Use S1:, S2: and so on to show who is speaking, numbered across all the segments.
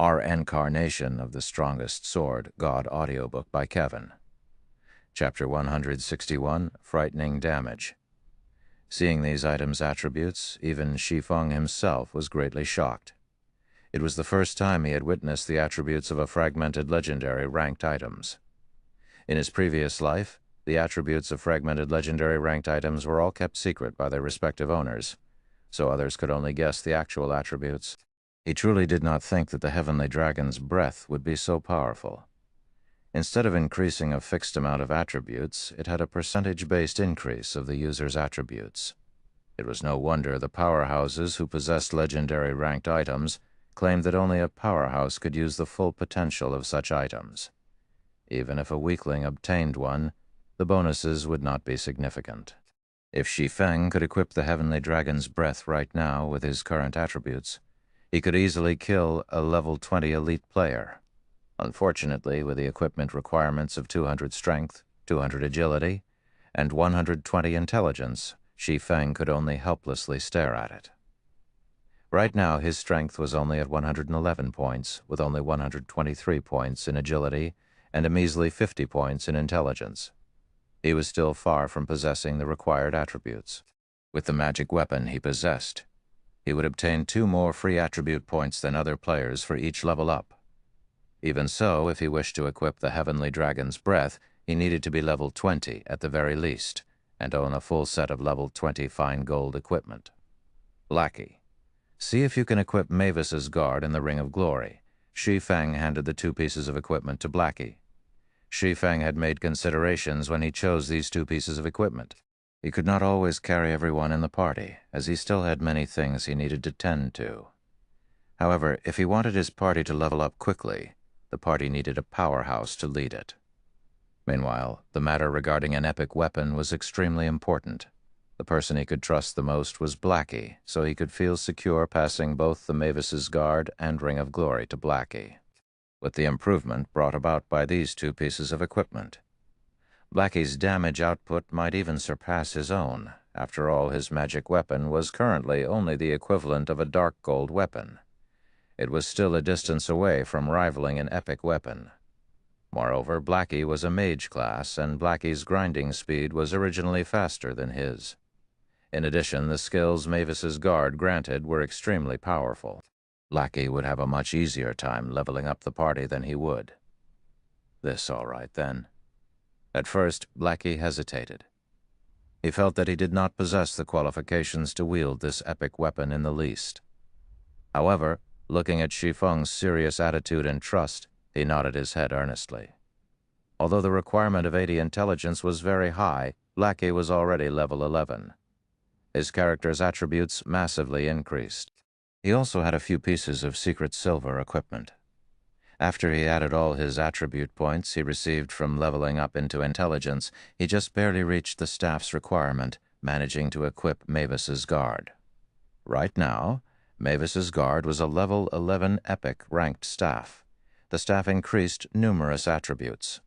S1: Reincarnation of the Strongest Sword, God audiobook by Kevin. Chapter 161, Frightening Damage. Seeing these items' attributes, even Shi Feng himself was greatly shocked. It was the first time he had witnessed the attributes of a fragmented legendary ranked items. In his previous life, the attributes of fragmented legendary ranked items were all kept secret by their respective owners, so others could only guess the actual attributes. He truly did not think that the heavenly dragon's breath would be so powerful. Instead of increasing a fixed amount of attributes, it had a percentage-based increase of the user's attributes. It was no wonder the powerhouses who possessed legendary ranked items claimed that only a powerhouse could use the full potential of such items. Even if a weakling obtained one, the bonuses would not be significant. If Shi Feng could equip the heavenly dragon's breath right now with his current attributes, he could easily kill a level 20 elite player. Unfortunately, with the equipment requirements of 200 strength, 200 agility, and 120 intelligence, Shi Feng could only helplessly stare at it. Right now, his strength was only at 111 points, with only 123 points in agility and a measly 50 points in intelligence. He was still far from possessing the required attributes. With the magic weapon he possessed, he would obtain 2 more free attribute points than other players for each level up. Even so, if he wished to equip the Heavenly Dragon's Breath, he needed to be level 20 at the very least, and own a full set of level 20 fine gold equipment. Lackey. See if you can equip Mavis's guard in the Ring of Glory. Shi Feng handed the 2 pieces of equipment to Blackie. Shi Feng had made considerations when he chose these 2 pieces of equipment. He could not always carry everyone in the party, as he still had many things he needed to tend to. However, if he wanted his party to level up quickly, the party needed a powerhouse to lead it. Meanwhile, the matter regarding an epic weapon was extremely important. The person he could trust the most was Blackie, so he could feel secure passing both the Mavis's Guard and Ring of Glory to Blackie. With the improvement brought about by these 2 pieces of equipment, Blackie's damage output might even surpass his own. After all, his magic weapon was currently only the equivalent of a dark gold weapon. It was still a distance away from rivaling an epic weapon. Moreover, Blackie was a mage class, and Blackie's grinding speed was originally faster than his. In addition, the skills Mavis's guard granted were extremely powerful. Blackie would have a much easier time leveling up the party than he would. This all right, then. At first, Blackie hesitated. He felt that he did not possess the qualifications to wield this epic weapon in the least. However, looking at Shi Feng's serious attitude and trust, he nodded his head earnestly. Although the requirement of 80 intelligence was very high, Blackie was already level 11. His character's attributes massively increased. He also had a few pieces of secret silver equipment. After he added all his attribute points he received from leveling up into intelligence, he just barely reached the staff's requirement, managing to equip Mavis's Guard. Right now, Mavis's Guard was a level 11 epic ranked staff. The staff increased numerous attributes.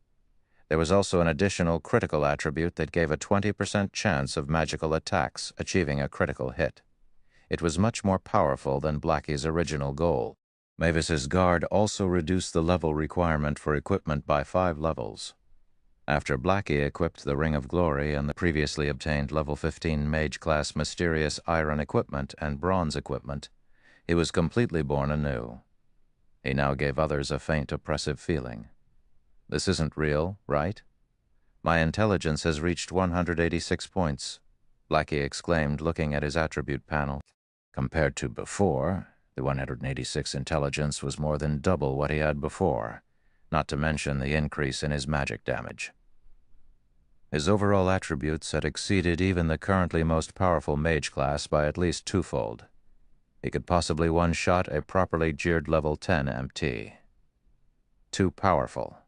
S1: There was also an additional critical attribute that gave a 20% chance of magical attacks achieving a critical hit. It was much more powerful than Blackie's original goal. Mavis's Guard also reduced the level requirement for equipment by 5 levels. After Blackie equipped the Ring of Glory and the previously obtained level 15 mage-class mysterious iron equipment and bronze equipment, he was completely born anew. He now gave others a faint oppressive feeling. This isn't real, right? My intelligence has reached 186 points, Blackie exclaimed, looking at his attribute panel. Compared to before, the 186 intelligence was more than double what he had before, not to mention the increase in his magic damage. His overall attributes had exceeded even the currently most powerful mage class by at least 2-fold. He could possibly one-shot a properly geared level 10 MT. Too powerful.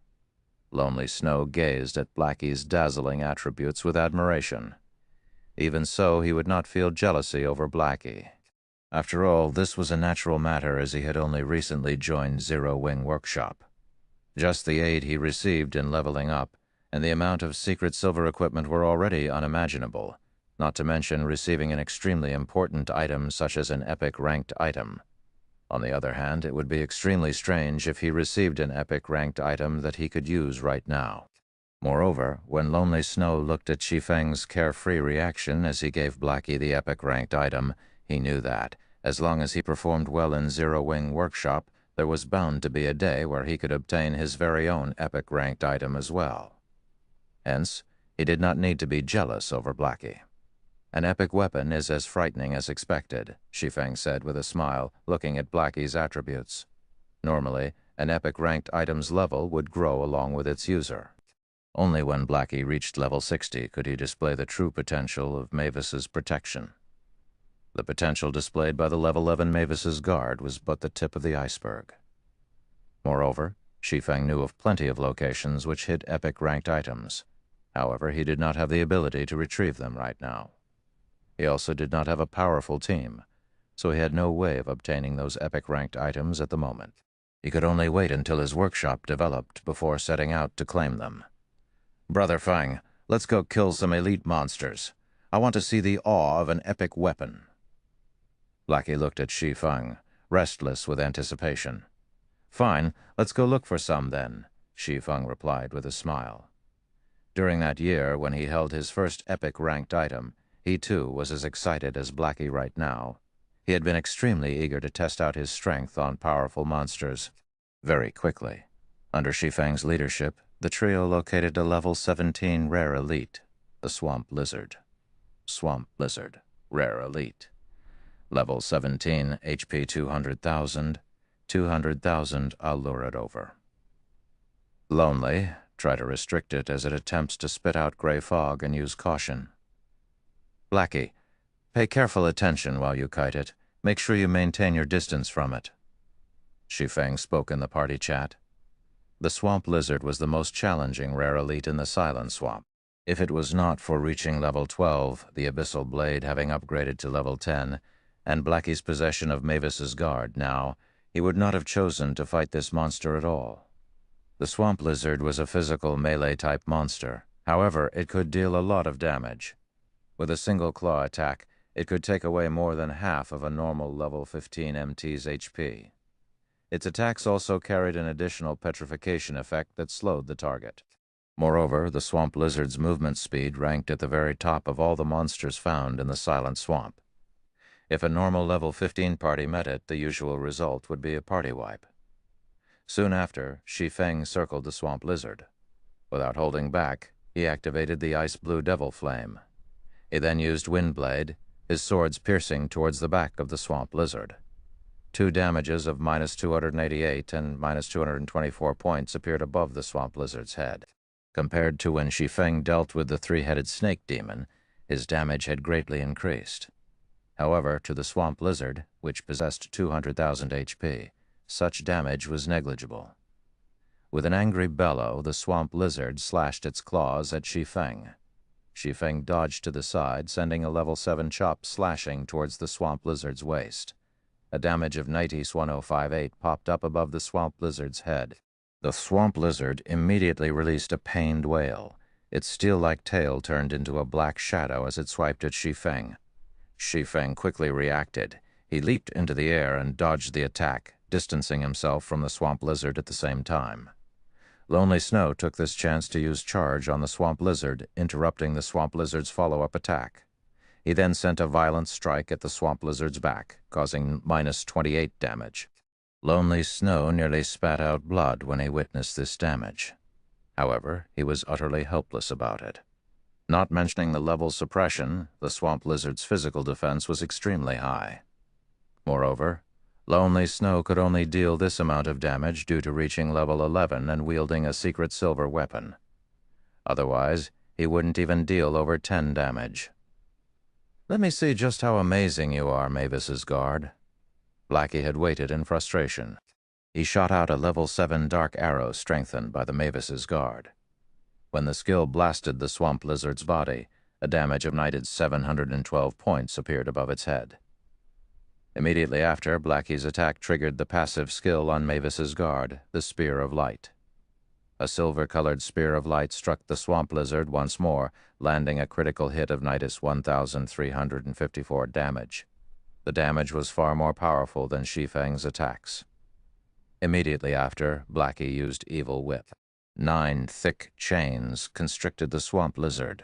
S1: Lonely Snow gazed at Blackie's dazzling attributes with admiration. Even so, he would not feel jealousy over Blackie. After all, this was a natural matter as he had only recently joined Zero Wing Workshop. Just the aid he received in leveling up and the amount of secret silver equipment were already unimaginable, not to mention receiving an extremely important item such as an epic ranked item. On the other hand, it would be extremely strange if he received an epic-ranked item that he could use right now. Moreover, when Lonely Snow looked at Shi Feng's carefree reaction as he gave Blackie the epic-ranked item, he knew that, as long as he performed well in Zero Wing Workshop, there was bound to be a day where he could obtain his very own epic-ranked item as well. Hence, he did not need to be jealous over Blackie. An epic weapon is as frightening as expected, Shi Feng said with a smile, looking at Blackie's attributes. Normally, an epic-ranked item's level would grow along with its user. Only when Blackie reached level 60 could he display the true potential of Mavis's protection. The potential displayed by the level 11 Mavis's guard was but the tip of the iceberg. Moreover, Shi Feng knew of plenty of locations which hid epic-ranked items. However, he did not have the ability to retrieve them right now. He also did not have a powerful team, so he had no way of obtaining those epic-ranked items at the moment. He could only wait until his workshop developed before setting out to claim them. "Brother Feng, let's go kill some elite monsters. I want to see the awe of an epic weapon." Blackie looked at Shi Feng, restless with anticipation. "Fine, let's go look for some then," Shi Feng replied with a smile. During that year, when he held his first epic-ranked item, he too was as excited as Blackie right now. He had been extremely eager to test out his strength on powerful monsters. Very quickly, under Shi Feng's leadership, the trio located a level 17 rare elite, the Swamp Lizard. Swamp Lizard, rare elite. Level 17, HP 200,000. 200,000, I'll lure it over. Lonely, try to restrict it as it attempts to spit out gray fog and use caution. Blackie, pay careful attention while you kite it. Make sure you maintain your distance from it. Shi Feng spoke in the party chat. The Swamp Lizard was the most challenging rare elite in the Silent Swamp. If it was not for reaching level 12, the Abyssal Blade having upgraded to level 10, and Blackie's possession of Mavis's guard now, he would not have chosen to fight this monster at all. The Swamp Lizard was a physical melee-type monster. However, it could deal a lot of damage. With a single claw attack, it could take away more than half of a normal level 15 MT's HP. Its attacks also carried an additional petrification effect that slowed the target. Moreover, the Swamp Lizard's movement speed ranked at the very top of all the monsters found in the Silent Swamp. If a normal level 15 party met it, the usual result would be a party wipe. Soon after, Shi Feng circled the Swamp Lizard. Without holding back, he activated the Ice Blue Devil Flame. He then used Windblade, his swords piercing towards the back of the Swamp Lizard. 2 damages of -288 and -224 points appeared above the Swamp Lizard's head. Compared to when Shi Feng dealt with the 3-headed snake demon, his damage had greatly increased. However, to the Swamp Lizard, which possessed 200,000 HP, such damage was negligible. With an angry bellow, the Swamp Lizard slashed its claws at Shi Feng. Shi Feng dodged to the side, sending a level 7 chop slashing towards the Swamp Lizard's waist. A damage of 90-1058 popped up above the Swamp Lizard's head. The Swamp Lizard immediately released a pained wail. Its steel-like tail turned into a black shadow as it swiped at Shi Feng. Shi Feng quickly reacted. He leaped into the air and dodged the attack, distancing himself from the Swamp Lizard at the same time. Lonely Snow took this chance to use charge on the Swamp Lizard, interrupting the Swamp Lizard's follow-up attack. He then sent a violent strike at the Swamp Lizard's back, causing -28 damage. Lonely Snow nearly spat out blood when he witnessed this damage. However, he was utterly helpless about it. Not mentioning the level suppression, the Swamp Lizard's physical defense was extremely high. Moreover, Lonely Snow could only deal this amount of damage due to reaching level 11 and wielding a secret silver weapon. Otherwise, he wouldn't even deal over 10 damage. "Let me see just how amazing you are, Mavis's guard." Blackie had waited in frustration. He shot out a level 7 dark arrow strengthened by the Mavis's guard. When the skill blasted the Swamp Lizard's body, a damage of 712 points appeared above its head. Immediately after, Blackie's attack triggered the passive skill on Mavis's guard, the Spear of Light. A silver-colored Spear of Light struck the Swamp Lizard once more, landing a critical hit of -1,354 damage. The damage was far more powerful than Shi Feng's attacks. Immediately after, Blackie used Evil Whip. 9 thick chains constricted the swamp lizard.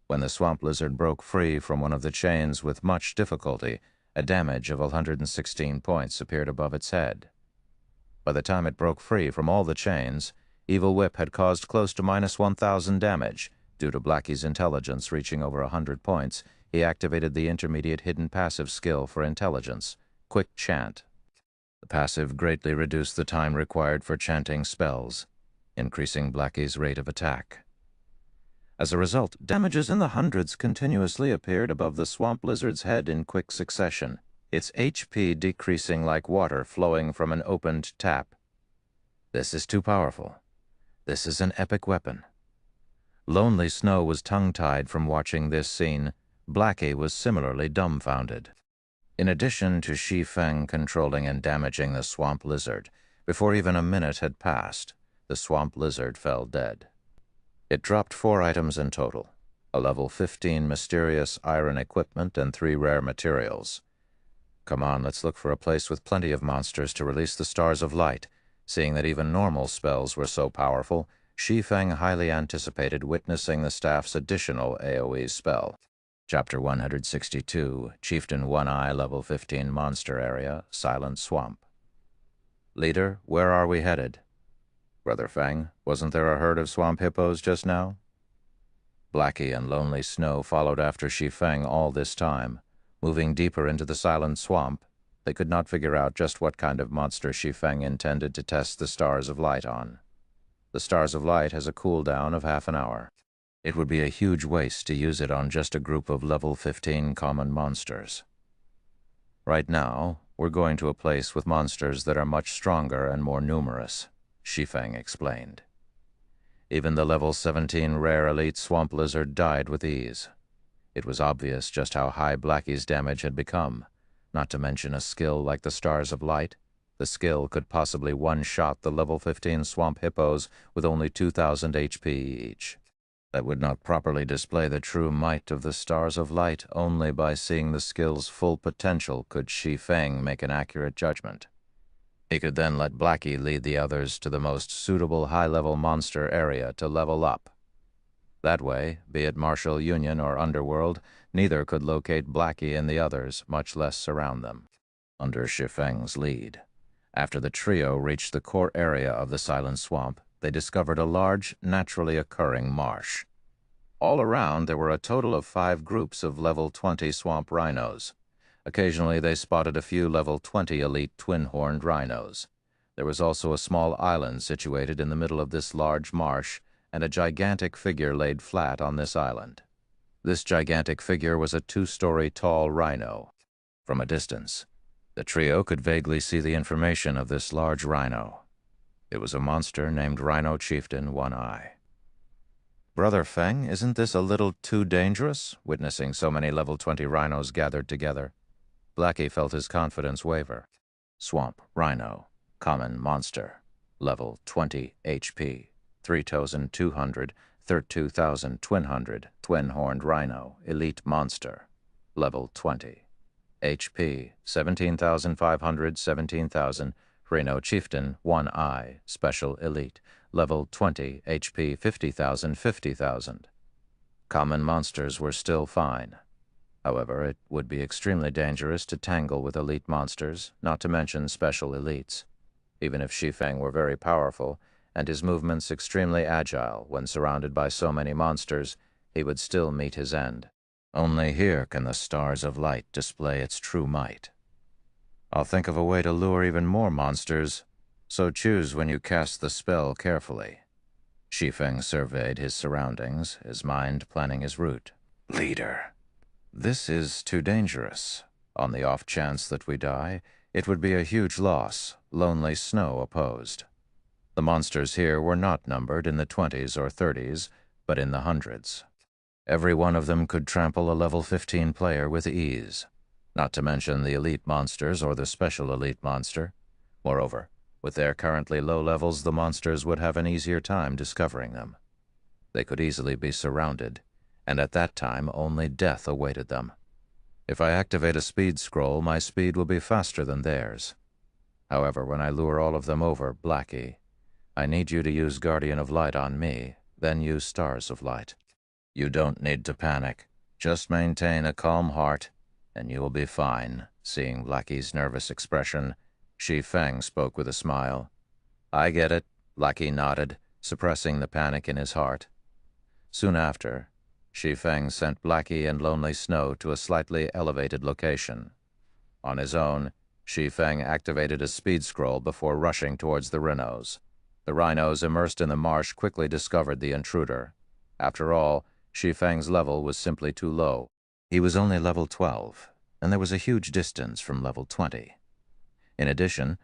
S1: When the swamp lizard broke free from one of the chains with much difficulty, a damage of 116 points appeared above its head. By the time it broke free from all the chains, Evil Whip had caused close to minus 1,000 damage. Due to Blackie's intelligence reaching over 100 points, he activated the intermediate hidden passive skill for intelligence, Quick Chant. The passive greatly reduced the time required for chanting spells, increasing Blackie's rate of attack. As a result, damages in the hundreds continuously appeared above the swamp lizard's head in quick succession, its HP decreasing like water flowing from an opened tap. This is too powerful. This is an epic weapon. Lonely Snow was tongue-tied from watching this scene. Blackie was similarly dumbfounded. In addition to Shi Feng controlling and damaging the swamp lizard, before even a minute had passed, the swamp lizard fell dead. It dropped 4 items in total, a level 15 mysterious iron equipment and 3 rare materials. Come on, let's look for a place with plenty of monsters to release the stars of light. Seeing that even normal spells were so powerful, Shi Feng highly anticipated witnessing the staff's additional AoE spell. Chapter 162, Chieftain One-Eye, Level 15 Monster Area, Silent Swamp. Leader, where are we headed? Brother Feng, wasn't there a herd of swamp hippos just now? Blackie and Lonely Snow followed after Shi Feng all this time. Moving deeper into the silent swamp, they could not figure out just what kind of monster Shi Feng intended to test the Stars of Light on. The Stars of Light has a cooldown of half an hour. It would be a huge waste to use it on just a group of level 15 common monsters. Right now, we're going to a place with monsters that are much stronger and more numerous, Shi Feng explained. Even the level 17 rare elite swamp lizard died with ease. It was obvious just how high Blackie's damage had become, not to mention a skill like the Stars of Light. The skill could possibly one-shot the level 15 swamp hippos with only 2,000 HP each. That would not properly display the true might of the Stars of Light. Only by seeing the skill's full potential could Shi Feng make an accurate judgment. He could then let Blackie lead the others to the most suitable high-level monster area to level up. That way, be it Martial Union or Underworld, neither could locate Blackie and the others, much less surround them. Under Shi Feng's lead, after the trio reached the core area of the Silent Swamp, they discovered a large, naturally occurring marsh. All around, there were a total of 5 groups of level 20 swamp rhinos. Occasionally, they spotted a few level 20 elite twin-horned rhinos. There was also a small island situated in the middle of this large marsh, and a gigantic figure laid flat on this island. This gigantic figure was a 2-story tall rhino. From a distance, the trio could vaguely see the information of this large rhino. It was a monster named Rhino Chieftain One-Eye. Brother Feng, isn't this a little too dangerous, witnessing so many level 20 rhinos gathered together? Blackie felt his confidence waver. Swamp Rhino, common monster, level 20 HP, 3,200, 32,200, twin-horned rhino, elite monster, level 20. HP, 17,500, 17,000, Rhino Chieftain, One-Eye, Special Elite, level 20, HP 50,000, 50,000. Common monsters were still fine. However, it would be extremely dangerous to tangle with elite monsters, not to mention special elites. Even if Shi Feng were very powerful, and his movements extremely agile when surrounded by so many monsters, he would still meet his end. Only here can the Stars of Light display its true might. I'll think of a way to lure even more monsters, so choose when you cast the spell carefully. Shi Feng surveyed his surroundings, his mind planning his route. Leader, this is too dangerous. On the off chance that we die, it would be a huge loss. Lonely Snow opposed. The monsters here were not numbered in the 20s or 30s, but in the hundreds. Every one of them could trample a level 15 player with ease, not to mention the elite monsters or the special elite monster. Moreover, with their currently low levels, the monsters would have an easier time discovering them. They could easily be surrounded, and at that time only death awaited them. If I activate a speed scroll, my speed will be faster than theirs. However, when I lure all of them over, Blackie, I need you to use Guardian of Light on me, then use Stars of Light. You don't need to panic. Just maintain a calm heart, and you will be fine. Seeing Blackie's nervous expression, Shi Feng spoke with a smile. I get it, Blackie nodded, suppressing the panic in his heart. Soon after, Shi Feng sent Blackie and Lonely Snow to a slightly elevated location. On his own, Shi Feng activated a speed scroll before rushing towards the rhinos. The rhinos immersed in the marsh quickly discovered the intruder. After all, Shi Feng's level was simply too low. He was only level 12, and there was a huge distance from level 20. In addition,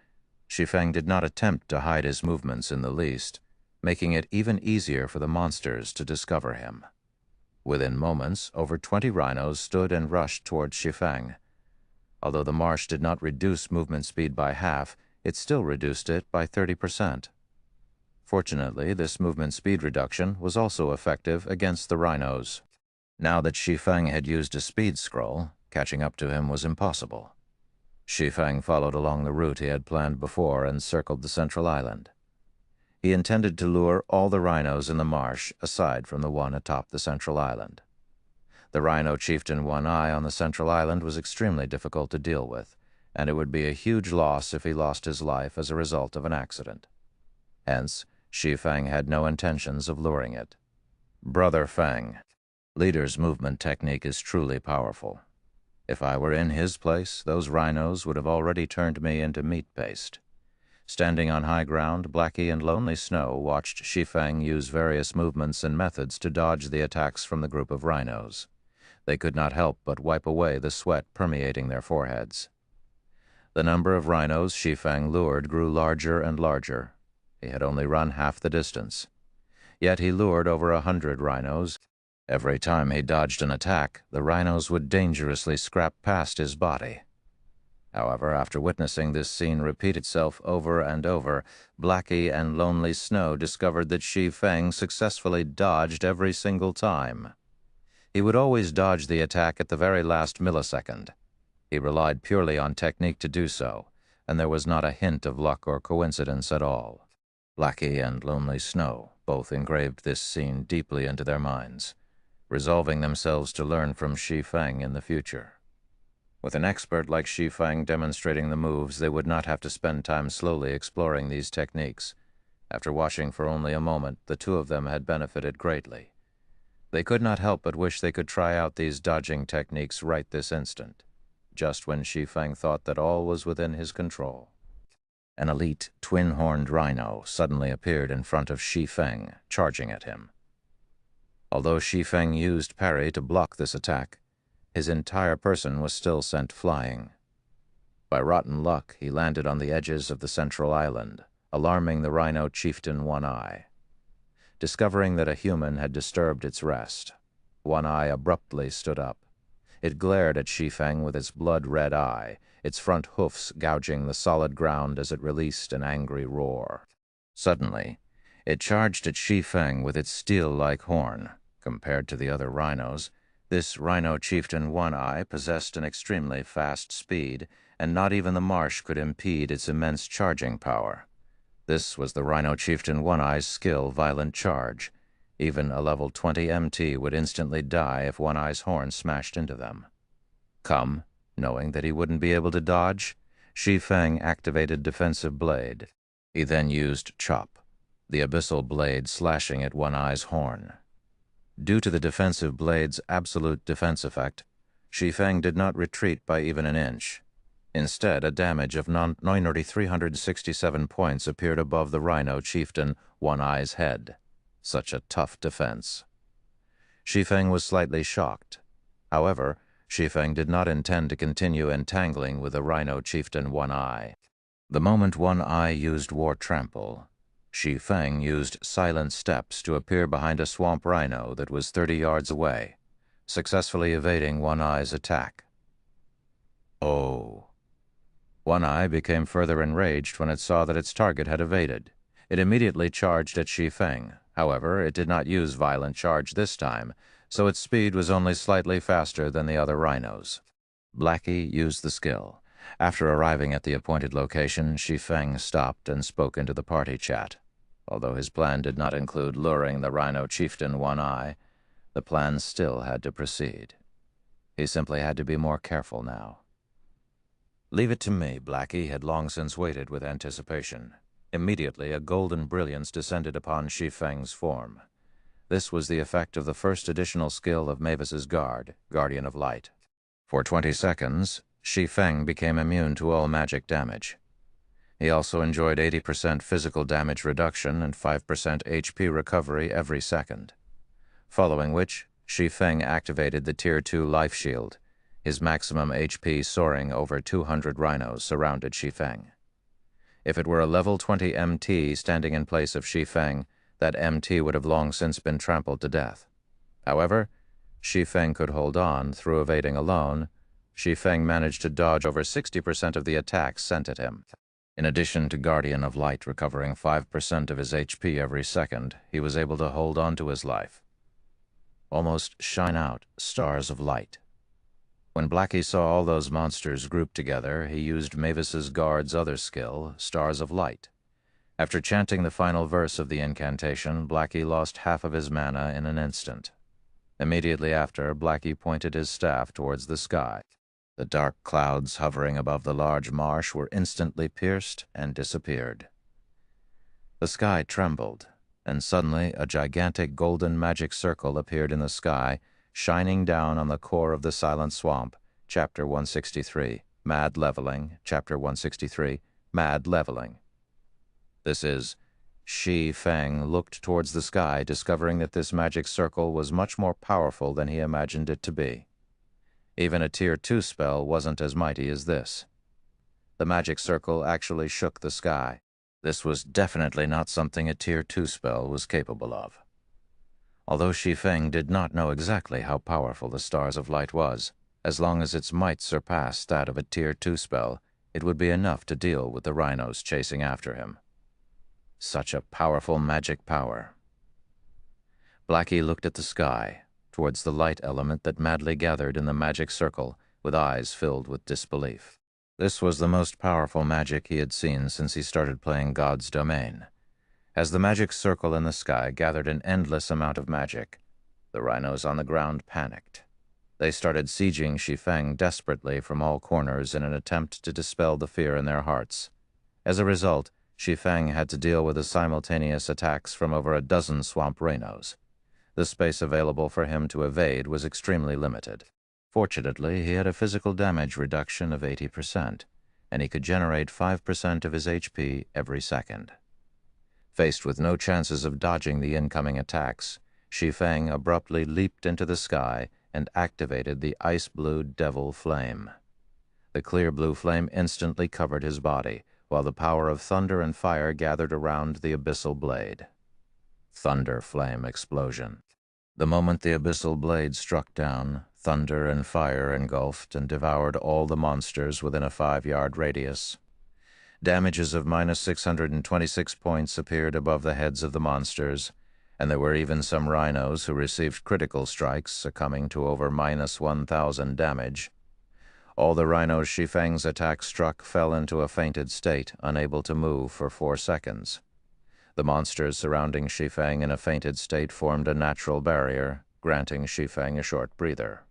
S1: Shi Feng did not attempt to hide his movements in the least, making it even easier for the monsters to discover him. Within moments, over 20 rhinos stood and rushed towards Shi Feng. Although the marsh did not reduce movement speed by half, it still reduced it by 30%. Fortunately, this movement speed reduction was also effective against the rhinos. Now that Shi Feng had used a speed scroll, catching up to him was impossible. Shi Feng followed along the route he had planned before and circled the central island. He intended to lure all the rhinos in the marsh aside from the one atop the central island. The rhino chieftain One Eye on the central island was extremely difficult to deal with, and it would be a huge loss if he lost his life as a result of an accident. Hence, Shi Feng had no intentions of luring it. Brother Feng, leader's movement technique is truly powerful. If I were in his place, those rhinos would have already turned me into meat paste. Standing on high ground, Blackie and Lonely Snow watched Shi Feng use various movements and methods to dodge the attacks from the group of rhinos. They could not help but wipe away the sweat permeating their foreheads. The number of rhinos Shi Feng lured grew larger and larger. He had only run half the distance. Yet he lured over 100 rhinos. Every time he dodged an attack, the rhinos would dangerously scrap past his body. However, after witnessing this scene repeat itself over and over, Blackie and Lonely Snow discovered that Shi Feng successfully dodged every single time. He would always dodge the attack at the very last millisecond. He relied purely on technique to do so, and there was not a hint of luck or coincidence at all. Blackie and Lonely Snow both engraved this scene deeply into their minds, resolving themselves to learn from Shi Feng in the future. With an expert like Shi Feng demonstrating the moves, they would not have to spend time slowly exploring these techniques. After watching for only a moment, the two of them had benefited greatly. They could not help but wish they could try out these dodging techniques right this instant, just when Shi Feng thought that all was within his control. An elite, twin-horned rhino suddenly appeared in front of Shi Feng, charging at him. Although Shi Feng used parry to block this attack, his entire person was still sent flying. By rotten luck, he landed on the edges of the central island, alarming the rhino chieftain One Eye. Discovering that a human had disturbed its rest, One Eye abruptly stood up. It glared at Shi Feng with its blood-red eye, its front hoofs gouging the solid ground as it released an angry roar. Suddenly, it charged at Shi Feng with its steel-like horn. Compared to the other rhinos, this rhino chieftain One Eye possessed an extremely fast speed, and not even the marsh could impede its immense charging power. This was the rhino chieftain One Eye's skill violent charge. Even a level 20 MT would instantly die if One Eye's horn smashed into them. Knowing that he wouldn't be able to dodge, Shi Feng activated Defensive Blade. He then used Chop, the abyssal blade slashing at One Eye's horn. Due to the Defensive Blade's absolute defense effect, Shi Feng did not retreat by even an inch. Instead, a damage of 9,367 points appeared above the rhino chieftain One Eye's head. Such a tough defense. Shi Feng was slightly shocked. However, Shi Feng did not intend to continue entangling with the rhino chieftain One Eye. The moment One Eye used War Trample, Shi Feng used Silent Steps to appear behind a swamp rhino that was 30 yards away, successfully evading One Eye's attack. Oh! One Eye became further enraged when it saw that its target had evaded. It immediately charged at Shi Feng. However, it did not use Violent Charge this time, so its speed was only slightly faster than the other rhinos. Blackie used the skill. After arriving at the appointed location, Shi Feng stopped and spoke into the party chat. Although his plan did not include luring the Rhino chieftain One-Eye, the plan still had to proceed. He simply had to be more careful now. "Leave it to me," Blackie had long since waited with anticipation. Immediately, a golden brilliance descended upon Shi Feng's form. This was the effect of the first additional skill of Mavis's guard, Guardian of Light. For 20 seconds, Shi Feng became immune to all magic damage. He also enjoyed 80% physical damage reduction and 5% HP recovery every second. Following which, Shi Feng activated the Tier 2 Life Shield. His maximum HP soaring over 200 rhinos surrounded Shi Feng. If it were a level 20 MT standing in place of Shi Feng, that MT would have long since been trampled to death. However, Shi Feng could hold on through evading alone. Shi Feng managed to dodge over 60% of the attacks sent at him. In addition to Guardian of Light recovering 5% of his HP every second, he was able to hold on to his life. Almost shine out stars of light. When Blackie saw all those monsters grouped together, he used Mavis's guard's other skill, Stars of Light. After chanting the final verse of the incantation, Blackie lost half of his mana in an instant. Immediately after, Blackie pointed his staff towards the sky. The dark clouds hovering above the large marsh were instantly pierced and disappeared. The sky trembled, and suddenly a gigantic golden magic circle appeared in the sky, shining down on the core of the Silent Swamp. Chapter 163, Mad Leveling. Chapter 163, Mad Leveling. This is, Shi Feng looked towards the sky, discovering that this magic circle was much more powerful than he imagined it to be. Even a Tier 2 spell wasn't as mighty as this. The magic circle actually shook the sky. This was definitely not something a Tier 2 spell was capable of. Although Shi Feng did not know exactly how powerful the Stars of Light was, as long as its might surpassed that of a Tier 2 spell, it would be enough to deal with the rhinos chasing after him. Such a powerful magic power. Blackie looked at the sky, towards the light element that madly gathered in the magic circle, with eyes filled with disbelief. This was the most powerful magic he had seen since he started playing God's Domain. As the magic circle in the sky gathered an endless amount of magic, the rhinos on the ground panicked. They started sieging Shi Feng desperately from all corners in an attempt to dispel the fear in their hearts. As a result, Shi Feng had to deal with the simultaneous attacks from over a dozen swamp rhinos. The space available for him to evade was extremely limited. Fortunately, he had a physical damage reduction of 80%, and he could generate 5% of his HP every second. Faced with no chances of dodging the incoming attacks, Shi Feng abruptly leaped into the sky and activated the ice blue devil flame. The clear blue flame instantly covered his body, while the power of thunder and fire gathered around the abyssal blade. Thunder flame explosion. The moment the abyssal blade struck down, thunder and fire engulfed and devoured all the monsters within a 5-yard radius. Damages of minus 626 points appeared above the heads of the monsters, and there were even some rhinos who received critical strikes, succumbing to over minus 1,000 damage. All the rhinos Shi Feng's attack struck fell into a fainted state, unable to move for 4 seconds. The monsters surrounding Shi Feng in a fainted state formed a natural barrier, granting Shi Feng a short breather.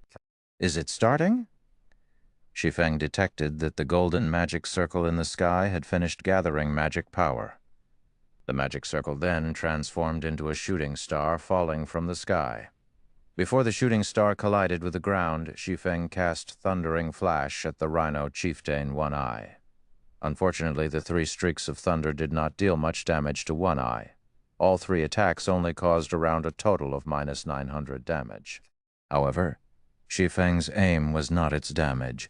S1: "Is it starting?" Shi Feng detected that the golden magic circle in the sky had finished gathering magic power. The magic circle then transformed into a shooting star falling from the sky. Before the shooting star collided with the ground, Shi Feng cast Thundering Flash at the rhino chieftain One-Eye. Unfortunately, the 3 streaks of thunder did not deal much damage to One-Eye. All 3 attacks only caused around a total of minus 900 damage. However, Shi Feng's aim was not its damage,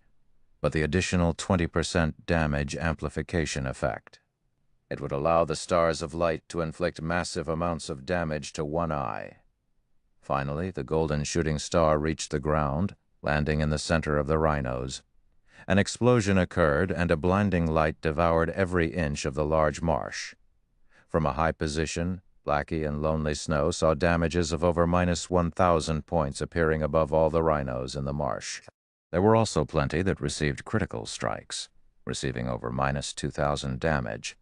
S1: but the additional 20% damage amplification effect. It would allow the Stars of Light to inflict massive amounts of damage to One-Eye. Finally, the golden shooting star reached the ground, landing in the center of the rhinos. An explosion occurred, and a blinding light devoured every inch of the large marsh. From a high position, Blackie and Lonely Snow saw damages of over minus 1,000 points appearing above all the rhinos in the marsh. There were also plenty that received critical strikes, receiving over -2,000 damage.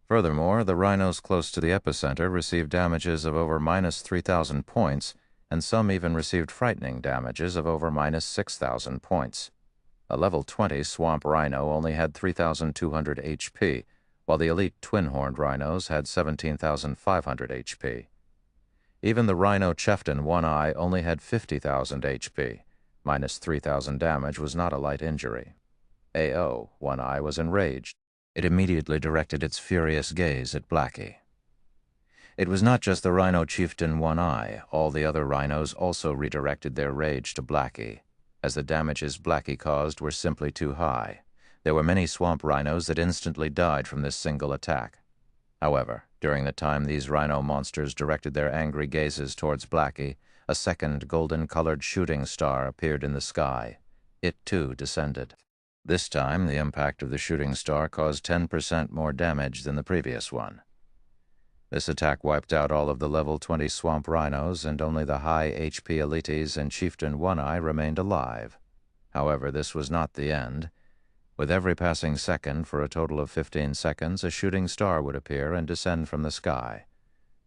S1: Furthermore, the rhinos close to the epicenter received damages of over -3,000 points, and some even received frightening damages of over -6,000 points. A level 20 swamp rhino only had 3,200 HP, while the elite twin-horned rhinos had 17,500 HP. Even the rhino chieftain One Eye only had 50,000 HP. -3,000 damage was not a light injury. AO, One Eye, was enraged. It immediately directed its furious gaze at Blackie. It was not just the rhino chieftain One Eye. All the other rhinos also redirected their rage to Blackie, as the damages Blackie caused were simply too high. There were many swamp rhinos that instantly died from this single attack. However, during the time these rhino monsters directed their angry gazes towards Blackie, a second golden-colored shooting star appeared in the sky. It, too, descended. This time, the impact of the shooting star caused 10% more damage than the previous one. This attack wiped out all of the level 20 swamp rhinos, and only the high HP elites and Chieftain One Eye remained alive. However, this was not the end. With every passing second, for a total of 15 seconds, a shooting star would appear and descend from the sky.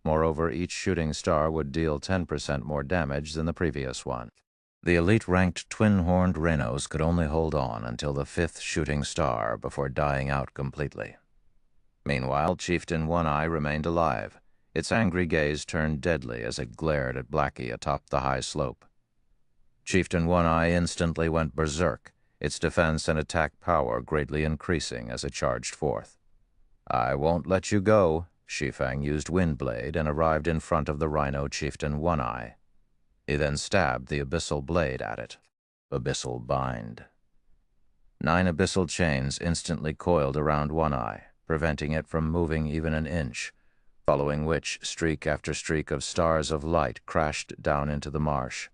S1: Moreover, each shooting star would deal 10% more damage than the previous one. The elite-ranked twin-horned rhinos could only hold on until the 5th shooting star before dying out completely. Meanwhile, Chieftain One Eye remained alive. Its angry gaze turned deadly as it glared at Blackie atop the high slope. Chieftain One Eye instantly went berserk, its defense and attack power greatly increasing as it charged forth. "I won't let you go." Shi Feng used Windblade and arrived in front of the rhino chieftain One Eye. He then stabbed the abyssal blade at it. Abyssal bind. 9 abyssal chains instantly coiled around One Eye, preventing it from moving even an inch, following which streak after streak of stars of light crashed down into the marsh.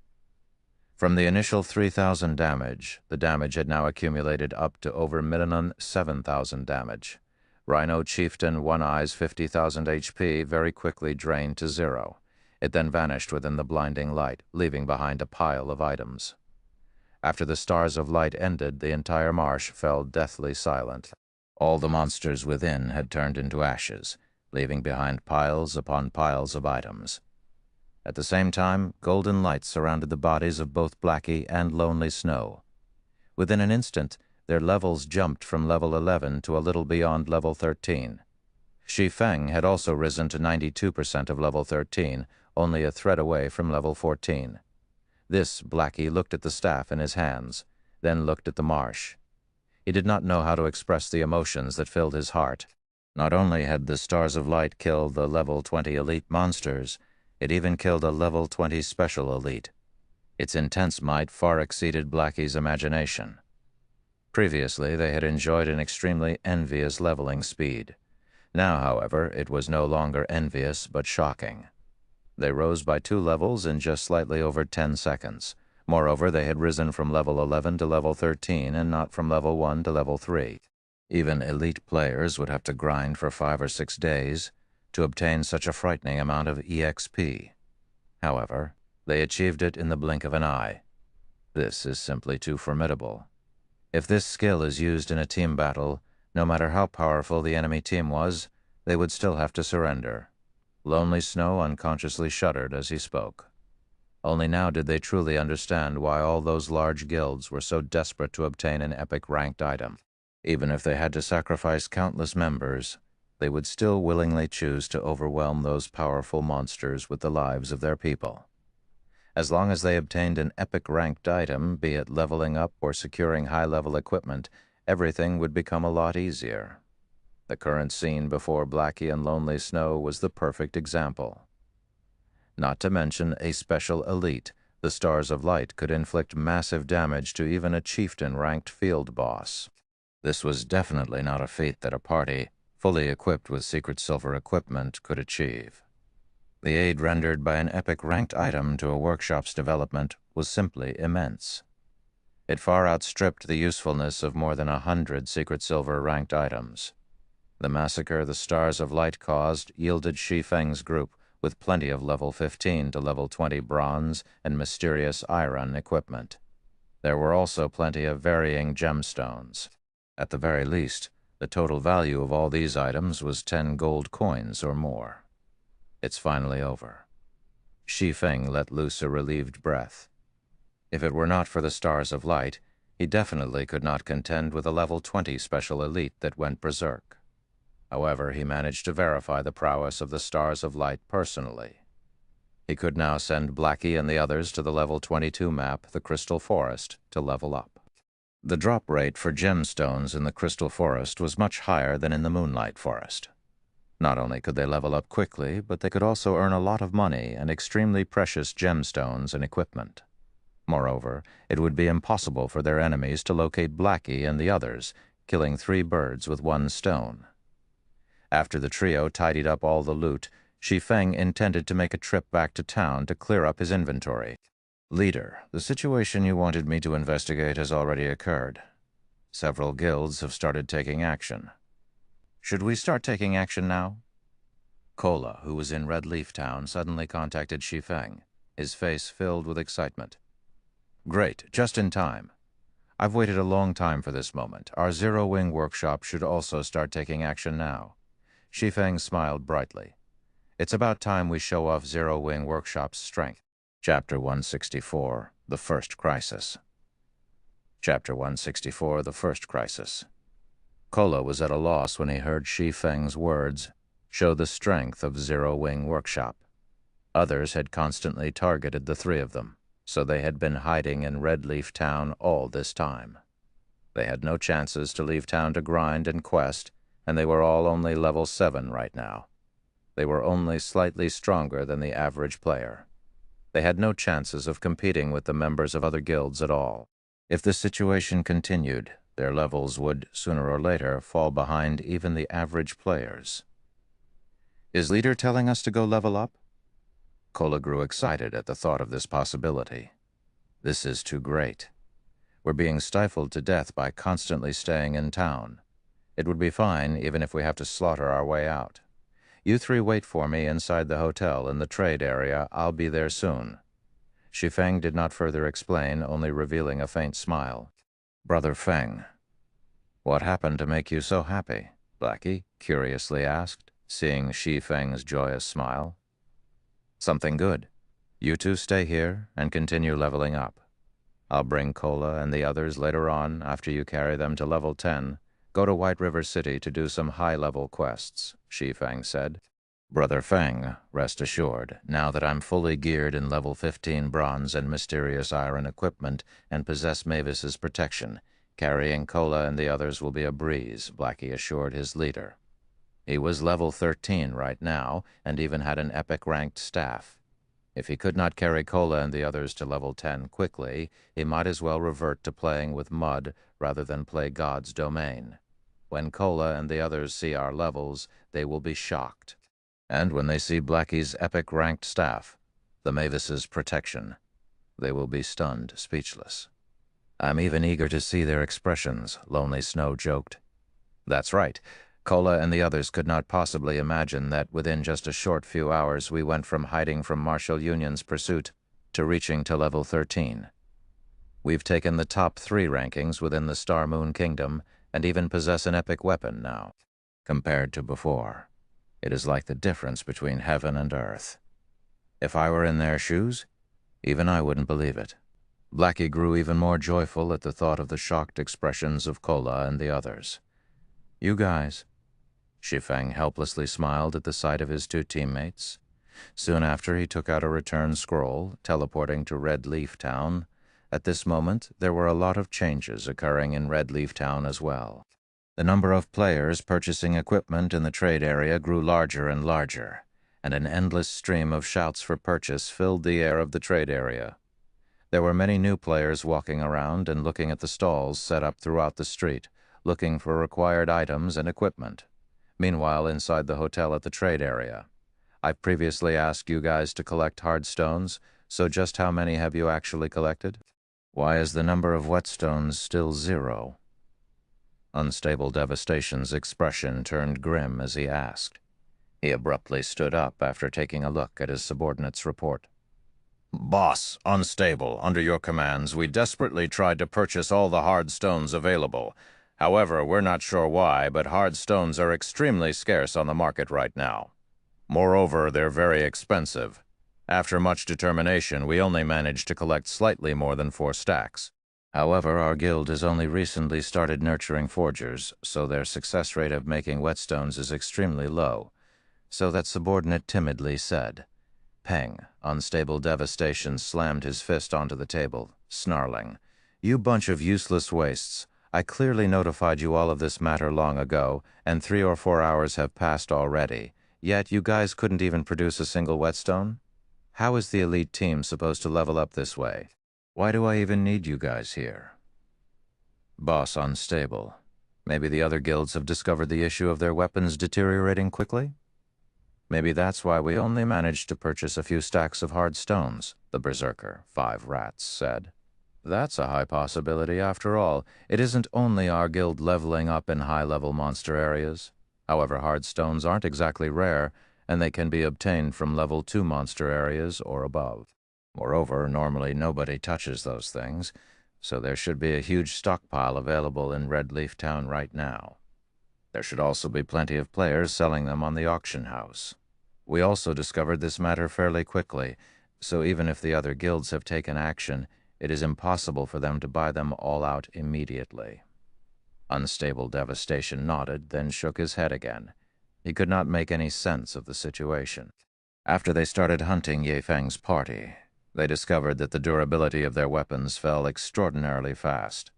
S1: From the initial 3,000 damage, the damage had now accumulated up to over minimum 7,000 damage. Rhino Chieftain One Eye's 50,000 HP very quickly drained to 0. It then vanished within the blinding light, leaving behind a pile of items. After the stars of light ended, the entire marsh fell deathly silent. All the monsters within had turned into ashes, leaving behind piles upon piles of items. At the same time, golden light surrounded the bodies of both Blackie and Lonely Snow. Within an instant, their levels jumped from level 11 to a little beyond level 13. Shi Feng had also risen to 92% of level 13, only a thread away from level 14. This, Blackie looked at the staff in his hands, then looked at the marsh. He did not know how to express the emotions that filled his heart. Not only had the Stars of Light killed the level 20 elite monsters, it even killed a level 20 special elite. Its intense might far exceeded Blackie's imagination. Previously, they had enjoyed an extremely envious leveling speed. Now, however, it was no longer envious but shocking. They rose by 2 levels in just slightly over 10 seconds. Moreover, they had risen from level 11 to level 13 and not from level 1 to level 3. Even elite players would have to grind for 5 or 6 days to obtain such a frightening amount of EXP. However, they achieved it in the blink of an eye. This is simply too formidable. If this skill is used in a team battle, no matter how powerful the enemy team was, they would still have to surrender. Lonely Snow unconsciously shuddered as he spoke. Only now did they truly understand why all those large guilds were so desperate to obtain an epic ranked item. Even if they had to sacrifice countless members, they would still willingly choose to overwhelm those powerful monsters with the lives of their people. As long as they obtained an epic ranked item, be it leveling up or securing high-level equipment, everything would become a lot easier. The current scene before Blackie and Lonely Snow was the perfect example. Not to mention a special elite, the Stars of Light could inflict massive damage to even a chieftain-ranked field boss. This was definitely not a feat that a party, fully equipped with secret silver equipment, could achieve. The aid rendered by an epic-ranked item to a workshop's development was simply immense. It far outstripped the usefulness of more than 100 secret silver-ranked items. The massacre the Stars of Light caused yielded Shi Feng's group with plenty of level 15 to level 20 bronze and mysterious iron equipment. There were also plenty of varying gemstones. At the very least, the total value of all these items was 10 gold coins or more. It's finally over. Shi Feng let loose a relieved breath. If it were not for the Stars of Light, he definitely could not contend with a level 20 special elite that went berserk. However, he managed to verify the prowess of the Stars of Light personally. He could now send Blackie and the others to the level 22 map, the Crystal Forest, to level up. The drop rate for gemstones in the Crystal Forest was much higher than in the Moonlight Forest. Not only could they level up quickly, but they could also earn a lot of money and extremely precious gemstones and equipment. Moreover, it would be impossible for their enemies to locate Blackie and the others, killing 3 birds with 1 stone. After the trio tidied up all the loot, Shi Feng intended to make a trip back to town to clear up his inventory. Leader, the situation you wanted me to investigate has already occurred. Several guilds have started taking action. Should we start taking action now? Kola, who was in Red Leaf Town, suddenly contacted Shi Feng, his face filled with excitement. Great, just in time. I've waited a long time for this moment. Our Zero-Wing workshop should also start taking action now. Shi Feng smiled brightly. It's about time we show off Zero-Wing workshop's strength. Chapter 164, The First Crisis. Chapter 164, The First Crisis. Kola was at a loss when he heard Shi Feng's words show the strength of Zero-Wing workshop. Others had constantly targeted the 3 of them, so they had been hiding in Red Leaf Town all this time. They had no chances to leave town to grind and quest, and they were all only level 7 right now. They were only slightly stronger than the average player. They had no chances of competing with the members of other guilds at all. If the situation continued, their levels would, sooner or later, fall behind even the average players. Is Leader telling us to go level up? Kola grew excited at the thought of this possibility. This is too great. We're being stifled to death by constantly staying in town. It would be fine even if we have to slaughter our way out. You 3 wait for me inside the hotel in the trade area. I'll be there soon. Shi Feng did not further explain, only revealing a faint smile. Brother Feng, what happened to make you so happy? Blackie curiously asked, seeing Shi Feng's joyous smile. Something good. You 2 stay here and continue leveling up. I'll bring Kola and the others later on after you carry them to level 10. Go to White River City to do some high-level quests, Shi Feng said. Brother Feng, rest assured, now that I'm fully geared in level 15 bronze and mysterious iron equipment and possess Mavis's protection, carrying Kola and the others will be a breeze, Blackie assured his leader. He was level 13 right now and even had an epic-ranked staff. If he could not carry Kola and the others to level 10 quickly, he might as well revert to playing with mud rather than play God's domain. When Kola and the others see our levels, they will be shocked. And when they see Blackie's epic-ranked staff, the Mavis's protection, they will be stunned, speechless. I'm even eager to see their expressions, Lonely Snow joked. That's right. Kola and the others could not possibly imagine that within just a short few hours we went from hiding from Marshal Union's pursuit to reaching to level 13. We've taken the top 3 rankings within the Star Moon Kingdom and even possess an epic weapon now. Compared to before, it is like the difference between heaven and earth. If I were in their shoes, even I wouldn't believe it. Blackie grew even more joyful at the thought of the shocked expressions of Kola and the others. You guys. Shi Feng helplessly smiled at the sight of his 2 teammates. Soon after, he took out a return scroll, teleporting to Red Leaf Town. At this moment, there were a lot of changes occurring in Red Leaf Town as well. The number of players purchasing equipment in the trade area grew larger and larger, and an endless stream of shouts for purchase filled the air of the trade area. There were many new players walking around and looking at the stalls set up throughout the street, looking for required items and equipment. Meanwhile, inside the hotel at the trade area, I've previously asked you guys to collect hard stones, so just how many have you actually collected? Why is the number of whetstones still 0? Unstable Devastation's expression turned grim as he asked. He abruptly stood up after taking a look at his subordinate's report. Boss, unstable. Under your commands, we desperately tried to purchase all the hard stones available. However, we're not sure why, but hard stones are extremely scarce on the market right now. Moreover, they're very expensive. After much determination, we only managed to collect slightly more than 4 stacks. However, our guild has only recently started nurturing forgers, so their success rate of making whetstones is extremely low. So that subordinate timidly said. Peng, unstable devastation, slammed his fist onto the table, snarling. You bunch of useless wastes. I clearly notified you all of this matter long ago, and 3 or 4 hours have passed already. Yet you guys couldn't even produce a single whetstone? How is the elite team supposed to level up this way? Why do I even need you guys here? Boss unstable. Maybe the other guilds have discovered the issue of their weapons deteriorating quickly? Maybe that's why we only managed to purchase a few stacks of hard stones, the berserker, 5 rats, said. That's a high possibility after all. It isn't only our guild leveling up in high-level monster areas. However, hard stones aren't exactly rare, and they can be obtained from level 2 monster areas or above. Moreover, normally nobody touches those things, so there should be a huge stockpile available in Red Leaf Town right now. There should also be plenty of players selling them on the auction house. We also discovered this matter fairly quickly, so even if the other guilds have taken action, it is impossible for them to buy them all out immediately. Unstable devastation nodded, then shook his head again. He could not make any sense of the situation. After they started hunting Ye Feng's party, they discovered that the durability of their weapons fell extraordinarily fast.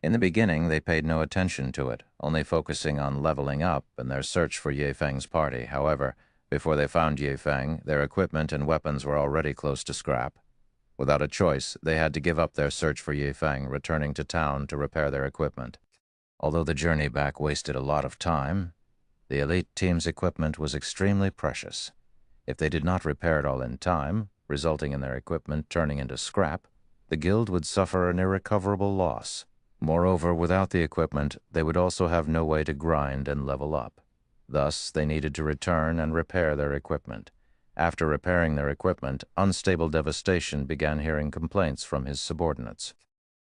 S1: In the beginning, they paid no attention to it, only focusing on leveling up in their search for Ye Feng's party. However, before they found Ye Feng, their equipment and weapons were already close to scrap. Without a choice, they had to give up their search for Ye Feng, returning to town to repair their equipment. Although the journey back wasted a lot of time, the elite team's equipment was extremely precious. If they did not repair it all in time, resulting in their equipment turning into scrap, the guild would suffer an irrecoverable loss. Moreover, without the equipment, they would also have no way to grind and level up. Thus, they needed to return and repair their equipment. After repairing their equipment, Unstable Devastation began hearing complaints from his subordinates.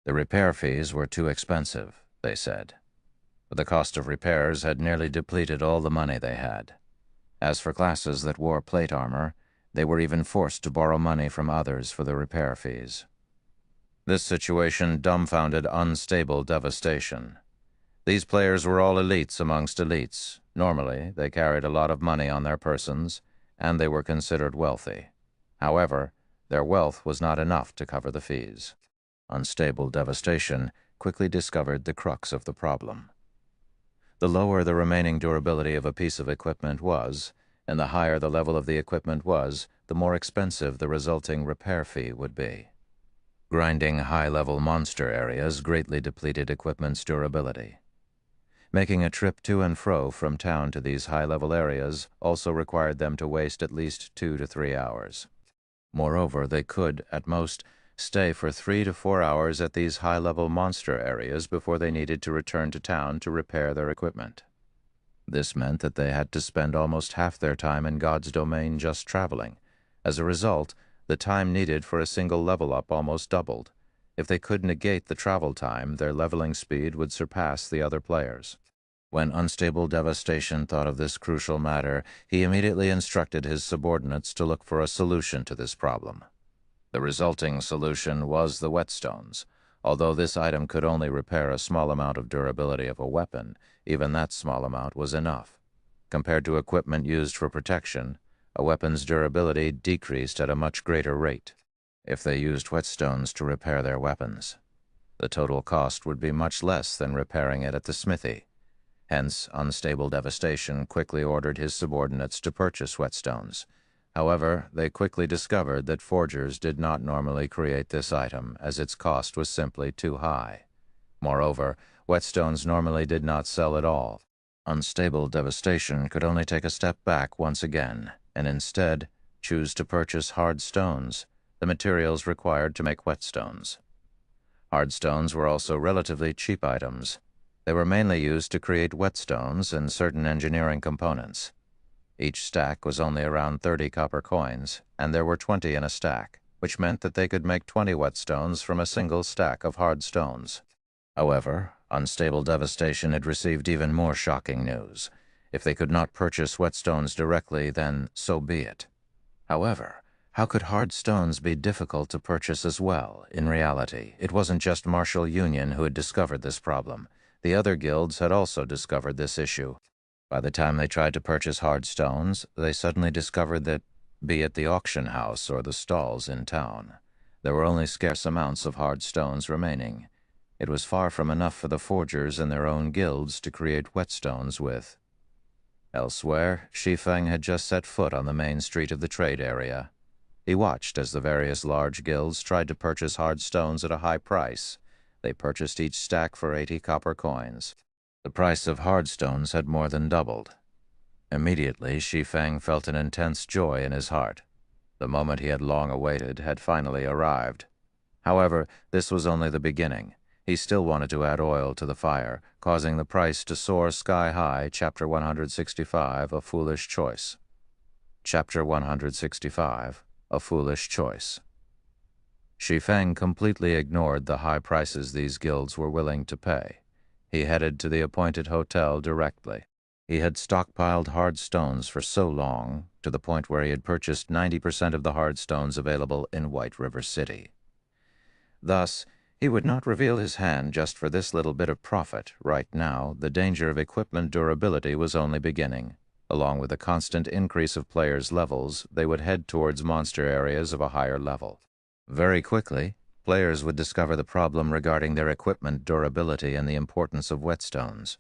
S1: The repair fees were too expensive, they said. But the cost of repairs had nearly depleted all the money they had. As for classes that wore plate armor, they were even forced to borrow money from others for the repair fees. This situation dumbfounded Unstable Devastation. These players were all elites amongst elites. Normally, they carried a lot of money on their persons, and they were considered wealthy. However, their wealth was not enough to cover the fees. Unstable Devastation quickly discovered the crux of the problem. The lower the remaining durability of a piece of equipment was, and the higher the level of the equipment was, the more expensive the resulting repair fee would be. Grinding high-level monster areas greatly depleted equipment's durability. Making a trip to and fro from town to these high-level areas also required them to waste at least 2 to 3 hours. Moreover, they could, at most, stay for 3 to 4 hours at these high-level monster areas before they needed to return to town to repair their equipment. This meant that they had to spend almost half their time in God's domain just traveling. As a result, the time needed for a single level-up almost doubled. If they could negate the travel time, their leveling speed would surpass the other players. When Unstable Devastation thought of this crucial matter, he immediately instructed his subordinates to look for a solution to this problem. The resulting solution was the whetstones. Although this item could only repair a small amount of durability of a weapon, even that small amount was enough. Compared to equipment used for protection, a weapon's durability decreased at a much greater rate. If they used whetstones to repair their weapons, the total cost would be much less than repairing it at the smithy. Hence, Unstable Devastation quickly ordered his subordinates to purchase whetstones. However, they quickly discovered that forgers did not normally create this item, as its cost was simply too high. Moreover, whetstones normally did not sell at all. Unstable Devastation could only take a step back once again, and instead choose to purchase hard stones, the materials required to make whetstones. Hard stones were also relatively cheap items. They were mainly used to create whetstones and certain engineering components. Each stack was only around 30 copper coins, and there were 20 in a stack. which meant that they could make 20 whetstones from a single stack of hard stones. However, Unstable Devastation had received even more shocking news. If they could not purchase whetstones directly, then so be it. However, how could hard stones be difficult to purchase as well? In reality, it wasn't just Martial Union who had discovered this problem. The other guilds had also discovered this issue. By the time they tried to purchase hard stones, they suddenly discovered that, be it the auction house or the stalls in town, there were only scarce amounts of hard stones remaining. It was far from enough for the forgers in their own guilds to create whetstones with. Elsewhere, Shi Feng had just set foot on the main street of the trade area. He watched as the various large guilds tried to purchase hard stones at a high price. They purchased each stack for 80 copper coins. The price of hard stones had more than doubled. Immediately, Shi Feng felt an intense joy in his heart. The moment he had long awaited had finally arrived. However, this was only the beginning. He still wanted to add oil to the fire, causing the price to soar sky high. Chapter 165, A Foolish Choice. Chapter 165, A Foolish Choice. Shi Feng completely ignored the high prices these guilds were willing to pay. He headed to the appointed hotel directly. He had stockpiled hard stones for so long, to the point where he had purchased 90% of the hard stones available in White River City. Thus, he would not reveal his hand just for this little bit of profit. Right now, the danger of equipment durability was only beginning. Along with the constant increase of players' levels, they would head towards monster areas of a higher level. Very quickly, players would discover the problem regarding their equipment durability and the importance of whetstones.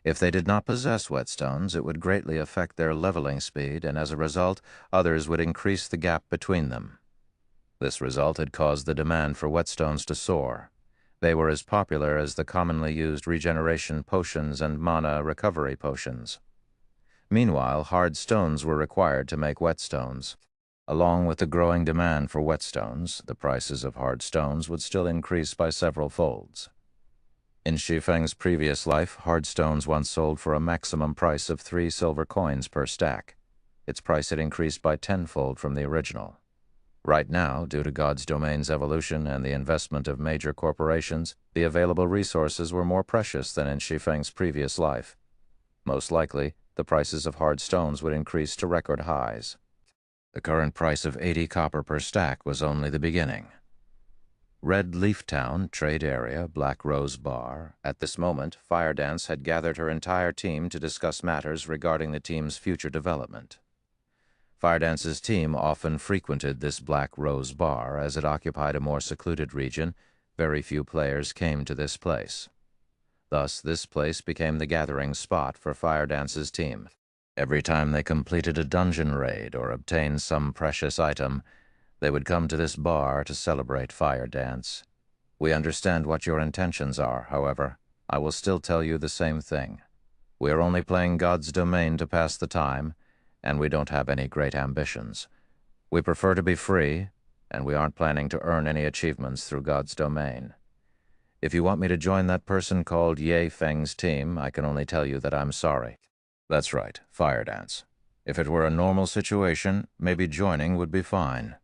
S1: If they did not possess whetstones, it would greatly affect their leveling speed, and as a result, others would increase the gap between them. This result had caused the demand for whetstones to soar. They were as popular as the commonly used regeneration potions and mana recovery potions. Meanwhile, hard stones were required to make whetstones. Along with the growing demand for whetstones, the prices of hard stones would still increase by several folds. In Shi Feng's previous life, hard stones once sold for a maximum price of 3 silver coins per stack. Its price had increased by tenfold from the original. Right now, due to God's domain's evolution and the investment of major corporations, the available resources were more precious than in Shi Feng's previous life. Most likely, the prices of hard stones would increase to record highs. The current price of 80 copper per stack was only the beginning. Red Leaf Town, Trade Area, Black Rose Bar. At this moment, Fire Dance had gathered her entire team to discuss matters regarding the team's future development. Fire Dance's team often frequented this Black Rose Bar as it occupied a more secluded region. Very few players came to this place. Thus, this place became the gathering spot for Fire Dance's team. Every time they completed a dungeon raid or obtained some precious item, they would come to this bar to celebrate Fire Dance. We understand what your intentions are, however. I will still tell you the same thing. We are only playing God's domain to pass the time, and we don't have any great ambitions. We prefer to be free, and we aren't planning to earn any achievements through God's domain. If you want me to join that person called Ye Feng's team, I can only tell you that I'm sorry. That's right, Fire Dance. If it were a normal situation, maybe joining would be fine.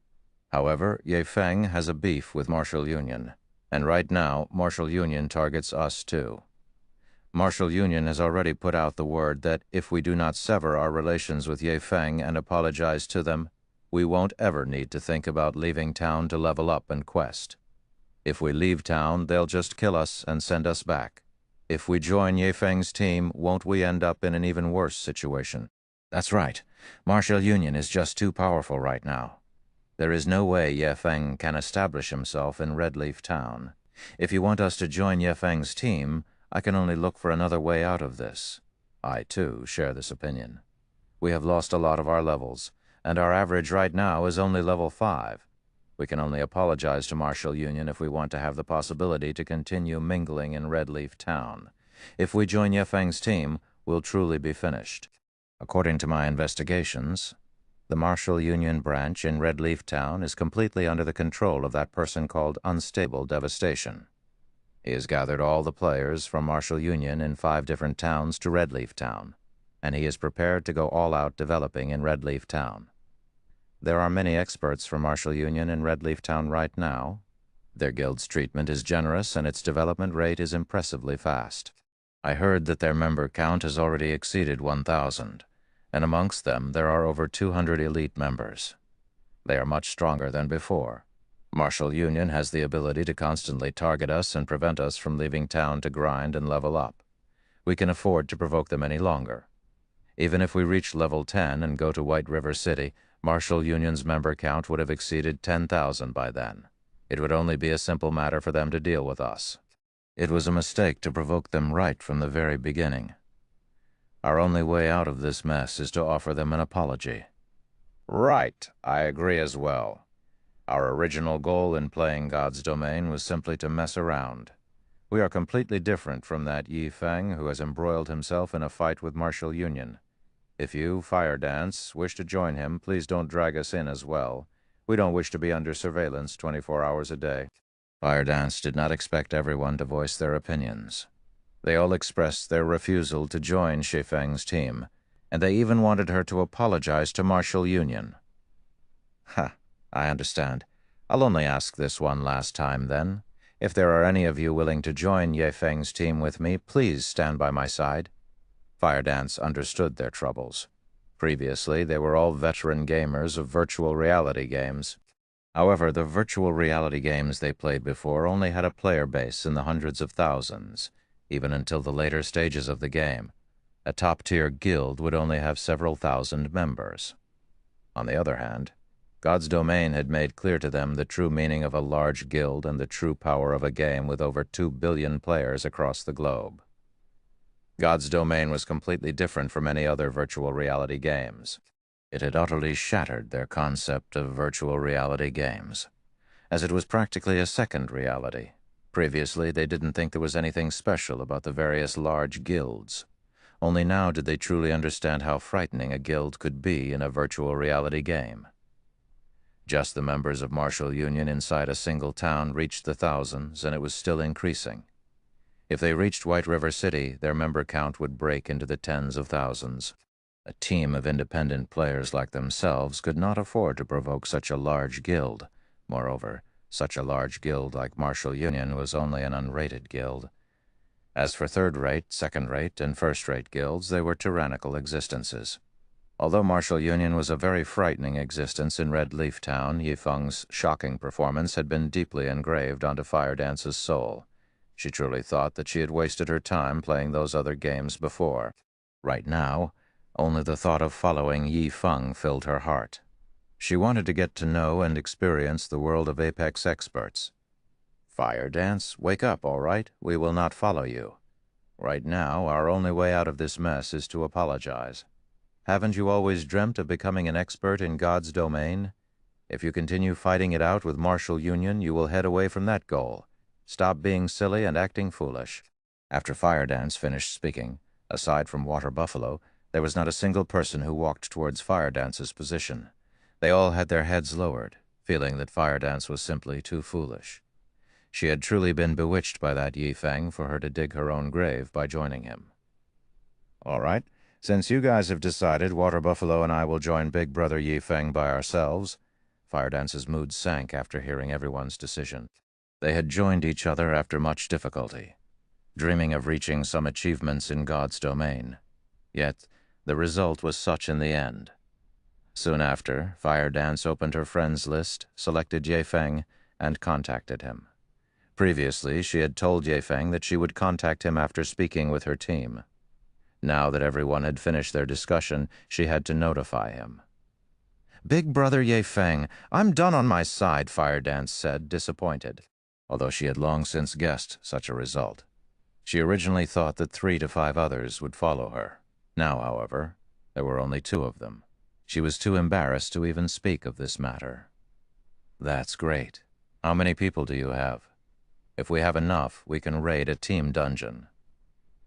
S1: However, Ye Feng has a beef with Martial Union, and right now, Martial Union targets us too. Martial Union has already put out the word that if we do not sever our relations with Ye Feng and apologize to them, we won't ever need to think about leaving town to level up and quest. If we leave town, they'll just kill us and send us back. If we join Ye Feng's team, won't we end up in an even worse situation? That's right. Martial Union is just too powerful right now. There is no way Ye Feng can establish himself in Red Leaf Town. If you want us to join Ye Feng's team, I can only look for another way out of this. I, too, share this opinion. We have lost a lot of our levels, and our average right now is only level 5. We can only apologize to Martial Union if we want to have the possibility to continue mingling in Red Leaf Town. If we join Ye Feng's team, we'll truly be finished. According to my investigations, the Martial Union branch in Red Leaf Town is completely under the control of that person called Unstable Devastation. He has gathered all the players from Martial Union in 5 different towns to Red Leaf Town, and he is prepared to go all out developing in Red Leaf Town. There are many experts from Martial Union in Red Leaf Town right now. Their guild's treatment is generous and its development rate is impressively fast. I heard that their member count has already exceeded 1,000, and amongst them there are over 200 elite members. They are much stronger than before. Martial Union has the ability to constantly target us and prevent us from leaving town to grind and level up. We can afford to provoke them any longer. Even if we reach level 10 and go to White River City, Martial Union's member count would have exceeded 10,000 by then. It would only be a simple matter for them to deal with us. It was a mistake to provoke them right from the very beginning. Our only way out of this mess is to offer them an apology. Right, I agree as well. Our original goal in playing God's Domain was simply to mess around. We are completely different from that Shi Feng who has embroiled himself in a fight with Martial Union. If you, Fire Dance, wish to join him, please don't drag us in as well. We don't wish to be under surveillance 24 hours a day. Fire Dance did not expect everyone to voice their opinions. They all expressed their refusal to join Shi Feng's team, and they even wanted her to apologize to Martial Union. Ha, I understand. I'll only ask this one last time then. If there are any of you willing to join Shi Feng's team with me, please stand by my side. Fire Dance understood their troubles. Previously, they were all veteran gamers of virtual reality games. However, the virtual reality games they played before only had a player base in the hundreds of thousands, even until the later stages of the game. A top-tier guild would only have several thousand members. On the other hand, God's Domain had made clear to them the true meaning of a large guild and the true power of a game with over 2 billion players across the globe. God's Domain was completely different from any other virtual reality games. It had utterly shattered their concept of virtual reality games, as it was practically a second reality. Previously, they didn't think there was anything special about the various large guilds. Only now did they truly understand how frightening a guild could be in a virtual reality game. Just the members of Martial Union inside a single town reached the thousands, and it was still increasing. If they reached White River City, their member count would break into the tens of thousands. A team of independent players like themselves could not afford to provoke such a large guild. Moreover, such a large guild like Martial Union was only an unrated guild. As for third-rate, second-rate, and first-rate guilds, they were tyrannical existences. Although Martial Union was a very frightening existence in Red Leaf Town, Shi Feng's shocking performance had been deeply engraved onto Fire Dance's soul. She truly thought that she had wasted her time playing those other games before. Right now, only the thought of following Shi Feng filled her heart. She wanted to get to know and experience the world of Apex experts. Fire Dance, wake up, all right? We will not follow you. Right now, our only way out of this mess is to apologize. Haven't you always dreamt of becoming an expert in God's Domain? If you continue fighting it out with Martial Union, you will head away from that goal. Stop being silly and acting foolish. After Fire Dance finished speaking, aside from Water Buffalo, there was not a single person who walked towards Fire Dance's position. They all had their heads lowered, feeling that Fire Dance was simply too foolish. She had truly been bewitched by that Shi Feng for her to dig her own grave by joining him. All right, since you guys have decided, Water Buffalo and I will join Big Brother Shi Feng by ourselves. Fire Dance's mood sank after hearing everyone's decision. They had joined each other after much difficulty, dreaming of reaching some achievements in God's Domain. Yet, the result was such in the end. Soon after, Fire Dance opened her friends list, selected Shi Feng, and contacted him. Previously, she had told Shi Feng that she would contact him after speaking with her team. Now that everyone had finished their discussion, she had to notify him. Big Brother Shi Feng, I'm done on my side, Fire Dance said, disappointed, although she had long since guessed such a result. She originally thought that 3 to 5 others would follow her. Now, however, there were only 2 of them. She was too embarrassed to even speak of this matter. That's great. How many people do you have? If we have enough, we can raid a team dungeon.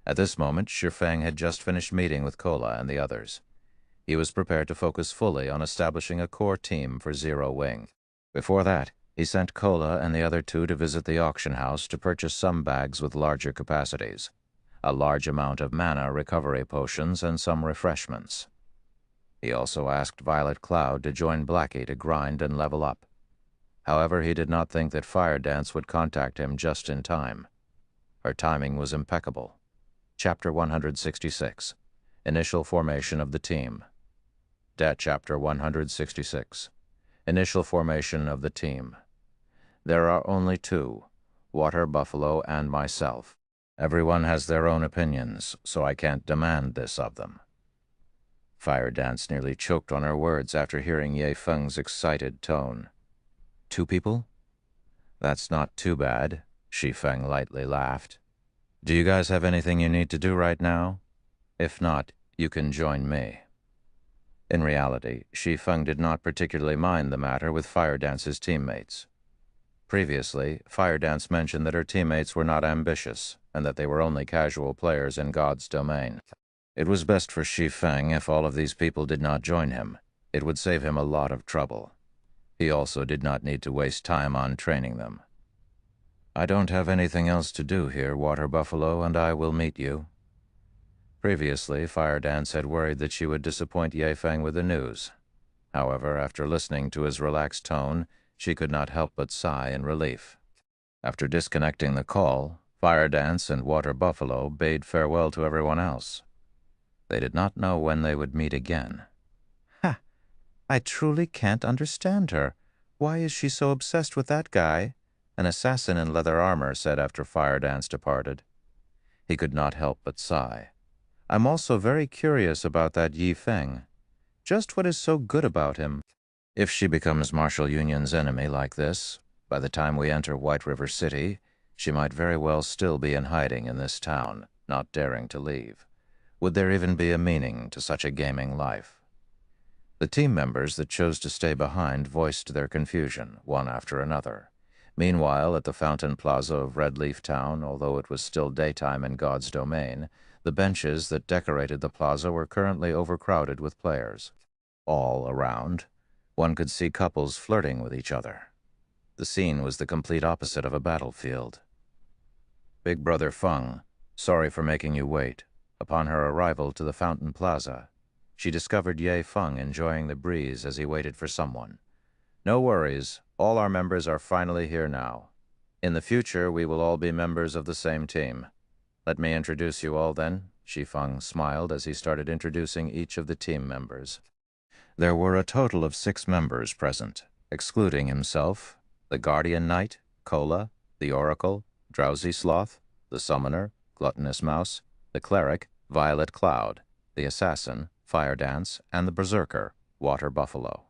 S1: At this moment, Shi Feng had just finished meeting with Kola and the others. He was prepared to focus fully on establishing a core team for Zero Wing. Before that, he sent Kola and the other 2 to visit the auction house to purchase some bags with larger capacities, a large amount of mana recovery potions, and some refreshments. He also asked Violet Cloud to join Blackie to grind and level up. However, he did not think that Fire Dance would contact him just in time. Her timing was impeccable. Chapter 166. Initial Formation of the Team. Chapter 166. Initial Formation of the Team. There are only two, Water Buffalo and myself. Everyone has their own opinions, so I can't demand this of them. Fire Dance nearly choked on her words after hearing Shi Feng's excited tone. 2 people? That's not too bad, Shi Feng lightly laughed. Do you guys have anything you need to do right now? If not, you can join me. In reality, Shi Feng did not particularly mind the matter with Fire Dance's teammates. Previously, Fire Dance mentioned that her teammates were not ambitious, and that they were only casual players in God's domain. It was best for Shi Feng if all of these people did not join him. It would save him a lot of trouble. He also did not need to waste time on training them. I don't have anything else to do here, Water Buffalo, and I will meet you. Previously, Fire Dance had worried that she would disappoint Shi Feng with the news. However, after listening to his relaxed tone, she could not help but sigh in relief. After disconnecting the call, Fire Dance and Water Buffalo bade farewell to everyone else. They did not know when they would meet again. Ha! I truly can't understand her. Why is she so obsessed with that guy? An assassin in leather armor said after Fire Dance departed. He could not help but sigh. I'm also very curious about that Shi Feng. Just what is so good about him? If she becomes Martial Union's enemy like this, by the time we enter White River City, she might very well still be in hiding in this town, not daring to leave. Would there even be a meaning to such a gaming life? The team members that chose to stay behind voiced their confusion, one after another. Meanwhile, at the Fountain Plaza of Red Leaf Town, although it was still daytime in God's domain, the benches that decorated the plaza were currently overcrowded with players. All around, one could see couples flirting with each other. The scene was the complete opposite of a battlefield. Big Brother Feng, sorry for making you wait. Upon her arrival to the Fountain Plaza, she discovered Shi Feng enjoying the breeze as he waited for someone. No worries, all our members are finally here now. In the future, we will all be members of the same team. Let me introduce you all then. Shi Feng smiled as he started introducing each of the team members. There were a total of 6 members present, excluding himself, the Guardian Knight, Kola, the Oracle, Drowsy Sloth, the Summoner, Gluttonous Mouse, the Cleric, Violet Cloud, the Assassin, Fire Dance, and the Berserker, Water Buffalo.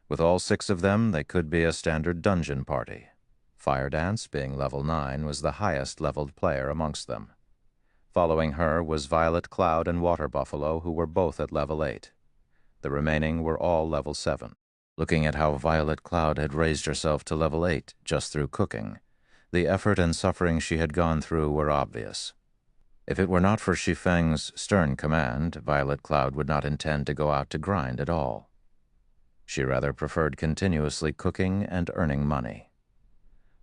S1: With all 6 of them, they could be a standard dungeon party. Fire Dance, being level 9, was the highest leveled player amongst them. Following her was Violet Cloud and Water Buffalo, who were both at level 8. The remaining were all level 7. Looking at how Violet Cloud had raised herself to level 8 just through cooking, the effort and suffering she had gone through were obvious. If it were not for Shi Feng's stern command, Violet Cloud would not intend to go out to grind at all. She rather preferred continuously cooking and earning money.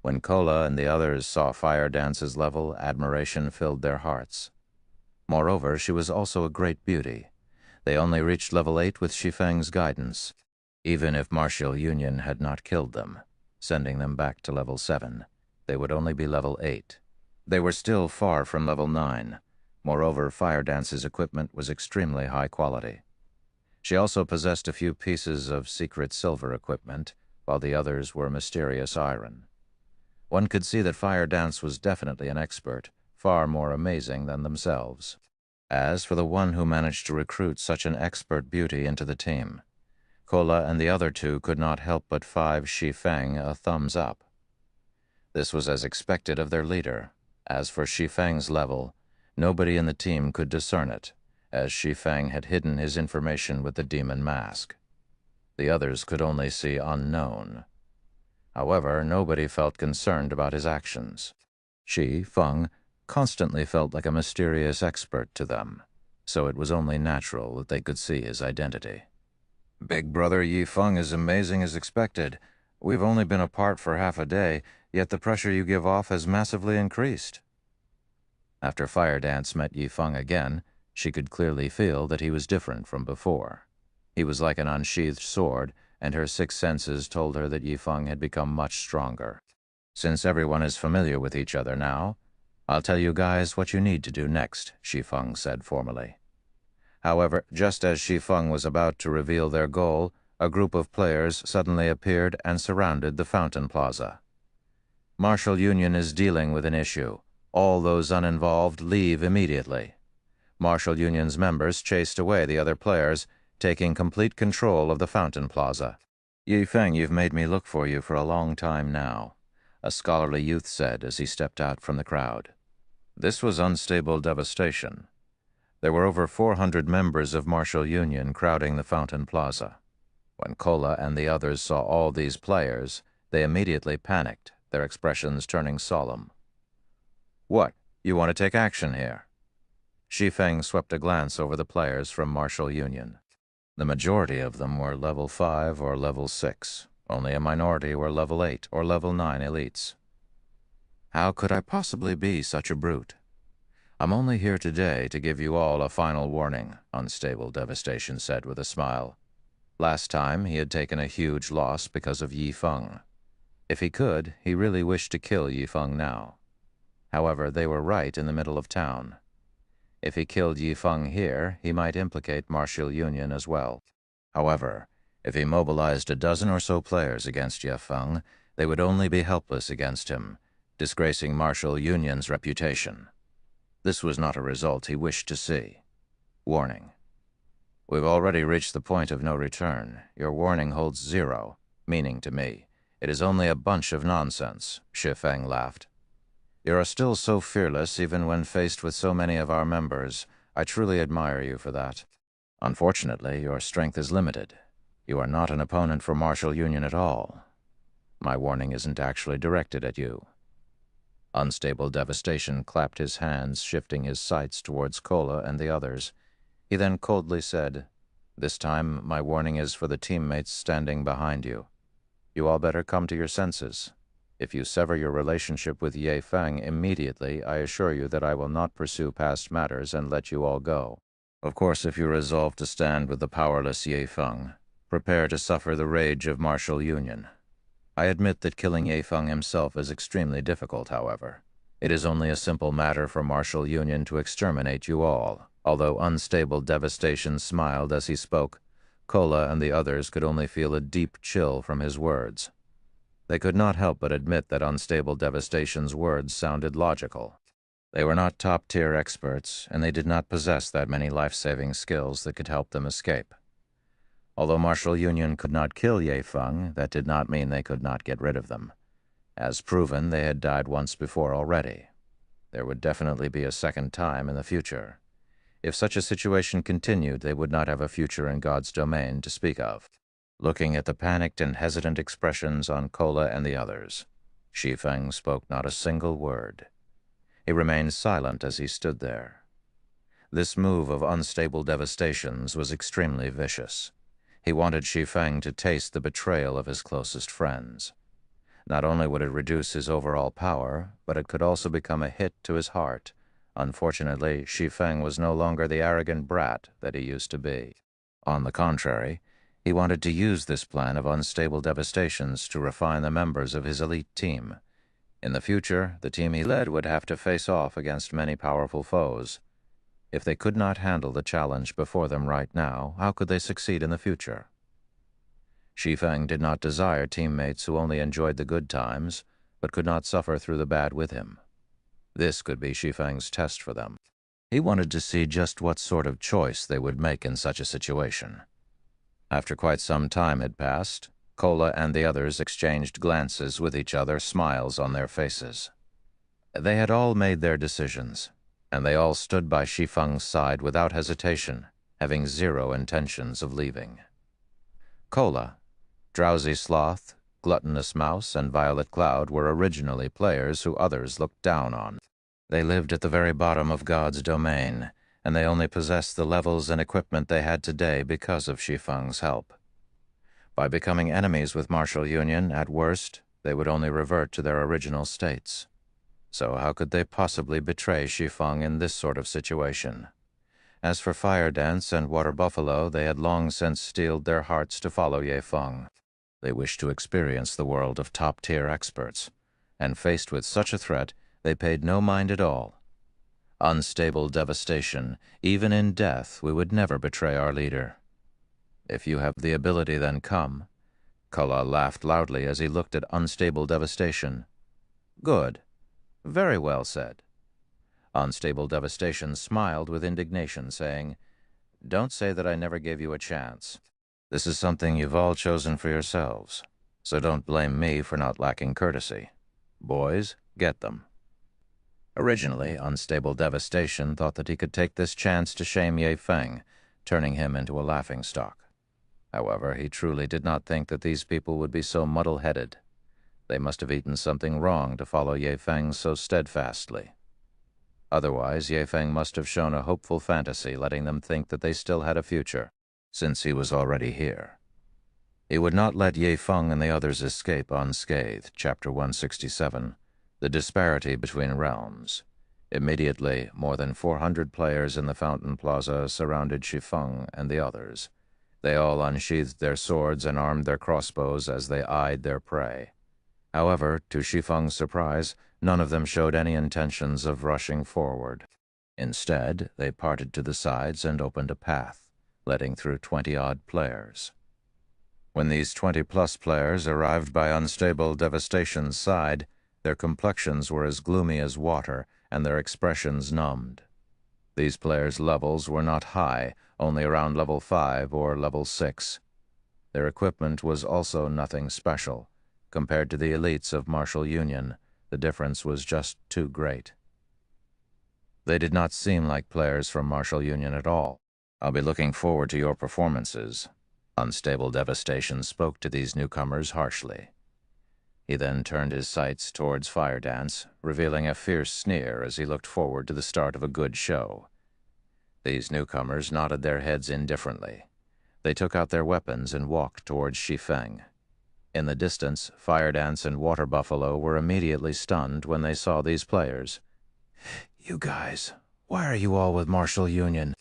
S1: When Kola and the others saw Fire Dance's level, admiration filled their hearts. Moreover, she was also a great beauty. They only reached level 8 with Shi Feng's guidance. Even if Martial Union had not killed them, sending them back to level 7, they would only be level 8. They were still far from level 9. Moreover, Fire Dance's equipment was extremely high quality. She also possessed a few pieces of secret silver equipment, while the others were mysterious iron. One could see that Fire Dance was definitely an expert, far more amazing than themselves. As for the one who managed to recruit such an expert beauty into the team, Kola and the other 2 could not help but five Shi Feng a thumbs up. This was as expected of their leader. As for Shi Feng's level, nobody in the team could discern it, as Shi Feng had hidden his information with the demon mask. The others could only see unknown. However, nobody felt concerned about his actions. Shi Feng constantly felt like a mysterious expert to them, so it was only natural that they could see his identity. Big Brother Shi Feng is amazing as expected. We've only been apart for half a day, yet the pressure you give off has massively increased. After Fire Dance met Shi Feng again, she could clearly feel that he was different from before. He was like an unsheathed sword, and her sixth senses told her that Yi Feng had become much stronger. Since everyone is familiar with each other now, I'll tell you guys what you need to do next, Shi Feng said formally. However, just as Shi Feng was about to reveal their goal, a group of players suddenly appeared and surrounded the fountain plaza. Martial Union is dealing with an issue. All those uninvolved leave immediately. Martial Union's members chased away the other players, taking complete control of the fountain plaza. Yi Feng, you've made me look for you for a long time now, a scholarly youth said as he stepped out from the crowd. This was unstable devastation. There were over 400 members of Martial Union crowding the fountain plaza. When Kola and the others saw all these players, they immediately panicked, their expressions turning solemn. What? You want to take action here? Shi Feng swept a glance over the players from Martial Union. The majority of them were level 5 or level 6. Only a minority were level 8 or level 9 elites. How could I possibly be such a brute? I'm only here today to give you all a final warning, Unstable Devastation said with a smile. Last time, he had taken a huge loss because of Yi Feng. If he could, he really wished to kill Yi Feng now. However, they were right in the middle of town. If he killed Yi Feng here, he might implicate Martial Union as well. However, if he mobilized a dozen or so players against Yi Feng, they would only be helpless against him, disgracing Martial Union's reputation. This was not a result he wished to see. Warning. We've already reached the point of no return. Your warning holds 0, meaning to me. It is only a bunch of nonsense, Shi Feng laughed. You are still so fearless even when faced with so many of our members. I truly admire you for that. Unfortunately, your strength is limited. You are not an opponent for Martial Union at all. My warning isn't actually directed at you. Unstable Devastation clapped his hands, shifting his sights towards Kola and the others. He then coldly said, This time, my warning is for the teammates standing behind you. You all better come to your senses. If you sever your relationship with Yi Feng immediately, I assure you that I will not pursue past matters and let you all go. Of course, if you resolve to stand with the powerless Yi Feng, prepare to suffer the rage of Martial Union. I admit that killing Yi Feng himself is extremely difficult, however. It is only a simple matter for Martial Union to exterminate you all. Although Unstable Devastation smiled as he spoke, Kola and the others could only feel a deep chill from his words. They could not help but admit that Unstable Devastation's words sounded logical. They were not top-tier experts, and they did not possess that many life-saving skills that could help them escape. Although Martial Union could not kill Yi Feng, that did not mean they could not get rid of them. As proven, they had died once before already. There would definitely be a second time in the future. If such a situation continued, they would not have a future in God's domain to speak of. Looking at the panicked and hesitant expressions on Kola and the others, Shi Feng spoke not a single word. He remained silent as he stood there. This move of Unstable Devastation's was extremely vicious. He wanted Shi Feng to taste the betrayal of his closest friends. Not only would it reduce his overall power, but it could also become a hit to his heart. Unfortunately, Shi Feng was no longer the arrogant brat that he used to be. On the contrary, he wanted to use this plan of Unstable Devastations to refine the members of his elite team. In the future, the team he led would have to face off against many powerful foes. If they could not handle the challenge before them right now, how could they succeed in the future? Shi Feng did not desire teammates who only enjoyed the good times, but could not suffer through the bad with him. This could be Shi Feng's test for them. He wanted to see just what sort of choice they would make in such a situation. After quite some time had passed, Kola and the others exchanged glances with each other, smiles on their faces. They had all made their decisions, and they all stood by Shi Feng's side without hesitation, having 0 intentions of leaving. Kola, Drowsy Sloth, Gluttonous Mouse, and Violet Cloud were originally players who others looked down on. They lived at the very bottom of God's domain, and they only possessed the levels and equipment they had today because of Shi Feng's help. By becoming enemies with Martial Union, at worst, they would only revert to their original states. So how could they possibly betray Shi Feng in this sort of situation? As for Fire Dance and Water Buffalo, they had long since steeled their hearts to follow Ye Feng. They wished to experience the world of top-tier experts, and faced with such a threat, they paid no mind at all. Unstable devastation, even in death, we would never betray our leader. If you have the ability, then come. Kala laughed loudly as he looked at Unstable Devastation. Good. Very well said. Unstable Devastation smiled with indignation, saying, Don't say that I never gave you a chance. This is something you've all chosen for yourselves, so don't blame me for not lacking courtesy. Boys, get them. Originally, Unstable Devastation thought that he could take this chance to shame Ye Feng, turning him into a laughingstock. However, he truly did not think that these people would be so muddle-headed. They must have eaten something wrong to follow Ye Feng so steadfastly. Otherwise, Ye Feng must have shown a hopeful fantasy, letting them think that they still had a future, since he was already here. He would not let Ye Feng and the others escape unscathed. Chapter 167, The Disparity Between Realms. Immediately, more than 400 players in the Fountain Plaza surrounded Shi Feng and the others. They all unsheathed their swords and armed their crossbows as they eyed their prey. However, to Shi Feng's surprise, none of them showed any intentions of rushing forward. Instead, they parted to the sides and opened a path, letting through 20-odd players. When these 20-plus players arrived by Unstable Devastation's side, their complexions were as gloomy as water and their expressions numbed. These players' levels were not high, only around level 5 or level 6. Their equipment was also nothing special. Compared to the elites of Martial Union, the difference was just too great. They did not seem like players from Martial Union at all. I'll be looking forward to your performances. Unstable Devastation spoke to these newcomers harshly. He then turned his sights towards Fire Dance, revealing a fierce sneer as he looked forward to the start of a good show. These newcomers nodded their heads indifferently. They took out their weapons and walked towards Shi Feng. In the distance, Fire Dance and Water Buffalo were immediately stunned when they saw these players. You guys, why are you all with Martial Union?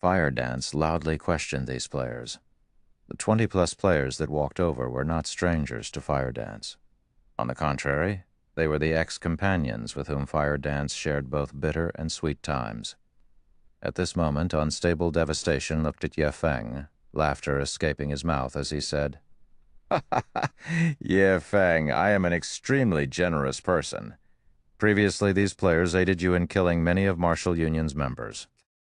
S1: Fire Dance loudly questioned these players. The 20-plus players that walked over were not strangers to Fire Dance. On the contrary, they were the ex-companions with whom Fire Dance shared both bitter and sweet times. At this moment, Unstable Devastation looked at Ye Feng, laughter escaping his mouth as he said, Ye Feng, I am an extremely generous person. Previously, these players aided you in killing many of Martial Union's members.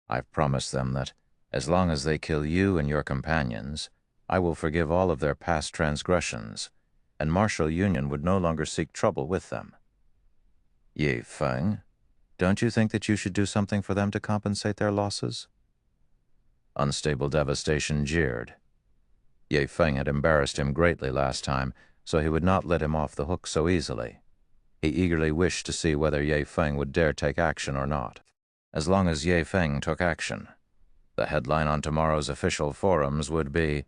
S1: I've promised them that, as long as they kill you and your companions, I will forgive all of their past transgressions, and Martial Union would no longer seek trouble with them. Ye Feng, don't you think that you should do something for them to compensate their losses? Unstable Devastation jeered. Ye Feng had embarrassed him greatly last time, so he would not let him off the hook so easily. He eagerly wished to see whether Ye Feng would dare take action or not. As long as Ye Feng took action, the headline on tomorrow's official forums would be,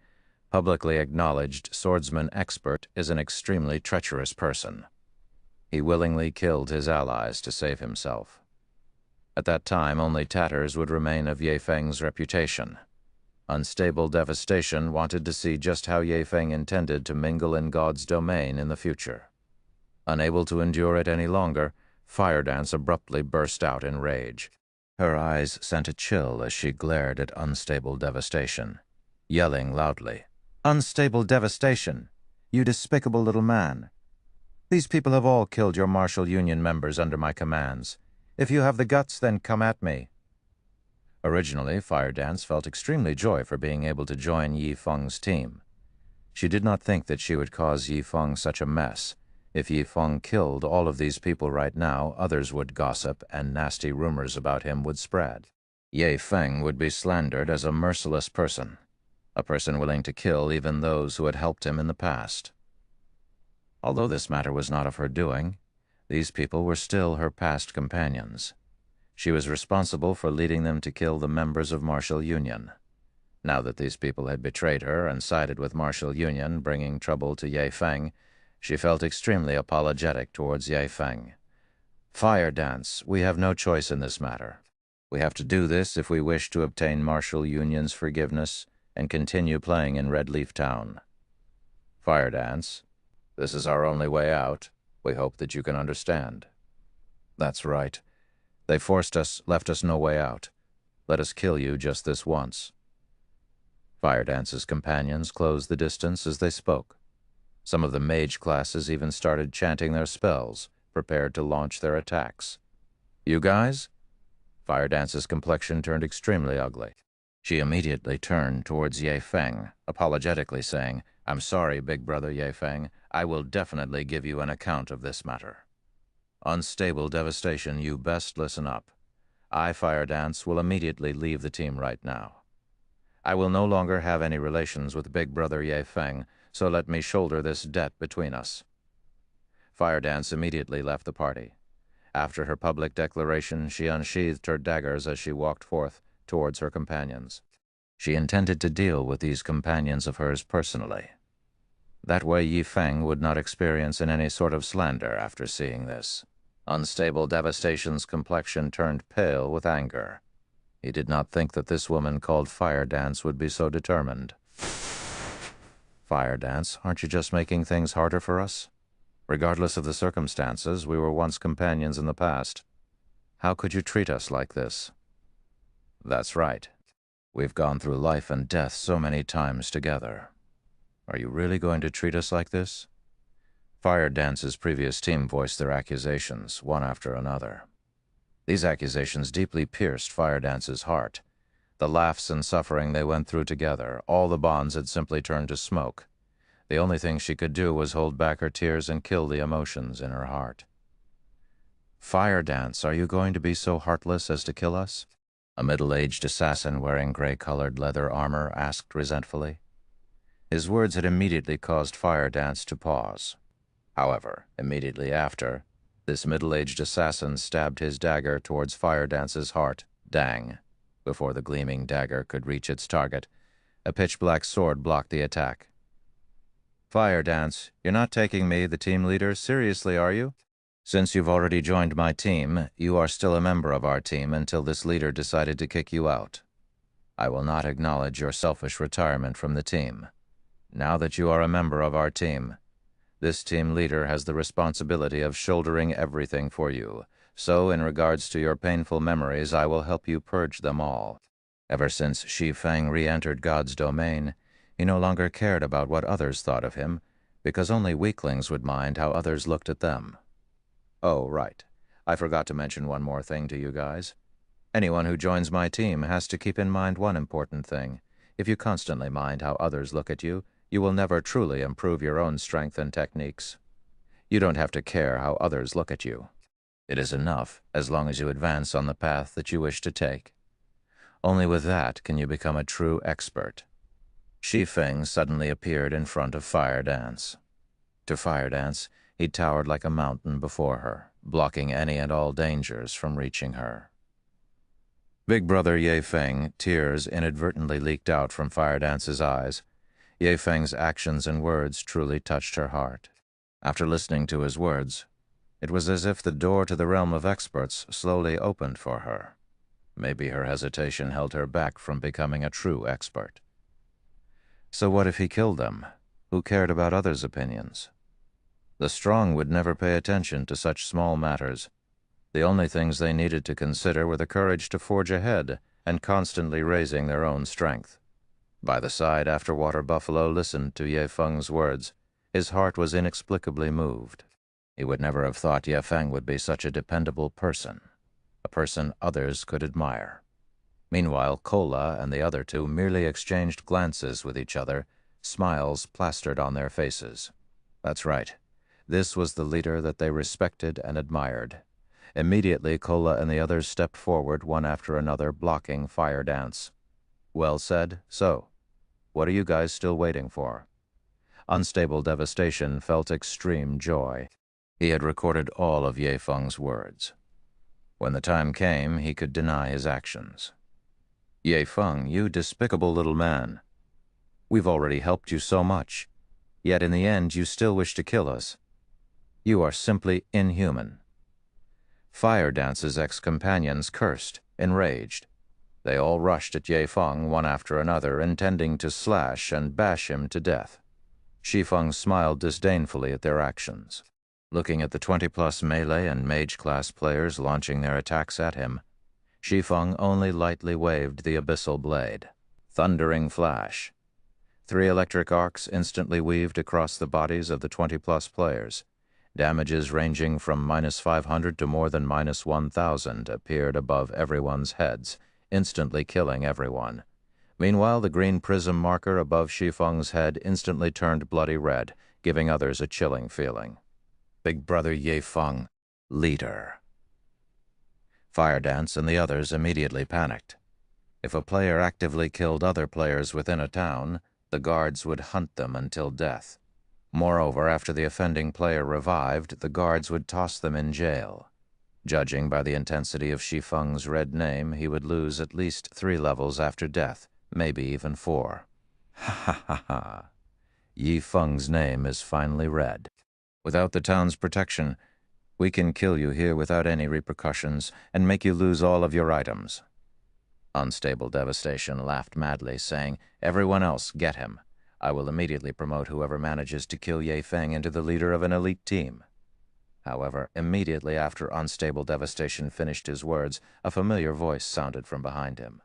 S1: Publicly acknowledged swordsman expert is an extremely treacherous person. He willingly killed his allies to save himself. At that time, only tatters would remain of Ye Feng's reputation. Unstable Devastation wanted to see just how Ye Feng intended to mingle in God's domain in the future. Unable to endure it any longer, Fire Dance abruptly burst out in rage. Her eyes sent a chill as she glared at Unstable Devastation, yelling loudly, Unstable Devastation! You despicable little man! These people have all killed your Martial Union members under my commands. If you have the guts, then come at me. Originally, Fire Dance felt extremely joy for being able to join Ye Feng's team. She did not think that she would cause Ye Feng such a mess. If Ye Feng killed all of these people right now, others would gossip and nasty rumors about him would spread. Ye Feng would be slandered as a merciless person, a person willing to kill even those who had helped him in the past. Although this matter was not of her doing, these people were still her past companions. She was responsible for leading them to kill the members of Martial Union. Now that these people had betrayed her and sided with Martial Union, bringing trouble to Ye Feng, she felt extremely apologetic towards Ye Feng. Fire Dance, we have no choice in this matter. We have to do this if we wish to obtain Marshal Union's forgiveness and continue playing in Red Leaf Town. Fire Dance, this is our only way out. We hope that you can understand. That's right. They left us no way out. Let us kill you just this once. Fire Dance's companions closed the distance as they spoke. Some of the mage classes even started chanting their spells, prepared to launch their attacks. You guys? Fire Dance's complexion turned extremely ugly. She immediately turned towards Ye Feng, apologetically saying, I'm sorry, big brother Ye Feng. I will definitely give you an account of this matter. Unstable Devastation, you best listen up. I, Fire Dance, will immediately leave the team right now. I will no longer have any relations with big brother Ye Feng, so let me shoulder this debt between us. Fire Dance immediately left the party. After her public declaration, she unsheathed her daggers as she walked forth towards her companions. She intended to deal with these companions of hers personally. That way Ye Feng would not experience any sort of slander after seeing this. Unstable Devastation's complexion turned pale with anger. He did not think that this woman called Fire Dance would be so determined. Fire Dance, aren't you just making things harder for us? Regardless of the circumstances, we were once companions in the past. How could you treat us like this? That's right. We've gone through life and death so many times together. Are you really going to treat us like this? Fire Dance's previous team voiced their accusations, one after another. These accusations deeply pierced Fire Dance's heart. The laughs and suffering they went through together, all the bonds had simply turned to smoke. The only thing she could do was hold back her tears and kill the emotions in her heart. Fire Dance, are you going to be so heartless as to kill us? A middle-aged assassin wearing gray-colored leather armor asked resentfully. His words had immediately caused Fire Dance to pause. However, immediately after, this middle-aged assassin stabbed his dagger towards Fire Dance's heart, dang. Before the gleaming dagger could reach its target, a pitch-black sword blocked the attack. Fire Dance, you're not taking me, the team leader, seriously, are you? Since you've already joined my team, you are still a member of our team until this leader decided to kick you out. I will not acknowledge your selfish retirement from the team. Now that you are a member of our team, this team leader has the responsibility of shouldering everything for you. So, in regards to your painful memories, I will help you purge them all. Ever since Shi Feng re-entered God's domain, he no longer cared about what others thought of him, because only weaklings would mind how others looked at them. Oh, right. I forgot to mention one more thing to you guys. Anyone who joins my team has to keep in mind one important thing. If you constantly mind how others look at you, you will never truly improve your own strength and techniques. You don't have to care how others look at you. It is enough as long as you advance on the path that you wish to take. Only with that can you become a true expert. Shi Feng suddenly appeared in front of Fire Dance. To Fire Dance, he towered like a mountain before her, blocking any and all dangers from reaching her. Big brother Ye Feng, tears inadvertently leaked out from Fire Dance's eyes. Ye Feng's actions and words truly touched her heart. After listening to his words, it was as if the door to the realm of experts slowly opened for her. Maybe her hesitation held her back from becoming a true expert. So what if he killed them? Who cared about others' opinions? The strong would never pay attention to such small matters. The only things they needed to consider were the courage to forge ahead and constantly raising their own strength. By the side, Afterwater Buffalo listened to Ye Feng's words. His heart was inexplicably moved. He would never have thought Ye Feng would be such a dependable person, a person others could admire. Meanwhile, Kola and the other two merely exchanged glances with each other, smiles plastered on their faces. That's right. This was the leader that they respected and admired. Immediately, Kola and the others stepped forward, one after another, blocking Fire Dance. Well said. So, what are you guys still waiting for? Unstable Devastation felt extreme joy. He had recorded all of Ye Feng's words. When the time came, he could deny his actions. Ye Feng, you despicable little man. We've already helped you so much, yet in the end you still wish to kill us. You are simply inhuman. Fire Dance's ex-companions cursed. Enraged, they all rushed at Shi Feng one after another, intending to slash and bash him to death. Shi Feng smiled disdainfully at their actions. Looking at the 20-plus melee and mage-class players launching their attacks at him, Shi Feng only lightly waved the abyssal blade. Thundering flash. 3 electric arcs instantly weaved across the bodies of the 20-plus players. Damages ranging from -500 to more than -1,000 appeared above everyone's heads, instantly killing everyone. Meanwhile, the green prism marker above Shi Feng's head instantly turned bloody red, giving others a chilling feeling. Big Brother Shi Feng, leader. Fire Dance and the others immediately panicked. If a player actively killed other players within a town, the guards would hunt them until death. Moreover, after the offending player revived, the guards would toss them in jail. Judging by the intensity of Shi Feng's red name, he would lose at least 3 levels after death, maybe even 4. Ha ha ha ha. Shi Feng's name is finally red. Without the town's protection, we can kill you here without any repercussions and make you lose all of your items. Unstable Devastation laughed madly, saying, "Everyone else, get him. I will immediately promote whoever manages to kill Shi Feng into the leader of an elite team." However, immediately after Unstable Devastation finished his words, a familiar voice sounded from behind him.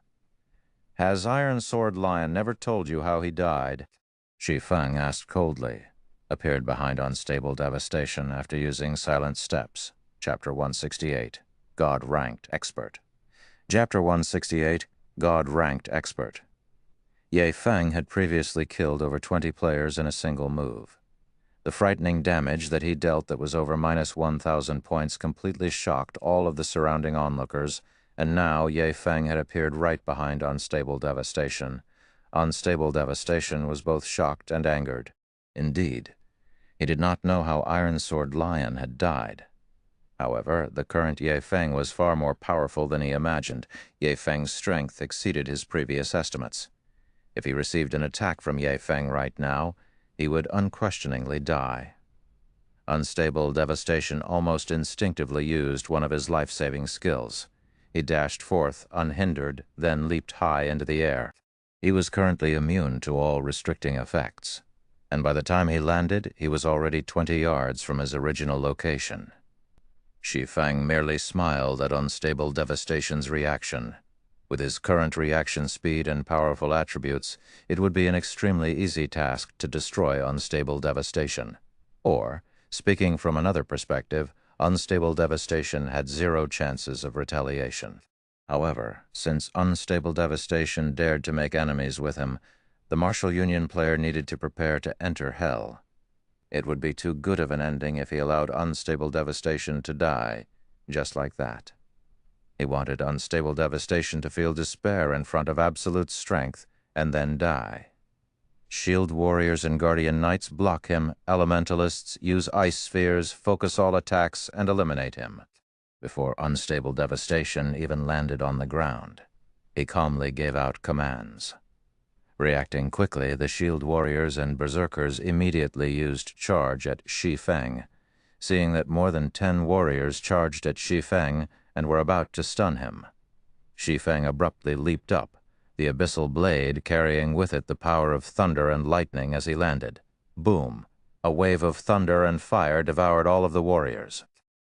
S1: "Has Iron Sword Lion never told you how he died?" Shi Feng asked coldly, appeared behind Unstable Devastation after using Silent Steps. Chapter 168, God-Ranked Expert. Chapter 168, God-Ranked Expert. Shi Feng had previously killed over 20 players in a single move. The frightening damage that he dealt that was over -1,000 points completely shocked all of the surrounding onlookers, and now Shi Feng had appeared right behind Unstable Devastation. Unstable Devastation was both shocked and angered. Indeed, he did not know how Iron Sword Lion had died. However, the current Shi Feng was far more powerful than he imagined. Shi Feng's strength exceeded his previous estimates. If he received an attack from Shi Feng right now, he would unquestioningly die. Unstable Devastation almost instinctively used one of his life-saving skills. He dashed forth, unhindered, then leaped high into the air. He was currently immune to all restricting effects, and by the time he landed, he was already 20 yards from his original location. Shi Feng merely smiled at Unstable Devastation's reaction. With his current reaction speed and powerful attributes, it would be an extremely easy task to destroy Unstable Devastation. Or, speaking from another perspective, Unstable Devastation had 0 chances of retaliation. However, since Unstable Devastation dared to make enemies with him, the Martial Union player needed to prepare to enter Hell. It would be too good of an ending if he allowed Unstable Devastation to die, just like that. He wanted Unstable Devastation to feel despair in front of absolute strength, and then die. Shield Warriors and Guardian Knights block him, Elementalists use Ice Spheres, focus all attacks, and eliminate him. Before Unstable Devastation even landed on the ground, he calmly gave out commands. Reacting quickly, the Shield Warriors and Berserkers immediately used Charge at Shi Feng. Seeing that more than 10 warriors charged at Shi Feng and were about to stun him, Shi Feng abruptly leaped up, the abyssal blade carrying with it the power of thunder and lightning as he landed. Boom! A wave of thunder and fire devoured all of the warriors.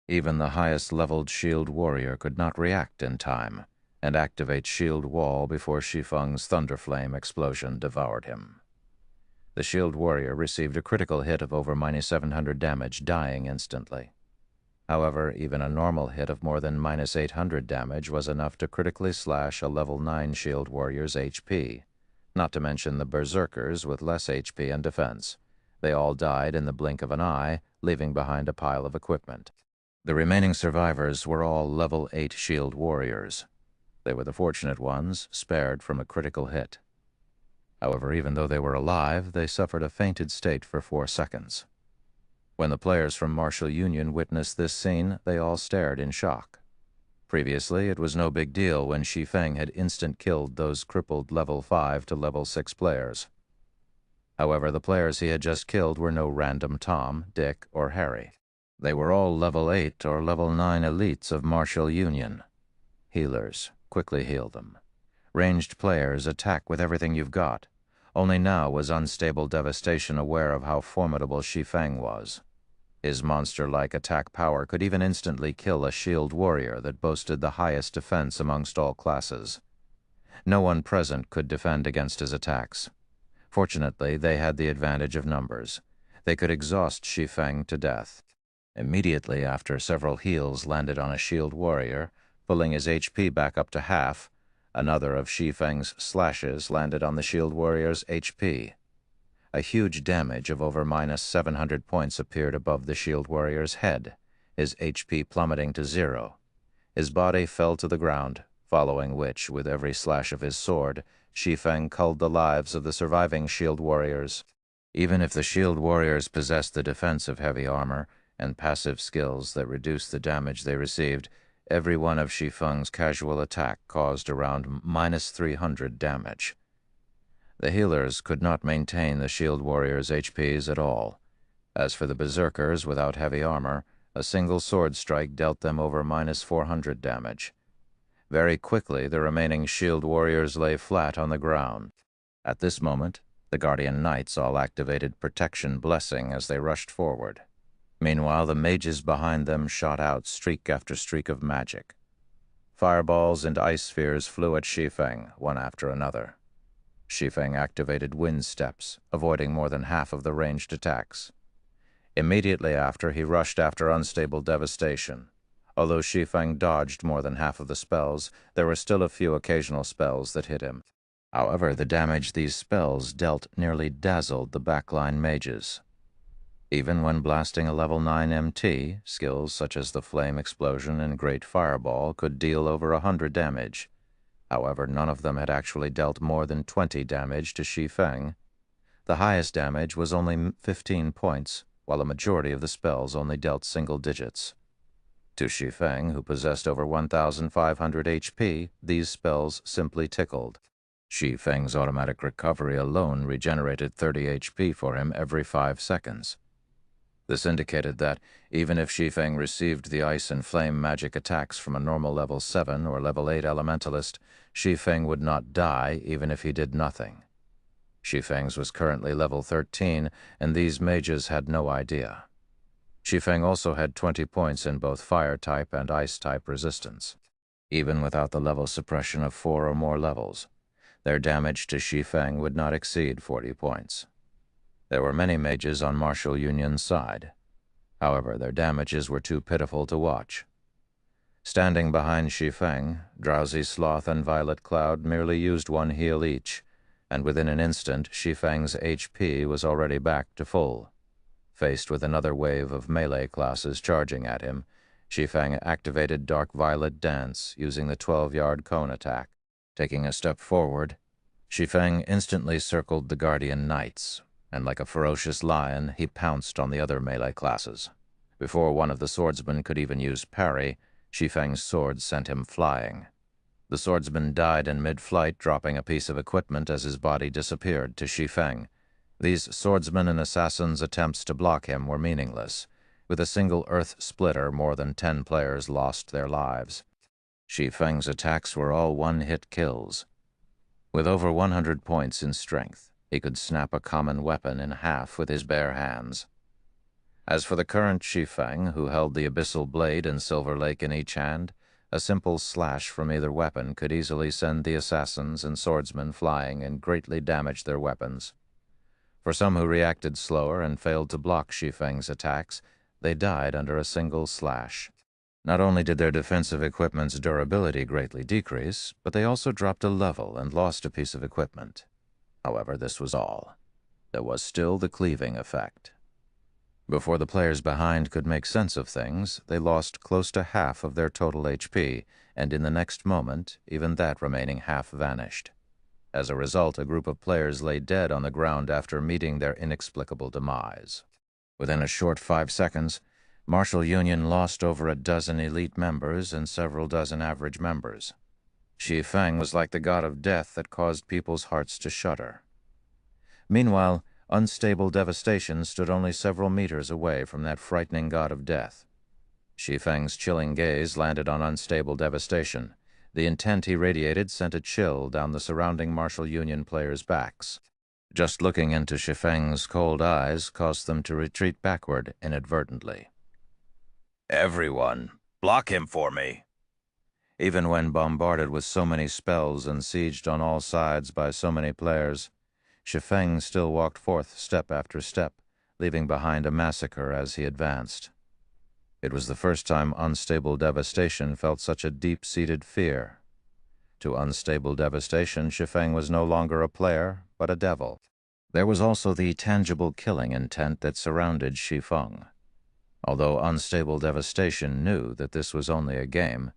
S1: Even the highest-leveled Shield Warrior could not react in time and activate Shield Wall before Shi Feng's Thunderflame explosion devoured him. The Shield Warrior received a critical hit of over -700 damage, dying instantly. However, even a normal hit of more than -800 damage was enough to critically slash a level 9 Shield Warrior's HP, not to mention the Berserkers with less HP and defense. They all died in the blink of an eye, leaving behind a pile of equipment. The remaining survivors were all level 8 Shield Warriors. They were the fortunate ones, spared from a critical hit. However, even though they were alive, they suffered a fainted state for 4 seconds. When the players from Martial Union witnessed this scene, they all stared in shock. Previously, it was no big deal when Shi Feng had instant-killed those crippled level 5 to level 6 players. However, the players he had just killed were no random Tom, Dick, or Harry. They were all level 8 or level 9 elites of Martial Union. Healers, quickly heal them. Ranged players attack with everything you've got. Only now was Unstable Devastation aware of how formidable Shi Feng was. His monster-like attack power could even instantly kill a shield warrior that boasted the highest defense amongst all classes. No one present could defend against his attacks. Fortunately, they had the advantage of numbers. They could exhaust Shi Feng to death. Immediately after several heals landed on a shield warrior, pulling his HP back up to half, another of Shi Feng's slashes landed on the shield warrior's HP. A huge damage of over -700 points appeared above the shield warrior's head, his HP plummeting to 0. His body fell to the ground, following which, with every slash of his sword, Shi Feng culled the lives of the surviving shield warriors. Even if the shield warriors possessed the defense of heavy armor and passive skills that reduced the damage they received, every one of Shi Feng's casual attack caused around -300 damage. The healers could not maintain the shield warriors' HPs at all. As for the berserkers without heavy armor, a single sword strike dealt them over -400 damage. Very quickly, the remaining shield warriors lay flat on the ground. At this moment, the Guardian Knights all activated Protection Blessing as they rushed forward. Meanwhile, the mages behind them shot out streak after streak of magic. Fireballs and ice spheres flew at Shi Feng, one after another. Shi Feng activated wind steps, avoiding more than half of the ranged attacks. Immediately after, he rushed after Unstable Devastation. Although Shi Feng dodged more than half of the spells, there were still a few occasional spells that hit him. However, the damage these spells dealt nearly dazzled the backline mages. Even when blasting a level 9 MT, skills such as the Flame Explosion and Great Fireball could deal over 100 damage. However, none of them had actually dealt more than 20 damage to Shi Feng. The highest damage was only 15 points, while a majority of the spells only dealt single digits. To Shi Feng, who possessed over 1,500 HP, these spells simply tickled. Shi Feng's automatic recovery alone regenerated 30 HP for him every 5 seconds. This indicated that, even if Shi Feng received the ice and flame magic attacks from a normal level 7 or level 8 elementalist, Shi Feng would not die even if he did nothing. Shi Feng's was currently level 13, and these mages had no idea. Shi Feng also had 20 points in both fire-type and ice-type resistance. Even without the level suppression of 4 or more levels, their damage to Shi Feng would not exceed 40 points. There were many mages on Martial Union's side. However, their damages were too pitiful to watch. Standing behind Shi Feng, Drowsy Sloth and Violet Cloud merely used one heal each, and within an instant Shi Feng's HP was already back to full. Faced with another wave of melee classes charging at him, Shi Feng activated Dark Violet Dance using the 12-yard cone attack. Taking a step forward, Shi Feng instantly circled the Guardian Knights, and like a ferocious lion, he pounced on the other melee classes. Before one of the swordsmen could even use parry, Shi Feng's sword sent him flying. The swordsman died in mid-flight, dropping a piece of equipment as his body disappeared to Shi Feng. These swordsmen and assassins' attempts to block him were meaningless. With a single earth splitter, more than 10 players lost their lives. Shi Feng's attacks were all one-hit kills. With over 100 points in strength, he could snap a common weapon in half with his bare hands. As for the current Shi Feng, who held the Abyssal Blade and Silver Lake in each hand, a simple slash from either weapon could easily send the assassins and swordsmen flying and greatly damage their weapons. For some who reacted slower and failed to block Shi Feng's attacks, they died under a single slash. Not only did their defensive equipment's durability greatly decrease, but they also dropped a level and lost a piece of equipment. However, this was all. There was still the cleaving effect. Before the players behind could make sense of things, they lost close to half of their total HP, and in the next moment, even that remaining half vanished. As a result, a group of players lay dead on the ground after meeting their inexplicable demise. Within a short 5 seconds, Martial Union lost over a dozen elite members and several dozen average members. Shi Feng was like the god of death that caused people's hearts to shudder. Meanwhile, Unstable Devastation stood only several meters away from that frightening god of death. Shi Feng's chilling gaze landed on Unstable Devastation. The intent he radiated sent a chill down the surrounding Martial Union players' backs. Just looking into Shi Feng's cold eyes caused them to retreat backward inadvertently. "Everyone, block him for me!" Even when bombarded with so many spells and sieged on all sides by so many players, Shi Feng still walked forth step after step, leaving behind a massacre as he advanced. It was the first time Unstable Devastation felt such a deep-seated fear. To Unstable Devastation, Shi Feng was no longer a player, but a devil. There was also the tangible killing intent that surrounded Shi Feng. Although Unstable Devastation knew that this was only a game,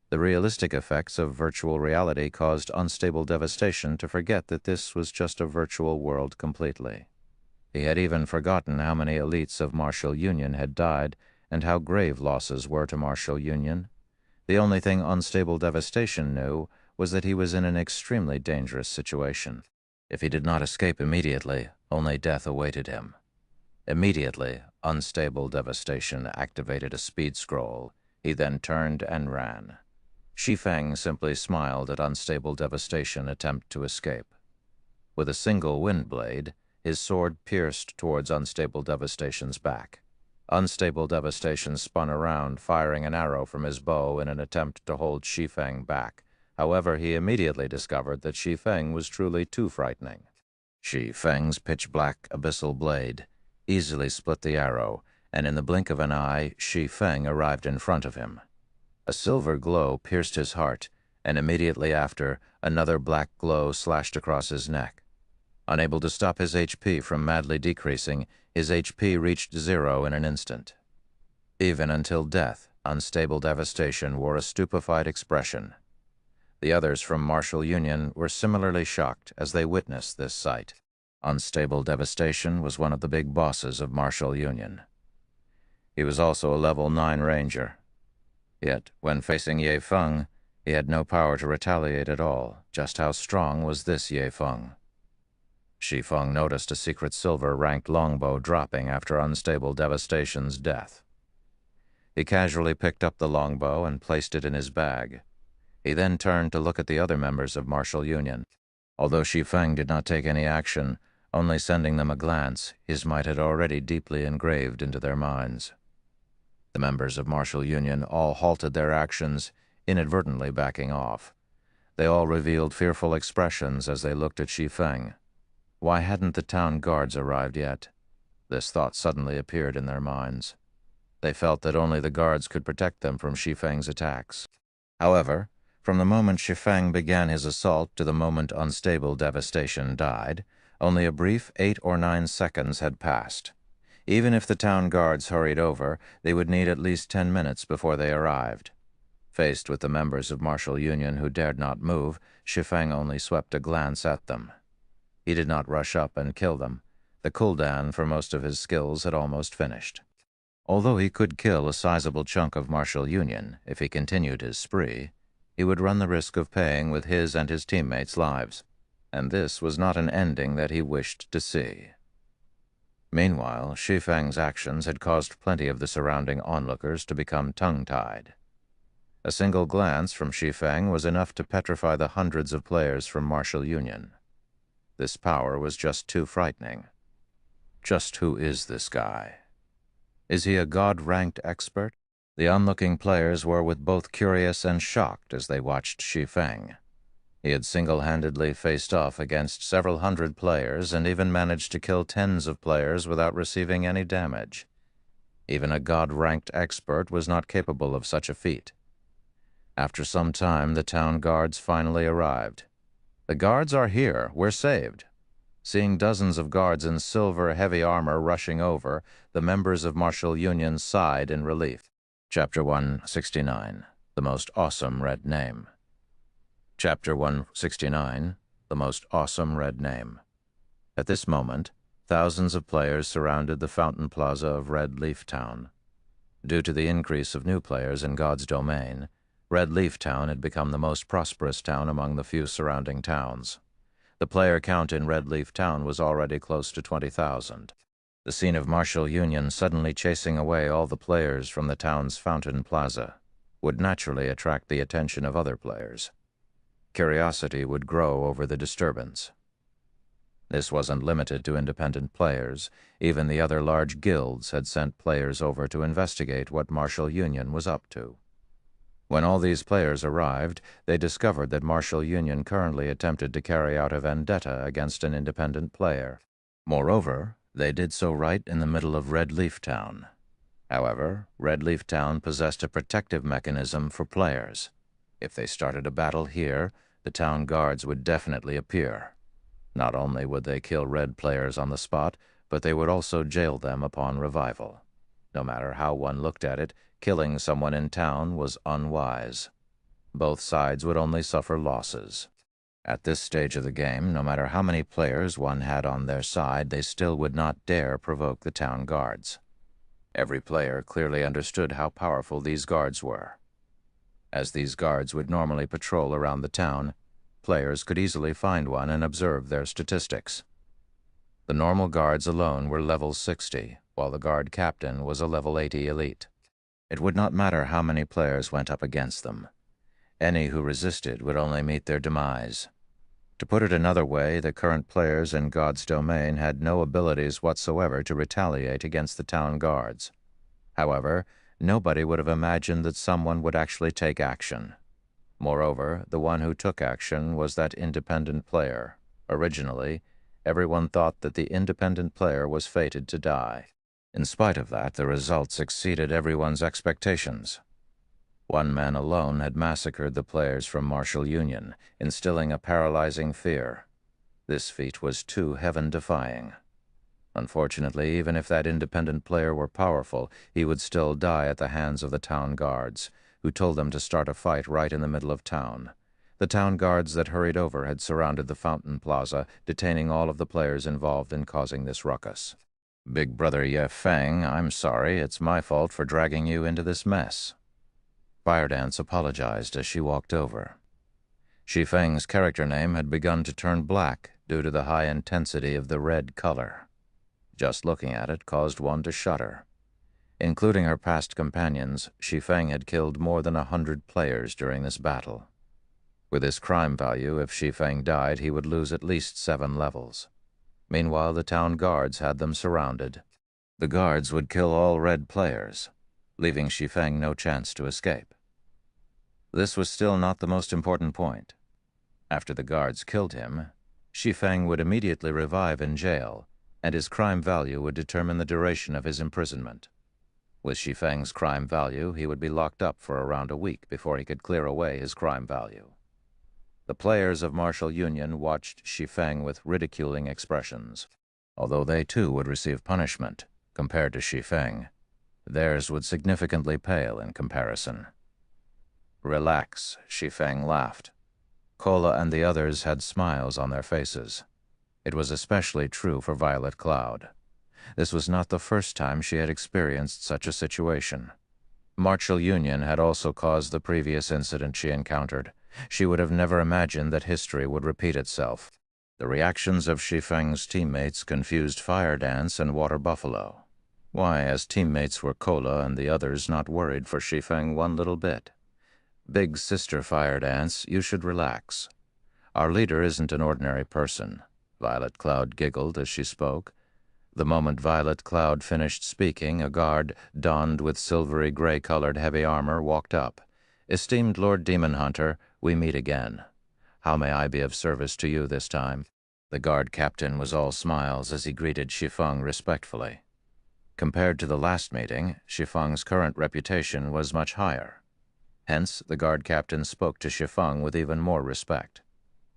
S1: the realistic effects of virtual reality caused Unstable Devastation to forget that this was just a virtual world completely. He had even forgotten how many elites of Martial Union had died and how grave losses were to Martial Union. The only thing Unstable Devastation knew was that he was in an extremely dangerous situation. If he did not escape immediately, only death awaited him. Immediately, Unstable Devastation activated a speed scroll. He then turned and ran. Shi Feng simply smiled at Unstable Devastation attempt to escape. With a single wind blade, his sword pierced towards Unstable Devastation's back. Unstable Devastation spun around, firing an arrow from his bow in an attempt to hold Shi Feng back. However, he immediately discovered that Shi Feng was truly too frightening. Shi Feng's pitch-black abyssal blade easily split the arrow, and in the blink of an eye, Shi Feng arrived in front of him. A silver glow pierced his heart, and immediately after, another black glow slashed across his neck. Unable to stop his HP from madly decreasing, his HP reached 0 in an instant. Even until death, Unstable Devastation wore a stupefied expression. The others from Martial Union were similarly shocked as they witnessed this sight. Unstable Devastation was one of the big bosses of Martial Union. He was also a level 9 ranger. Yet, when facing Ye Feng, he had no power to retaliate at all. Just how strong was this Ye Feng? Shi Feng noticed a secret silver-ranked longbow dropping after Unstable Devastation's death. He casually picked up the longbow and placed it in his bag. He then turned to look at the other members of Martial Union. Although Shi Feng did not take any action, only sending them a glance, his might had already deeply engraved into their minds. The members of Martial Union all halted their actions, inadvertently backing off. They all revealed fearful expressions as they looked at Shi Feng. Why hadn't the town guards arrived yet? This thought suddenly appeared in their minds. They felt that only the guards could protect them from Shi Feng's attacks. However, from the moment Shi Feng began his assault to the moment Unstable Devastation died, only a brief 8 or 9 seconds had passed. Even if the town guards hurried over, they would need at least 10 minutes before they arrived. Faced with the members of Martial Union who dared not move, Shi Feng only swept a glance at them. He did not rush up and kill them. The cooldown for most of his skills had almost finished. Although he could kill a sizable chunk of Martial Union if he continued his spree, he would run the risk of paying with his and his teammates' lives, and this was not an ending that he wished to see. Meanwhile, Shi Feng's actions had caused plenty of the surrounding onlookers to become tongue-tied. A single glance from Shi Feng was enough to petrify the hundreds of players from Martial Union. This power was just too frightening. Just who is this guy? Is he a god-ranked expert? The onlooking players were both curious and shocked as they watched Shi Feng. He had single-handedly faced off against several hundred players and even managed to kill tens of players without receiving any damage. Even a god-ranked expert was not capable of such a feat. After some time, the town guards finally arrived. "The guards are here. We're saved." Seeing dozens of guards in silver heavy armor rushing over, the members of Martial Union sighed in relief. Chapter 169, The Most Awesome Red Name. Chapter 169, The Most Awesome Red Name. At this moment, thousands of players surrounded the fountain plaza of Red Leaf Town. Due to the increase of new players in God's domain, Red Leaf Town had become the most prosperous town among the few surrounding towns. The player count in Red Leaf Town was already close to 20,000. The scene of Martial Union suddenly chasing away all the players from the town's fountain plaza. would naturally attract the attention of other players. Curiosity would grow over the disturbance. This wasn't limited to independent players. Even the other large guilds had sent players over to investigate what Martial Union was up to. When all these players arrived, they discovered that Martial Union currently attempted to carry out a vendetta against an independent player. Moreover, they did so right in the middle of Red Leaf Town. However, Red Leaf Town possessed a protective mechanism for players. If they started a battle here, the town guards would definitely appear. Not only would they kill Red players on the spot, but they would also jail them upon revival. No matter how one looked at it, killing someone in town was unwise. Both sides would only suffer losses. At this stage of the game, no matter how many players one had on their side, they still would not dare provoke the town guards. Every player clearly understood how powerful these guards were. As these guards would normally patrol around the town, players could easily find one and observe their statistics. The normal guards alone were level 60, while the guard captain was a level 80 elite. It would not matter how many players went up against them. Any who resisted would only meet their demise. To put it another way, the current players in God's domain had no abilities whatsoever to retaliate against the town guards. However, nobody would have imagined that someone would actually take action. Moreover, the one who took action was that independent player. Originally, everyone thought that the independent player was fated to die. In spite of that, the results exceeded everyone's expectations. One man alone had massacred the players from Martial Union, instilling a paralyzing fear. This feat was too heaven-defying. Unfortunately, even if that independent player were powerful, he would still die at the hands of the town guards, who told them to start a fight right in the middle of town. The town guards that hurried over had surrounded the fountain plaza, detaining all of the players involved in causing this ruckus. "Big Brother Shi Feng, I'm sorry, it's my fault for dragging you into this mess." Firedance apologized as she walked over. Shi Feng's character name had begun to turn black due to the high intensity of the red color. Just looking at it caused one to shudder. Including her past companions, Shi Feng had killed more than 100 players during this battle. With his crime value, if Shi Feng died, he would lose at least 7 levels. Meanwhile, the town guards had them surrounded. The guards would kill all red players, leaving Shi Feng no chance to escape. This was still not the most important point. After the guards killed him, Shi Feng would immediately revive in jail, and his crime value would determine the duration of his imprisonment. With Shi Feng's crime value, he would be locked up for around a week before he could clear away his crime value. The players of Martial Union watched Shi Feng with ridiculing expressions. Although they too would receive punishment, compared to Shi Feng, theirs would significantly pale in comparison. "Relax," Shi Feng laughed. Kola and the others had smiles on their faces. It was especially true for Violet Cloud. This was not the first time she had experienced such a situation. Martial Union had also caused the previous incident she encountered. She would have never imagined that history would repeat itself. The reactions of Shi Feng's teammates confused Firedance and Water Buffalo. Why, as teammates were Kola and the others not worried for Shi Feng one little bit. "Big Sister Firedance, you should relax. Our leader isn't an ordinary person." Violet Cloud giggled as she spoke. The moment Violet Cloud finished speaking, a guard, donned with silvery gray-colored heavy armor, walked up. "Esteemed Lord Demon Hunter, we meet again. How may I be of service to you this time?" The guard captain was all smiles as he greeted Shi Feng respectfully. Compared to the last meeting, Shi Feng's current reputation was much higher. Hence, the guard captain spoke to Shi Feng with even more respect.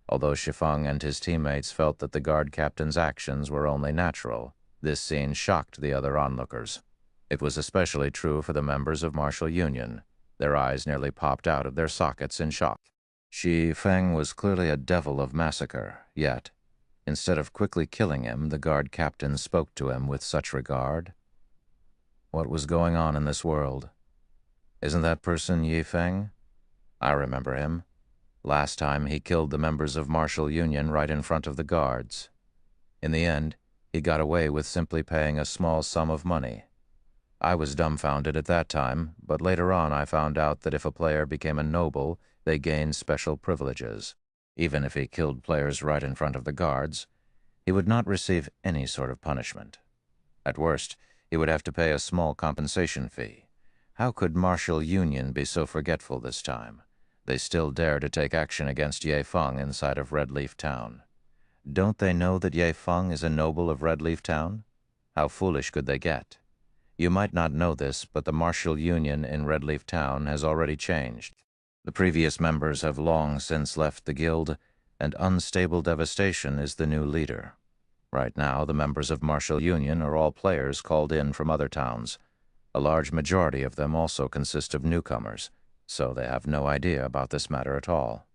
S1: Although Shi Feng and his teammates felt that the guard captain's actions were only natural, this scene shocked the other onlookers. It was especially true for the members of Martial Union. Their eyes nearly popped out of their sockets in shock. Shi Feng was clearly a devil of massacre, yet, instead of quickly killing him, the guard captain spoke to him with such regard. What was going on in this world? Isn't that person Shi Feng? I remember him. Last time he killed the members of Martial Union right in front of the guards. In the end, he got away with simply paying a small sum of money. I was dumbfounded at that time, but later on I found out that if a player became a noble, they gained special privileges. Even if he killed players right in front of the guards, he would not receive any sort of punishment. At worst, he would have to pay a small compensation fee. How could Martial Union be so forgetful this time? They still dare to take action against Ye Feng inside of Red Leaf Town. Don't they know that Ye Feng is a noble of Red Leaf Town? How foolish could they get? You might not know this, but the Martial Union in Red Leaf Town has already changed. The previous members have long since left the guild, and Unstable Devastation is the new leader. Right now, the members of Martial Union are all players called in from other towns. A large majority of them also consist of newcomers, so they have no idea about this matter at all.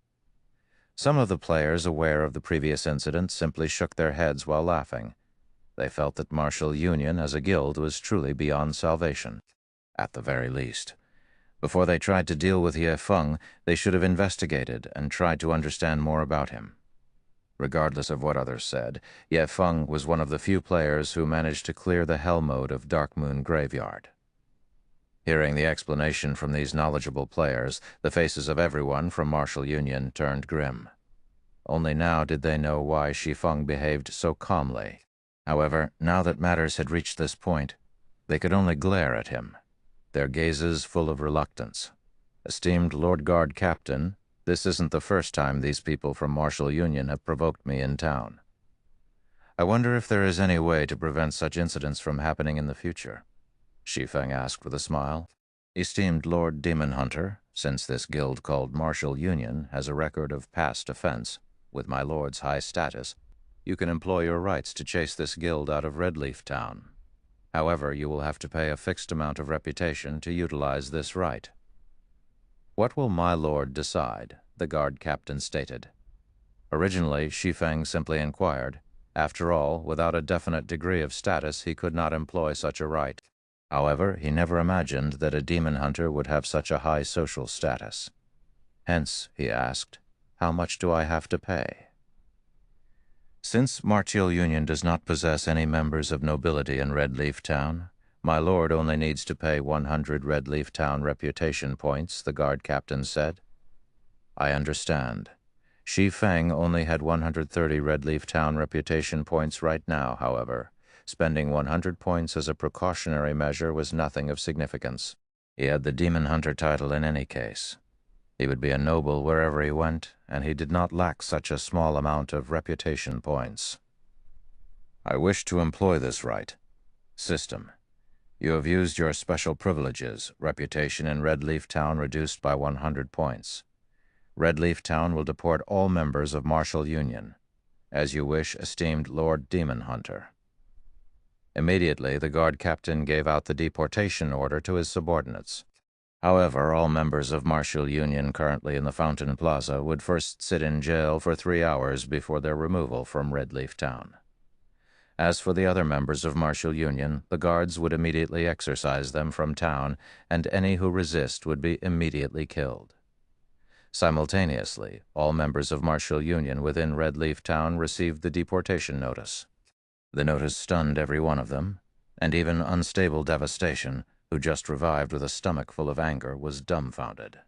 S1: Some of the players aware of the previous incident simply shook their heads while laughing. They felt that Martial Union as a guild was truly beyond salvation, at the very least. Before they tried to deal with Ye Feng, they should have investigated and tried to understand more about him. Regardless of what others said, Ye Feng was one of the few players who managed to clear the hell mode of Dark Moon Graveyard. Hearing the explanation from these knowledgeable players, the faces of everyone from Martial Union turned grim. Only now did they know why Shi Feng behaved so calmly. However, now that matters had reached this point, they could only glare at him, their gazes full of reluctance. Esteemed Lord Guard Captain, this isn't the first time these people from Martial Union have provoked me in town. I wonder if there is any way to prevent such incidents from happening in the future, Shi Feng asked with a smile. Esteemed Lord Demon Hunter, since this guild called Martial Union has a record of past offense, with my lord's high status, you can employ your rights to chase this guild out of Red Leaf Town. However, you will have to pay a fixed amount of reputation to utilize this right. What will my lord decide? The guard captain stated. Originally, Shi Feng simply inquired. After all, without a definite degree of status, he could not employ such a right. However, he never imagined that a demon hunter would have such a high social status. Hence, he asked, how much do I have to pay? Since Martial Union does not possess any members of nobility in Red Leaf Town, my lord only needs to pay 100 Red Leaf Town reputation points, the guard captain said. I understand. Shi Feng only had 130 Red Leaf Town reputation points right now, however. Spending 100 points as a precautionary measure was nothing of significance. He had the Demon Hunter title in any case. He would be a noble wherever he went, and he did not lack such a small amount of reputation points. I wish to employ this right. System. You have used your special privileges, reputation in Red Leaf Town reduced by 100 points. Red Leaf Town will deport all members of Martial Union. As you wish, esteemed Lord Demon Hunter. Immediately, the guard captain gave out the deportation order to his subordinates. However, all members of Martial Union currently in the Fountain Plaza would first sit in jail for 3 hours before their removal from Red Leaf Town. As for the other members of Martial Union, the guards would immediately exorcise them from town, and any who resist would be immediately killed. Simultaneously, all members of Martial Union within Red Leaf Town received the deportation notice. The notice stunned every one of them, and even Unstable Devastation, who just revived with a stomach full of anger, was dumbfounded.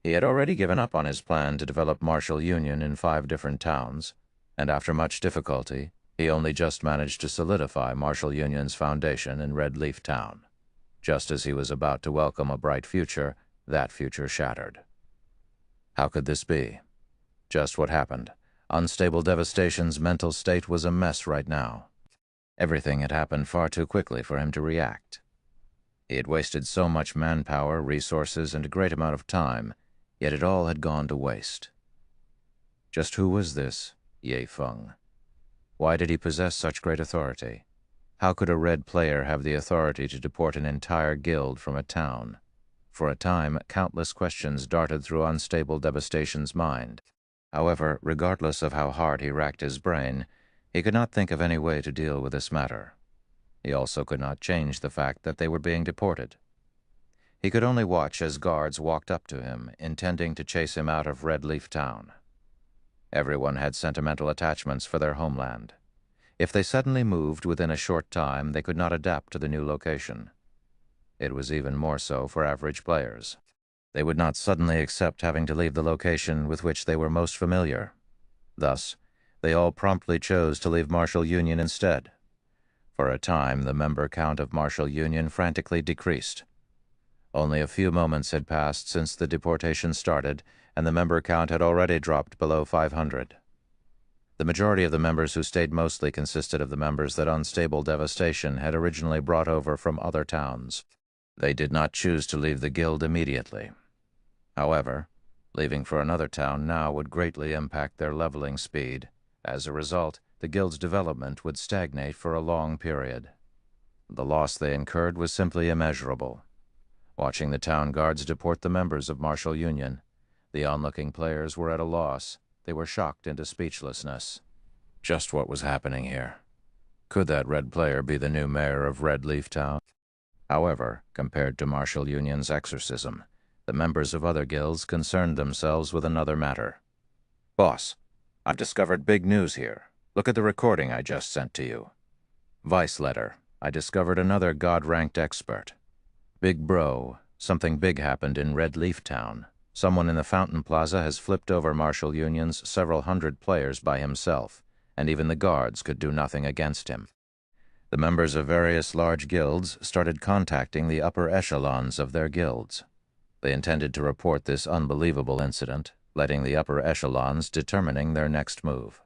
S1: He had already given up on his plan to develop Martial Union in 5 different towns, and after much difficulty, he only just managed to solidify Martial Union's foundation in Red Leaf Town. Just as he was about to welcome a bright future, that future shattered. How could this be? Just what happened. Unstable Devastation's mental state was a mess right now. Everything had happened far too quickly for him to react. He had wasted so much manpower, resources, and a great amount of time, yet it all had gone to waste. Just who was this Ye Feng? Why did he possess such great authority? How could a red player have the authority to deport an entire guild from a town? For a time, countless questions darted through Unstable Devastation's mind. However, regardless of how hard he racked his brain, he could not think of any way to deal with this matter. He also could not change the fact that they were being deported. He could only watch as guards walked up to him, intending to chase him out of Red Leaf Town. Everyone had sentimental attachments for their homeland. If they suddenly moved within a short time, they could not adapt to the new location. It was even more so for average players. They would not suddenly accept having to leave the location with which they were most familiar. Thus, they all promptly chose to leave Martial Union instead. For a time, the member count of Martial Union frantically decreased. Only a few moments had passed since the deportation started, and the member count had already dropped below 500. The majority of the members who stayed mostly consisted of the members that Unstable Devastation had originally brought over from other towns. They did not choose to leave the guild immediately. However, leaving for another town now would greatly impact their leveling speed. As a result, the guild's development would stagnate for a long period. The loss they incurred was simply immeasurable. Watching the town guards deport the members of Martial Union, the onlooking players were at a loss. They were shocked into speechlessness. Just what was happening here? Could that red player be the new mayor of Red Leaf Town? However, compared to Martial Union's exorcism, the members of other guilds concerned themselves with another matter. Boss, I've discovered big news here. Look at the recording I just sent to you. Vice letter. I discovered another God-ranked expert. Big bro, something big happened in Red Leaf Town. Someone in the Fountain Plaza has flipped over Martial Union's several hundred players by himself, and even the guards could do nothing against him. The members of various large guilds started contacting the upper echelons of their guilds. They intended to report this unbelievable incident, letting the upper echelons determining their next move.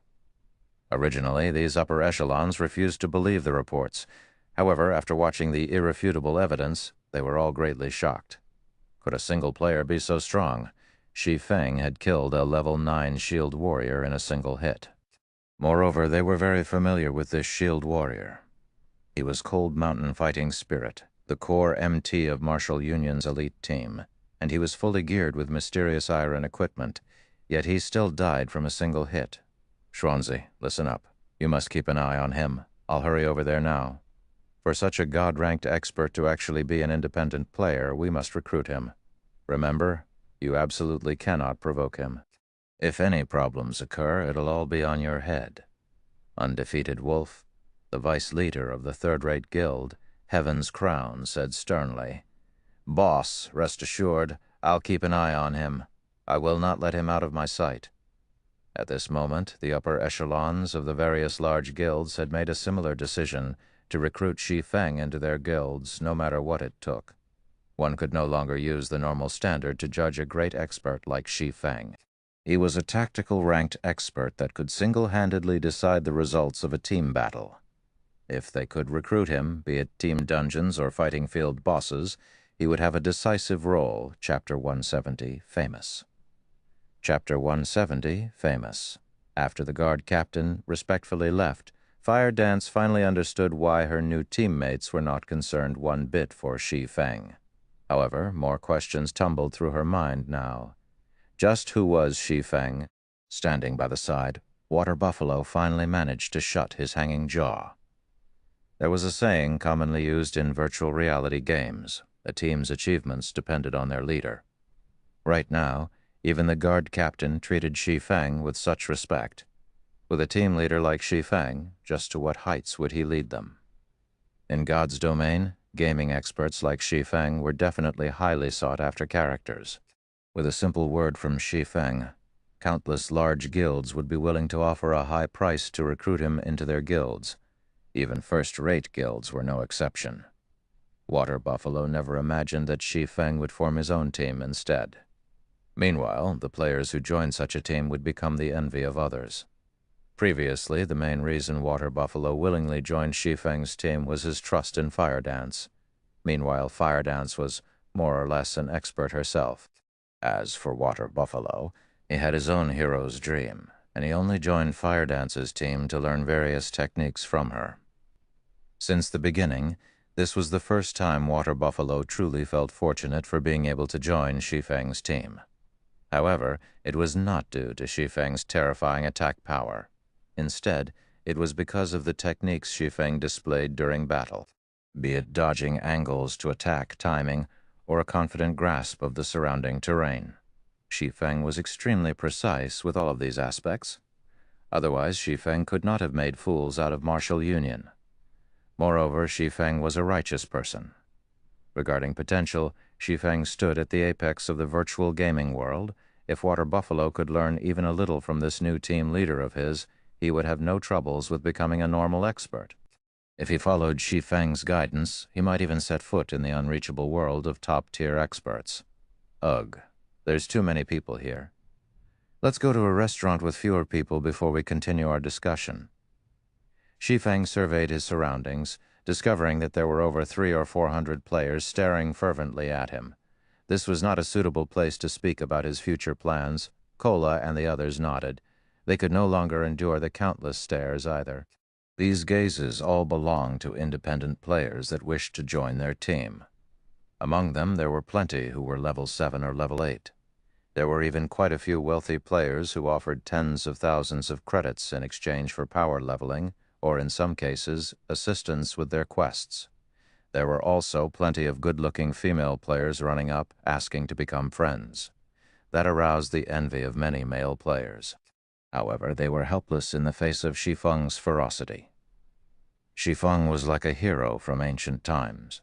S1: Originally, these upper echelons refused to believe the reports. However, after watching the irrefutable evidence, they were all greatly shocked. Could a single player be so strong? Shi Feng had killed a level 9 shield warrior in a single hit. Moreover, they were very familiar with this shield warrior. He was Cold Mountain Fighting Spirit, the core MT of Martial Union's elite team, and he was fully geared with mysterious iron equipment, yet he still died from a single hit. Schwanzi, listen up. You must keep an eye on him. I'll hurry over there now. For such a God-ranked expert to actually be an independent player, we must recruit him. Remember, you absolutely cannot provoke him. If any problems occur, it'll all be on your head. Undefeated Wolf, the vice leader of the third-rate guild, Heaven's Crown, said sternly, Boss, rest assured, I'll keep an eye on him. I will not let him out of my sight. At this moment, the upper echelons of the various large guilds had made a similar decision to recruit Shi Feng into their guilds, no matter what it took. One could no longer use the normal standard to judge a great expert like Shi Feng. He was a tactical ranked expert that could single-handedly decide the results of a team battle. If they could recruit him, be it team dungeons or fighting field bosses, he would have a decisive role. Chapter 170, famous. Chapter 170, famous. After the guard captain respectfully left, Fire Dance finally understood why her new teammates were not concerned one bit for Shi Feng. However, more questions tumbled through her mind now. Just who was Shi Feng? Standing by the side, Water Buffalo finally managed to shut his hanging jaw. There was a saying commonly used in virtual reality games. A team's achievements depended on their leader. Right now, even the guard captain treated Shi Feng with such respect. With a team leader like Shi Feng, just to what heights would he lead them? In God's domain, gaming experts like Shi Feng were definitely highly sought-after characters. With a simple word from Shi Feng, countless large guilds would be willing to offer a high price to recruit him into their guilds. Even first-rate guilds were no exception. Water Buffalo never imagined that Shi Feng would form his own team instead. Meanwhile, the players who joined such a team would become the envy of others. Previously, the main reason Water Buffalo willingly joined Shi Feng's team was his trust in Fire Dance. Meanwhile, Fire Dance was more or less an expert herself. As for Water Buffalo, he had his own hero's dream, and he only joined Fire Dance's team to learn various techniques from her. Since the beginning, this was the first time Water Buffalo truly felt fortunate for being able to join Shi Feng's team. However, it was not due to Shi Feng's terrifying attack power. Instead, it was because of the techniques Shi Feng displayed during battle, be it dodging angles to attack timing or a confident grasp of the surrounding terrain. Shi Feng was extremely precise with all of these aspects. Otherwise, Shi Feng could not have made fools out of Martial Union. Moreover, Shi Feng was a righteous person. Regarding potential, Shi Feng stood at the apex of the virtual gaming world. If Water Buffalo could learn even a little from this new team leader of his, he would have no troubles with becoming a normal expert. If he followed Shi Feng's guidance, he might even set foot in the unreachable world of top-tier experts. Ugh, there's too many people here. Let's go to a restaurant with fewer people before we continue our discussion. Shi Feng surveyed his surroundings, discovering that there were over 300 or 400 players staring fervently at him. This was not a suitable place to speak about his future plans. Cola and the others nodded. They could no longer endure the countless stares either. These gazes all belonged to independent players that wished to join their team. Among them, there were plenty who were level 7 or level 8. There were even quite a few wealthy players who offered tens of thousands of credits in exchange for power leveling, or in some cases, assistance with their quests. There were also plenty of good-looking female players running up, asking to become friends. That aroused the envy of many male players. However, they were helpless in the face of Shi Feng's ferocity. Shi Feng was like a hero from ancient times.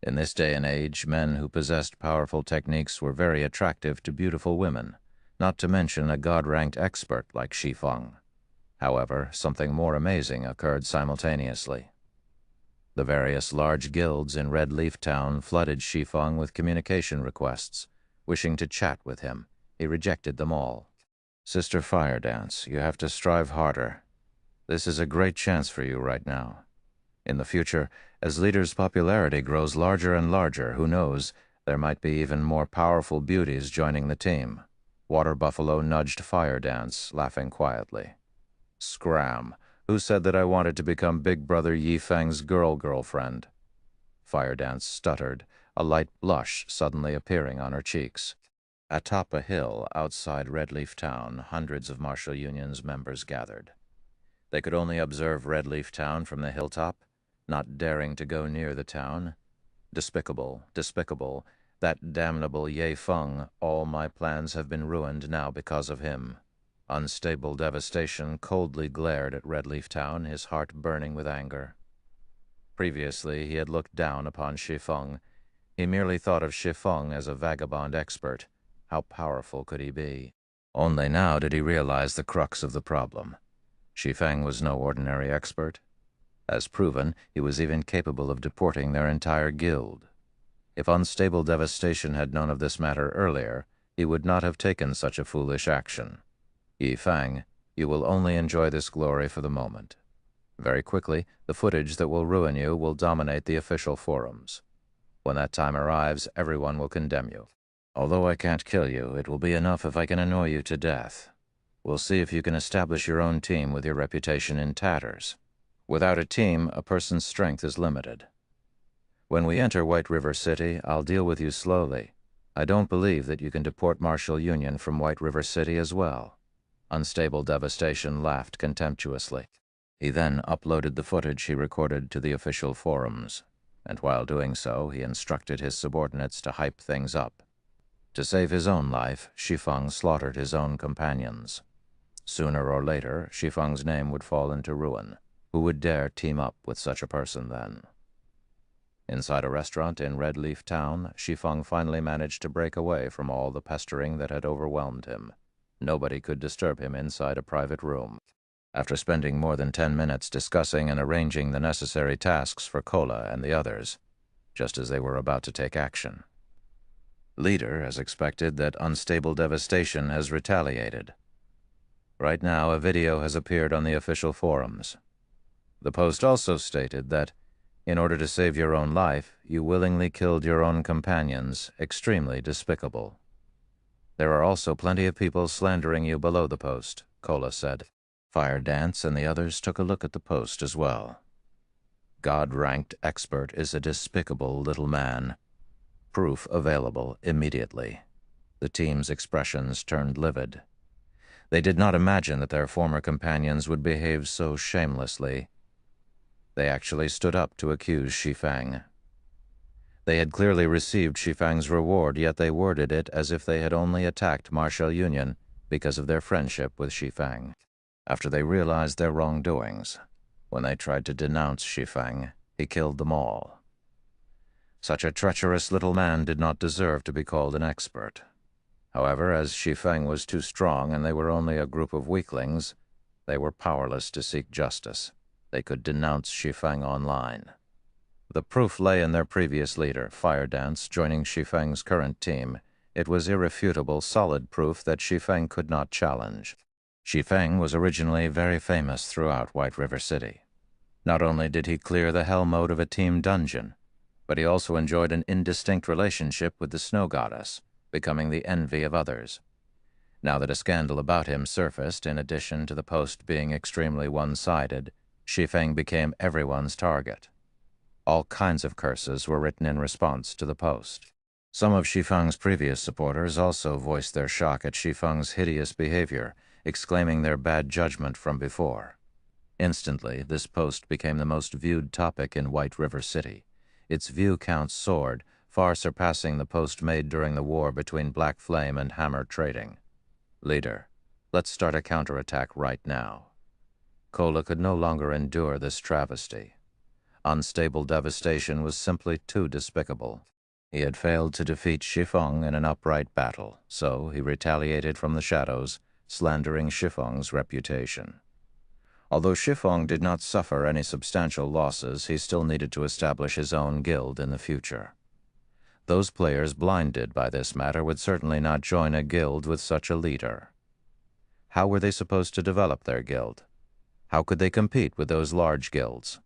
S1: In this day and age, men who possessed powerful techniques were very attractive to beautiful women, not to mention a god-ranked expert like Shi Feng. However, something more amazing occurred simultaneously. The various large guilds in Red Leaf Town flooded Shi Feng with communication requests, wishing to chat with him. He rejected them all. Sister Fire Dance, you have to strive harder. This is a great chance for you right now. In the future, as leader's popularity grows larger and larger, who knows, there might be even more powerful beauties joining the team. Water Buffalo nudged Fire Dance, laughing quietly. Scram! Who said that I wanted to become Big Brother Yi Feng's girlfriend? Fire Dance stuttered, a light blush suddenly appearing on her cheeks. Atop a hill outside Red Leaf Town, hundreds of Martial Union's members gathered. They could only observe Red Leaf Town from the hilltop, not daring to go near the town. Despicable, despicable, that damnable Yi Feng, all my plans have been ruined now because of him. Unstable devastation coldly glared at Red Leaf Town, his heart burning with anger. Previously, he had looked down upon Shi Feng. He merely thought of Shi Feng as a vagabond expert. How powerful could he be? Only now did he realize the crux of the problem. Shi Feng was no ordinary expert. As proven, he was even capable of deporting their entire guild. If Unstable Devastation had known of this matter earlier, he would not have taken such a foolish action. Yi Feng, you will only enjoy this glory for the moment. Very quickly, the footage that will ruin you will dominate the official forums. When that time arrives, everyone will condemn you. Although I can't kill you, it will be enough if I can annoy you to death. We'll see if you can establish your own team with your reputation in tatters. Without a team, a person's strength is limited. When we enter White River City, I'll deal with you slowly. I don't believe that you can deport Martial Union from White River City as well. Unstable Devastation laughed contemptuously. He then uploaded the footage he recorded to the official forums, and while doing so, he instructed his subordinates to hype things up. To save his own life, Shi Feng slaughtered his own companions. Sooner or later, Shi Feng's name would fall into ruin. Who would dare team up with such a person then? Inside a restaurant in Red Leaf Town, Shi Feng finally managed to break away from all the pestering that had overwhelmed him. Nobody could disturb him inside a private room. After spending more than 10 minutes discussing and arranging the necessary tasks for Cola and the others, just as they were about to take action. Leader has expected that Unstable Devastation has retaliated. Right now, a video has appeared on the official forums. The post also stated that, in order to save your own life, you willingly killed your own companions, extremely despicable. There are also plenty of people slandering you below the post, Cola said. Fire Dance and the others took a look at the post as well. God-ranked expert is a despicable little man. Proof available immediately. The team's expressions turned livid. They did not imagine that their former companions would behave so shamelessly. They actually stood up to accuse Shi Feng. They had clearly received Shi Feng's reward, yet they worded it as if they had only attacked Martial Union because of their friendship with Shi Feng. After they realized their wrongdoings, when they tried to denounce Shi Feng, he killed them all. Such a treacherous little man did not deserve to be called an expert. However, as Shi Feng was too strong and they were only a group of weaklings, they were powerless to seek justice. They could denounce Shi Feng online. The proof lay in their previous leader, Fire Dance, joining Shi Feng's current team. It was irrefutable, solid proof that Shi Feng could not challenge. Shi Feng was originally very famous throughout White River City. Not only did he clear the hell mode of a team dungeon, but he also enjoyed an indistinct relationship with the Snow Goddess, becoming the envy of others. Now that a scandal about him surfaced, in addition to the post being extremely one-sided, Shi Feng became everyone's target. All kinds of curses were written in response to the post. Some of Shi Feng's previous supporters also voiced their shock at Shi Feng's hideous behavior, exclaiming their bad judgment from before. Instantly, this post became the most viewed topic in White River City. Its view count soared, far surpassing the post made during the war between Black Flame and Hammer Trading. Leader, let's start a counterattack right now. Cola could no longer endure this travesty. Unstable devastation was simply too despicable. He had failed to defeat Shi Feng in an upright battle, so he retaliated from the shadows, slandering Shi Feng's reputation. Although Shi Feng did not suffer any substantial losses, he still needed to establish his own guild in the future. Those players blinded by this matter would certainly not join a guild with such a leader. How were they supposed to develop their guild? How could they compete with those large guilds?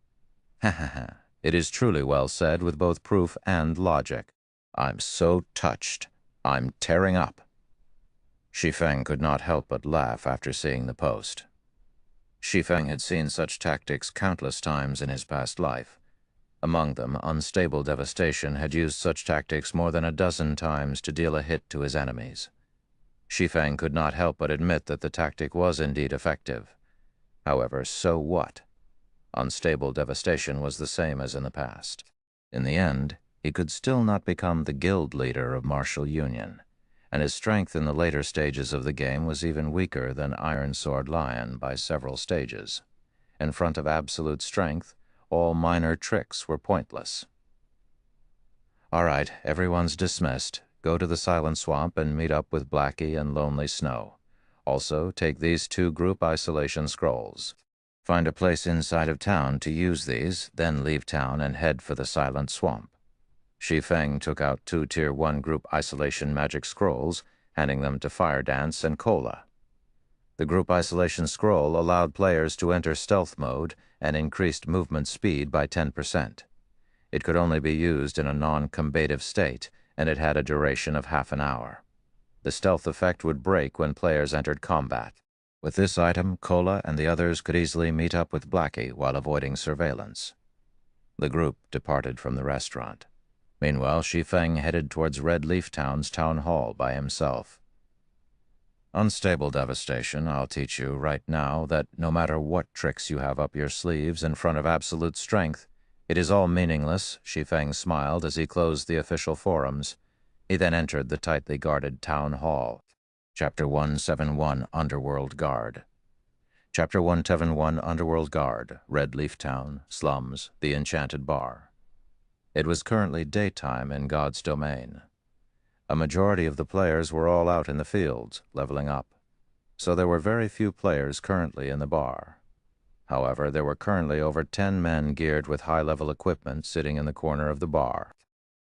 S1: Ha ha ha. It is truly well said with both proof and logic. I'm so touched. I'm tearing up. Shi Feng could not help but laugh after seeing the post. Shi Feng had seen such tactics countless times in his past life. Among them, Unstable Devastation had used such tactics more than a dozen times to deal a hit to his enemies. Shi Feng could not help but admit that the tactic was indeed effective. However, so what? Unstable Devastation was the same as in the past. In the end, he could still not become the guild leader of Martial Union, and his strength in the later stages of the game was even weaker than Iron Sword Lion by several stages. In front of absolute strength, all minor tricks were pointless. All right, everyone's dismissed. Go to the Silent Swamp and meet up with Blackie and Lonely Snow. Also, take these 2 group isolation scrolls. Find a place inside of town to use these, then leave town and head for the Silent Swamp. Shi Feng took out 2 Tier 1 group isolation magic scrolls, handing them to Fire Dance and Cola. The group isolation scroll allowed players to enter stealth mode and increased movement speed by 10%. It could only be used in a non-combative state, and it had a duration of half an hour. The stealth effect would break when players entered combat. With this item, Cola and the others could easily meet up with Blackie while avoiding surveillance. The group departed from the restaurant. Meanwhile, Shi Feng headed towards Red Leaf Town's town hall by himself. Unstable Devastation, I'll teach you right now that no matter what tricks you have up your sleeves in front of absolute strength, it is all meaningless. Shi Feng smiled as he closed the official forums. He then entered the tightly guarded town hall. Chapter 171, Underworld Guard. Chapter 171, Underworld Guard, Red Leaf Town, Slums, the Enchanted Bar. It was currently daytime in God's domain. A majority of the players were all out in the fields, leveling up, so there were very few players currently in the bar. However, there were currently over 10 men geared with high-level equipment sitting in the corner of the bar.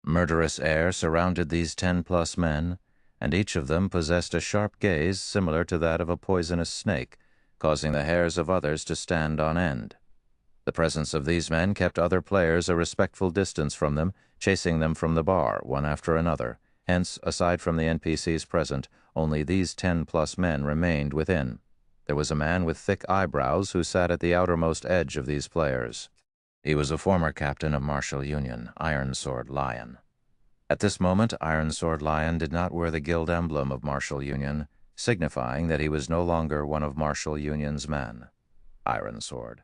S1: Murderous air surrounded these 10-plus men, and each of them possessed a sharp gaze similar to that of a poisonous snake, causing the hairs of others to stand on end. The presence of these men kept other players a respectful distance from them, chasing them from the bar, one after another. Hence, aside from the NPCs present, only these 10-plus men remained within. There was a man with thick eyebrows who sat at the outermost edge of these players. He was a former captain of Martial Union, Iron Sword Lion. At this moment, Iron Sword Lion did not wear the guild emblem of Martial Union, signifying that he was no longer one of Martial Union's men. Iron Sword.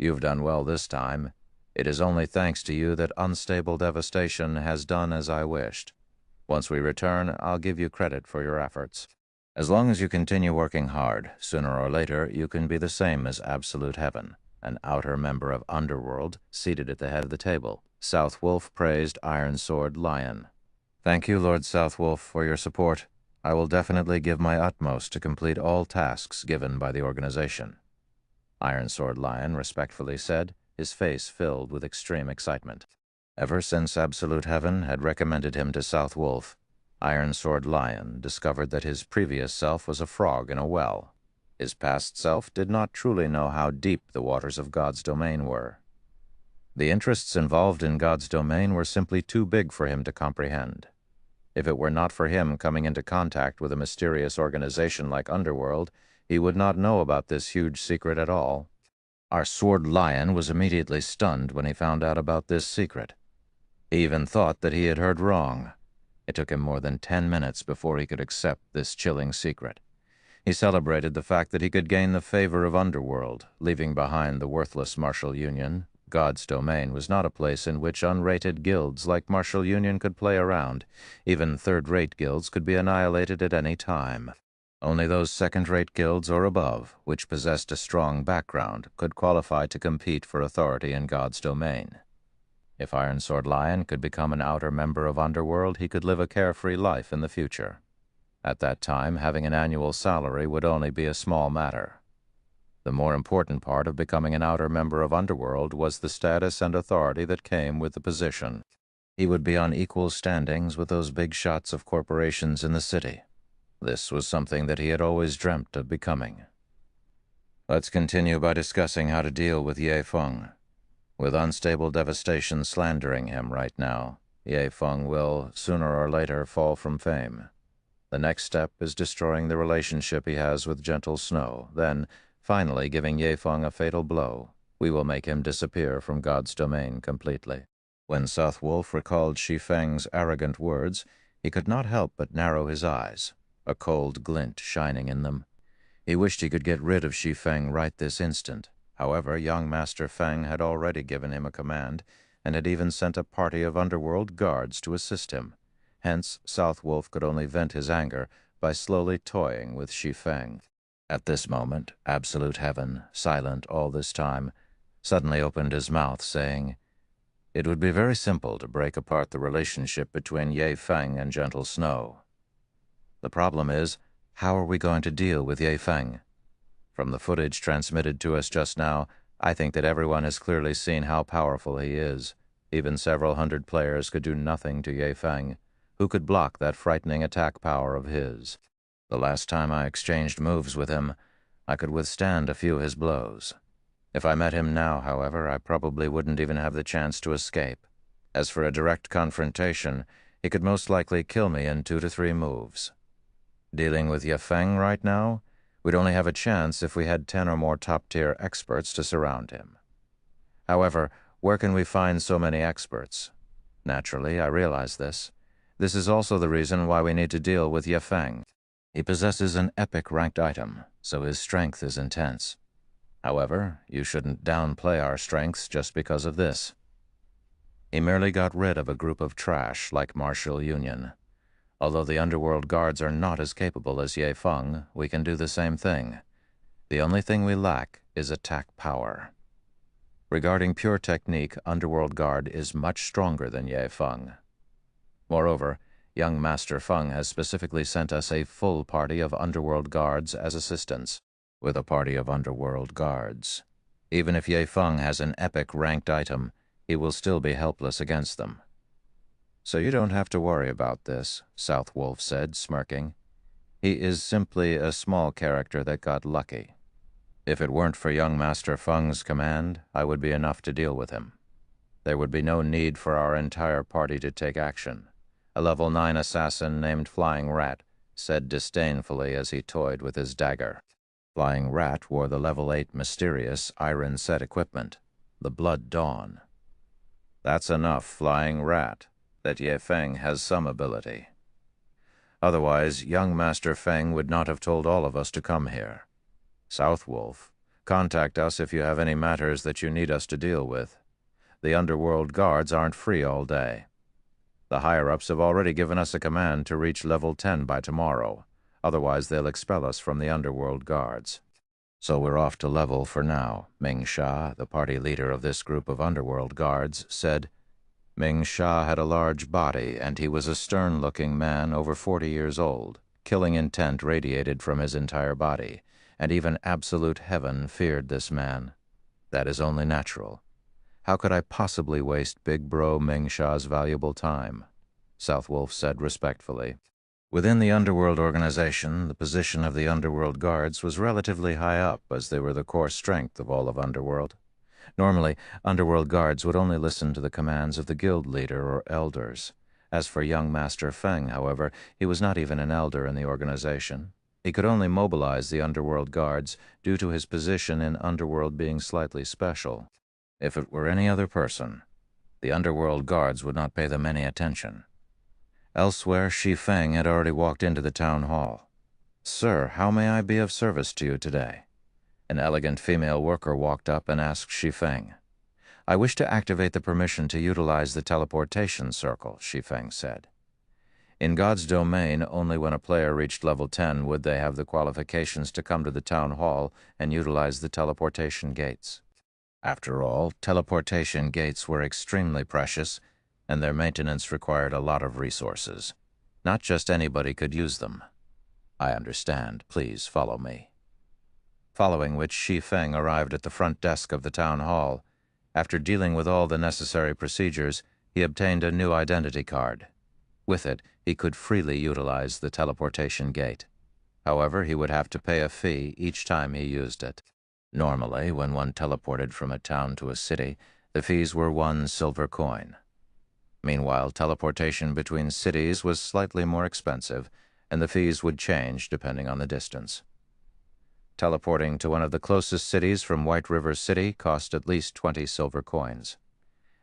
S1: You've done well this time. It is only thanks to you that Unstable Devastation has done as I wished. Once we return, I'll give you credit for your efforts. As long as you continue working hard, sooner or later you can be the same as Absolute Heaven. an outer member of Underworld, seated at the head of the table. Southwolf praised Iron Sword Lion. "Thank you, Lord Southwolf, for your support. I will definitely give my utmost to complete all tasks given by the organization." Iron Sword Lion respectfully said, his face filled with extreme excitement. Ever since Absolute Heaven had recommended him to Southwolf, Iron Sword Lion discovered that his previous self was a frog in a well. His past self did not truly know how deep the waters of God's domain were. The interests involved in God's domain were simply too big for him to comprehend. If it were not for him coming into contact with a mysterious organization like Underworld, he would not know about this huge secret at all. Our Sword Lion was immediately stunned when he found out about this secret. He even thought that he had heard wrong. It took him more than 10 minutes before he could accept this chilling secret. He celebrated the fact that he could gain the favor of Underworld, leaving behind the worthless Martial Union. God's domain was not a place in which unrated guilds like Martial Union could play around. Even third-rate guilds could be annihilated at any time. Only those second-rate guilds or above, which possessed a strong background, could qualify to compete for authority in God's domain. If Iron Sword Lion could become an outer member of Underworld, he could live a carefree life in the future. At that time, having an annual salary would only be a small matter. The more important part of becoming an outer member of Underworld was the status and authority that came with the position. He would be on equal standings with those big shots of corporations in the city. This was something that he had always dreamt of becoming. Let's continue by discussing how to deal with Ye Feng. With unstable devastation slandering him right now, Ye Feng will, sooner or later, fall from fame. The next step is destroying the relationship he has with Gentle Snow. Then, finally giving Ye Feng a fatal blow, we will make him disappear from God's domain completely. When Southwolf recalled Shi Feng's arrogant words, he could not help but narrow his eyes, a cold glint shining in them. He wished he could get rid of Shi Feng right this instant. However, young Master Feng had already given him a command, and had even sent a party of Underworld guards to assist him. Hence, Southwolf could only vent his anger by slowly toying with Shi Feng. At this moment, Absolute Heaven, silent all this time, suddenly opened his mouth, saying, "It would be very simple to break apart the relationship between Ye Feng and Gentle Snow. The problem is, how are we going to deal with Ye Feng? From the footage transmitted to us just now, I think that everyone has clearly seen how powerful he is. Even several hundred players could do nothing to Ye Feng. Who could block that frightening attack power of his? The last time I exchanged moves with him, I could withstand a few of his blows. If I met him now, however, I probably wouldn't even have the chance to escape. As for a direct confrontation, he could most likely kill me in 2 to 3 moves. Dealing with Ye Feng right now, we'd only have a chance if we had 10 or more top-tier experts to surround him. However, where can we find so many experts? Naturally, I realize this. This is also the reason why we need to deal with Ye Feng. He possesses an epic ranked item, so his strength is intense. However, you shouldn't downplay our strengths just because of this. He merely got rid of a group of trash like Martial Union. Although the Underworld guards are not as capable as Ye Feng, we can do the same thing. The only thing we lack is attack power. Regarding pure technique, Underworld Guard is much stronger than Ye Feng. Moreover, young Master Feng has specifically sent us a full party of Underworld guards as assistants. With a party of Underworld guards, even if Ye Feng has an epic ranked item, he will still be helpless against them. So you don't have to worry about this, Southwolf said, smirking. He is simply a small character that got lucky. If it weren't for young Master Feng's command, I would be enough to deal with him. There would be no need for our entire party to take action. A level 9 assassin named Flying Rat said disdainfully as he toyed with his dagger. Flying Rat wore the level 8 mysterious iron set equipment, the Blood Dawn. That's enough, Flying Rat, that Ye Feng has some ability. Otherwise, young Master Feng would not have told all of us to come here. Southwolf, contact us if you have any matters that you need us to deal with. The Underworld guards aren't free all day. The higher-ups have already given us a command to reach level 10 by tomorrow. Otherwise, they'll expel us from the Underworld guards. So we're off to level for now, Ming Sha, the party leader of this group of underworld guards, said. Ming Sha had a large body, and he was a stern-looking man over 40 years old. Killing intent radiated from his entire body, and even absolute heaven feared this man. That is only natural. How could I possibly waste Big Bro Ming Sha's valuable time? Southwolf said respectfully. Within the Underworld organization, the position of the Underworld Guards was relatively high up, as they were the core strength of all of Underworld. Normally, Underworld Guards would only listen to the commands of the guild leader or elders. As for young Master Feng, however, he was not even an elder in the organization. He could only mobilize the Underworld Guards due to his position in Underworld being slightly special. If it were any other person, the Underworld Guards would not pay them any attention. Elsewhere, Shi Feng had already walked into the town hall. "Sir, how may I be of service to you today?" An elegant female worker walked up and asked Shi Feng. "I wish to activate the permission to utilize the teleportation circle," Shi Feng said. In God's domain, only when a player reached level 10 would they have the qualifications to come to the town hall and utilize the teleportation gates. After all, teleportation gates were extremely precious, and their maintenance required a lot of resources. Not just anybody could use them. "I understand. Please follow me." Following which, Shi Feng arrived at the front desk of the town hall. After dealing with all the necessary procedures, he obtained a new identity card. With it, he could freely utilize the teleportation gate. However, he would have to pay a fee each time he used it. Normally, when one teleported from a town to a city, the fees were 1 silver coin. Meanwhile, teleportation between cities was slightly more expensive, and the fees would change depending on the distance. Teleporting to one of the closest cities from White River City cost at least 20 silver coins.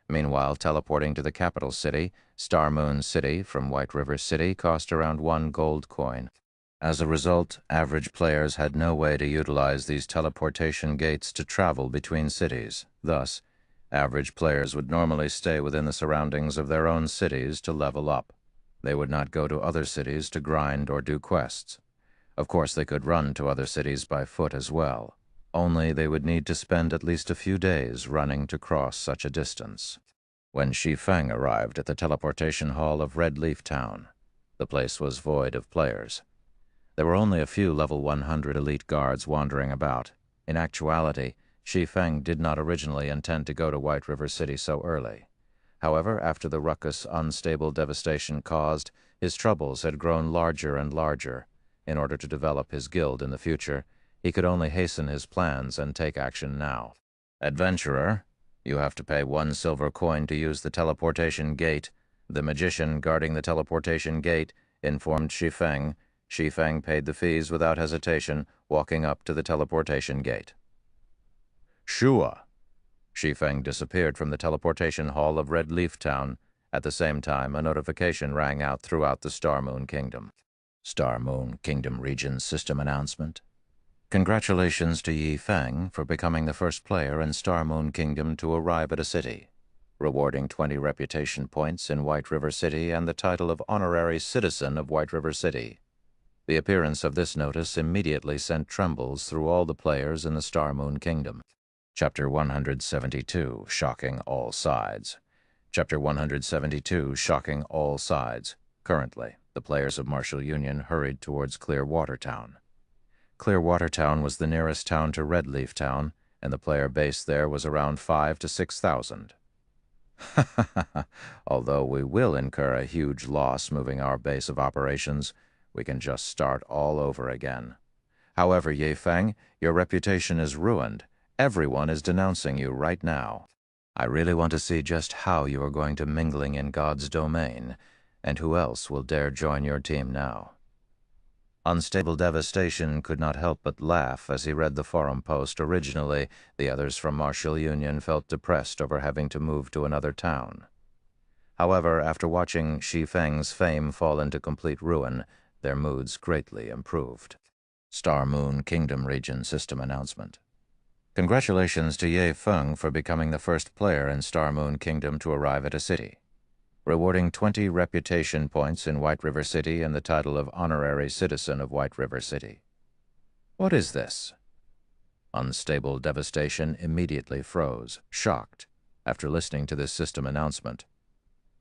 S1: Meanwhile, teleporting to the capital city, Star Moon City, from White River City cost around 1 gold coin. As a result, average players had no way to utilize these teleportation gates to travel between cities. Thus, average players would normally stay within the surroundings of their own cities to level up. They would not go to other cities to grind or do quests. Of course, they could run to other cities by foot as well. Only they would need to spend at least a few days running to cross such a distance. When Shi Feng arrived at the teleportation hall of Red Leaf Town, the place was void of players. There were only a few level 100 elite guards wandering about. In actuality, Shi Feng did not originally intend to go to White River City so early. However, after the ruckus unstable devastation caused, his troubles had grown larger and larger. In order to develop his guild in the future, he could only hasten his plans and take action now. "Adventurer, you have to pay 1 silver coin to use the teleportation gate." The magician guarding the teleportation gate informed Shi Feng. Shi Feng paid the fees without hesitation, walking up to the teleportation gate. "Shua!" Shi Feng disappeared from the teleportation hall of Red Leaf Town. At the same time, a notification rang out throughout the Star Moon Kingdom. Star Moon Kingdom Region System Announcement. Congratulations to Yi Feng for becoming the first player in Star Moon Kingdom to arrive at a city, rewarding 20 reputation points in White River City and the title of Honorary Citizen of White River City. The appearance of this notice immediately sent trembles through all the players in the Star Moon Kingdom. Chapter 172, Shocking All Sides. Chapter 172, Shocking All Sides. Currently, the players of Martial Union hurried towards Clearwater Town. Clearwater Town was the nearest town to Red Leaf Town, and the player base there was around 5,000 to 6,000. Although we will incur a huge loss moving our base of operations, we can just start all over again. However, Yi Feng, your reputation is ruined. Everyone is denouncing you right now. I really want to see just how you are going to mingling in God's domain, and who else will dare join your team now. Unstable Devastation could not help but laugh as he read the forum post. Originally, the others from Martial Union felt depressed over having to move to another town. However, after watching Shi Feng's fame fall into complete ruin, their moods greatly improved. Star Moon Kingdom Region System Announcement. Congratulations to Yi Feng for becoming the first player in Star Moon Kingdom to arrive at a city, rewarding 20 reputation points in White River City and the title of Honorary Citizen of White River City. What is this? Unstable Devastation immediately froze, shocked, after listening to this system announcement.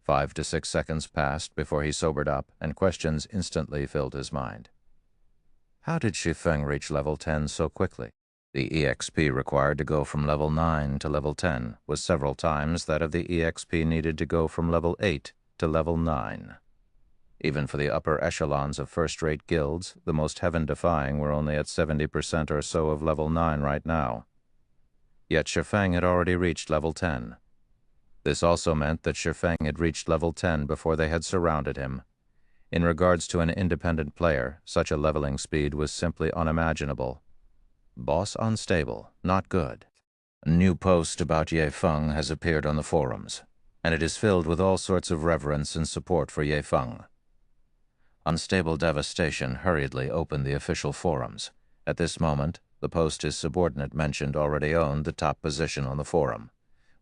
S1: 5 to 6 seconds passed before he sobered up, and questions instantly filled his mind. How did Shi Feng reach level 10 so quickly? The EXP required to go from level 9 to level 10 was several times that of the EXP needed to go from level 8 to level 9. Even for the upper echelons of first-rate guilds, the most heaven-defying were only at 70% or so of level 9 right now. Yet Shi Feng had already reached level 10. This also meant that Shi Feng had reached level 10 before they had surrounded him. In regards to an independent player, such a leveling speed was simply unimaginable. Boss unstable, not good. A new post about Ye Feng has appeared on the forums, and it is filled with all sorts of reverence and support for Ye Feng. Unstable Devastation hurriedly opened the official forums. At this moment, the post his subordinate mentioned already owned the top position on the forum.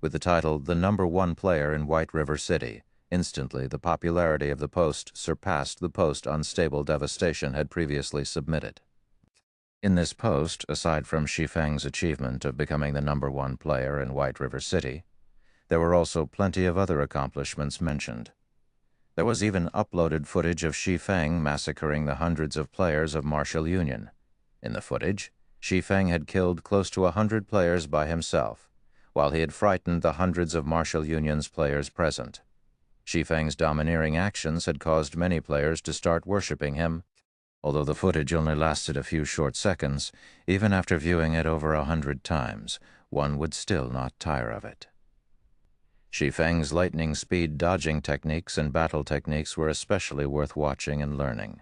S1: With the title, "The #1 Player in White River City," instantly the popularity of the post surpassed the post Unstable Devastation had previously submitted. In this post, aside from Shi Feng's achievement of becoming the #1 player in White River City, there were also plenty of other accomplishments mentioned. There was even uploaded footage of Shi Feng massacring the hundreds of players of Martial Union. In the footage, Shi Feng had killed close to 100 players by himself, while he had frightened the hundreds of Martial Union's players present. Shi Feng's domineering actions had caused many players to start worshipping him. Although the footage only lasted a few short seconds, even after viewing it over 100 times, one would still not tire of it. Shi Feng's lightning speed dodging techniques and battle techniques were especially worth watching and learning.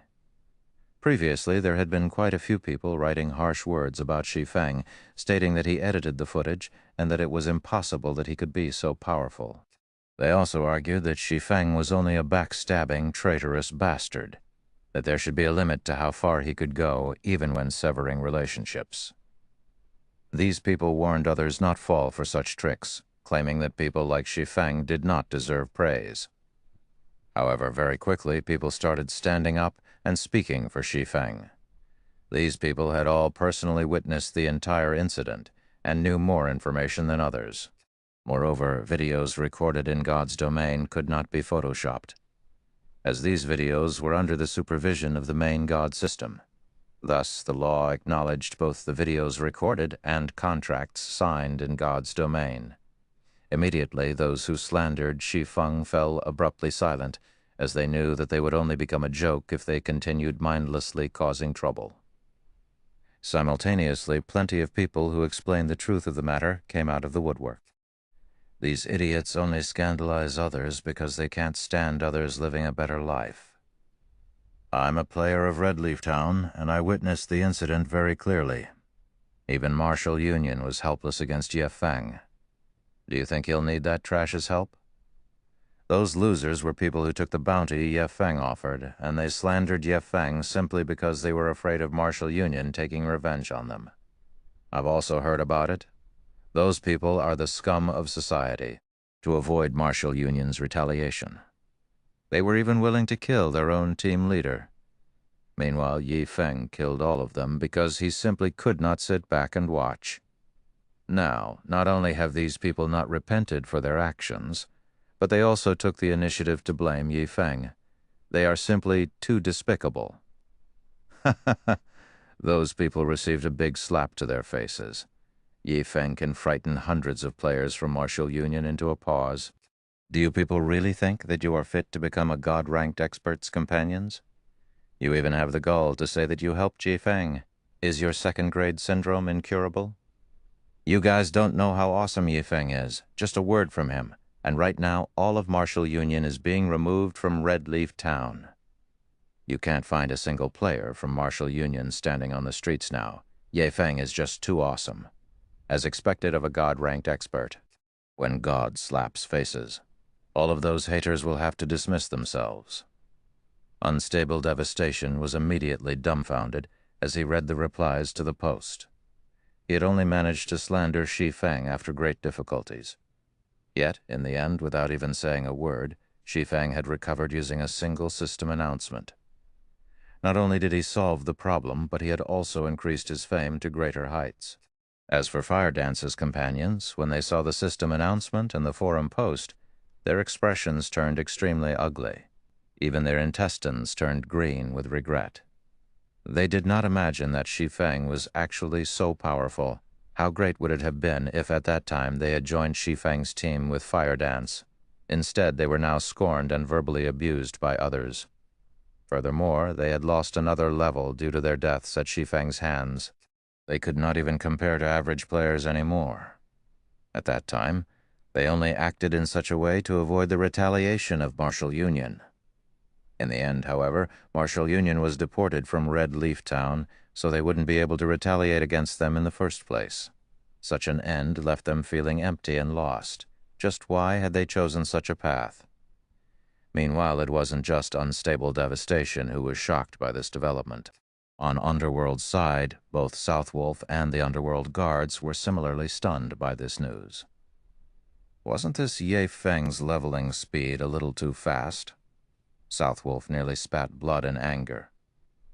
S1: Previously, there had been quite a few people writing harsh words about Shi Feng, stating that he edited the footage and that it was impossible that he could be so powerful. They also argued that Shi Feng was only a backstabbing, traitorous bastard, that there should be a limit to how far he could go, even when severing relationships. These people warned others not fall for such tricks, claiming that people like Shi Feng did not deserve praise. However, very quickly, people started standing up and speaking for Shi Feng. These people had all personally witnessed the entire incident and knew more information than others. Moreover, videos recorded in God's domain could not be photoshopped, as these videos were under the supervision of the main God system. Thus, the law acknowledged both the videos recorded and contracts signed in God's domain. Immediately, those who slandered Shi Feng fell abruptly silent, as they knew that they would only become a joke if they continued mindlessly causing trouble. Simultaneously, plenty of people who explained the truth of the matter came out of the woodwork. These idiots only scandalize others because they can't stand others living a better life. I'm a player of Red Leaf Town, and I witnessed the incident very clearly. Even Martial Union was helpless against Ye Feng. Do you think he'll need that trash's help? Those losers were people who took the bounty Ye Feng offered, and they slandered Ye Feng simply because they were afraid of Martial Union taking revenge on them. I've also heard about it. Those people are the scum of society, to avoid Martial Union's retaliation. They were even willing to kill their own team leader. Meanwhile, Ye Feng killed all of them because he simply could not sit back and watch. Now, not only have these people not repented for their actions, but they also took the initiative to blame Ye Feng. They are simply too despicable. Those people received a big slap to their faces. Ye Feng can frighten hundreds of players from Martial Union into a pause. Do you people really think that you are fit to become a God-ranked expert's companions? You even have the gall to say that you helped Ye Feng. Is your second-grade syndrome incurable? You guys don't know how awesome Ye Feng is. Just a word from him, and right now all of Martial Union is being removed from Red Leaf Town. You can't find a single player from Martial Union standing on the streets now. Ye Feng is just too awesome, as expected of a God-ranked expert. When God slaps faces, all of those haters will have to dismiss themselves. Unstable Devastation was immediately dumbfounded as he read the replies to the post. He had only managed to slander Shi Feng after great difficulties. Yet, in the end, without even saying a word, Shi Feng had recovered using a single system announcement. Not only did he solve the problem, but he had also increased his fame to greater heights. As for Fire Dance's companions, when they saw the system announcement and the forum post, their expressions turned extremely ugly. Even their intestines turned green with regret. They did not imagine that Shi Feng was actually so powerful. How great would it have been if at that time they had joined Shi Feng's team with Fire Dance. Instead, they were now scorned and verbally abused by others. Furthermore, they had lost another level due to their deaths at Shi Feng's hands. They could not even compare to average players anymore. At that time, they only acted in such a way to avoid the retaliation of Martial Union. In the end, however, Martial Union was deported from Red Leaf Town, so they wouldn't be able to retaliate against them in the first place. Such an end left them feeling empty and lost. Just why had they chosen such a path? Meanwhile, it wasn't just Unstable Devastation who was shocked by this development. On Underworld's side, both Southwolf and the Underworld guards were similarly stunned by this news. Wasn't this Ye Feng's leveling speed a little too fast? Southwolf nearly spat blood in anger.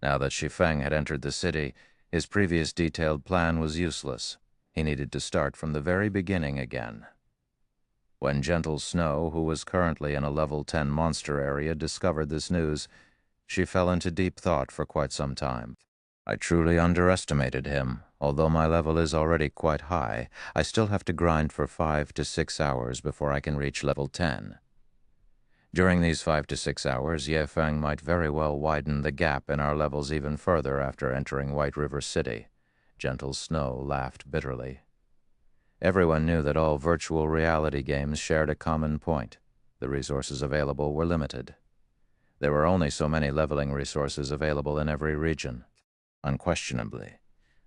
S1: Now that Shi Feng had entered the city, his previous detailed plan was useless. He needed to start from the very beginning again. When Gentle Snow, who was currently in a level 10 monster area, discovered this news, she fell into deep thought for quite some time. I truly underestimated him. Although my level is already quite high, I still have to grind for 5 to 6 hours before I can reach level 10. During these 5 to 6 hours, Ye Feng might very well widen the gap in our levels even further after entering White River City. Gentle Snow laughed bitterly. Everyone knew that all virtual reality games shared a common point. The resources available were limited. There were only so many leveling resources available in every region. Unquestionably,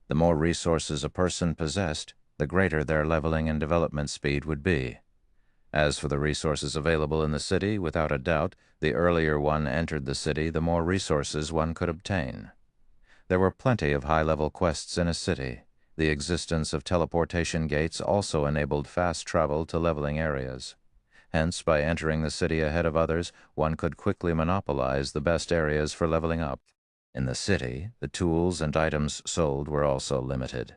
S1: the more resources a person possessed, the greater their leveling and development speed would be. As for the resources available in the city, without a doubt, the earlier one entered the city, the more resources one could obtain. There were plenty of high-level quests in a city. The existence of teleportation gates also enabled fast travel to leveling areas. Hence, by entering the city ahead of others, one could quickly monopolize the best areas for leveling up. In the city, the tools and items sold were also limited.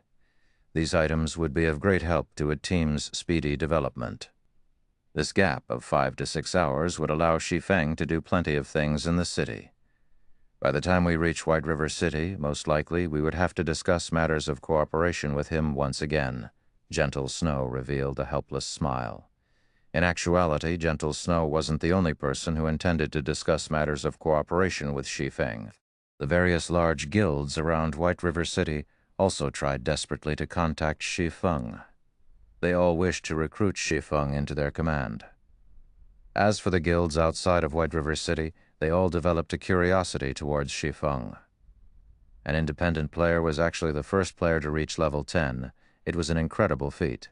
S1: These items would be of great help to a team's speedy development. This gap of 5 to 6 hours would allow Shi Feng to do plenty of things in the city. By the time we reach White River City, most likely we would have to discuss matters of cooperation with him once again. Gentle Snow revealed a helpless smile. In actuality, Gentle Snow wasn't the only person who intended to discuss matters of cooperation with Shi Feng. The various large guilds around White River City also tried desperately to contact Shi Feng. They all wished to recruit Shi Feng into their command. As for the guilds outside of White River City, they all developed a curiosity towards Shi Feng. An independent player was actually the first player to reach level 10. It was an incredible feat.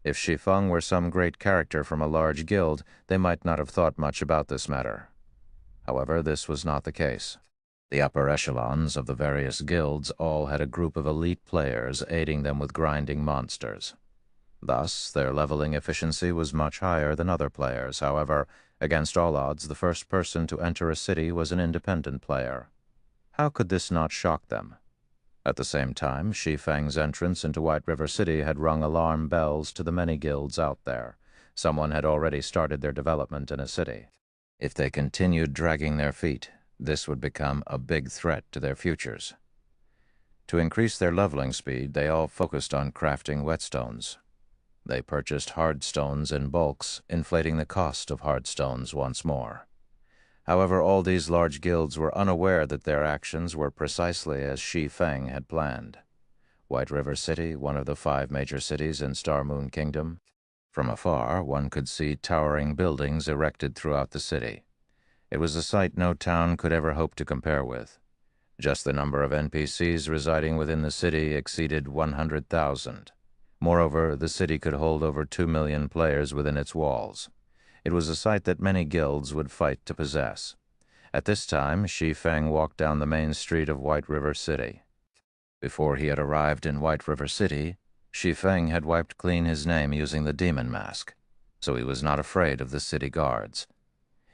S1: If Shi Feng were some great character from a large guild, they might not have thought much about this matter. However, this was not the case. The upper echelons of the various guilds all had a group of elite players aiding them with grinding monsters. Thus, their leveling efficiency was much higher than other players. However, against all odds, the first person to enter a city was an independent player. How could this not shock them? At the same time, Shi Feng's entrance into White River City had rung alarm bells to the many guilds out there. Someone had already started their development in a city. If they continued dragging their feet, this would become a big threat to their futures. To increase their leveling speed, they all focused on crafting whetstones. They purchased hard stones in bulks, inflating the cost of hard stones once more. However, all these large guilds were unaware that their actions were precisely as Shi Feng had planned. White River City, one of the 5 major cities in Star Moon Kingdom. From afar, one could see towering buildings erected throughout the city. It was a sight no town could ever hope to compare with. Just the number of NPCs residing within the city exceeded 100,000. Moreover, the city could hold over 2 million players within its walls. It was a sight that many guilds would fight to possess. At this time, Shi Feng walked down the main street of White River City. Before he had arrived in White River City, Shi Feng had wiped clean his name using the demon mask, so he was not afraid of the city guards.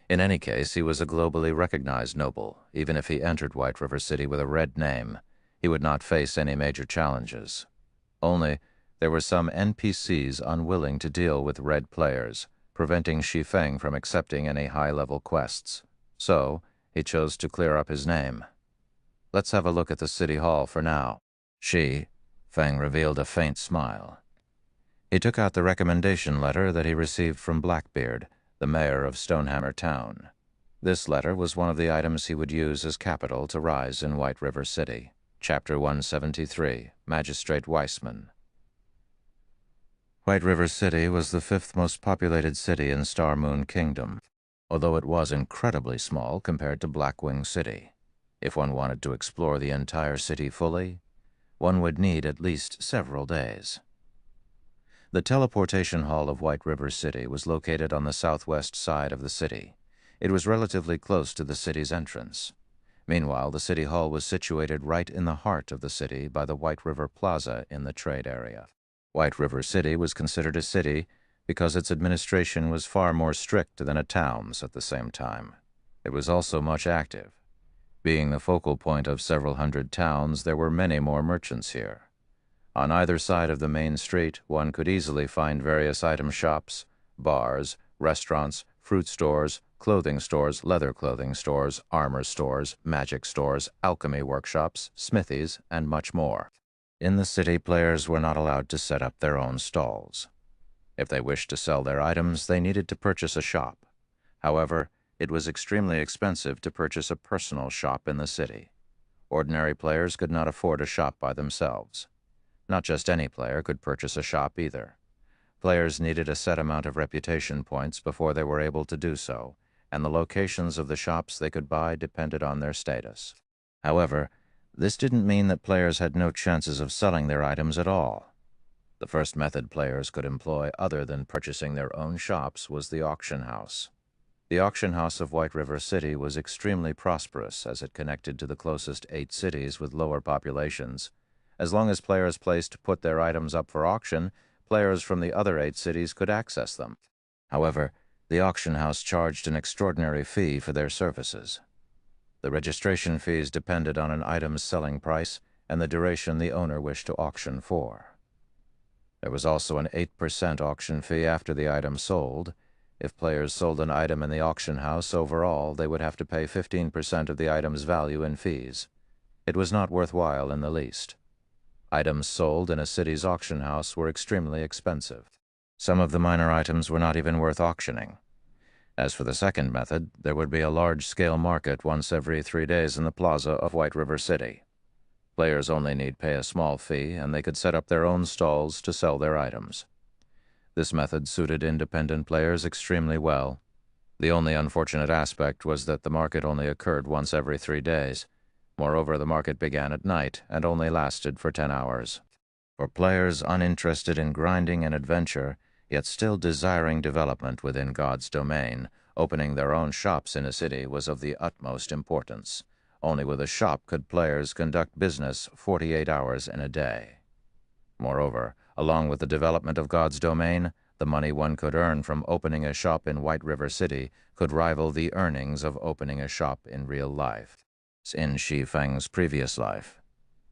S1: In any case, he was a globally recognized noble. Even if he entered White River City with a red name, he would not face any major challenges. Only, There were some NPCs unwilling to deal with red players, preventing Shi Feng from accepting any high-level quests. So, he chose to clear up his name. Let's have a look at the city hall for now. Shi Feng revealed a faint smile. He took out the recommendation letter that he received from Blackbeard, the mayor of Stonehammer Town. This letter was one of the items he would use as capital to rise in White River City. Chapter 173, Magistrate Weissman. White River City was the fifth most populated city in Star Moon Kingdom, although it was incredibly small compared to Blackwing City. If one wanted to explore the entire city fully, one would need at least several days. The teleportation hall of White River City was located on the southwest side of the city. It was relatively close to the city's entrance. Meanwhile, the city hall was situated right in the heart of the city by the White River Plaza in the trade area. White River City was considered a city because its administration was far more strict than a town's at the same time. It was also much active. Being the focal point of several hundred towns, there were many more merchants here. On either side of the main street, one could easily find various item shops, bars, restaurants, fruit stores, clothing stores, leather clothing stores, armor stores, magic stores, alchemy workshops, smithies, and much more. In the city, players were not allowed to set up their own stalls. If they wished to sell their items, they needed to purchase a shop. However, it was extremely expensive to purchase a personal shop in the city. Ordinary players could not afford a shop by themselves. Not just any player could purchase a shop either. Players needed a set amount of reputation points before they were able to do so, and the locations of the shops they could buy depended on their status. However, this didn't mean that players had no chances of selling their items at all. The first method players could employ other than purchasing their own shops was the auction house. The auction house of White River City was extremely prosperous as it connected to the closest 8 cities with lower populations. As long as players put their items up for auction, players from the other 8 cities could access them. However, the auction house charged an extraordinary fee for their services. The registration fees depended on an item's selling price and the duration the owner wished to auction for. There was also an 8% auction fee after the item sold. If players sold an item in the auction house overall, they would have to pay 15% of the item's value in fees. It was not worthwhile in the least. Items sold in a city's auction house were extremely expensive. Some of the minor items were not even worth auctioning. As for the second method, there would be a large-scale market once every 3 days in the plaza of White River City. Players only need pay a small fee, and they could set up their own stalls to sell their items. This method suited independent players extremely well. The only unfortunate aspect was that the market only occurred once every 3 days. Moreover, the market began at night and only lasted for 10 hours. For players uninterested in grinding and adventure, yet still desiring development within God's domain, opening their own shops in a city was of the utmost importance. Only with a shop could players conduct business 48 hours in a day. Moreover, along with the development of God's domain, the money one could earn from opening a shop in White River City could rival the earnings of opening a shop in real life. In Shi Feng's previous life,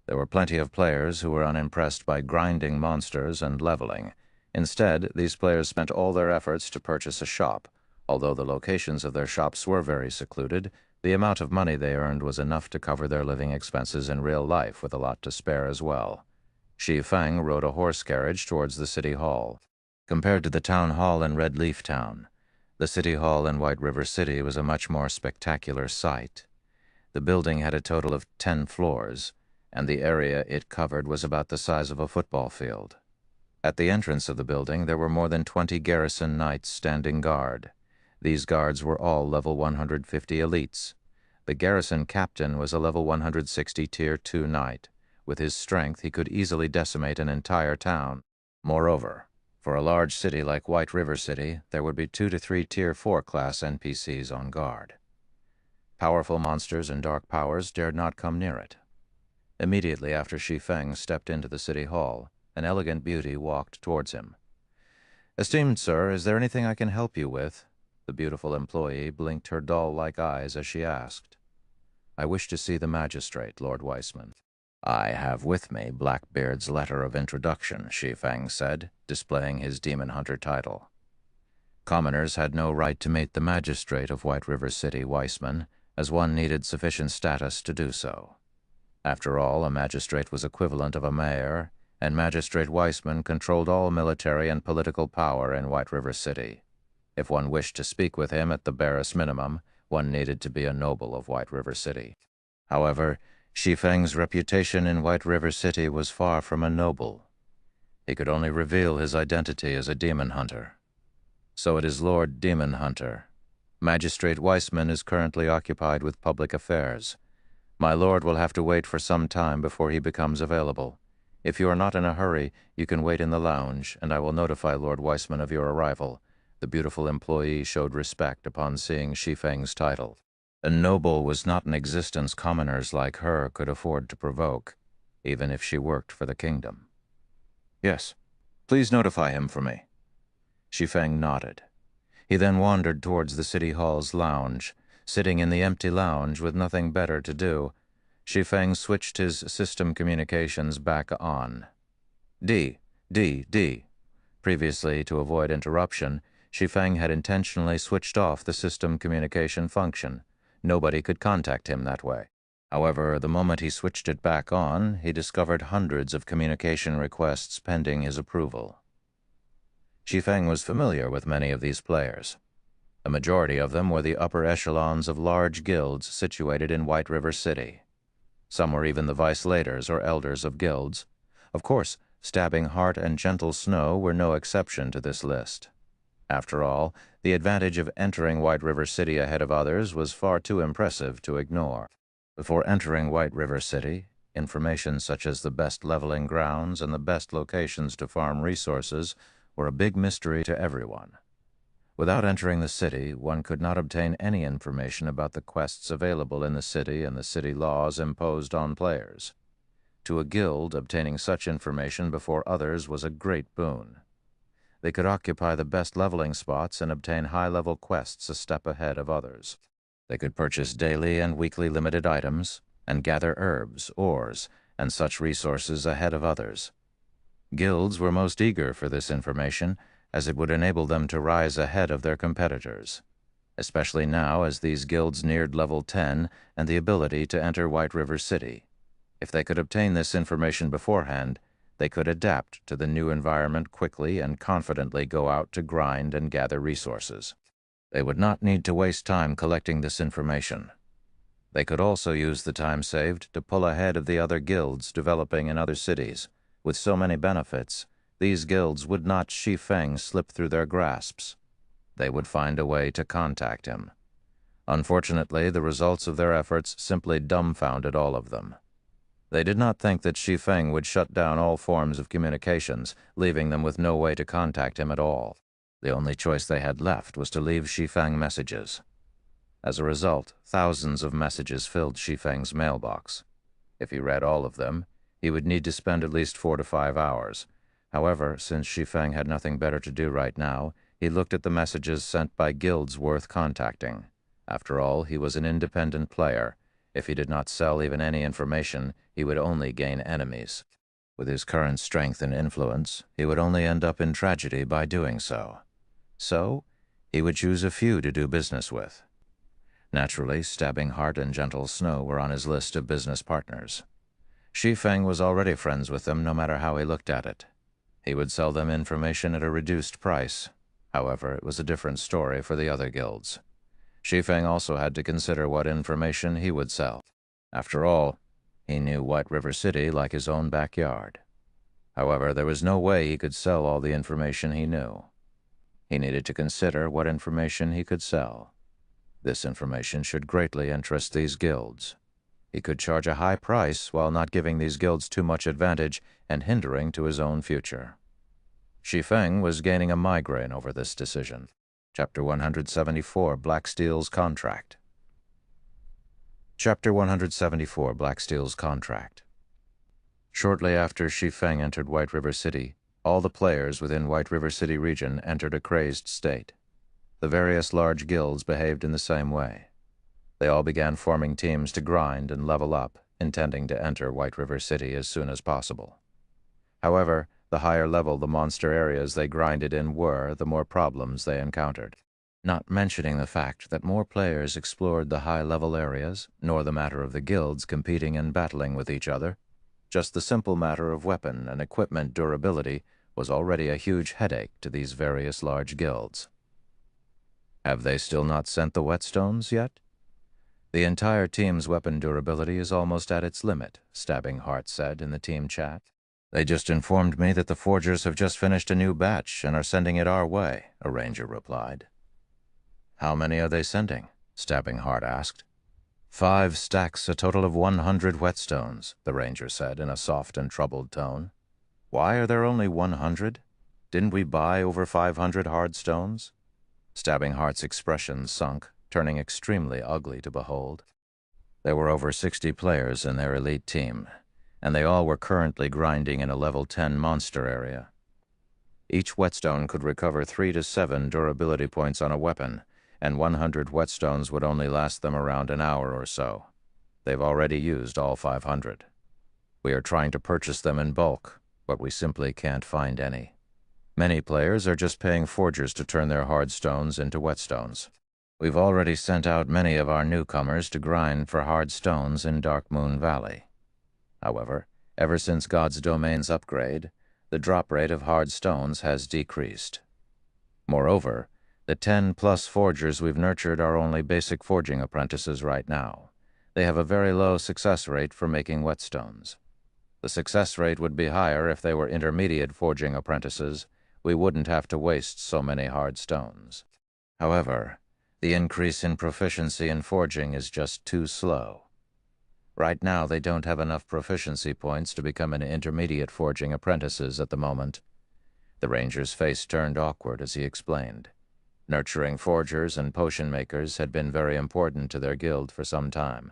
S1: there were plenty of players who were unimpressed by grinding monsters and leveling. Instead, these players spent all their efforts to purchase a shop. Although the locations of their shops were very secluded, the amount of money they earned was enough to cover their living expenses in real life, with a lot to spare as well. Shi Feng rode a horse carriage towards the city hall. Compared to the town hall in Red Leaf Town, the city hall in White River City was a much more spectacular sight. The building had a total of 10 floors, and the area it covered was about the size of a football field. At the entrance of the building, there were more than 20 garrison knights standing guard. These guards were all level 150 elites. The garrison captain was a level 160 Tier 2 knight. With his strength, he could easily decimate an entire town. Moreover, for a large city like White River City, there would be 2 to 3 Tier 4 class NPCs on guard. Powerful monsters and dark powers dared not come near it. Immediately after Shi Feng stepped into the city hall, an elegant beauty walked towards him. "Esteemed sir, is there anything I can help you with?" The beautiful employee blinked her doll-like eyes as she asked. "I wish to see the magistrate, Lord Weissman." I have with me Blackbeard's letter of introduction, Shi Feng said, displaying his demon hunter title. Commoners had no right to meet the magistrate of White River City, Weissman, as one needed sufficient status to do so. After all, a magistrate was equivalent of a mayor, and Magistrate Weissman controlled all military and political power in White River City. If one wished to speak with him at the barest minimum, one needed to be a noble of White River City. However, Shi Feng's reputation in White River City was far from a noble. He could only reveal his identity as a demon hunter. So it is Lord Demon Hunter. Magistrate Weissman is currently occupied with public affairs. My lord will have to wait for some time before he becomes available. If you are not in a hurry, you can wait in the lounge, and I will notify Lord Weissman of your arrival. The beautiful employee showed respect upon seeing Shi Feng's title. A noble was not an existence commoners like her could afford to provoke, even if she worked for the kingdom. Yes, please notify him for me. Shi Feng nodded. He then wandered towards the City Hall's lounge. Sitting in the empty lounge with nothing better to do, Shi Feng switched his system communications back on. D. Previously, to avoid interruption, Shi Feng had intentionally switched off the system communication function. Nobody could contact him that way. However, the moment he switched it back on, he discovered hundreds of communication requests pending his approval. Shi Feng was familiar with many of these players. The majority of them were the upper echelons of large guilds situated in White River City. Some were even the vice-leaders or elders of guilds. Of course, Stabbing Heart and Gentle Snow were no exception to this list. After all, the advantage of entering White River City ahead of others was far too impressive to ignore. Before entering White River City, information such as the best leveling grounds and the best locations to farm resources were a big mystery to everyone. Without entering the city, one could not obtain any information about the quests available in the city and the city laws imposed on players. To a guild, obtaining such information before others was a great boon. They could occupy the best leveling spots and obtain high-level quests a step ahead of others. They could purchase daily and weekly limited items and gather herbs, ores, and such resources ahead of others. Guilds were most eager for this information, as it would enable them to rise ahead of their competitors, especially now as these guilds neared level 10 and the ability to enter White River City. If they could obtain this information beforehand, they could adapt to the new environment quickly and confidently go out to grind and gather resources. They would not need to waste time collecting this information. They could also use the time saved to pull ahead of the other guilds developing in other cities. With so many benefits, these guilds would not Shi Feng slip through their grasps. They would find a way to contact him. Unfortunately, the results of their efforts simply dumbfounded all of them. They did not think that Shi Feng would shut down all forms of communications, leaving them with no way to contact him at all. The only choice they had left was to leave Shi Feng messages. As a result, thousands of messages filled Shi Feng's mailbox. If he read all of them, he would need to spend at least 4 to 5 hours. However, since Shi Feng had nothing better to do right now, he looked at the messages sent by guilds worth contacting. After all, he was an independent player. If he did not sell even any information, he would only gain enemies. With his current strength and influence, he would only end up in tragedy by doing so. So, he would choose a few to do business with. Naturally, Stabbing Heart and Gentle Snow were on his list of business partners. Shi Feng was already friends with them no matter how he looked at it. He would sell them information at a reduced price. However, it was a different story for the other guilds. Shi Feng also had to consider what information he would sell. After all, he knew White River City like his own backyard. However, there was no way he could sell all the information he knew. He needed to consider what information he could sell. This information should greatly interest these guilds. He could charge a high price while not giving these guilds too much advantage and hindering to his own future. Shi Feng was gaining a migraine over this decision. Chapter 174, Blacksteel's Contract. Chapter 174, Blacksteel's Contract. Shortly after Shi Feng entered White River City, all the players within White River City region entered a crazed state. The various large guilds behaved in the same way. They all began forming teams to grind and level up, intending to enter White River City as soon as possible. However, the higher level the monster areas they grinded in were, the more problems they encountered. Not mentioning the fact that more players explored the high-level areas, nor the matter of the guilds competing and battling with each other, just the simple matter of weapon and equipment durability was already a huge headache to these various large guilds. Have they still not sent the whetstones yet? The entire team's weapon durability is almost at its limit, Stabbing Heart said in the team chat. They just informed me that the forgers have just finished a new batch and are sending it our way, a ranger replied. How many are they sending? Stabbing Heart asked. 5 stacks, a total of 100 whetstones, the ranger said in a soft and troubled tone. Why are there only 100? Didn't we buy over 500 hard stones? Stabbing Heart's expression sunk, turning extremely ugly to behold. There were over 60 players in their elite team, and they all were currently grinding in a level 10 monster area. Each whetstone could recover 3 to 7 durability points on a weapon, and 100 whetstones would only last them around an hour or so. They've already used all 500. We are trying to purchase them in bulk, but we simply can't find any. Many players are just paying forgers to turn their hard stones into whetstones. We've already sent out many of our newcomers to grind for hard stones in Dark Moon Valley. However, ever since God's Domain's upgrade, the drop rate of hard stones has decreased. Moreover, the 10-plus forgers we've nurtured are only basic forging apprentices right now. They have a very low success rate for making whetstones. The success rate would be higher if they were intermediate forging apprentices. We wouldn't have to waste so many hard stones. However, the increase in proficiency in forging is just too slow. Right now, they don't have enough proficiency points to become an intermediate forging apprentices at the moment. The ranger's face turned awkward as he explained. Nurturing forgers and potion makers had been very important to their guild for some time.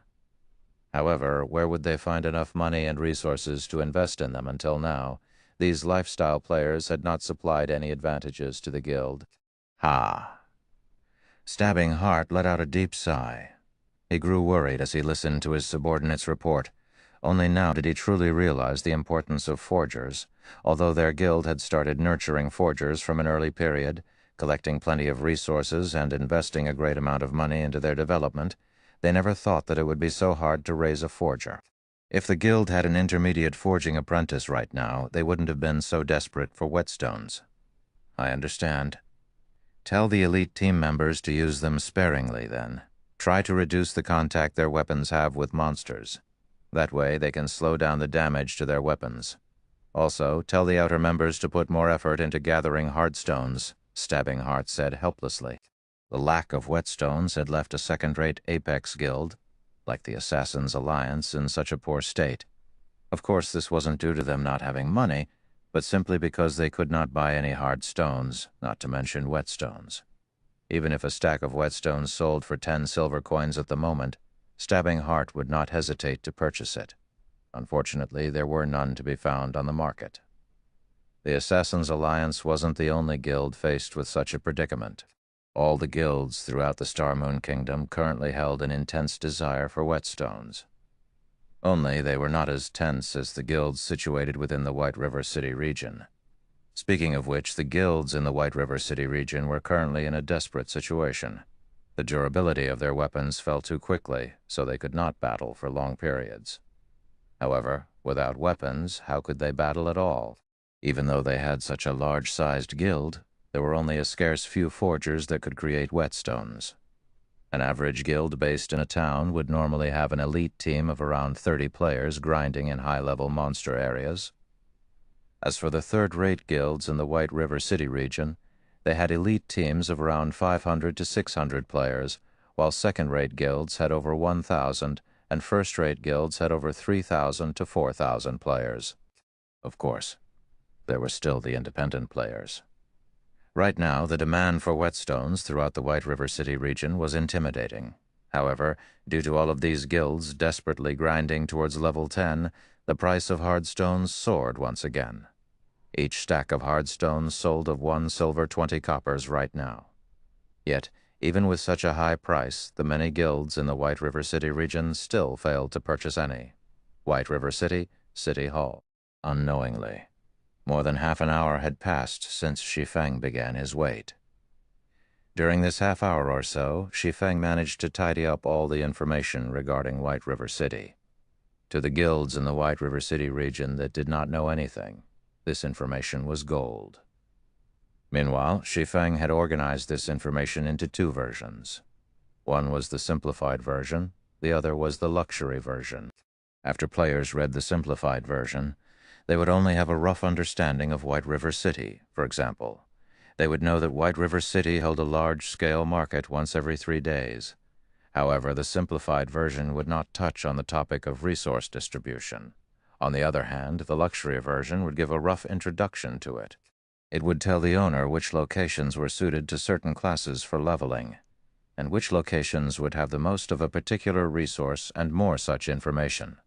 S1: However, where would they find enough money and resources to invest in them until now? These lifestyle players had not supplied any advantages to the guild. Ha! Stabbing Heart let out a deep sigh. He grew worried as he listened to his subordinate's report. Only now did he truly realize the importance of forgers. Although their guild had started nurturing forgers from an early period, collecting plenty of resources and investing a great amount of money into their development, they never thought that it would be so hard to raise a forger. If the guild had an intermediate forging apprentice right now, they wouldn't have been so desperate for whetstones. I understand. Tell the elite team members to use them sparingly, then. Try to reduce the contact their weapons have with monsters. That way, they can slow down the damage to their weapons. Also, tell the outer members to put more effort into gathering hardstones, Stabbing Heart said helplessly. The lack of whetstones had left a second-rate Apex guild, like the Assassin's Alliance, in such a poor state. Of course, this wasn't due to them not having money, but simply because they could not buy any hard stones, not to mention whetstones. Even if a stack of whetstones sold for 10 silver coins at the moment, Stabbing Heart would not hesitate to purchase it. Unfortunately, there were none to be found on the market. The Assassin's Alliance wasn't the only guild faced with such a predicament. All the guilds throughout the Star Moon Kingdom currently held an intense desire for whetstones. Only they were not as tense as the guilds situated within the White River City region. Speaking of which, the guilds in the White River City region were currently in a desperate situation. The durability of their weapons fell too quickly, so they could not battle for long periods. However, without weapons, how could they battle at all? Even though they had such a large-sized guild, there were only a scarce few forgers that could create whetstones. An average guild based in a town would normally have an elite team of around 30 players grinding in high-level monster areas. As for the third-rate guilds in the White River City region, they had elite teams of around 500 to 600 players, while second-rate guilds had over 1,000 and first-rate guilds had over 3,000 to 4,000 players. Of course, there were still the independent players. Right now, the demand for whetstones throughout the White River City region was intimidating. However, due to all of these guilds desperately grinding towards level 10, the price of hardstones soared once again. Each stack of hardstones sold of 1 silver 20 coppers right now. Yet, even with such a high price, the many guilds in the White River City region still failed to purchase any. White River City, City Hall. Unknowingly, more than half an hour had passed since Shi Feng began his wait. During this half hour or so, Shi Feng managed to tidy up all the information regarding White River City. To the guilds in the White River City region that did not know anything, this information was gold. Meanwhile, Shi Feng had organized this information into two versions. One was the simplified version, the other was the luxury version. After players read the simplified version, they would only have a rough understanding of White River City, for example. They would know that White River City held a large-scale market once every 3 days. However, the simplified version would not touch on the topic of resource distribution. On the other hand, the luxury version would give a rough introduction to it. It would tell the owner which locations were suited to certain classes for leveling, and which locations would have the most of a particular resource and more such information.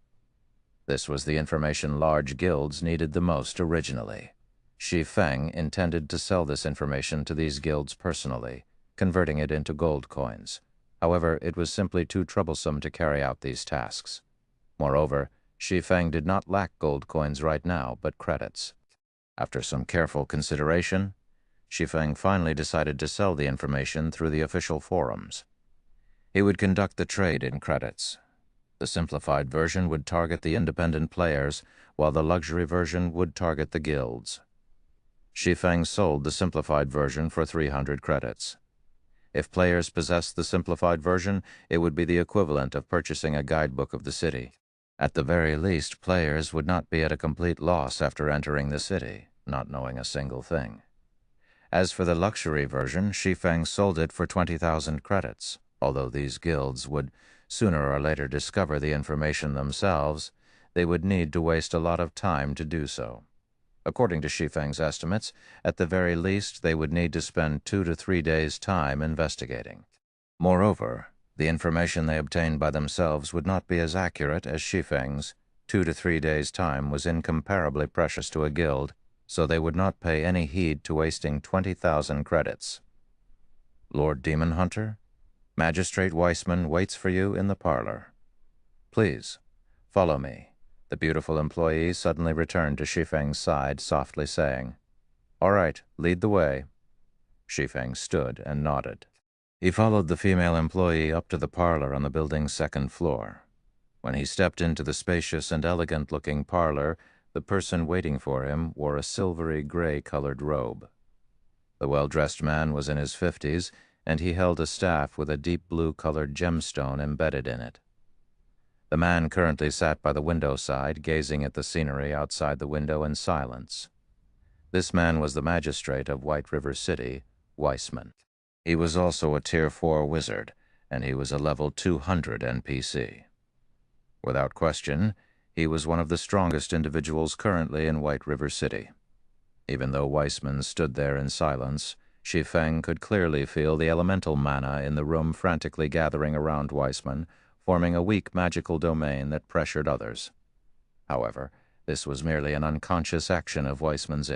S1: This was the information large guilds needed the most originally. Shi Feng intended to sell this information to these guilds personally, converting it into gold coins. However, it was simply too troublesome to carry out these tasks. Moreover, Shi Feng did not lack gold coins right now, but credits. After some careful consideration, Shi Feng finally decided to sell the information through the official forums. He would conduct the trade in credits. The simplified version would target the independent players, while the luxury version would target the guilds. Shi Feng sold the simplified version for 300 credits. If players possessed the simplified version, it would be the equivalent of purchasing a guidebook of the city. At the very least, players would not be at a complete loss after entering the city, not knowing a single thing. As for the luxury version, Shi Feng sold it for 20,000 credits. Although these guilds would sooner or later discover the information themselves, they would need to waste a lot of time to do so. According to Shi Feng's estimates, at the very least they would need to spend 2 to 3 days' time investigating. Moreover, the information they obtained by themselves would not be as accurate as Shi Feng's. 2 to 3 days' time was incomparably precious to a guild, so they would not pay any heed to wasting 20,000 credits. Lord Demon Hunter, Magistrate Weissman waits for you in the parlor. Please, follow me. The beautiful employee suddenly returned to Shi Feng's side, softly saying, "All right, lead the way." Shi Feng stood and nodded. He followed the female employee up to the parlor on the building's second floor. When he stepped into the spacious and elegant-looking parlor, the person waiting for him wore a silvery gray-colored robe. The well-dressed man was in his 50s, and he held a staff with a deep blue-colored gemstone embedded in it. The man currently sat by the window side, gazing at the scenery outside the window in silence. This man was the magistrate of White River City, Weissman. He was also a Tier 4 wizard, and he was a level 200 NPC. Without question, he was one of the strongest individuals currently in White River City. Even though Weissman stood there in silence, Shi Feng could clearly feel the elemental mana in the room frantically gathering around Weissman, forming a weak magical domain that pressured others. However, this was merely an unconscious action of Weissman's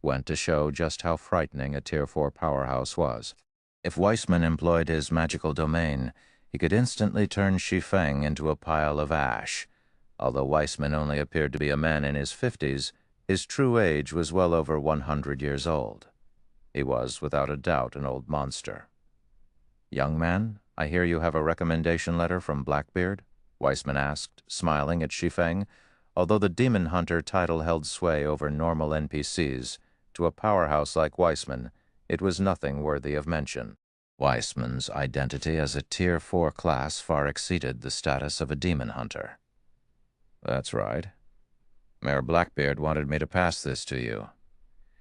S1: went to show just how frightening a Tier 4 powerhouse was. If Weissman employed his magical domain, he could instantly turn Shi Feng into a pile of ash. Although Weissman only appeared to be a man in his 50s, his true age was well over 100 years old. He was, without a doubt, an old monster. "Young man, I hear you have a recommendation letter from Blackbeard?" Weissman asked, smiling at Shi Feng. Although the Demon Hunter title held sway over normal NPCs, to a powerhouse like Weissman, it was nothing worthy of mention. Weissman's identity as a Tier 4 class far exceeded the status of a Demon Hunter. "That's right. Mayor Blackbeard wanted me to pass this to you."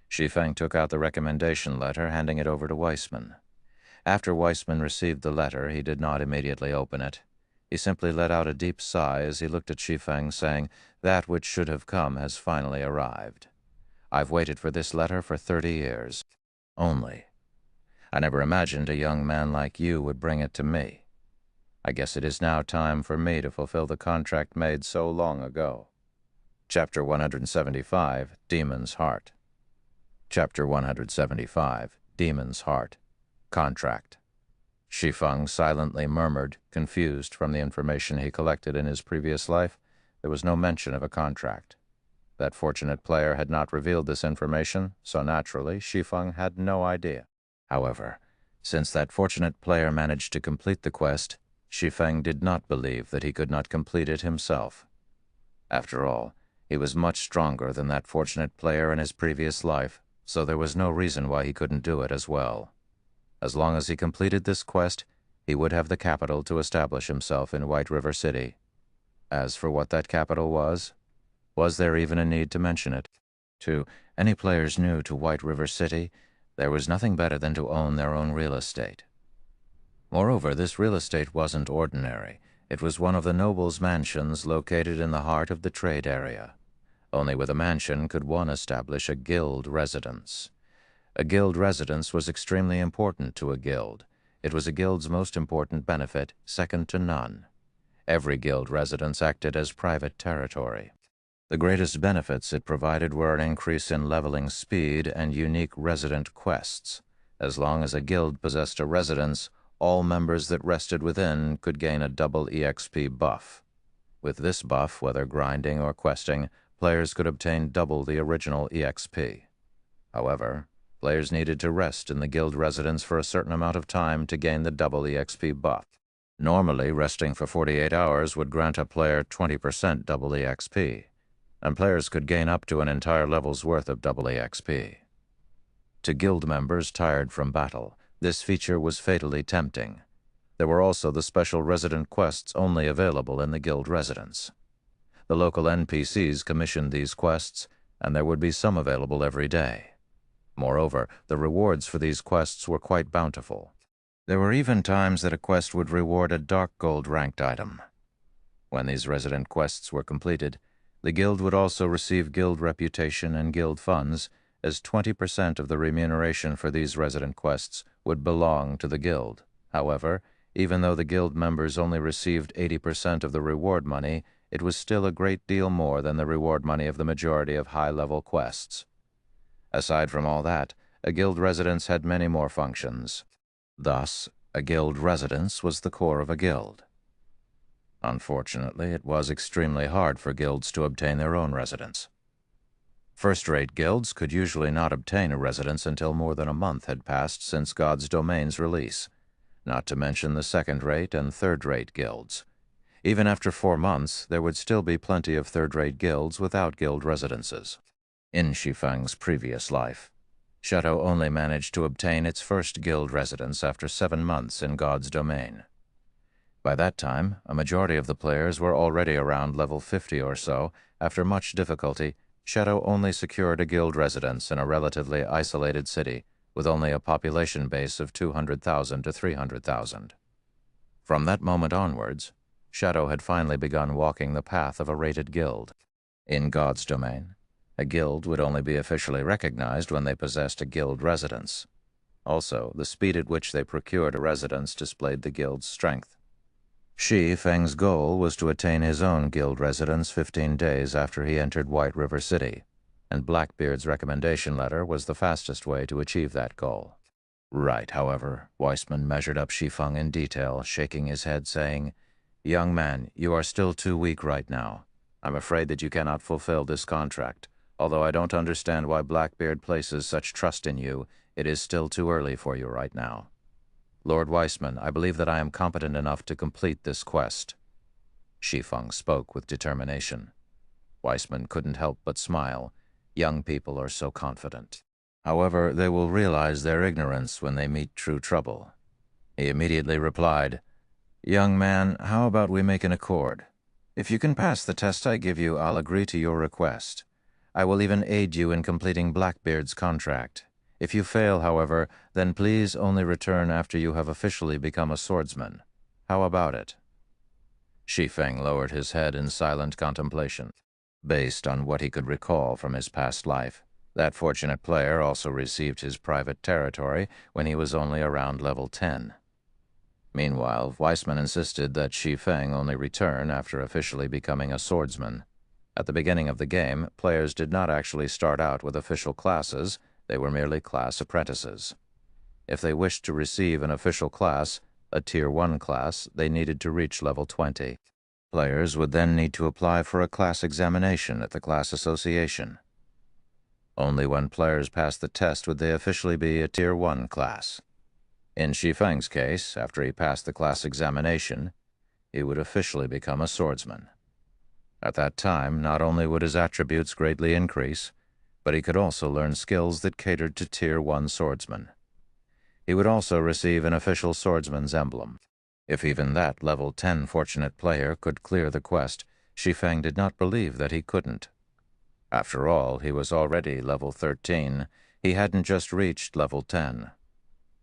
S1: Shi Feng took out the recommendation letter, handing it over to Weissman. After Weissman received the letter, he did not immediately open it. He simply let out a deep sigh as he looked at Shi Feng, saying, "That which should have come has finally arrived. I've waited for this letter for 30 years. Only. I never imagined a young man like you would bring it to me. I guess it is now time for me to fulfill the contract made so long ago." Chapter 175, Demon's Heart. Chapter 175, Demon's Heart. Contract. Shi Feng silently murmured, confused from the information he collected in his previous life, there was no mention of a contract. That fortunate player had not revealed this information, so naturally, Shi Feng had no idea. However, since that fortunate player managed to complete the quest, Shi Feng did not believe that he could not complete it himself. After all, he was much stronger than that fortunate player in his previous life, so there was no reason why he couldn't do it as well. As long as he completed this quest, he would have the capital to establish himself in White River City. As for what that capital was there even a need to mention it? To any players new to White River City, there was nothing better than to own their own real estate. Moreover, this real estate wasn't ordinary. It was one of the nobles' mansions located in the heart of the trade area. Only with a mansion could one establish a guild residence. A guild residence was extremely important to a guild. It was a guild's most important benefit, second to none. Every guild residence acted as private territory. The greatest benefits it provided were an increase in leveling speed and unique resident quests. As long as a guild possessed a residence, all members that rested within could gain a double EXP buff. With this buff, whether grinding or questing, players could obtain double the original EXP. However, players needed to rest in the guild residence for a certain amount of time to gain the double EXP buff. Normally, resting for 48 hours would grant a player 20% double EXP, and players could gain up to an entire level's worth of double EXP. To guild members tired from battle, this feature was fatally tempting. There were also the special resident quests only available in the guild residence. The local NPCs commissioned these quests, and there would be some available every day. Moreover, the rewards for these quests were quite bountiful. There were even times that a quest would reward a dark gold ranked item. When these resident quests were completed, the guild would also receive guild reputation and guild funds, as 20% of the remuneration for these resident quests would belong to the guild. However, even though the guild members only received 80% of the reward money, it was still a great deal more than the reward money of the majority of high-level quests. Aside from all that, a guild residence had many more functions. Thus, a guild residence was the core of a guild. Unfortunately, it was extremely hard for guilds to obtain their own residence. First-rate guilds could usually not obtain a residence until more than a month had passed since God's Domain's release, not to mention the second-rate and third-rate guilds. Even after 4 months, there would still be plenty of third-rate guilds without guild residences. In Shi Feng's previous life, Shadow only managed to obtain its first guild residence after 7 months in God's Domain. By that time, a majority of the players were already around level 50 or so. After much difficulty, Shadow only secured a guild residence in a relatively isolated city with only a population base of 200,000 to 300,000. From that moment onwards, Shadow had finally begun walking the path of a rated guild. In God's Domain, a guild would only be officially recognized when they possessed a guild residence. Also, the speed at which they procured a residence displayed the guild's strength. Shi Feng's goal was to attain his own guild residence 15 days after he entered White River City, and Blackbeard's recommendation letter was the fastest way to achieve that goal. Right, however, Weissman measured up Shi Feng in detail, shaking his head, saying, "Young man, you are still too weak right now. I'm afraid that you cannot fulfill this contract. Although I don't understand why Blackbeard places such trust in you, it is still too early for you right now. Lord Weissman, I believe that I am competent enough to complete this quest." Shi Feng spoke with determination. Weissman couldn't help but smile. Young people are so confident. However, they will realize their ignorance when they meet true trouble. He immediately replied, "Young man, how about we make an accord? If you can pass the test I give you, I'll agree to your request. I will even aid you in completing Blackbeard's contract. If you fail, however, then please only return after you have officially become a swordsman. How about it?" Shi Feng lowered his head in silent contemplation. Based on what he could recall from his past life, that fortunate player also received his private territory when he was only around level 10. Meanwhile, Weissman insisted that Shi Feng only return after officially becoming a swordsman. At the beginning of the game, players did not actually start out with official classes. They were merely class apprentices. If they wished to receive an official class, a Tier 1 class, they needed to reach level 20. Players would then need to apply for a class examination at the class association. Only when players passed the test would they officially be a Tier 1 class. In Shi Feng's case, after he passed the class examination, he would officially become a swordsman. At that time, not only would his attributes greatly increase, but he could also learn skills that catered to Tier 1 swordsmen. He would also receive an official swordsman's emblem. If even that level 10 fortunate player could clear the quest, Shi Feng did not believe that he couldn't. After all, he was already level 13. He hadn't just reached level 10.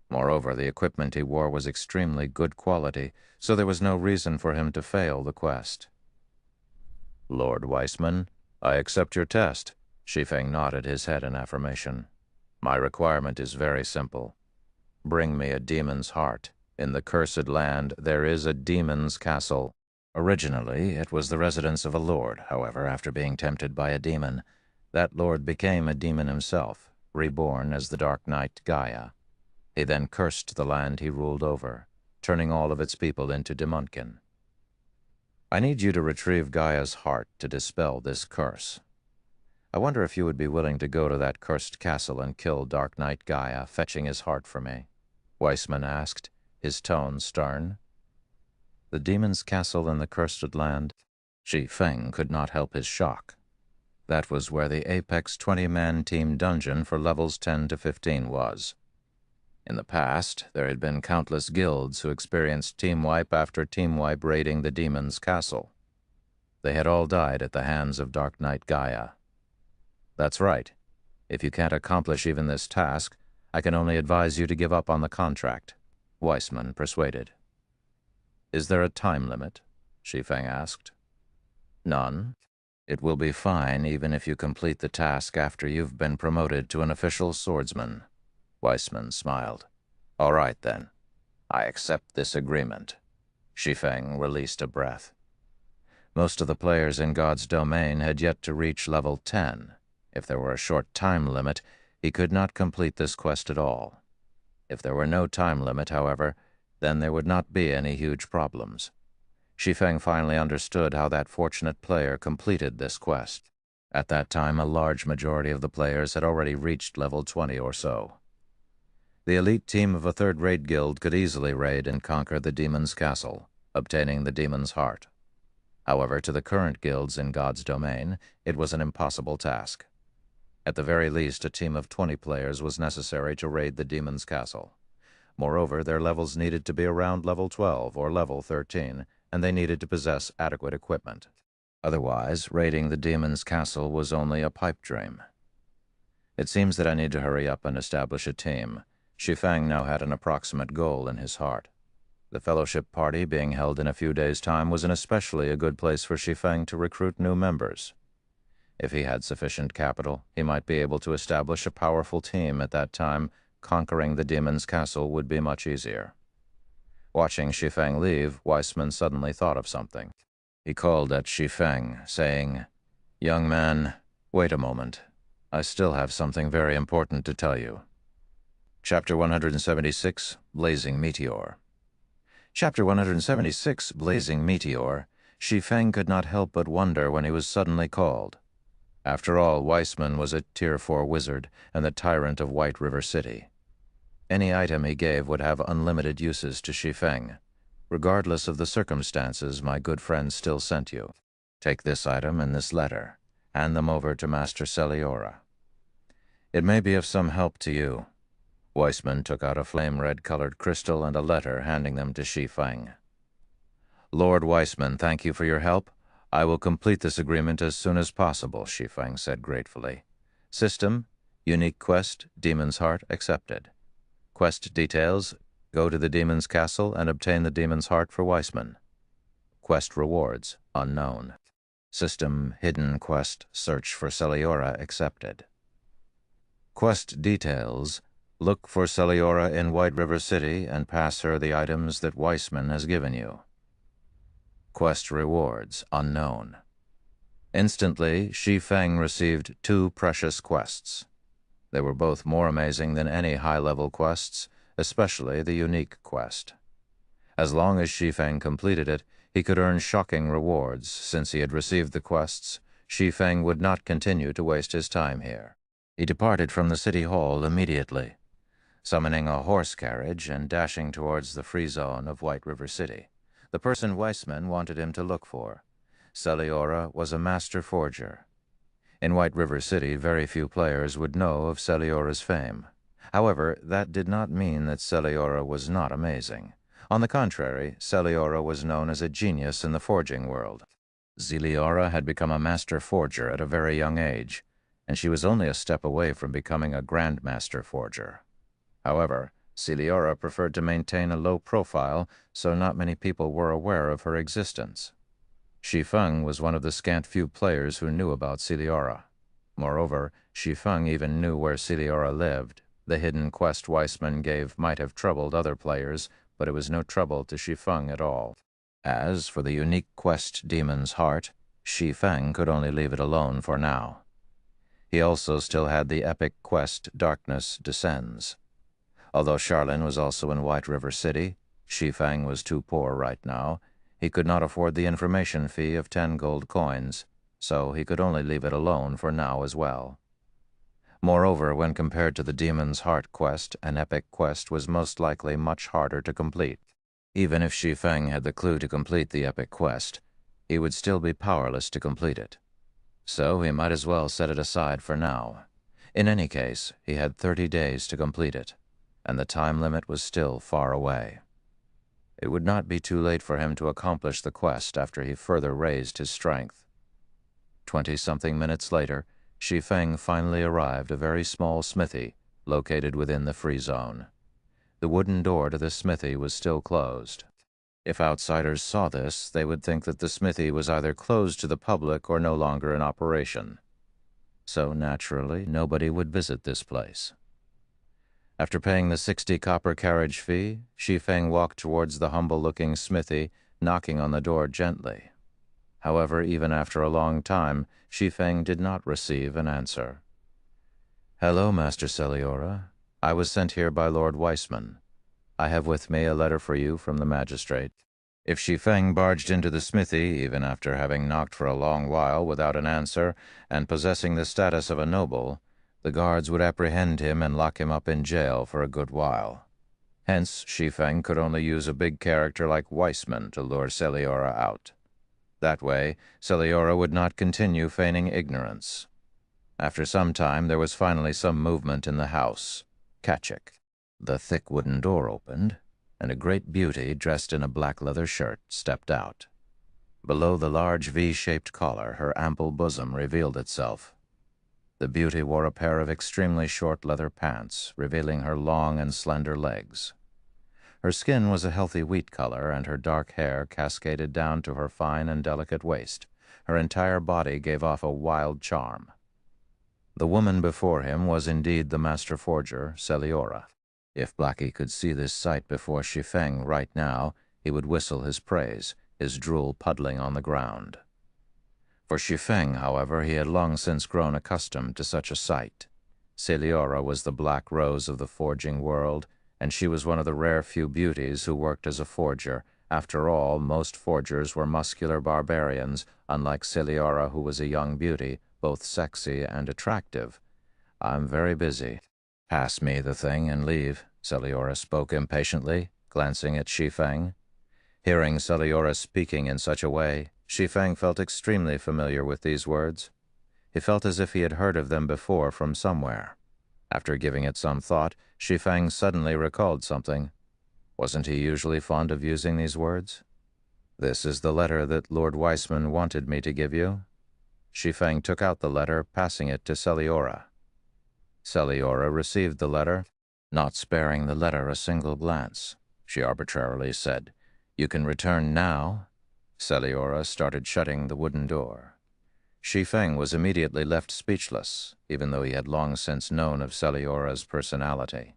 S1: Moreover, the equipment he wore was extremely good quality, so there was no reason for him to fail the quest. "Lord Weissman, I accept your test." Shi Feng nodded his head in affirmation. "My requirement is very simple. Bring me a demon's heart. In the cursed land, there is a demon's castle." Originally, it was the residence of a lord. However, after being tempted by a demon, that lord became a demon himself, reborn as the Dark Knight Gaia. He then cursed the land he ruled over, turning all of its people into demonkin. I need you to retrieve Gaia's heart to dispel this curse. I wonder if you would be willing to go to that cursed castle and kill Dark Knight Gaia, fetching his heart for me?" Weissman asked, his tone stern. The demon's castle in the cursed land? Shi Feng could not help his shock. That was where the Apex 20-man team dungeon for levels 10 to 15 was. In the past, there had been countless guilds who experienced team wipe after team wipe raiding the demon's castle. They had all died at the hands of Dark Knight Gaia. "That's right. If you can't accomplish even this task, I can only advise you to give up on the contract," Weissman persuaded. "Is there a time limit?" Shi Feng asked. "None. It will be fine even if you complete the task after you've been promoted to an official swordsman." Weissman smiled. "All right, then. I accept this agreement." Shi Feng released a breath. Most of the players in God's domain had yet to reach level 10. If there were a short time limit, he could not complete this quest at all. If there were no time limit, however, then there would not be any huge problems. Shi Feng finally understood how that fortunate player completed this quest. At that time, a large majority of the players had already reached level 20 or so. The elite team of a third raid guild could easily raid and conquer the demon's castle, obtaining the demon's heart. However, to the current guilds in God's domain, it was an impossible task. At the very least, a team of 20 players was necessary to raid the demon's castle. Moreover, their levels needed to be around level 12 or level 13, and they needed to possess adequate equipment. Otherwise, raiding the demon's castle was only a pipe dream. It seems that I need to hurry up and establish a team. Shi Feng now had an approximate goal in his heart. The fellowship party being held in a few days' time was an especially a good place for Shi Feng to recruit new members. If he had sufficient capital, he might be able to establish a powerful team at that time. Conquering the demon's castle would be much easier. Watching Shi Feng leave, Weissman suddenly thought of something. He called at Shi Feng, saying, "Young man, wait a moment. I still have something very important to tell you." Chapter 176, Blazing Meteor. Chapter 176, Blazing Meteor. Shi Feng could not help but wonder when he was suddenly called. After all, Weissman was a Tier 4 wizard and the tyrant of White River City. Any item he gave would have unlimited uses to Shi Feng. "Regardless of the circumstances, my good friend still sent you. Take this item and this letter. Hand them over to Master Celiora. It may be of some help to you." Weissman took out a flame-red-colored crystal and a letter, handing them to Shi Feng. "Lord Weissman, thank you for your help. I will complete this agreement as soon as possible," Shi Feng said gratefully. "System, unique quest, Demon's Heart accepted. Quest details, go to the Demon's Castle and obtain the Demon's Heart for Weissman. Quest rewards, unknown. System, hidden quest, search for Celiora accepted. Quest details, look for Celiora in White River City and pass her the items that Weissman has given you. Quest rewards, unknown." Instantly, Shi Feng received 2 precious quests. They were both more amazing than any high-level quests, especially the unique quest. As long as Shi Feng completed it, he could earn shocking rewards. Since he had received the quests, Shi Feng would not continue to waste his time here. He departed from the city hall immediately, summoning a horse carriage and dashing towards the free zone of White River City. The person Weissman wanted him to look for. Celiora was a master forger. In White River City, very few players would know of Celiora's fame. However, that did not mean that Celiora was not amazing. On the contrary, Celiora was known as a genius in the forging world. Celiora had become a master forger at a very young age, and she was only a step away from becoming a grandmaster forger. However, Celiora preferred to maintain a low profile, so not many people were aware of her existence. Shi Feng was one of the scant few players who knew about Celiora. Moreover, Shi Feng even knew where Celiora lived. The hidden quest Weissman gave might have troubled other players, but it was no trouble to Shi Feng at all. As for the unique quest Demon's Heart, Shi Feng could only leave it alone for now. He also still had the epic quest Darkness Descends. Although Charlin was also in White River City, Shi Feng was too poor right now. He could not afford the information fee of 10 gold coins, so he could only leave it alone for now as well. Moreover, when compared to the Demon's Heart quest, an epic quest was most likely much harder to complete. Even if Shi Feng had the clue to complete the epic quest, he would still be powerless to complete it. So he might as well set it aside for now. In any case, he had 30 days to complete it, and the time limit was still far away. It would not be too late for him to accomplish the quest after he further raised his strength. 20-something minutes later, Shi Feng finally arrived at a very small smithy located within the free zone. The wooden door to the smithy was still closed. If outsiders saw this, they would think that the smithy was either closed to the public or no longer in operation. So naturally, nobody would visit this place. After paying the 60 copper carriage fee, Shi Feng walked towards the humble-looking smithy, knocking on the door gently. However, even after a long time, Shi Feng did not receive an answer. "Hello, Master Celiora. I was sent here by Lord Weissman. I have with me a letter for you from the magistrate." If Shi Feng barged into the smithy, even after having knocked for a long while without an answer and possessing the status of a noble, the guards would apprehend him and lock him up in jail for a good while. Hence, Shi Feng could only use a big character like Weissman to lure Celiora out. That way, Celiora would not continue feigning ignorance. After some time, there was finally some movement in the house. Kachik. The thick wooden door opened, and a great beauty dressed in a black leather shirt stepped out. Below the large V-shaped collar, her ample bosom revealed itself. The beauty wore a pair of extremely short leather pants, revealing her long and slender legs. Her skin was a healthy wheat color, and her dark hair cascaded down to her fine and delicate waist. Her entire body gave off a wild charm. The woman before him was indeed the master forger, Celiora. If Blackie could see this sight before Shi Feng right now, he would whistle his praise, his drool puddling on the ground. For Shi Feng, however, he had long since grown accustomed to such a sight. Celiora was the black rose of the forging world, and she was one of the rare few beauties who worked as a forger. After all, most forgers were muscular barbarians, unlike Celiora, who was a young beauty, both sexy and attractive. "I'm very busy. Pass me the thing and leave," Celiora spoke impatiently, glancing at Shi Feng. Hearing Celiora speaking in such a way, Shi Feng felt extremely familiar with these words. He felt as if he had heard of them before from somewhere. After giving it some thought, Shi Feng suddenly recalled something. Wasn't he usually fond of using these words? "This is the letter that Lord Weissman wanted me to give you." Shi Feng took out the letter, passing it to Celiora. Celiora received the letter, not sparing the letter a single glance. She arbitrarily said, "You can return now." Celiora started shutting the wooden door. Shi Feng was immediately left speechless, even though he had long since known of Celiora's personality.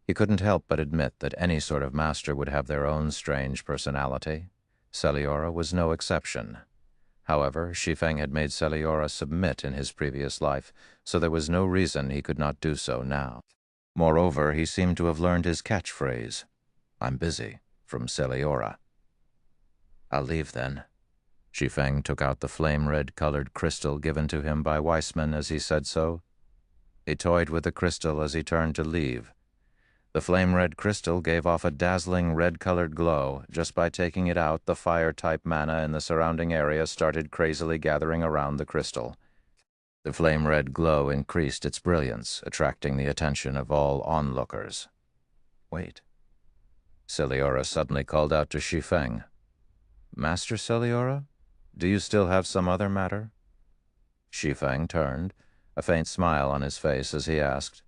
S1: He couldn't help but admit that any sort of master would have their own strange personality. Celiora was no exception. However, Shi Feng had made Celiora submit in his previous life, so there was no reason he could not do so now. Moreover, he seemed to have learned his catchphrase, "I'm busy." from Celiora. "I'll leave, then." Shi Feng took out the flame-red-colored crystal given to him by Weissman as he said so. He toyed with the crystal as he turned to leave. The flame-red crystal gave off a dazzling red-colored glow. Just by taking it out, the fire-type mana in the surrounding area started crazily gathering around the crystal. The flame-red glow increased its brilliance, attracting the attention of all onlookers. "Wait." Celiora suddenly called out to Shi Feng. "Master Celiora, do you still have some other matter?" Shi Feng turned, a faint smile on his face as he asked.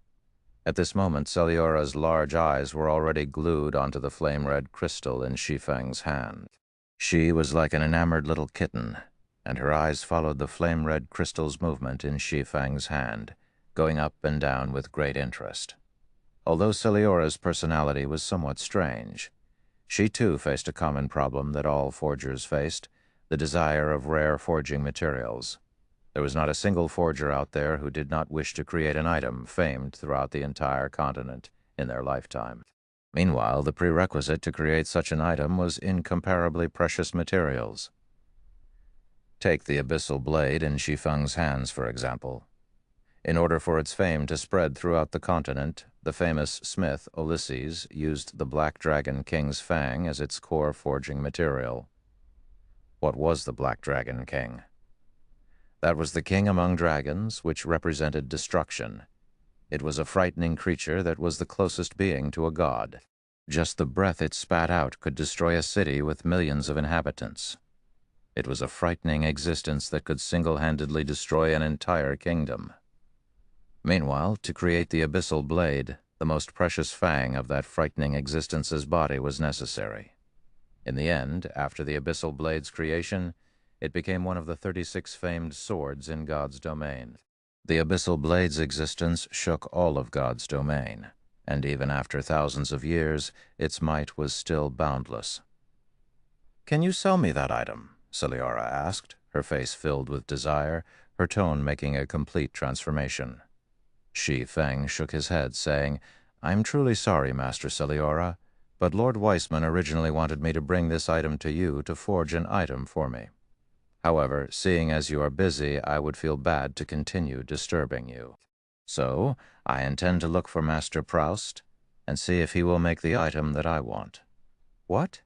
S1: At this moment, Celiora's large eyes were already glued onto the flame-red crystal in Shi Feng's hand. She was like an enamored little kitten, and her eyes followed the flame-red crystal's movement in Shi Feng's hand, going up and down with great interest. Although Celiora's personality was somewhat strange, she too faced a common problem that all forgers faced, the desire of rare forging materials. There was not a single forger out there who did not wish to create an item famed throughout the entire continent in their lifetime. Meanwhile, the prerequisite to create such an item was incomparably precious materials. Take the abyssal blade in Shi Feng's hands, for example. In order for its fame to spread throughout the continent, the famous smith Ulysses used the Black Dragon King's fang as its core forging material. What was the Black Dragon King? That was the king among dragons, which represented destruction. It was a frightening creature that was the closest being to a god. Just the breath it spat out could destroy a city with millions of inhabitants. It was a frightening existence that could single-handedly destroy an entire kingdom. Meanwhile, to create the abyssal blade, the most precious fang of that frightening existence's body was necessary. In the end, after the abyssal blade's creation, it became one of the 36 famed swords in God's domain. The abyssal blade's existence shook all of God's domain, and even after thousands of years, its might was still boundless. "Can you sell me that item?" Celiora asked, her face filled with desire, her tone making a complete transformation. Shi Feng shook his head, saying, "I'm truly sorry, Master Celiora, but Lord Weissman originally wanted me to bring this item to you to forge an item for me. However, seeing as you are busy, I would feel bad to continue disturbing you. So, I intend to look for Master Proust and see if he will make the item that I want." "What?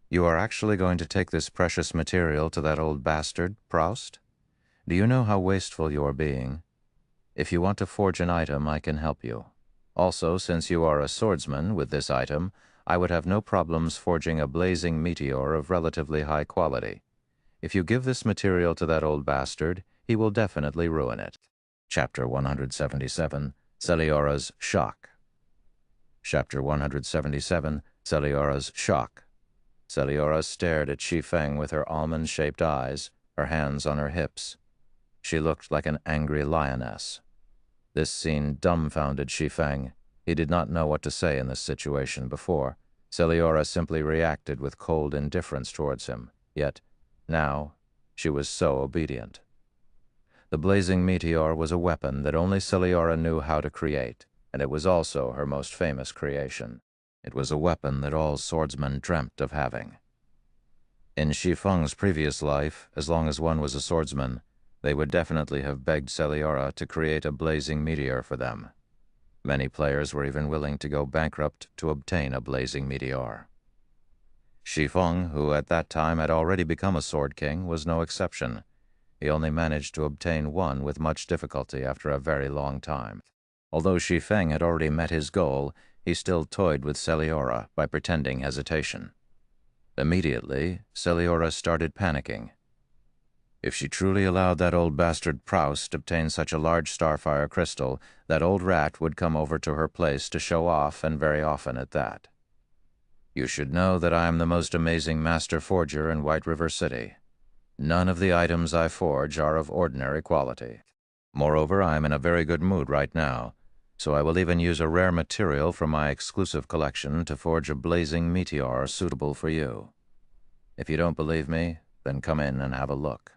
S1: You are actually going to take this precious material to that old bastard, Proust? Do you know how wasteful you are being? If you want to forge an item, I can help you. Also, since you are a swordsman with this item, I would have no problems forging a blazing meteor of relatively high quality. If you give this material to that old bastard, he will definitely ruin it." Chapter 177, Celiora's Shock. Chapter 177, Celiora's Shock. Celiora stared at Shi Feng with her almond-shaped eyes, her hands on her hips. She looked like an angry lioness. This scene dumbfounded Shi Feng. He did not know what to say in this situation before. Celiora simply reacted with cold indifference towards him, yet now she was so obedient. The blazing meteor was a weapon that only Celiora knew how to create, and it was also her most famous creation. It was a weapon that all swordsmen dreamt of having. In Shi Feng's previous life, as long as one was a swordsman, they would definitely have begged Celiora to create a blazing meteor for them. Many players were even willing to go bankrupt to obtain a blazing meteor. Shi Feng, who at that time had already become a Sword King, was no exception. He only managed to obtain one with much difficulty after a very long time. Although Shi Feng had already met his goal, he still toyed with Celiora by pretending hesitation. Immediately, Celiora started panicking. If she truly allowed that old bastard Proust obtain such a large starfire crystal, that old rat would come over to her place to show off, and very often at that. "You should know that I am the most amazing master forger in White River City. None of the items I forge are of ordinary quality. Moreover, I am in a very good mood right now, so I will even use a rare material from my exclusive collection to forge a blazing meteor suitable for you. If you don't believe me, then come in and have a look."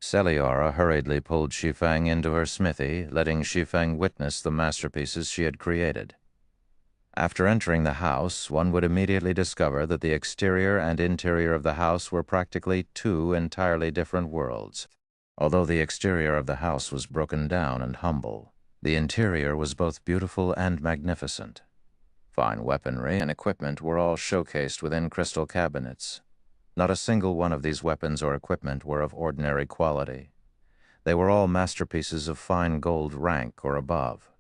S1: Celiora hurriedly pulled Shi Feng into her smithy, letting Shi Feng witness the masterpieces she had created. After entering the house, one would immediately discover that the exterior and interior of the house were practically two entirely different worlds. Although the exterior of the house was broken down and humble, the interior was both beautiful and magnificent. Fine weaponry and equipment were all showcased within crystal cabinets. Not a single one of these weapons or equipment were of ordinary quality. They were all masterpieces of fine gold rank or above.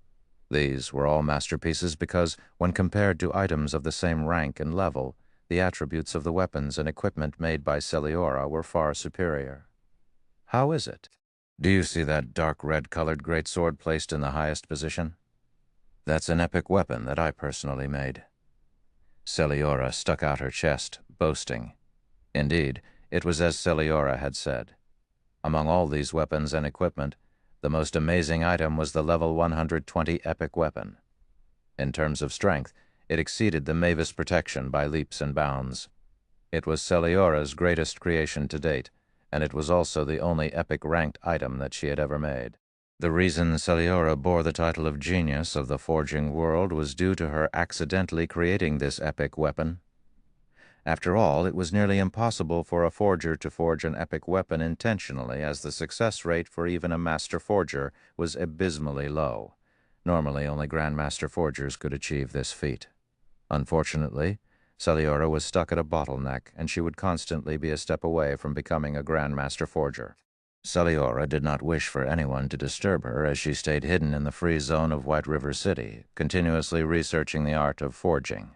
S1: These were all masterpieces because, when compared to items of the same rank and level, the attributes of the weapons and equipment made by Celiora were far superior. How is it? Do you see that dark red-colored greatsword placed in the highest position? That's an epic weapon that I personally made. Celiora stuck out her chest, boasting. Indeed, it was as Celiora had said. Among all these weapons and equipment, the most amazing item was the level 120 epic weapon. In terms of strength, it exceeded the Mavis protection by leaps and bounds. It was Celiora's greatest creation to date, and it was also the only epic-ranked item that she had ever made. The reason Celiora bore the title of Genius of the Forging World was due to her accidentally creating this epic weapon. After all, it was nearly impossible for a forger to forge an epic weapon intentionally, as the success rate for even a master forger was abysmally low. Normally, only grandmaster forgers could achieve this feat. Unfortunately, Celiora was stuck at a bottleneck, and she would constantly be a step away from becoming a grandmaster forger. Celiora did not wish for anyone to disturb her as she stayed hidden in the free zone of White River City, continuously researching the art of forging.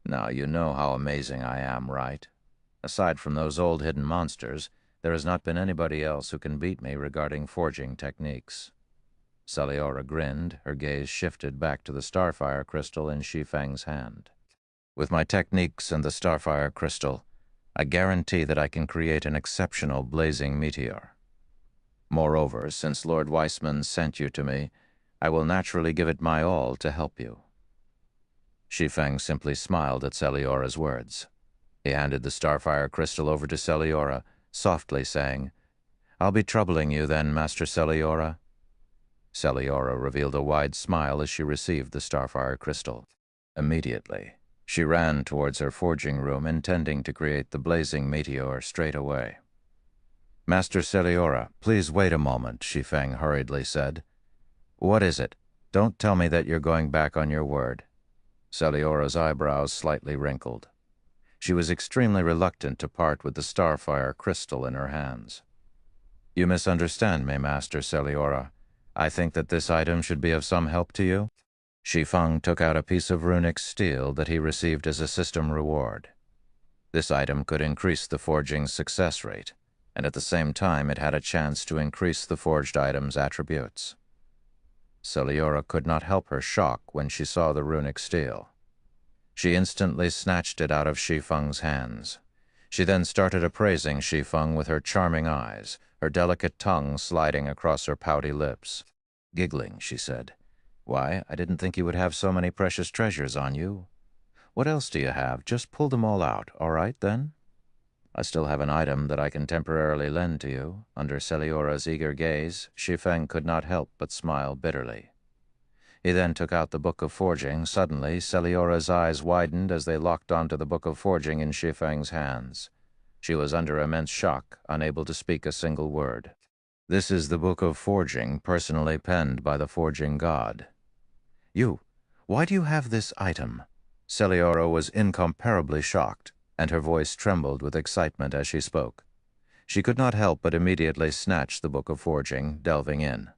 S1: Now, you know how amazing I am, right? Aside from those old hidden monsters, there has not been anybody else who can beat me regarding forging techniques. Celiora grinned, her gaze shifted back to the starfire crystal in Shi Feng's hand. With my techniques and the starfire crystal, I guarantee that I can create an exceptional blazing meteor. Moreover, since Lord Weissman sent you to me, I will naturally give it my all to help you. Shi Feng simply smiled at Celiora's words. He handed the starfire crystal over to Celiora, softly saying, "I'll be troubling you then, Master Celiora." Celiora revealed a wide smile as she received the starfire crystal. Immediately, she ran towards her forging room, intending to create the blazing meteor straight away. "Master Celiora, please wait a moment," Shi Feng hurriedly said. "What is it? Don't tell me that you're going back on your word." Celiora's eyebrows slightly wrinkled. She was extremely reluctant to part with the starfire crystal in her hands. "You misunderstand me, Master Celiora. I think that this item should be of some help to you." Shi Feng took out a piece of runic steel that he received as a system reward. This item could increase the forging's success rate, and at the same time it had a chance to increase the forged item's attributes. Celiora could not help her shock when she saw the runic steel. She instantly snatched it out of Shi Feng's hands. She then started appraising Shi Feng with her charming eyes, her delicate tongue sliding across her pouty lips. Giggling, she said, "Why, I didn't think you would have so many precious treasures on you. What else do you have? Just pull them all out, all right, then?" "I still have an item that I can temporarily lend to you." Under Celiora's eager gaze, Shi Feng could not help but smile bitterly. He then took out the Book of Forging. Suddenly, Celiora's eyes widened as they locked onto the Book of Forging in Shi Feng's hands. She was under immense shock, unable to speak a single word. "This is the Book of Forging, personally penned by the Forging God." Why do you have this item?" Celiora was incomparably shocked, and her voice trembled with excitement as she spoke. She could not help but immediately snatch the Book of Forging, delving in.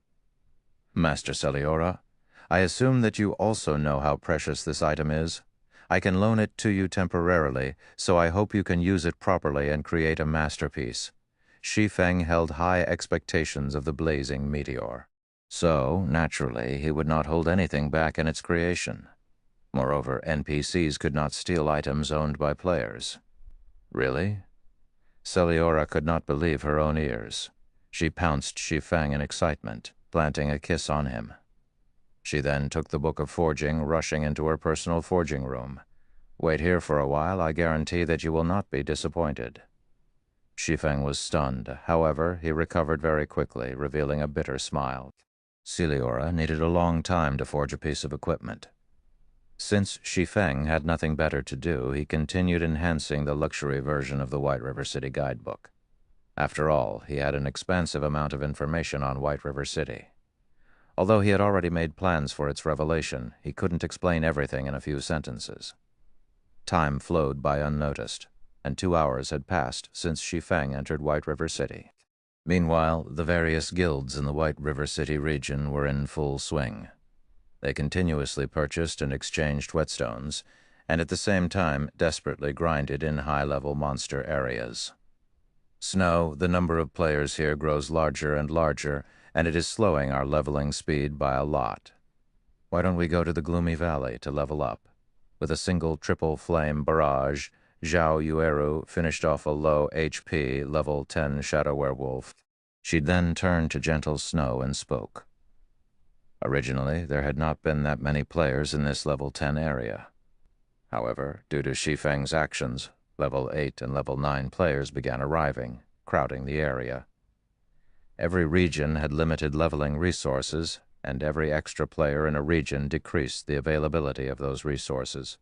S1: "Master Celiora, I assume that you also know how precious this item is. I can loan it to you temporarily, so I hope you can use it properly and create a masterpiece." Shi Feng held high expectations of the blazing meteor. So, naturally, he would not hold anything back in its creation. Moreover, NPCs could not steal items owned by players. "Really?" Celiora could not believe her own ears. She pounced Shi Feng in excitement, planting a kiss on him. She then took the Book of Forging, rushing into her personal forging room. "Wait here for a while. I guarantee that you will not be disappointed." Shi Feng was stunned. However, he recovered very quickly, revealing a bitter smile. Celiora needed a long time to forge a piece of equipment. Since Shi Feng had nothing better to do, he continued enhancing the luxury version of the White River City guidebook. After all, he had an expansive amount of information on White River City. Although he had already made plans for its revelation, he couldn't explain everything in a few sentences. Time flowed by unnoticed, and 2 hours had passed since Shi Feng entered White River City. Meanwhile, the various guilds in the White River City region were in full swing. They continuously purchased and exchanged whetstones, and at the same time desperately grinded in high-level monster areas. Snow, the number of players here grows larger and larger, and it is slowing our leveling speed by a lot. Why don't we go to the Gloomy Valley to level up? With a single triple flame barrage, Zhao Yueru finished off a low HP level 10 shadow werewolf. She then turned to Gentle Snow and spoke. Originally, there had not been that many players in this level 10 area. However, due to Shi Feng's actions, level 8 and level 9 players began arriving, crowding the area. Every region had limited leveling resources, and every extra player in a region decreased the availability of those resources.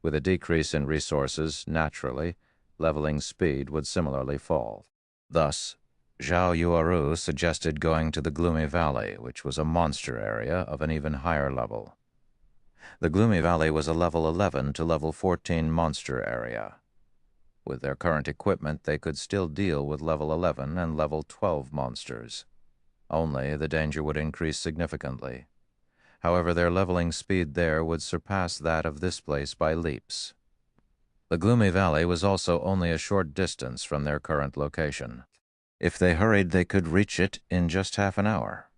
S1: With a decrease in resources, naturally, leveling speed would similarly fall. Thus, Zhao Yueru suggested going to the Gloomy Valley, which was a monster area of an even higher level. The Gloomy Valley was a level 11 to level 14 monster area. With their current equipment, they could still deal with level 11 and level 12 monsters. Only, the danger would increase significantly. However, their leveling speed there would surpass that of this place by leaps. The Gloomy Valley was also only a short distance from their current location. If they hurried, they could reach it in just half an hour.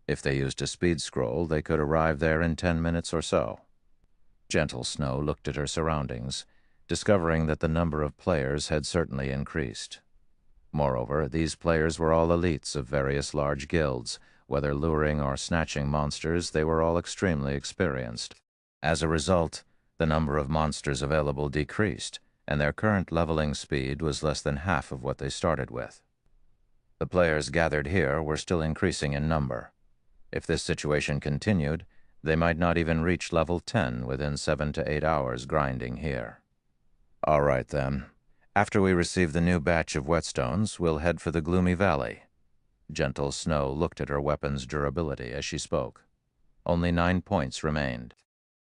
S1: If they used a speed scroll, they could arrive there in 10 minutes or so. Gentle Snow looked at her surroundings, discovering that the number of players had certainly increased. Moreover, these players were all elites of various large guilds. Whether luring or snatching monsters, they were all extremely experienced. As a result, the number of monsters available decreased, and their current leveling speed was less than half of what they started with. The players gathered here were still increasing in number. If this situation continued, they might not even reach level 10 within 7 to 8 hours grinding here. All right, then. After we receive the new batch of whetstones, we'll head for the Gloomy Valley. Gentle Snow looked at her weapon's durability as she spoke. Only 9 points remained.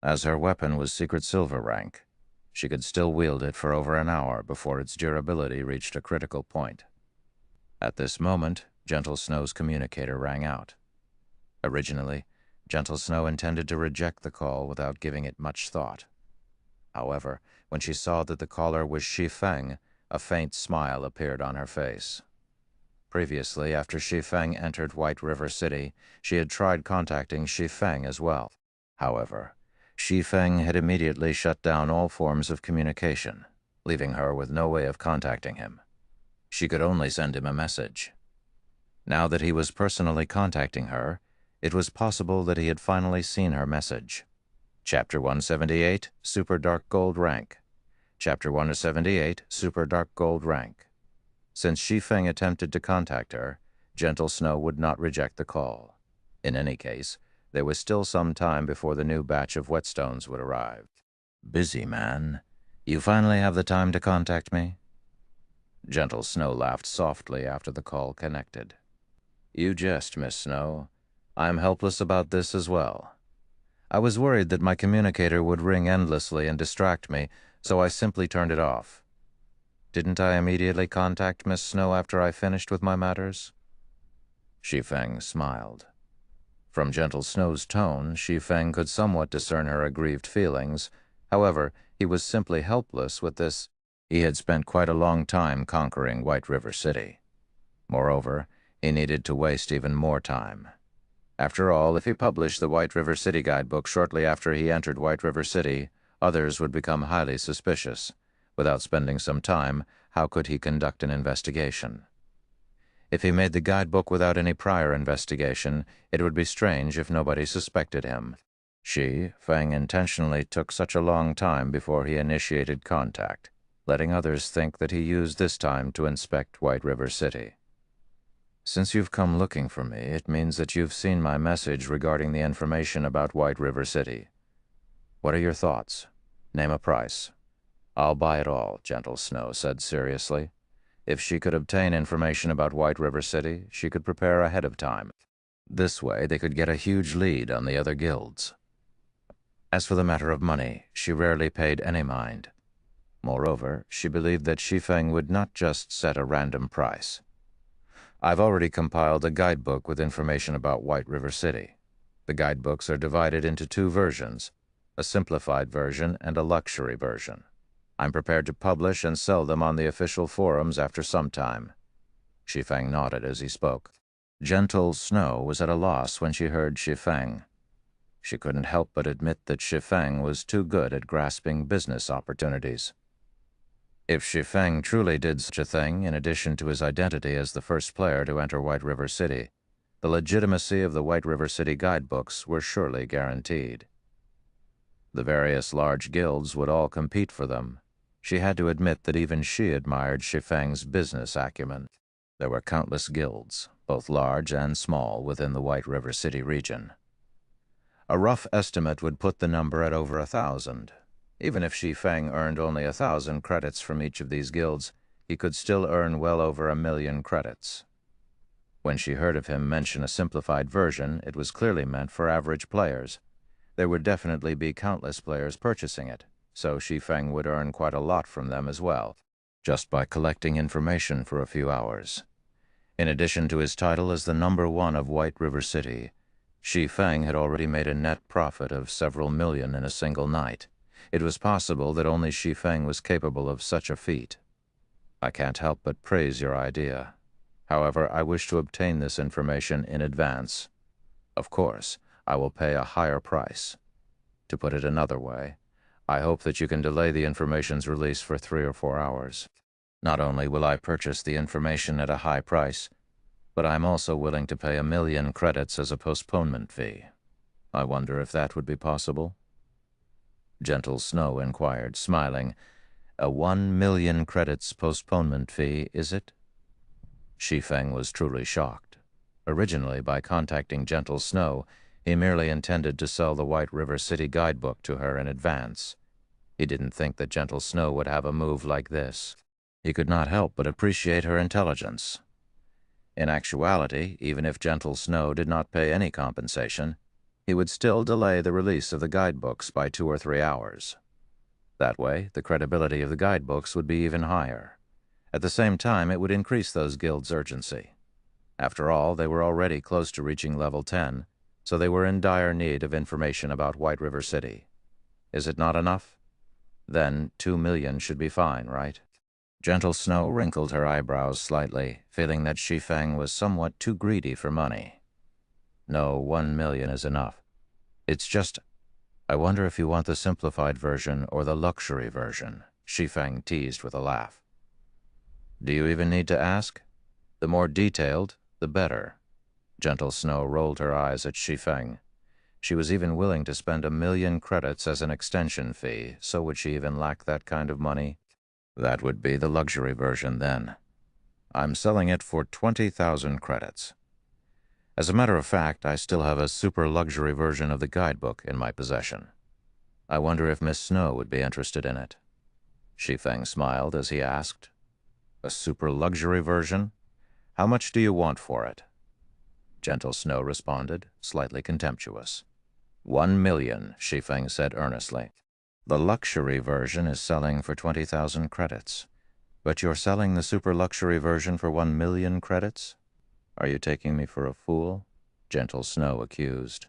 S1: As her weapon was Secret Silver rank, she could still wield it for over an hour before its durability reached a critical point. At this moment, Gentle Snow's communicator rang out. Originally, Gentle Snow intended to reject the call without giving it much thought. However, when she saw that the caller was Shi Feng, a faint smile appeared on her face. Previously, after Shi Feng entered White River City, she had tried contacting Shi Feng as well. However, Shi Feng had immediately shut down all forms of communication, leaving her with no way of contacting him. She could only send him a message. Now that he was personally contacting her, it was possible that he had finally seen her message. Chapter 178, Super Dark Gold Rank. Chapter 178, Super Dark Gold Rank. Since Shi Feng attempted to contact her, Gentle Snow would not reject the call. In any case, there was still some time before the new batch of whetstones would arrive. Busy man. You finally have the time to contact me? Gentle Snow laughed softly after the call connected. You jest, Miss Snow. I'm helpless about this as well. I was worried that my communicator would ring endlessly and distract me, so I simply turned it off. Didn't I immediately contact Miss Snow after I finished with my matters? Shi Feng smiled. From Gentle Snow's tone, Shi Feng could somewhat discern her aggrieved feelings. However, he was simply helpless with this. He had spent quite a long time conquering White River City. Moreover, he needed to waste even more time. After all, if he published the White River City guidebook shortly after he entered White River City, others would become highly suspicious. Without spending some time, how could he conduct an investigation? If he made the guidebook without any prior investigation, it would be strange if nobody suspected him. Shi Feng intentionally took such a long time before he initiated contact, letting others think that he used this time to inspect White River City. Since you've come looking for me, it means that you've seen my message regarding the information about White River City. What are your thoughts? Name a price. I'll buy it all, Gentle Snow said seriously. If she could obtain information about White River City, she could prepare ahead of time. This way, they could get a huge lead on the other guilds. As for the matter of money, she rarely paid any mind. Moreover, she believed that Shi Feng would not just set a random price. I've already compiled a guidebook with information about White River City. The guidebooks are divided into two versions, a simplified version and a luxury version. I'm prepared to publish and sell them on the official forums after some time. Shi Feng nodded as he spoke. Gentle Snow was at a loss when she heard Shi Feng. She couldn't help but admit that Shi Feng was too good at grasping business opportunities. If Shi Feng truly did such a thing, in addition to his identity as the first player to enter White River City, the legitimacy of the White River City guidebooks were surely guaranteed. The various large guilds would all compete for them. She had to admit that even she admired Shi Feng's business acumen. There were countless guilds, both large and small, within the White River City region. A rough estimate would put the number at over 1,000. Even if Shi Feng earned only 1,000 credits from each of these guilds, he could still earn well over 1,000,000 credits. When she heard of him mention a simplified version, it was clearly meant for average players. There would definitely be countless players purchasing it, so Shi Feng would earn quite a lot from them as well, just by collecting information for a few hours. In addition to his title as the #1 of White River City, Shi Feng had already made a net profit of several million in a single night. It was possible that only Shi Feng was capable of such a feat. I can't help but praise your idea. However, I wish to obtain this information in advance. Of course, I will pay a higher price. To put it another way, I hope that you can delay the information's release for 3 or 4 hours. Not only will I purchase the information at a high price, but I'm also willing to pay 1,000,000 credits as a postponement fee. I wonder if that would be possible? Gentle Snow inquired, smiling. A 1,000,000 credits postponement fee, is it? Shi Feng was truly shocked. Originally, by contacting Gentle Snow, he merely intended to sell the White River City guidebook to her in advance. He didn't think that Gentle Snow would have a move like this. He could not help but appreciate her intelligence. In actuality, even if Gentle Snow did not pay any compensation, he would still delay the release of the guidebooks by 2 or 3 hours. That way, the credibility of the guidebooks would be even higher. At the same time, it would increase those guilds' urgency. After all, they were already close to reaching level 10, so they were in dire need of information about White River City. Is it not enough? Then 2,000,000 should be fine, right? Gentle Snow wrinkled her eyebrows slightly, feeling that Shi Feng was somewhat too greedy for money. No, 1,000,000 is enough. It's just, I wonder if you want the simplified version or the luxury version, Shi Feng teased with a laugh. Do you even need to ask? The more detailed, the better. Gentle Snow rolled her eyes at Shi Feng. She was even willing to spend 1,000,000 credits as an extension fee, so would she even lack that kind of money? That would be the luxury version then. I'm selling it for 20,000 credits. As a matter of fact, I still have a super luxury version of the guidebook in my possession. I wonder if Miss Snow would be interested in it. Shi Feng smiled as he asked, A super luxury version? How much do you want for it? Gentle Snow responded, slightly contemptuous. 1,000,000, Shi Feng said earnestly. The luxury version is selling for 20,000 credits. But you're selling the super luxury version for 1,000,000 credits? Are you taking me for a fool? Gentle Snow accused.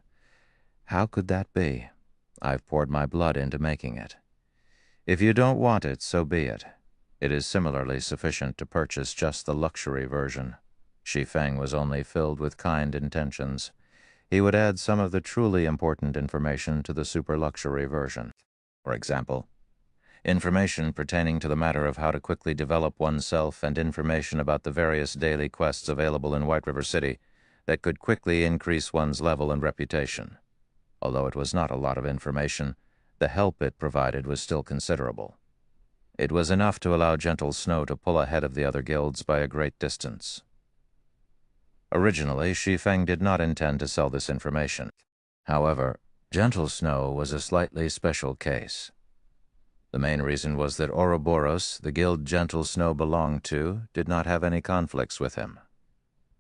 S1: How could that be? I've poured my blood into making it. If you don't want it, so be it. It is similarly sufficient to purchase just the luxury version. Shi Feng was only filled with kind intentions. He would add some of the truly important information to the super luxury version. For example, information pertaining to the matter of how to quickly develop oneself and information about the various daily quests available in White River City that could quickly increase one's level and reputation. Although it was not a lot of information, the help it provided was still considerable. It was enough to allow Gentle Snow to pull ahead of the other guilds by a great distance. Originally, Shi Feng did not intend to sell this information. However, Gentle Snow was a slightly special case. The main reason was that Ouroboros, the guild Gentle Snow belonged to, did not have any conflicts with him.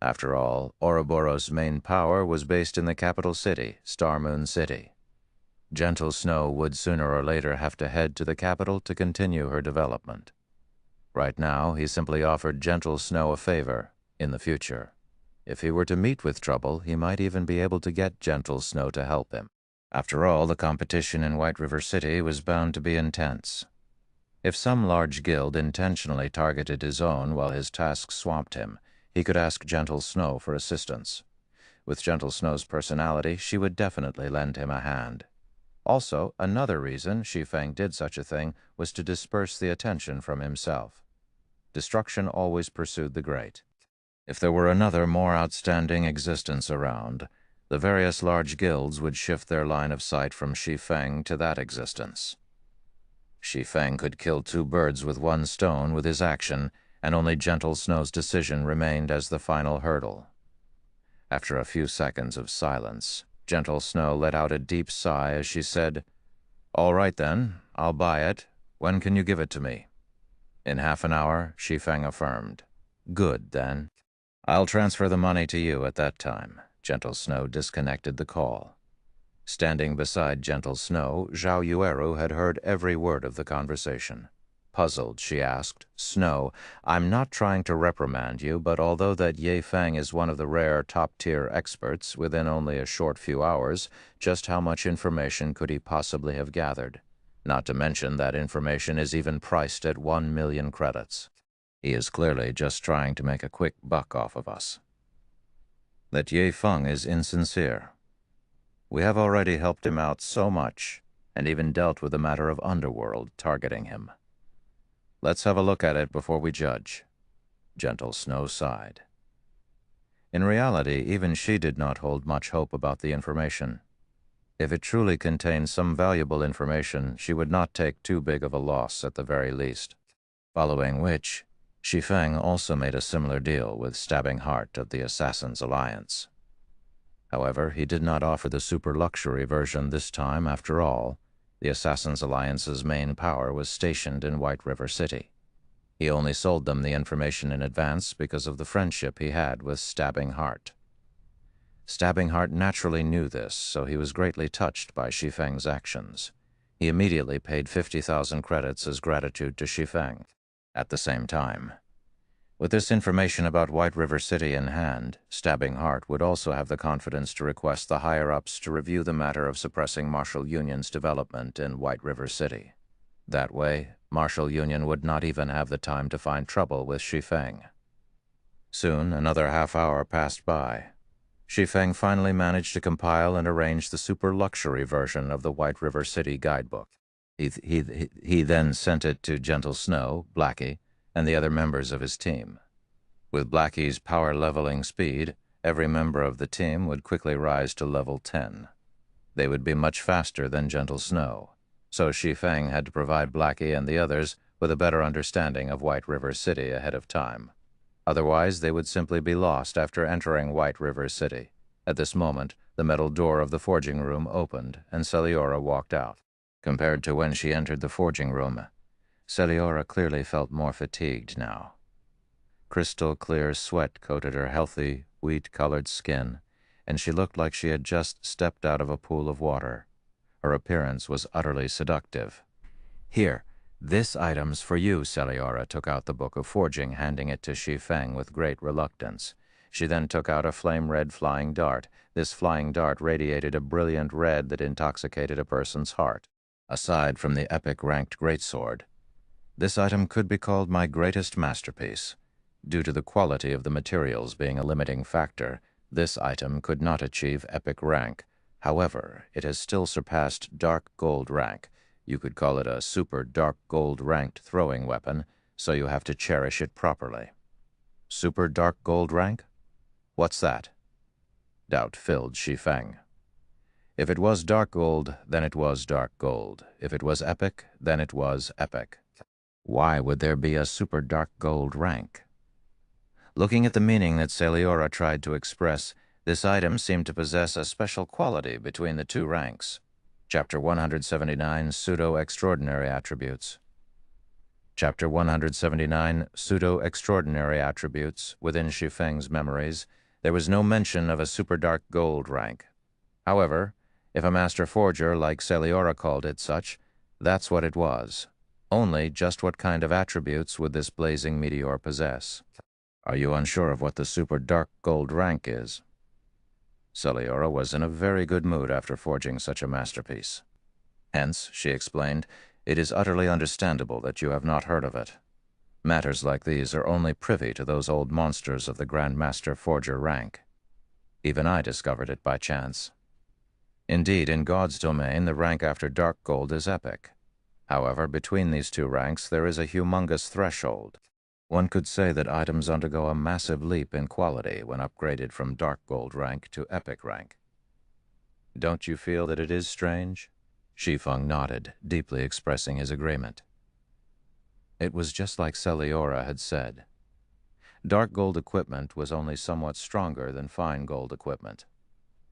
S1: After all, Ouroboros' main power was based in the capital city, Star Moon City. Gentle Snow would sooner or later have to head to the capital to continue her development. Right now, he simply offered Gentle Snow a favor in the future. If he were to meet with trouble, he might even be able to get Gentle Snow to help him. After all, the competition in White River City was bound to be intense. If some large guild intentionally targeted his own while his tasks swamped him, he could ask Gentle Snow for assistance. With Gentle Snow's personality, she would definitely lend him a hand. Also, another reason Shi Feng did such a thing was to disperse the attention from himself. Destruction always pursued the great. If there were another, more outstanding existence around, the various large guilds would shift their line of sight from Shi Feng to that existence. Shi Feng could kill two birds with one stone with his action, and only Gentle Snow's decision remained as the final hurdle. After a few seconds of silence, Gentle Snow let out a deep sigh as she said, "All right then, I'll buy it. When can you give it to me?" "In half an hour," Shi Feng affirmed. "Good, then. I'll transfer the money to you at that time." Gentle Snow disconnected the call. Standing beside Gentle Snow, Zhao Yueru had heard every word of the conversation. Puzzled, she asked, "Snow, I'm not trying to reprimand you, but although that Ye Feng is one of the rare top-tier experts within only a short few hours, just how much information could he possibly have gathered? Not to mention that information is even priced at 1 million credits. He is clearly just trying to make a quick buck off of us. That Ye Feng is insincere. We have already helped him out so much, and even dealt with the matter of Underworld targeting him. Let's have a look at it before we judge." Gentle Snow sighed. In reality, even she did not hold much hope about the information. If it truly contained some valuable information, she would not take too big of a loss at the very least. Following which, Shi Feng also made a similar deal with Stabbing Heart of the Assassin's Alliance. However, he did not offer the super luxury version this time after all. The Assassin's Alliance's main power was stationed in White River City. He only sold them the information in advance because of the friendship he had with Stabbing Heart. Stabbing Heart naturally knew this, so he was greatly touched by Shi Feng's actions. He immediately paid 50,000 credits as gratitude to Shi Feng. At the same time, with this information about White River City in hand, Stabbing Heart would also have the confidence to request the higher-ups to review the matter of suppressing Martial Union's development in White River City. That way, Martial Union would not even have the time to find trouble with Shi Feng. Soon, another half-hour passed by. Shi Feng finally managed to compile and arrange the super luxury version of the White River City guidebook. He then sent it to Gentle Snow, Blackie, and the other members of his team. With Blackie's power-leveling speed, every member of the team would quickly rise to level 10. They would be much faster than Gentle Snow, so Shi Feng had to provide Blackie and the others with a better understanding of White River City ahead of time. Otherwise, they would simply be lost after entering White River City. At this moment, the metal door of the forging room opened, and Celiora walked out. Compared to when she entered the forging room, Celiora clearly felt more fatigued now. Crystal-clear sweat coated her healthy, wheat-colored skin, and she looked like she had just stepped out of a pool of water. Her appearance was utterly seductive. "Here, this item's for you," Celiora took out the Book of Forging, handing it to Shi Feng with great reluctance. She then took out a flame-red flying dart. This flying dart radiated a brilliant red that intoxicated a person's heart. Aside from the epic-ranked greatsword, this item could be called my greatest masterpiece. Due to the quality of the materials being a limiting factor, this item could not achieve epic rank. However, it has still surpassed dark gold rank. You could call it a super dark gold ranked throwing weapon, so you have to cherish it properly. Super dark gold rank? What's that? Doubt filled Shi Feng. If it was dark gold, then it was dark gold. If it was epic, then it was epic. Why would there be a super dark gold rank? Looking at the meaning that Celiora tried to express, This item seemed to possess a special quality between the two ranks. Chapter 179, Pseudo-Extraordinary Attributes. Chapter 179, Pseudo-Extraordinary Attributes. Within Shi Feng's memories, there was no mention of a super dark gold rank. However, if a master forger like Celiora called it such, that's what it was. Only just what kind of attributes would this blazing meteor possess? Are you unsure of what the super dark gold rank is? Celiora was in a very good mood after forging such a masterpiece. Hence, she explained, it is utterly understandable that you have not heard of it. Matters like these are only privy to those old monsters of the Grand Master Forger rank. Even I discovered it by chance. Indeed, in God's domain, the rank after dark gold is epic. However, between these two ranks there is a humongous threshold. One could say that items undergo a massive leap in quality when upgraded from dark gold rank to epic rank. Don't you feel that it is strange? Shi Feng nodded, deeply expressing his agreement. It was just like Celiora had said. Dark gold equipment was only somewhat stronger than fine gold equipment.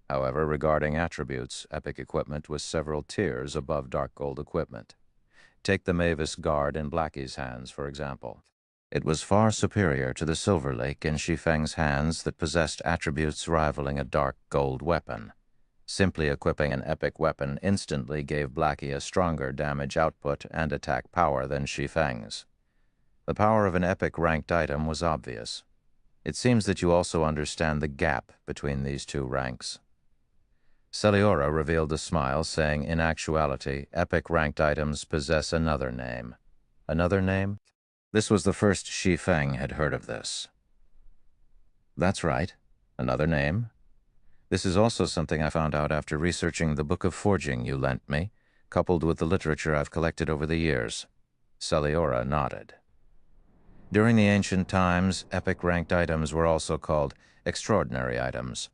S1: However, regarding attributes, epic equipment was several tiers above dark gold equipment. Take the Mavis Guard in Blackie's hands, for example. It was far superior to the Silver Lake in Shi Feng's hands that possessed attributes rivaling a dark gold weapon. Simply equipping an epic weapon instantly gave Blackie a stronger damage output and attack power than Shi Feng's. The power of an epic-ranked item was obvious. It seems that you also understand the gap between these two ranks. Celiora revealed a smile, saying, in actuality, epic-ranked items possess another name. Another name? This was the first Shi Feng had heard of this. That's right. Another name? This is also something I found out after researching the Book of Forging you lent me, coupled with the literature I've collected over the years. Celiora nodded. During the ancient times, epic-ranked items were also called extraordinary items.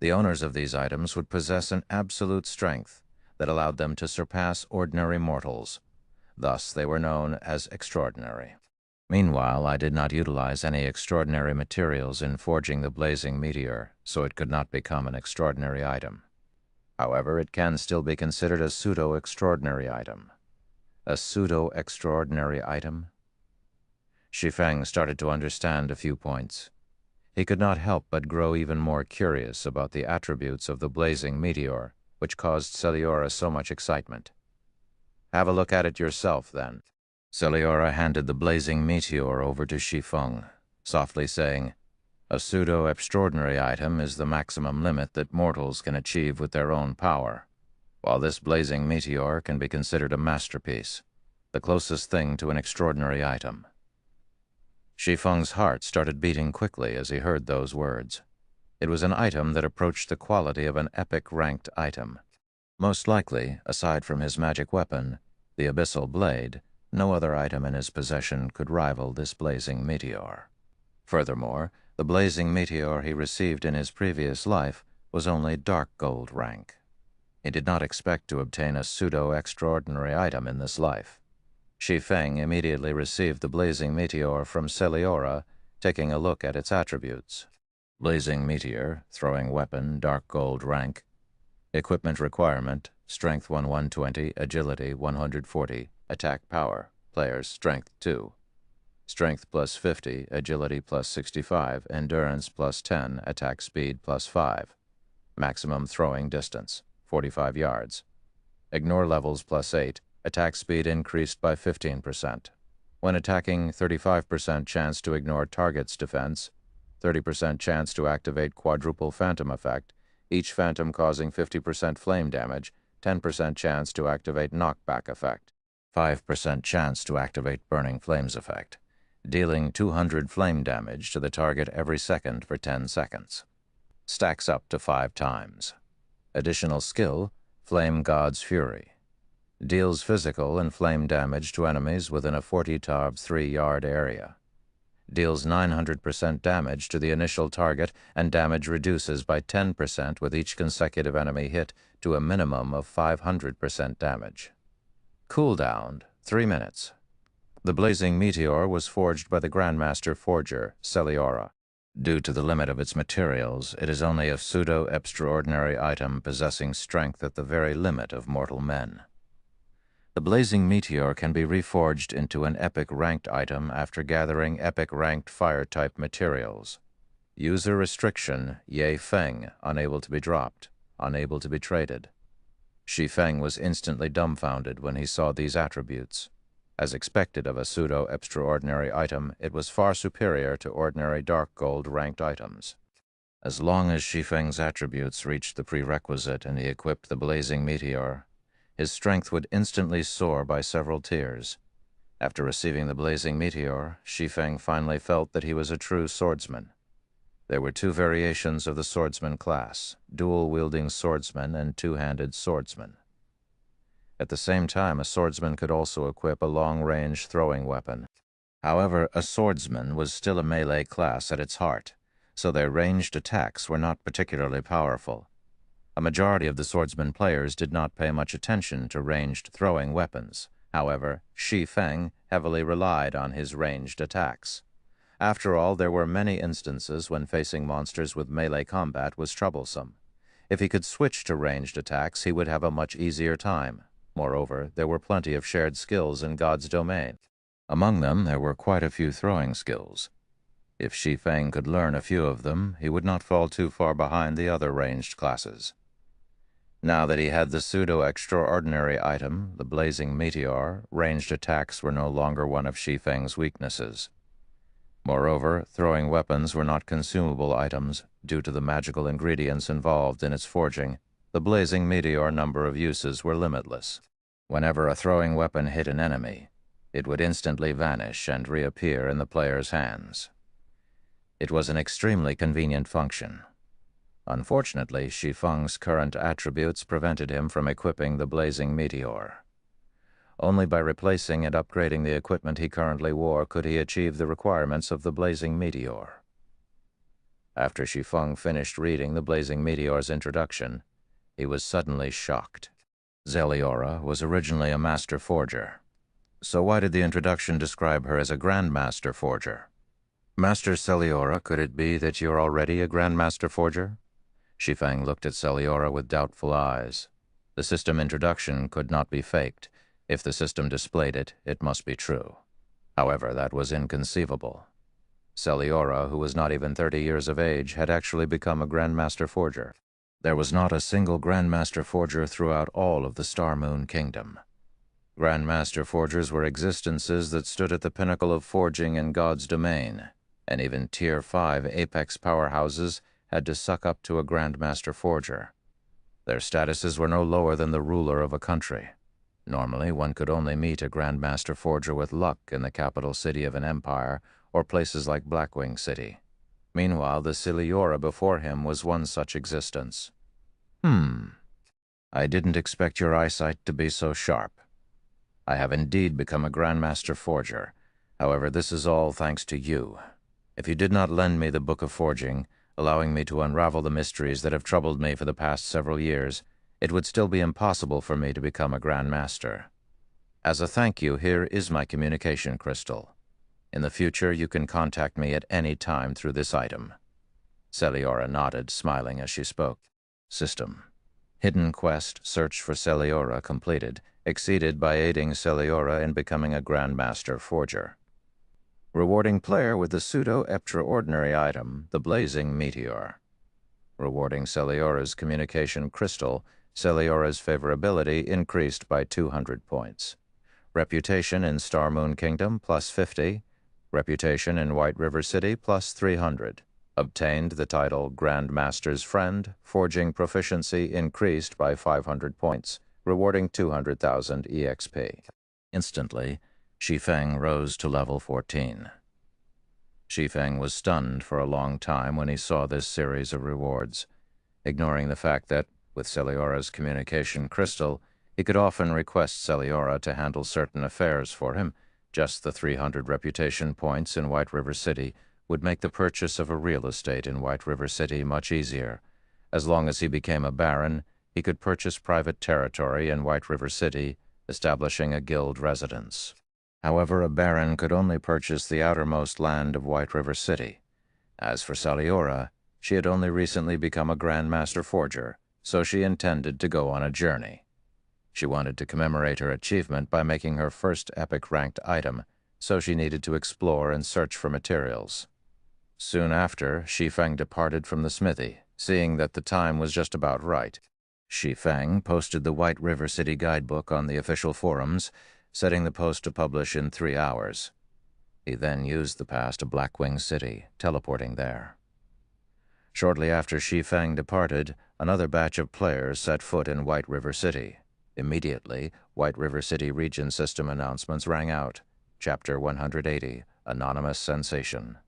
S1: The owners of these items would possess an absolute strength that allowed them to surpass ordinary mortals. Thus, they were known as extraordinary. Meanwhile, I did not utilize any extraordinary materials in forging the blazing meteor, so it could not become an extraordinary item. However, it can still be considered a pseudo-extraordinary item. A pseudo-extraordinary item? Shi Feng started to understand a few points. He could not help but grow even more curious about the attributes of the blazing meteor, which caused Celiora so much excitement. Have a look at it yourself, then. Celiora handed the blazing meteor over to Shi Feng, softly saying, a pseudo-extraordinary item is the maximum limit that mortals can achieve with their own power, while this blazing meteor can be considered a masterpiece, the closest thing to an extraordinary item. Shi Feng's heart started beating quickly as he heard those words. It was an item that approached the quality of an epic-ranked item. Most likely, aside from his magic weapon, the Abyssal Blade, no other item in his possession could rival this blazing meteor. Furthermore, the blazing meteor he received in his previous life was only dark gold rank. He did not expect to obtain a pseudo-extraordinary item in this life. Shi Feng immediately received the blazing meteor from Celiora, taking a look at its attributes. Blazing meteor, throwing weapon, dark gold rank. Equipment requirement, strength 120, agility 140, attack power, player's strength 2. Strength plus 50, agility plus 65, endurance plus 10, attack speed plus 5. Maximum throwing distance, 45 yards. Ignore levels plus 8, attack speed increased by 15%. When attacking, 35% chance to ignore target's defense, 30% chance to activate quadruple phantom effect, each phantom causing 50% flame damage, 10% chance to activate knockback effect, 5% chance to activate burning flames effect, dealing 200 flame damage to the target every second for 10 seconds. Stacks up to 5 times. Additional skill, Flame God's Fury. Deals physical and flame damage to enemies within a 40-tarb 3-yard area. Deals 900% damage to the initial target, and damage reduces by 10% with each consecutive enemy hit to a minimum of 500% damage. Cooldown, 3 minutes. The blazing meteor was forged by the Grandmaster Forger, Celiora. Due to the limit of its materials, it is only a pseudo-extraordinary item possessing strength at the very limit of mortal men. The blazing meteor can be reforged into an epic ranked item after gathering epic ranked fire-type materials. User restriction, Shi Feng, unable to be dropped, unable to be traded. Shi Feng was instantly dumbfounded when he saw these attributes. As expected of a pseudo-extraordinary item, it was far superior to ordinary dark gold ranked items. As long as Shi Feng's attributes reached the prerequisite and he equipped the blazing meteor, his strength would instantly soar by several tiers. After receiving the blazing meteor, Shi Feng finally felt that he was a true swordsman. There were two variations of the swordsman class, dual-wielding swordsman and two-handed swordsman. At the same time, a swordsman could also equip a long-range throwing weapon. However, a swordsman was still a melee class at its heart, so their ranged attacks were not particularly powerful. A majority of the swordsman players did not pay much attention to ranged throwing weapons. However, Shi Feng heavily relied on his ranged attacks. After all, there were many instances when facing monsters with melee combat was troublesome. If he could switch to ranged attacks, he would have a much easier time. Moreover, there were plenty of shared skills in God's domain. Among them, there were quite a few throwing skills. If Shi Feng could learn a few of them, he would not fall too far behind the other ranged classes. Now that he had the pseudo-extraordinary item, the blazing meteor, ranged attacks were no longer one of Shi Feng's weaknesses. Moreover, throwing weapons were not consumable items due to the magical ingredients involved in its forging. The blazing meteor number of uses were limitless. Whenever a throwing weapon hit an enemy, it would instantly vanish and reappear in the player's hands. It was an extremely convenient function. Unfortunately, Shi Feng's current attributes prevented him from equipping the blazing meteor. Only by replacing and upgrading the equipment he currently wore could he achieve the requirements of the blazing meteor. After Shi Feng finished reading the blazing meteor's introduction, he was suddenly shocked. Zeliora was originally a master forger. So why did the introduction describe her as a grandmaster forger? Master Zeliora, could it be that you're already a grandmaster forger? Shi Feng looked at Zeliora with doubtful eyes. The system introduction could not be faked. If the system displayed it, it must be true. However, that was inconceivable. Zeliora, who was not even 30 years of age, had actually become a grandmaster forger. There was not a single grandmaster forger throughout all of the Star Moon Kingdom. Grandmaster forgers were existences that stood at the pinnacle of forging in God's domain, and even Tier 5 apex powerhouses had to suck up to a grandmaster forger. Their statuses were no lower than the ruler of a country. Normally, one could only meet a grandmaster forger with luck in the capital city of an empire or places like Blackwing City. Meanwhile, the Zeliora before him was one such existence. I didn't expect your eyesight to be so sharp. I have indeed become a grandmaster forger. However, this is all thanks to you. If you did not lend me the Book of Forging, allowing me to unravel the mysteries that have troubled me for the past several years, it would still be impossible for me to become a grandmaster. As a thank you, here is my communication crystal. In the future, you can contact me at any time through this item. Zeliora nodded, smiling as she spoke. System. Hidden quest, search for Zeliora completed, exceeded by aiding Zeliora in becoming a grandmaster forger. Rewarding player with the pseudo-extraordinary item, the blazing meteor. Rewarding Zeliora's communication crystal, Zeliora's favorability increased by 200 points. Reputation in Star Moon Kingdom plus 50. Reputation in White River City plus 300. Obtained the title Grand Master's Friend. Forging proficiency increased by 500 points, rewarding 200,000 EXP. Instantly, Shi Feng rose to level 14. Shi Feng was stunned for a long time when he saw this series of rewards, ignoring the fact that, with Zeliora's communication crystal, he could often request Zeliora to handle certain affairs for him. Just the 300 reputation points in White River City would make the purchase of a real estate in White River City much easier. As long as he became a baron, he could purchase private territory in White River City, establishing a guild residence. However, a baron could only purchase the outermost land of White River City. As for Saliora, she had only recently become a Grandmaster Forger, so she intended to go on a journey. She wanted to commemorate her achievement by making her first epic-ranked item, so she needed to explore and search for materials. Soon after, Shi Feng departed from the smithy, seeing that the time was just about right. Shi Feng posted the White River City guidebook on the official forums, setting the post to publish in 3 hours. He then used the pass to Blackwing City, teleporting there. Shortly after Shi Feng departed, another batch of players set foot in White River City. Immediately, White River City region system announcements rang out. Chapter 180, Anonymous Sensation.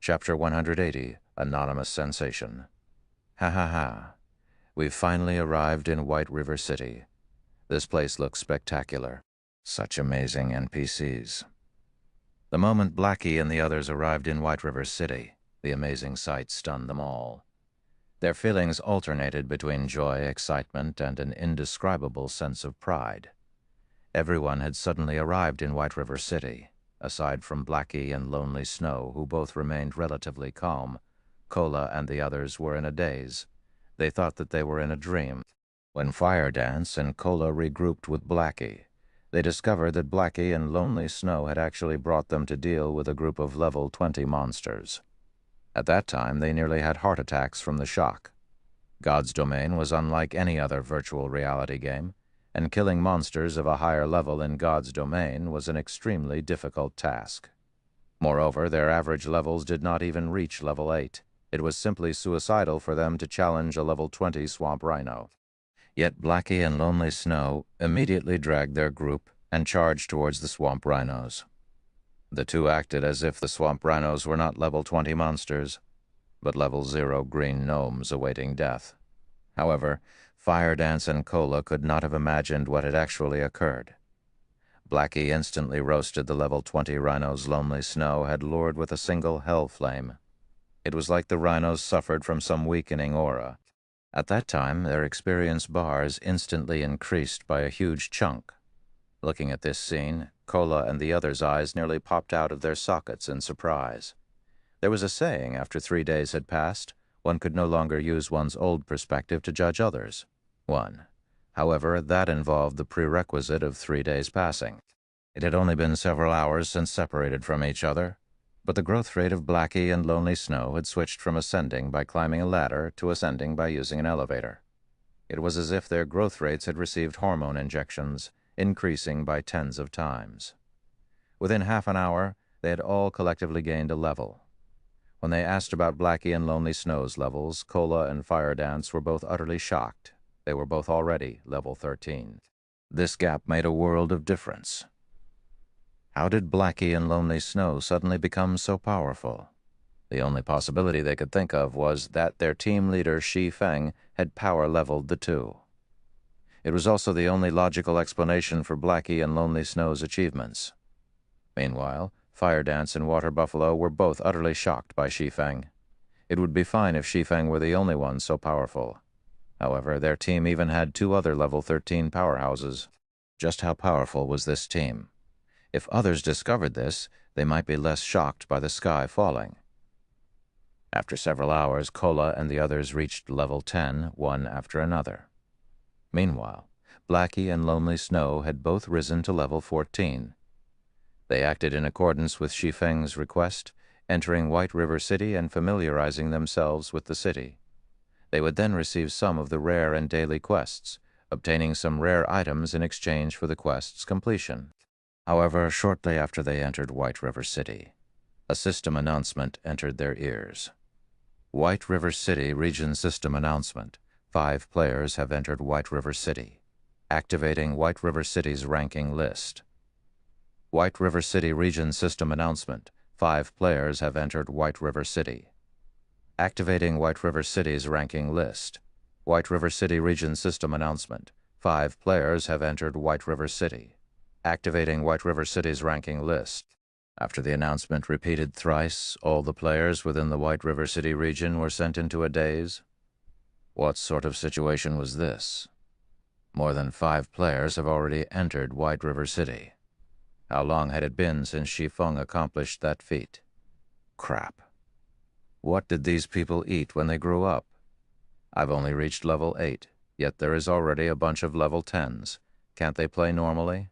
S1: Chapter 180, Anonymous Sensation. Ha ha ha. We've finally arrived in White River City. This place looks spectacular. Such amazing NPCs. The moment Blackie and the others arrived in White River City, the amazing sight stunned them all. Their feelings alternated between joy, excitement, and an indescribable sense of pride. Everyone had suddenly arrived in White River City. Aside from Blackie and Lonely Snow, who both remained relatively calm, Cola and the others were in a daze. They thought that they were in a dream. When Fire Dance and Cola regrouped with Blackie, they discovered that Blackie and Lonely Snow had actually brought them to deal with a group of level 20 monsters. At that time, they nearly had heart attacks from the shock. God's Domain was unlike any other virtual reality game, and killing monsters of a higher level in God's Domain was an extremely difficult task. Moreover, their average levels did not even reach level 8. It was simply suicidal for them to challenge a level 20 Swamp Rhino. Yet Blackie and Lonely Snow immediately dragged their group and charged towards the Swamp Rhinos. The two acted as if the Swamp Rhinos were not level 20 monsters, but level 0 green gnomes awaiting death. However, Fire Dance and Cola could not have imagined what had actually occurred. Blackie instantly roasted the level 20 rhinos Lonely Snow had lured with a single hell flame. It was like the rhinos suffered from some weakening aura. At that time, their experience bars instantly increased by a huge chunk. Looking at this scene, Cola and the others' eyes nearly popped out of their sockets in surprise. There was a saying, after 3 days had passed, one could no longer use one's old perspective to judge others. However, that involved the prerequisite of 3 days passing. It had only been several hours since separated from each other, but the growth rate of Blackie and Lonely Snow had switched from ascending by climbing a ladder to ascending by using an elevator. It was as if their growth rates had received hormone injections, increasing by tens of times. Within half an hour, they had all collectively gained a level. When they asked about Blackie and Lonely Snow's levels, Cola and Fire Dance were both utterly shocked. They were both already level 13. This gap made a world of difference. How did Blackie and Lonely Snow suddenly become so powerful? The only possibility they could think of was that their team leader, Shi Feng, had power-leveled the two. It was also the only logical explanation for Blackie and Lonely Snow's achievements. Meanwhile, Fire Dance and Water Buffalo were both utterly shocked by Shi Feng. It would be fine if Shi Feng were the only one so powerful. However, their team even had 2 other level 13 powerhouses. Just how powerful was this team? If others discovered this, they might be less shocked by the sky falling. After several hours, Cola and the others reached level 10, one after another. Meanwhile, Blackie and Lonely Snow had both risen to level 14. They acted in accordance with Shi Feng's request, entering White River City and familiarizing themselves with the city. They would then receive some of the rare and daily quests, obtaining some rare items in exchange for the quest's completion. However, shortly after they entered White River City, a system announcement entered their ears. White River City Region System Announcement. 5 players have entered White River City. Activating White River City's ranking list. White River City Region System Announcement. 5 players have entered White River City. Activating White River City's ranking list. White River City Region System Announcement. 5 players have entered White River City. Activating White River City's ranking list. After the announcement repeated thrice, all the players within the White River City region were sent into a daze. What sort of situation was this? More than 5 players have already entered White River City. How long had it been since Shi Feng accomplished that feat? Crap. What did these people eat when they grew up? I've only reached level 8, yet there is already a bunch of level 10s. Can't they play normally?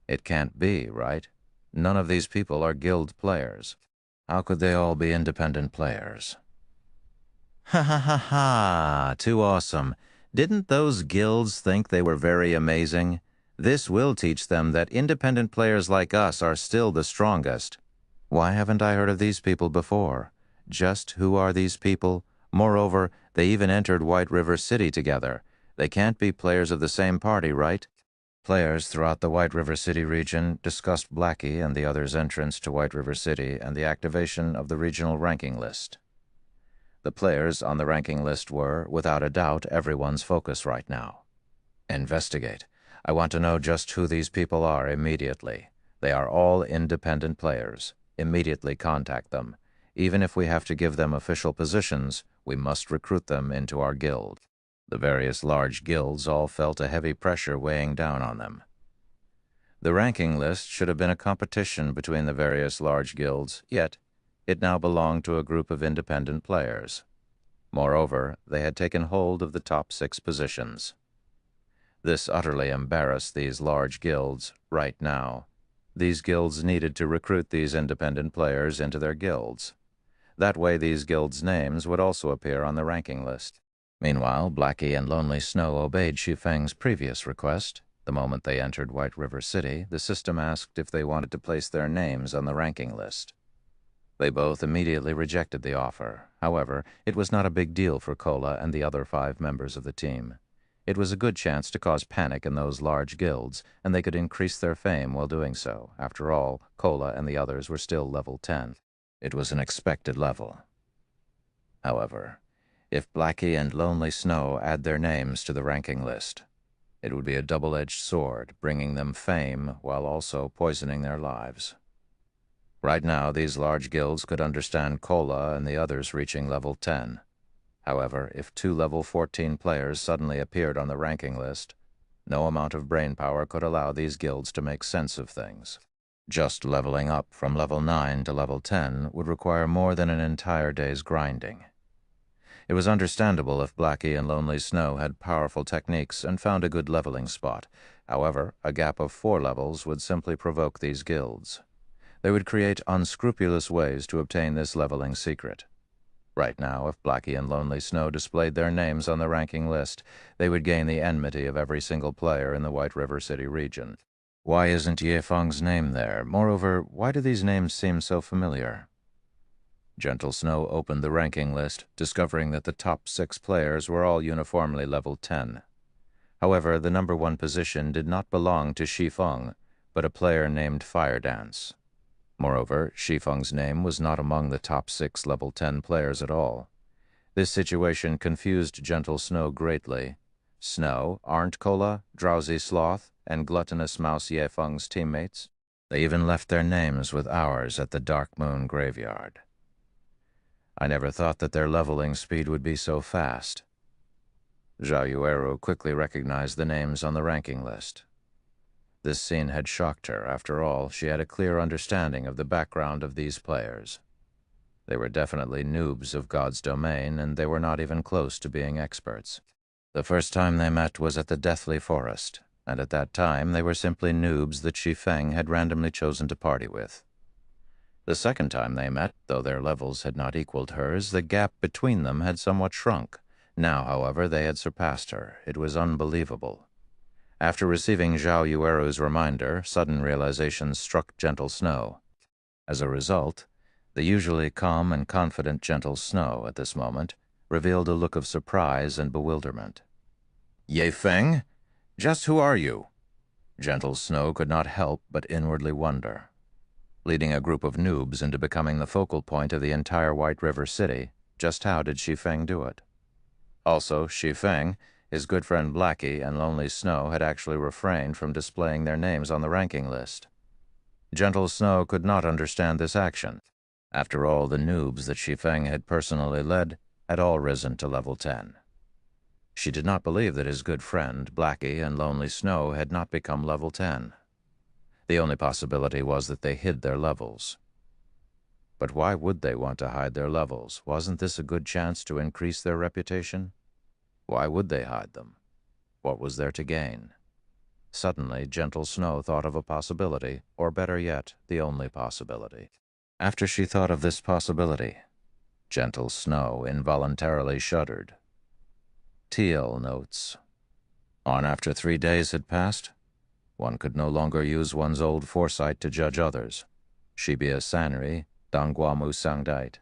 S1: It can't be, right? None of these people are guild players. How could they all be independent players? Ha ha ha ha! Too awesome. Didn't those guilds think they were very amazing? This will teach them that independent players like us are still the strongest. Why haven't I heard of these people before? Just who are these people? Moreover, they even entered White River City together. They can't be players of the same party, right? Players throughout the White River City region discussed Blackie and the others' entrance to White River City and the activation of the regional ranking list. The players on the ranking list were, without a doubt, everyone's focus right now. Investigate. I want to know just who these people are immediately. They are all independent players. Immediately contact them. Even if we have to give them official positions, we must recruit them into our guild. The various large guilds all felt a heavy pressure weighing down on them. The ranking list should have been a competition between the various large guilds, yet it now belonged to a group of independent players. Moreover, they had taken hold of the top 6 positions. This utterly embarrassed these large guilds right now. These guilds needed to recruit these independent players into their guilds. That way these guilds' names would also appear on the ranking list. Meanwhile, Blackie and Lonely Snow obeyed Shi Feng's previous request. The moment they entered White River City, the system asked if they wanted to place their names on the ranking list. They both immediately rejected the offer. However, it was not a big deal for Kola and the other 5 members of the team. It was a good chance to cause panic in those large guilds, and they could increase their fame while doing so. After all, Kola and the others were still level 10. It was an expected level. However, if Blackie and Lonely Snow add their names to the ranking list, it would be a double-edged sword, bringing them fame while also poisoning their lives. Right now, these large guilds could understand Kola and the others reaching level 10. However, if 2 level 14 players suddenly appeared on the ranking list, no amount of brainpower could allow these guilds to make sense of things. Just leveling up from level 9 to level 10 would require more than an entire day's grinding. It was understandable if Blackie and Lonely Snow had powerful techniques and found a good leveling spot. However, a gap of 4 levels would simply provoke these guilds. They would create unscrupulous ways to obtain this leveling secret. Right now, if Blackie and Lonely Snow displayed their names on the ranking list, they would gain the enmity of every single player in the White River City region. Why isn't Shi Feng's name there? Moreover, why do these names seem so familiar? Gentle Snow opened the ranking list, discovering that the top 6 players were all uniformly level 10. However, the number 1 position did not belong to Shi Feng, but a player named Fire Dance. Moreover, Shi Feng's name was not among the top 6 level 10 players at all. This situation confused Gentle Snow greatly. Snow, aren't Kola, Drowsy Sloth, and Gluttonous Mouse Shi Feng's teammates? They even left their names with ours at the Dark Moon Graveyard. I never thought that their leveling speed would be so fast. Zhao Yueru quickly recognized the names on the ranking list. This scene had shocked her. After all, she had a clear understanding of the background of these players. They were definitely noobs of God's domain, and they were not even close to being experts. The first time they met was at the Deathly Forest, and at that time they were simply noobs that Shi Feng had randomly chosen to party with. The second time they met, though their levels had not equaled hers, the gap between them had somewhat shrunk. Now, however, they had surpassed her. It was unbelievable. After receiving Zhao Yueru's reminder, sudden realizations struck Gentle Snow. As a result, the usually calm and confident Gentle Snow at this moment revealed a look of surprise and bewilderment. Shi Feng? Just who are you? Gentle Snow could not help but inwardly wonder. Leading a group of noobs into becoming the focal point of the entire White River City, just how did Shi Feng do it? Also, Shi Feng, his good friend Blackie, and Lonely Snow had actually refrained from displaying their names on the ranking list. Gentle Snow could not understand this action. After all, the noobs that Shi Feng had personally led had all risen to level 10. She did not believe that his good friend, Blackie, and Lonely Snow had not become level 10. The only possibility was that they hid their levels. But why would they want to hide their levels? Wasn't this a good chance to increase their reputation? Why would they hide them? What was there to gain? Suddenly, Gentle Snow thought of a possibility, or better yet, the only possibility. After she thought of this possibility, Gentle Snow involuntarily shuddered. Teal notes. On after 3 days had passed, one could no longer use one's old foresight to judge others. Shibuya Sanri, Dongguamu Sangdait.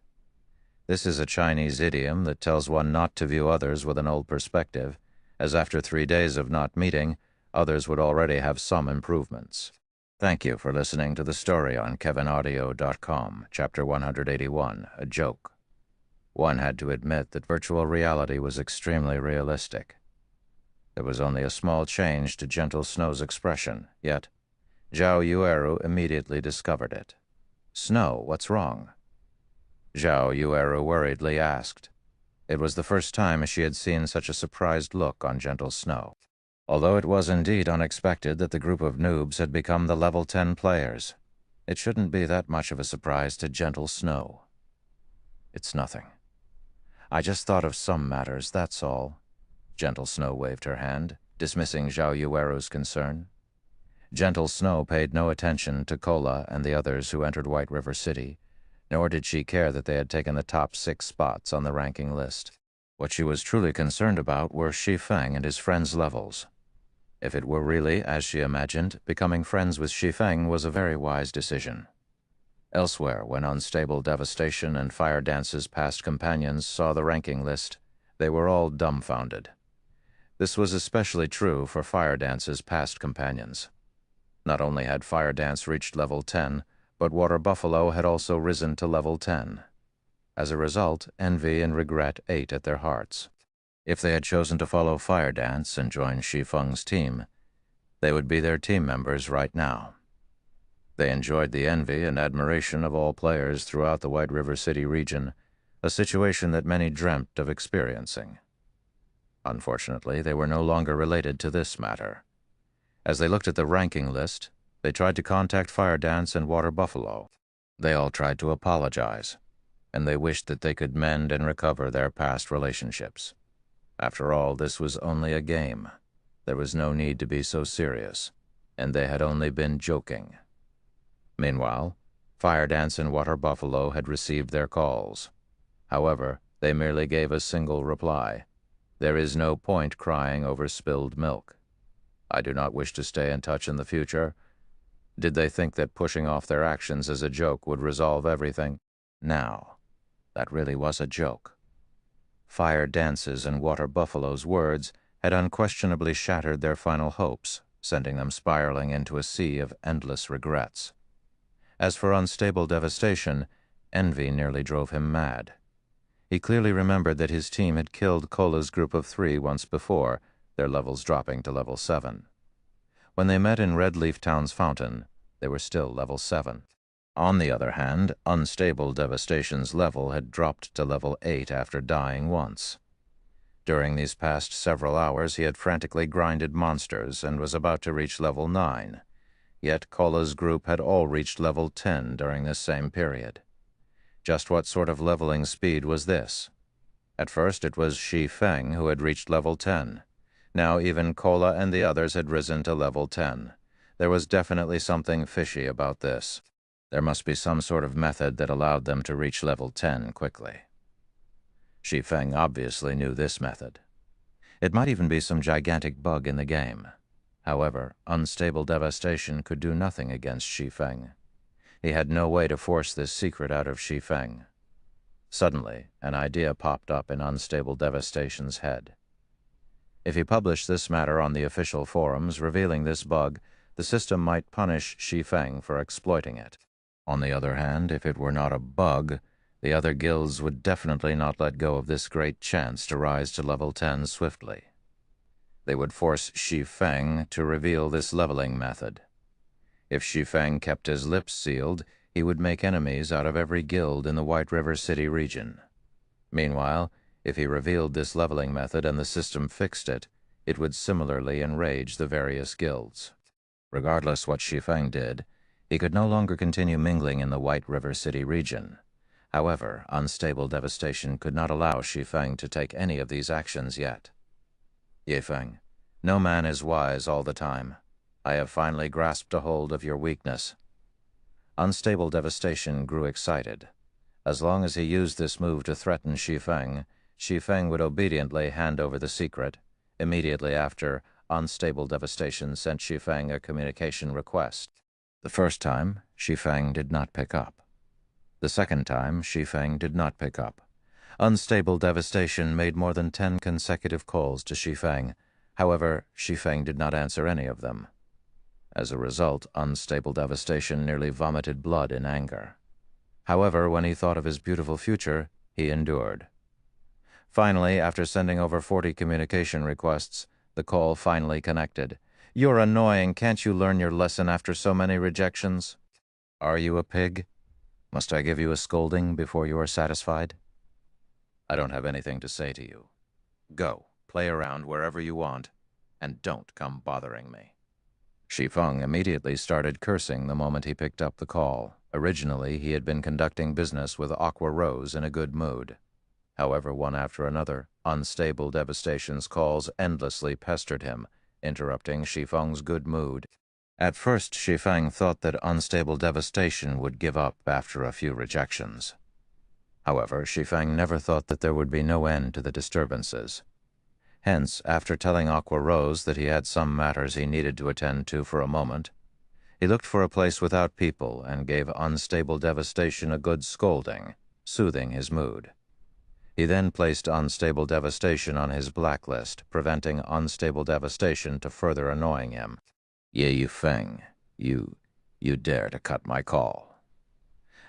S1: This is a Chinese idiom that tells one not to view others with an old perspective, as after 3 days of not meeting, others would already have some improvements. Thank you for listening to the story on kevinaudio.com, Chapter 181, A Joke. One had to admit that virtual reality was extremely realistic. There was only a small change to Gentle Snow's expression, yet Zhao Yueru immediately discovered it. "Snow, what's wrong?" Zhao Yueru worriedly asked. It was the first time she had seen such a surprised look on Gentle Snow. Although it was indeed unexpected that the group of noobs had become the level 10 players, it shouldn't be that much of a surprise to Gentle Snow. "It's nothing. I just thought of some matters, that's all." Gentle Snow waved her hand, dismissing Zhao Yueru's concern. Gentle Snow paid no attention to Kola and the others who entered White River City, nor did she care that they had taken the top 6 spots on the ranking list. What she was truly concerned about were Shi Feng and his friends' levels. If it were really, as she imagined, becoming friends with Shi Feng was a very wise decision. Elsewhere, when Unstable Devastation and Fire Dance's past companions saw the ranking list, they were all dumbfounded. This was especially true for Fire Dance's past companions. Not only had Fire Dance reached level 10, but Water Buffalo had also risen to level 10. As a result, envy and regret ate at their hearts. If they had chosen to follow Fire Dance and join Shi Feng's team, they would be their team members right now. They enjoyed the envy and admiration of all players throughout the White River City region, a situation that many dreamt of experiencing. Unfortunately, they were no longer related to this matter. As they looked at the ranking list, they tried to contact Fire Dance and Water Buffalo. They all tried to apologize, and they wished that they could mend and recover their past relationships. After all, this was only a game. There was no need to be so serious, and they had only been joking. Meanwhile, Fire Dance and Water Buffalo had received their calls. However, they merely gave a single reply. "There is no point crying over spilled milk. I do not wish to stay in touch in the future." Did they think that pushing off their actions as a joke would resolve everything? Now, that really was a joke. Fire Dance's and Water Buffalo's words had unquestionably shattered their final hopes, sending them spiraling into a sea of endless regrets. As for Unstable Devastation, envy nearly drove him mad. He clearly remembered that his team had killed Kola's group of 3 once before, their levels dropping to level 7. When they met in Redleaf Town's fountain, they were still level 7. On the other hand, Unstable Devastation's level had dropped to level 8 after dying once. During these past several hours, he had frantically grinded monsters and was about to reach level 9. Yet Kola's group had all reached level 10 during this same period. Just what sort of leveling speed was this? At first it was Shi Feng who had reached level 10. Now even Kola and the others had risen to level 10. There was definitely something fishy about this. There must be some sort of method that allowed them to reach level 10 quickly. Shi Feng obviously knew this method. It might even be some gigantic bug in the game. However, Unstable Devastation could do nothing against Shi Feng. He had no way to force this secret out of Shi Feng. Suddenly, an idea popped up in Unstable Devastation's head. If he published this matter on the official forums revealing this bug, the system might punish Shi Feng for exploiting it. On the other hand, if it were not a bug, the other guilds would definitely not let go of this great chance to rise to level 10 swiftly. They would force Shi Feng to reveal this leveling method. If Shi Feng kept his lips sealed, he would make enemies out of every guild in the White River City region. Meanwhile, if he revealed this leveling method and the system fixed it, it would similarly enrage the various guilds. Regardless what Shi Feng did, he could no longer continue mingling in the White River City region. However, unstable devastation could not allow Shi Feng to take any of these actions yet. Ye Feng, no man is wise all the time. I have finally grasped a hold of your weakness. Unstable devastation grew excited. As long as he used this move to threaten Shi Feng would obediently hand over the secret. Immediately after, unstable devastation sent Shi Feng a communication request. The first time, Shi Feng did not pick up. The second time, Shi Feng did not pick up. Unstable devastation made more than 10 consecutive calls to Shi Feng. However, Shi Feng did not answer any of them. As a result, unstable devastation nearly vomited blood in anger. However, when he thought of his beautiful future, he endured. Finally, after sending over 40 communication requests, the call finally connected. "You're annoying. Can't you learn your lesson after so many rejections? Are you a pig? Must I give you a scolding before you are satisfied? I don't have anything to say to you. Go, play around wherever you want, and don't come bothering me." Shi Feng immediately started cursing the moment he picked up the call. Originally, he had been conducting business with Aqua Rose in a good mood. However, one after another, unstable devastation's calls endlessly pestered him, interrupting Shi Feng's good mood. At first, Shi Feng thought that unstable devastation would give up after a few rejections. However, Shi Feng never thought that there would be no end to the disturbances. Hence, after telling Aqua Rose that he had some matters he needed to attend to for a moment, he looked for a place without people and gave unstable devastation a good scolding, soothing his mood. He then placed unstable devastation on his blacklist, preventing unstable devastation to further annoying him. "Ye Feng, you dare to cut my call."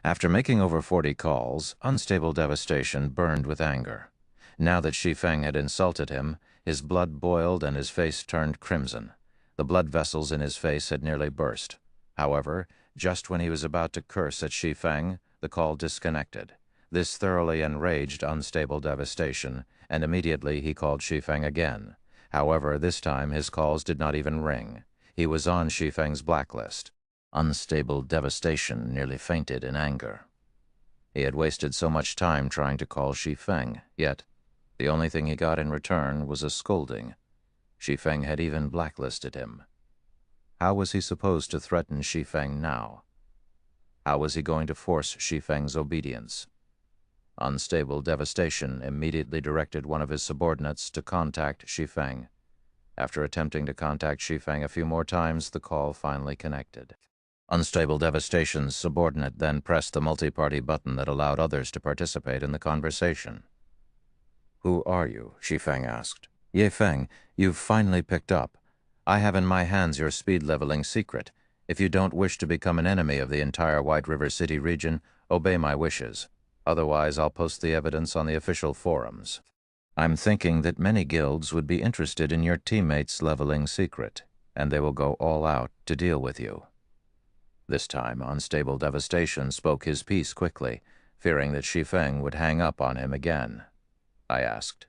S1: After making over 40 calls, unstable devastation burned with anger. Now that Shi Feng had insulted him, his blood boiled and his face turned crimson. The blood vessels in his face had nearly burst. However, just when he was about to curse at Shi Feng, the call disconnected. This thoroughly enraged unstable devastation, and immediately he called Shi Feng again. However, this time his calls did not even ring. He was on Shi Feng's blacklist. Unstable devastation nearly fainted in anger. He had wasted so much time trying to call Shi Feng, yet the only thing he got in return was a scolding. Shi Feng had even blacklisted him. How was he supposed to threaten Shi Feng now? How was he going to force Shi Feng's obedience? Unstable devastation immediately directed one of his subordinates to contact Shi Feng. After attempting to contact Shi Feng a few more times, the call finally connected. Unstable devastation's subordinate then pressed the multi-party button that allowed others to participate in the conversation. "Who are you?" Shi Feng asked. "Ye Feng, you've finally picked up. I have in my hands your speed leveling secret. If you don't wish to become an enemy of the entire White River City region, obey my wishes. Otherwise, I'll post the evidence on the official forums. I'm thinking that many guilds would be interested in your teammates' leveling secret, and they will go all out to deal with you." This time, unstable devastation spoke his piece quickly, fearing that Shi Feng would hang up on him again. I asked,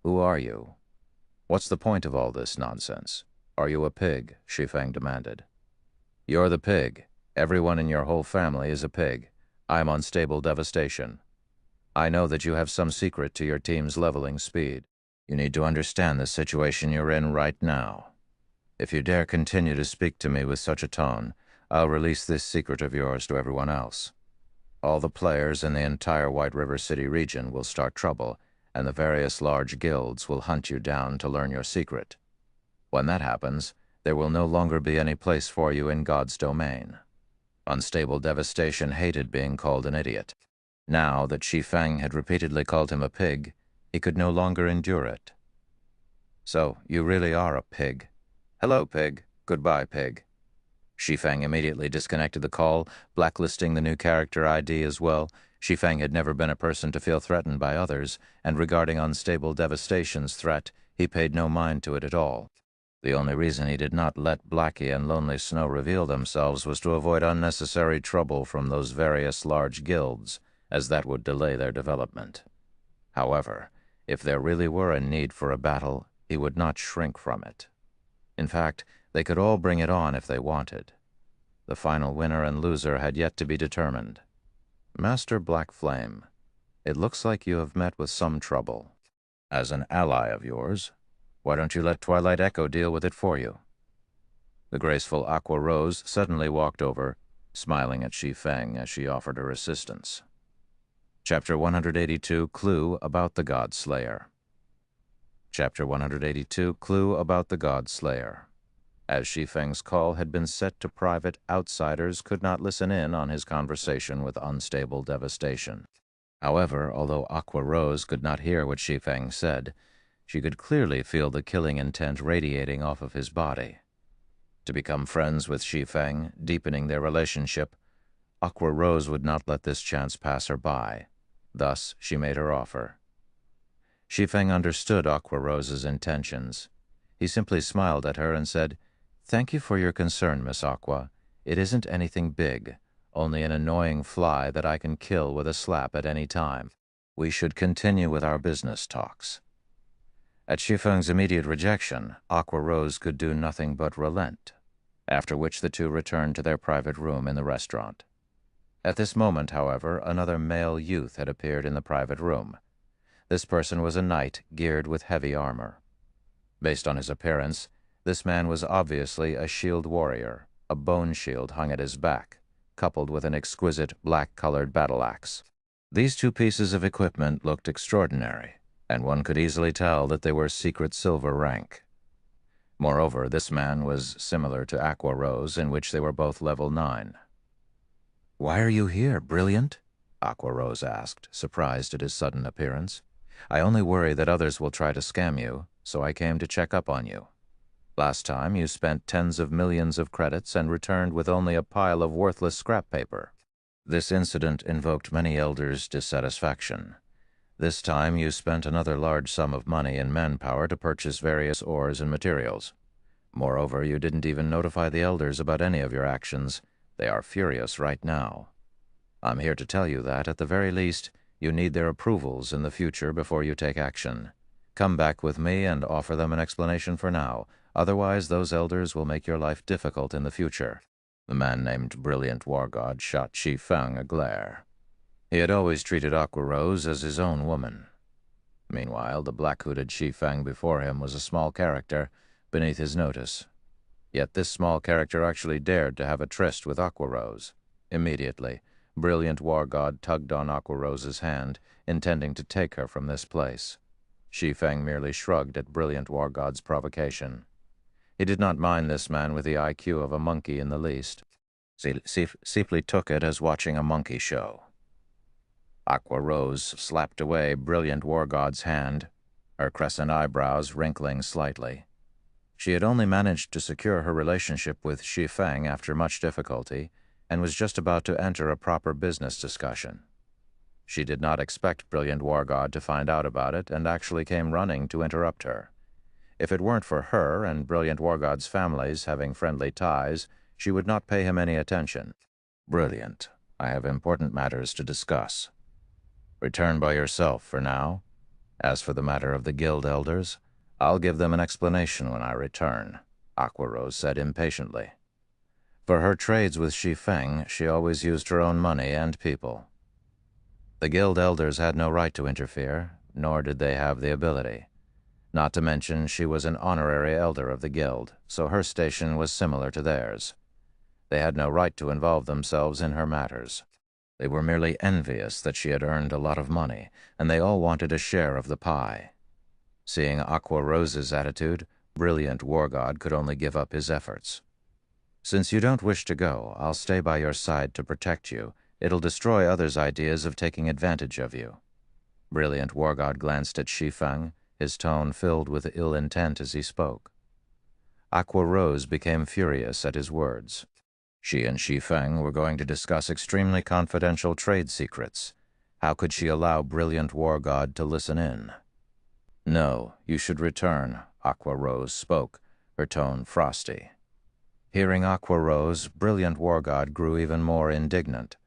S1: "Who are you? What's the point of all this nonsense? Are you a pig?" Shi Feng demanded. "You're the pig. Everyone in your whole family is a pig. I'm unstable devastation. I know that you have some secret to your team's leveling speed. You need to understand the situation you're in right now. If you dare continue to speak to me with such a tone, I'll release this secret of yours to everyone else. All the players in the entire White River City region will start trouble, and the various large guilds will hunt you down to learn your secret. When that happens, there will no longer be any place for you in God's domain." Unstable devastation hated being called an idiot. Now that Shi Feng had repeatedly called him a pig, he could no longer endure it. "So, you really are a pig. Hello, pig. Goodbye, pig." Shi Feng immediately disconnected the call, blacklisting the new character ID as well. Shi Feng had never been a person to feel threatened by others, and regarding unstable devastation's threat, he paid no mind to it at all. The only reason he did not let Blackie and Lonely Snow reveal themselves was to avoid unnecessary trouble from those various large guilds, as that would delay their development. However, if there really were a need for a battle, he would not shrink from it. In fact, they could all bring it on if they wanted. The final winner and loser had yet to be determined. Master Black Flame, it looks like you have met with some trouble. As an ally of yours, why don't you let Twilight Echo deal with it for you? The graceful Aqua Rose suddenly walked over, smiling at Shi Feng as she offered her assistance. Chapter 182, Clue About the God Slayer. Chapter 182, Clue About the God Slayer. As Shi Feng's call had been set to private, outsiders could not listen in on his conversation with unstable devastation. However, although Aqua Rose could not hear what Shi Feng said, she could clearly feel the killing intent radiating off of his body. To become friends with Shi Feng, deepening their relationship, Aqua Rose would not let this chance pass her by. Thus, she made her offer. Shi Feng understood Aqua Rose's intentions. He simply smiled at her and said, "Thank you for your concern, Miss Aqua. It isn't anything big, only an annoying fly that I can kill with a slap at any time. We should continue with our business talks." At Shi Feng's immediate rejection, Aqua Rose could do nothing but relent, after which the two returned to their private room in the restaurant. At this moment, however, another male youth had appeared in the private room. This person was a knight geared with heavy armor. Based on his appearance, this man was obviously a shield warrior. A bone shield hung at his back, coupled with an exquisite black-colored battle axe. These two pieces of equipment looked extraordinary, and one could easily tell that they were secret silver rank. Moreover, this man was similar to Aqua Rose, in which they were both level 9. "Why are you here, Brilliant?" Aqua Rose asked, surprised at his sudden appearance. "I only worry that others will try to scam you, so I came to check up on you. Last time you spent tens of millions of credits and returned with only a pile of worthless scrap paper. This incident invoked many elders' dissatisfaction. This time you spent another large sum of money and manpower to purchase various ores and materials. Moreover, you didn't even notify the elders about any of your actions. They are furious right now. I'm here to tell you that, at the very least, you need their approvals in the future before you take action. Come back with me and offer them an explanation for now. Otherwise, those elders will make your life difficult in the future." The man named Brilliant War God shot Shi Feng a glare. He had always treated Aqua Rose as his own woman. Meanwhile, the black-hooded Shi Feng before him was a small character beneath his notice. Yet this small character actually dared to have a tryst with Aqua Rose. Immediately, Brilliant War God tugged on Aqua Rose's hand, intending to take her from this place. Shi Feng merely shrugged at Brilliant War God's provocation. He did not mind this man with the IQ of a monkey in the least. He simply took it as watching a monkey show. Aqua Rose slapped away Brilliant War God's hand, her crescent eyebrows wrinkling slightly. She had only managed to secure her relationship with Shi Feng after much difficulty, and was just about to enter a proper business discussion. She did not expect Brilliant War God to find out about it, and actually came running to interrupt her. If it weren't for her and Brilliant War God's families having friendly ties, she would not pay him any attention. "Brilliant, I have important matters to discuss. Return by yourself for now. As for the matter of the guild elders, I'll give them an explanation when I return," Aqua Rose said impatiently. For her trades with Shi Feng, she always used her own money and people. The guild elders had no right to interfere, nor did they have the ability. Not to mention, she was an honorary elder of the guild, so her station was similar to theirs. They had no right to involve themselves in her matters. They were merely envious that she had earned a lot of money, and they all wanted a share of the pie. Seeing Aqua Rose's attitude, Brilliant War God could only give up his efforts. "Since you don't wish to go, I'll stay by your side to protect you. It'll destroy others' ideas of taking advantage of you." Brilliant War God glanced at Shi Feng, his tone filled with ill intent as he spoke. Aqua Rose became furious at his words. She and Shi Feng were going to discuss extremely confidential trade secrets. How could she allow Brilliant War God to listen in? "No, you should return," Aqua Rose spoke, her tone frosty. Hearing Aqua Rose, Brilliant War God grew even more indignant.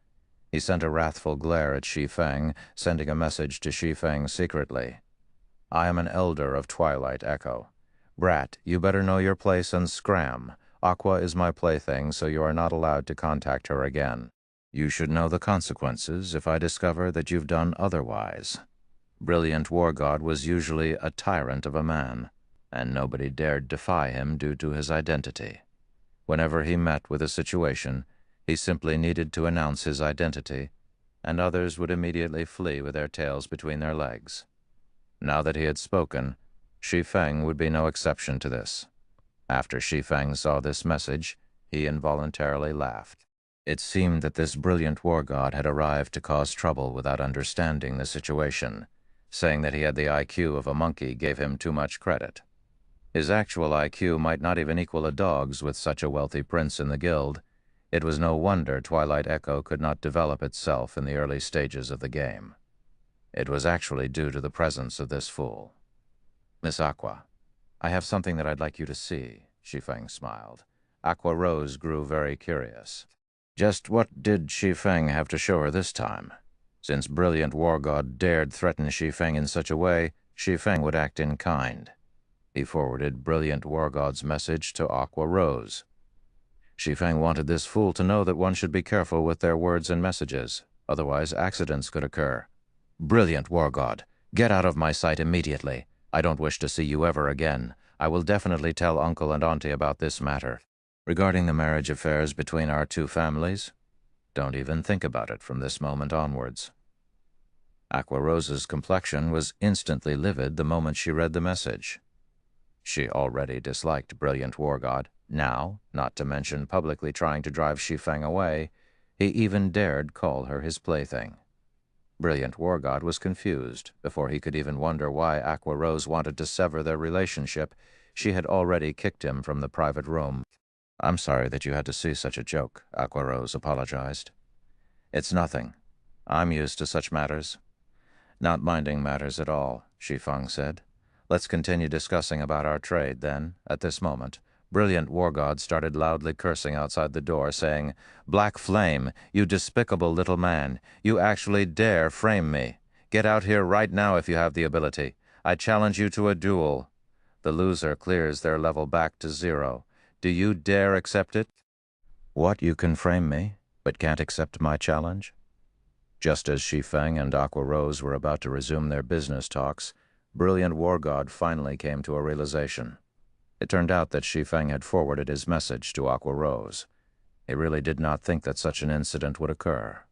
S1: He sent a wrathful glare at Shi Feng, sending a message to Shi Feng secretly. "I am an elder of Twilight Echo. Brat, you better know your place and scram. Aqua is my plaything, so you are not allowed to contact her again." You should know the consequences if I discover that you've done otherwise. Brilliant War God was usually a tyrant of a man, and nobody dared defy him due to his identity. Whenever he met with a situation, he simply needed to announce his identity, and others would immediately flee with their tails between their legs. Now that he had spoken, Shi Feng would be no exception to this. After Shi Feng saw this message, he involuntarily laughed. It seemed that this brilliant war god had arrived to cause trouble without understanding the situation. Saying that he had the IQ of a monkey gave him too much credit. His actual IQ might not even equal a dog's with such a wealthy prince in the guild. It was no wonder Twilight Echo could not develop itself in the early stages of the game. It was actually due to the presence of this fool. Miss Aqua, I have something that I'd like you to see, Shi Feng smiled. Aqua Rose grew very curious. Just what did Shi Feng have to show her this time? Since Brilliant War God dared threaten Shi Feng in such a way, Shi Feng would act in kind. He forwarded Brilliant War God's message to Aqua Rose. Shi Feng wanted this fool to know that one should be careful with their words and messages, otherwise accidents could occur. Brilliant War God, get out of my sight immediately. I don't wish to see you ever again. I will definitely tell Uncle and Auntie about this matter. Regarding the marriage affairs between our two families, don't even think about it from this moment onwards. Aqua Rose's complexion was instantly livid the moment she read the message. She already disliked Brilliant War God. Now, not to mention publicly trying to drive Shi Feng away, he even dared call her his plaything. Brilliant War God was confused. Before he could even wonder why Aqua Rose wanted to sever their relationship, she had already kicked him from the private room. I'm sorry that you had to see such a joke, Aqua Rose apologized. It's nothing. I'm used to such matters. Not minding matters at all, Shi Feng said. Let's continue discussing about our trade, then. At this moment, Brilliant War God started loudly cursing outside the door, saying, Black Flame, you despicable little man. You actually dare frame me. Get out here right now if you have the ability. I challenge you to a duel. The loser clears their level back to 0. Do you dare accept it? What, you can frame me, but can't accept my challenge? Just as Shi Feng and Aqua Rose were about to resume their business talks, Brilliant War God finally came to a realization. It turned out that Shi Feng had forwarded his message to Aqua Rose. He really did not think that such an incident would occur.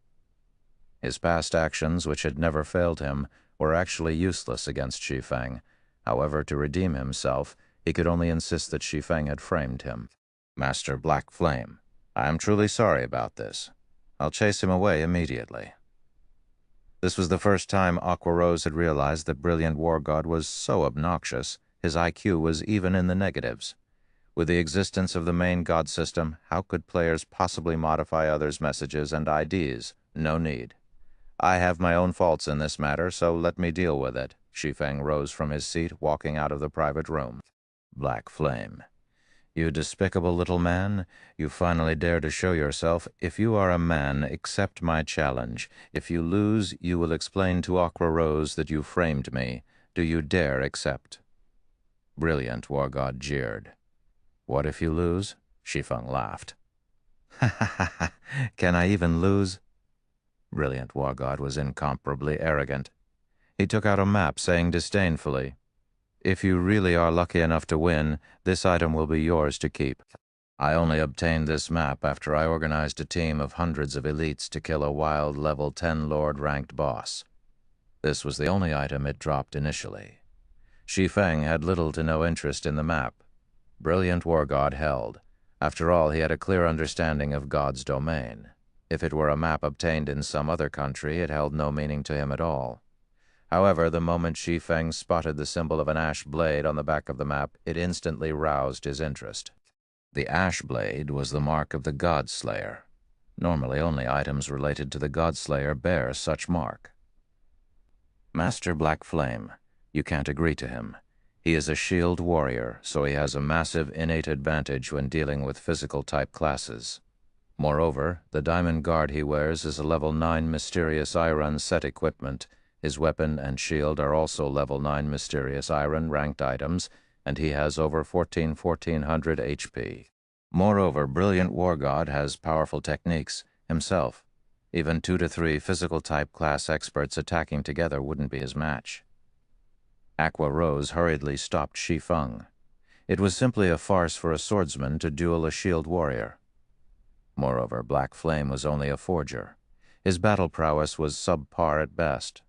S1: His past actions, which had never failed him, were actually useless against Shi Feng. However, to redeem himself, he could only insist that Shi Feng had framed him. Master Black Flame, I am truly sorry about this. I'll chase him away immediately. This was the first time Aqua Rose had realized that Brilliant War God was so obnoxious, his IQ was even in the negatives. With the existence of the main god system, how could players possibly modify others' messages and IDs? No need. I have my own faults in this matter, so let me deal with it. Shi Feng rose from his seat, walking out of the private room. Black Flame. You despicable little man, you finally dare to show yourself. If you are a man, accept my challenge. If you lose, you will explain to Aqua Rose that you framed me. Do you dare accept? Brilliant War God jeered. What if you lose? Shi Feng laughed. Ha ha ha ha, can I even lose? Brilliant War God was incomparably arrogant. He took out a map, saying disdainfully, If you really are lucky enough to win, this item will be yours to keep. I only obtained this map after I organized a team of hundreds of elites to kill a wild level 10 Lord-ranked boss. This was the only item it dropped initially. Shi Feng had little to no interest in the map. Brilliant War God held. After all, he had a clear understanding of God's domain. If it were a map obtained in some other country, it held no meaning to him at all. However, the moment Shi Feng spotted the symbol of an ash blade on the back of the map, it instantly roused his interest. The ash blade was the mark of the God Slayer. Normally, only items related to the God Slayer bear such mark. Master Black Flame, you can't agree to him. He is a shield warrior, so he has a massive innate advantage when dealing with physical-type classes. Moreover, the diamond guard he wears is a level 9 Mysterious Iron set equipment. His weapon and shield are also level 9 Mysterious Iron ranked items, and he has over 1400 HP. Moreover, Brilliant War God has powerful techniques himself. Even 2 to 3 physical-type class experts attacking together wouldn't be his match. Aqua Rose hurriedly stopped Shi Feng. It was simply a farce for a swordsman to duel a shield warrior. Moreover, Black Flame was only a forger. His battle prowess was subpar at best.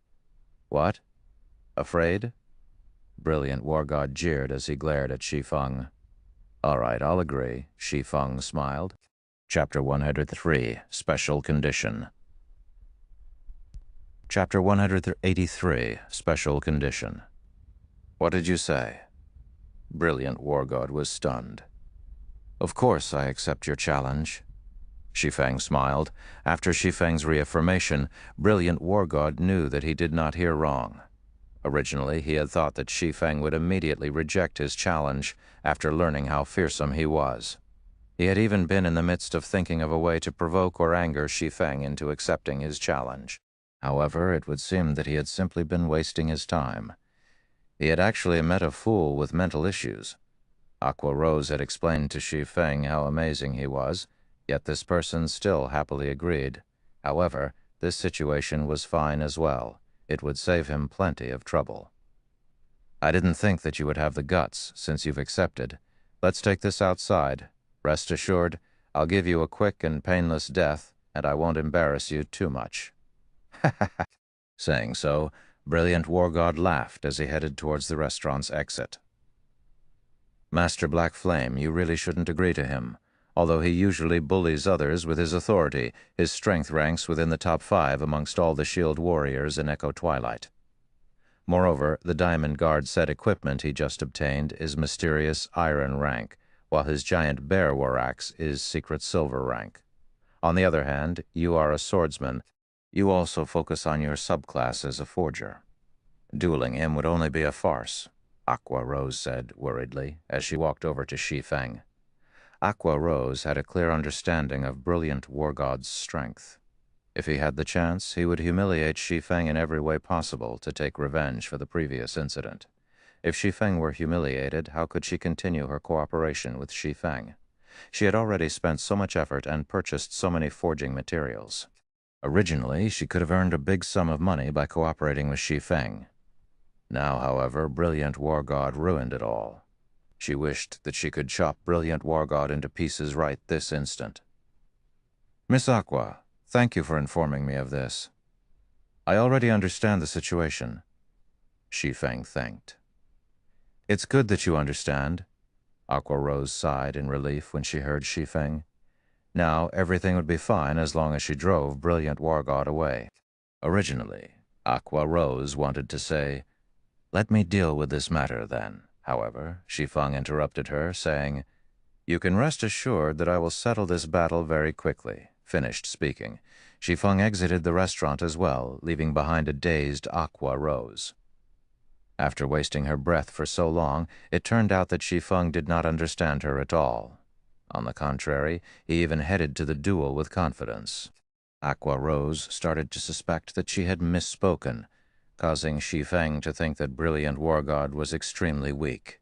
S1: What? Afraid? Brilliant War God jeered as he glared at Shi Feng. All right, I'll agree, Shi Feng smiled. Chapter 103, Special Condition. Chapter 183, Special Condition. What did you say? Brilliant War God was stunned. Of course I accept your challenge. Shi Feng smiled. After Shi Feng's reaffirmation, Brilliant War God knew that he did not hear wrong. Originally, he had thought that Shi Feng would immediately reject his challenge after learning how fearsome he was. He had even been in the midst of thinking of a way to provoke or anger Shi Feng into accepting his challenge. However, it would seem that he had simply been wasting his time. He had actually met a fool with mental issues. Aqua Rose had explained to Shi Feng how amazing he was, yet this person still happily agreed. However, this situation was fine as well. It would save him plenty of trouble. I didn't think that you would have the guts, since you've accepted. Let's take this outside. Rest assured, I'll give you a quick and painless death, and I won't embarrass you too much. Saying so, Brilliant War God laughed as he headed towards the restaurant's exit. Master Black Flame, you really shouldn't agree to him. Although he usually bullies others with his authority, his strength ranks within the top 5 amongst all the shield warriors in Echo Twilight. Moreover, the Diamond Guard set equipment he just obtained is mysterious Iron rank, while his giant bear war axe is secret Silver rank. On the other hand, you are a swordsman. You also focus on your subclass as a forger. Dueling him would only be a farce, Aqua Rose said worriedly as she walked over to Shi Feng. Aqua Rose had a clear understanding of Brilliant War God's strength. If he had the chance, he would humiliate Shi Feng in every way possible to take revenge for the previous incident. If Shi Feng were humiliated, how could she continue her cooperation with Shi Feng? She had already spent so much effort and purchased so many forging materials. Originally, she could have earned a big sum of money by cooperating with Shi Feng. Now, however, Brilliant War God ruined it all. She wished that she could chop Brilliant War God into pieces right this instant. Miss Aqua, thank you for informing me of this. I already understand the situation. Shi Feng thanked. It's good that you understand. Aqua Rose sighed in relief when she heard Shi Feng. Now, everything would be fine as long as she drove Brilliant War God away. Originally, Aqua Rose wanted to say, "Let me deal with this matter, then." However, Shi Feng interrupted her, saying, "You can rest assured that I will settle this battle very quickly." Finished speaking, Shi Feng exited the restaurant as well, leaving behind a dazed Aqua Rose. After wasting her breath for so long, it turned out that Shi Feng did not understand her at all. On the contrary, he even headed to the duel with confidence. Aqua Rose started to suspect that she had misspoken, causing Shi Feng to think that Brilliant War God was extremely weak.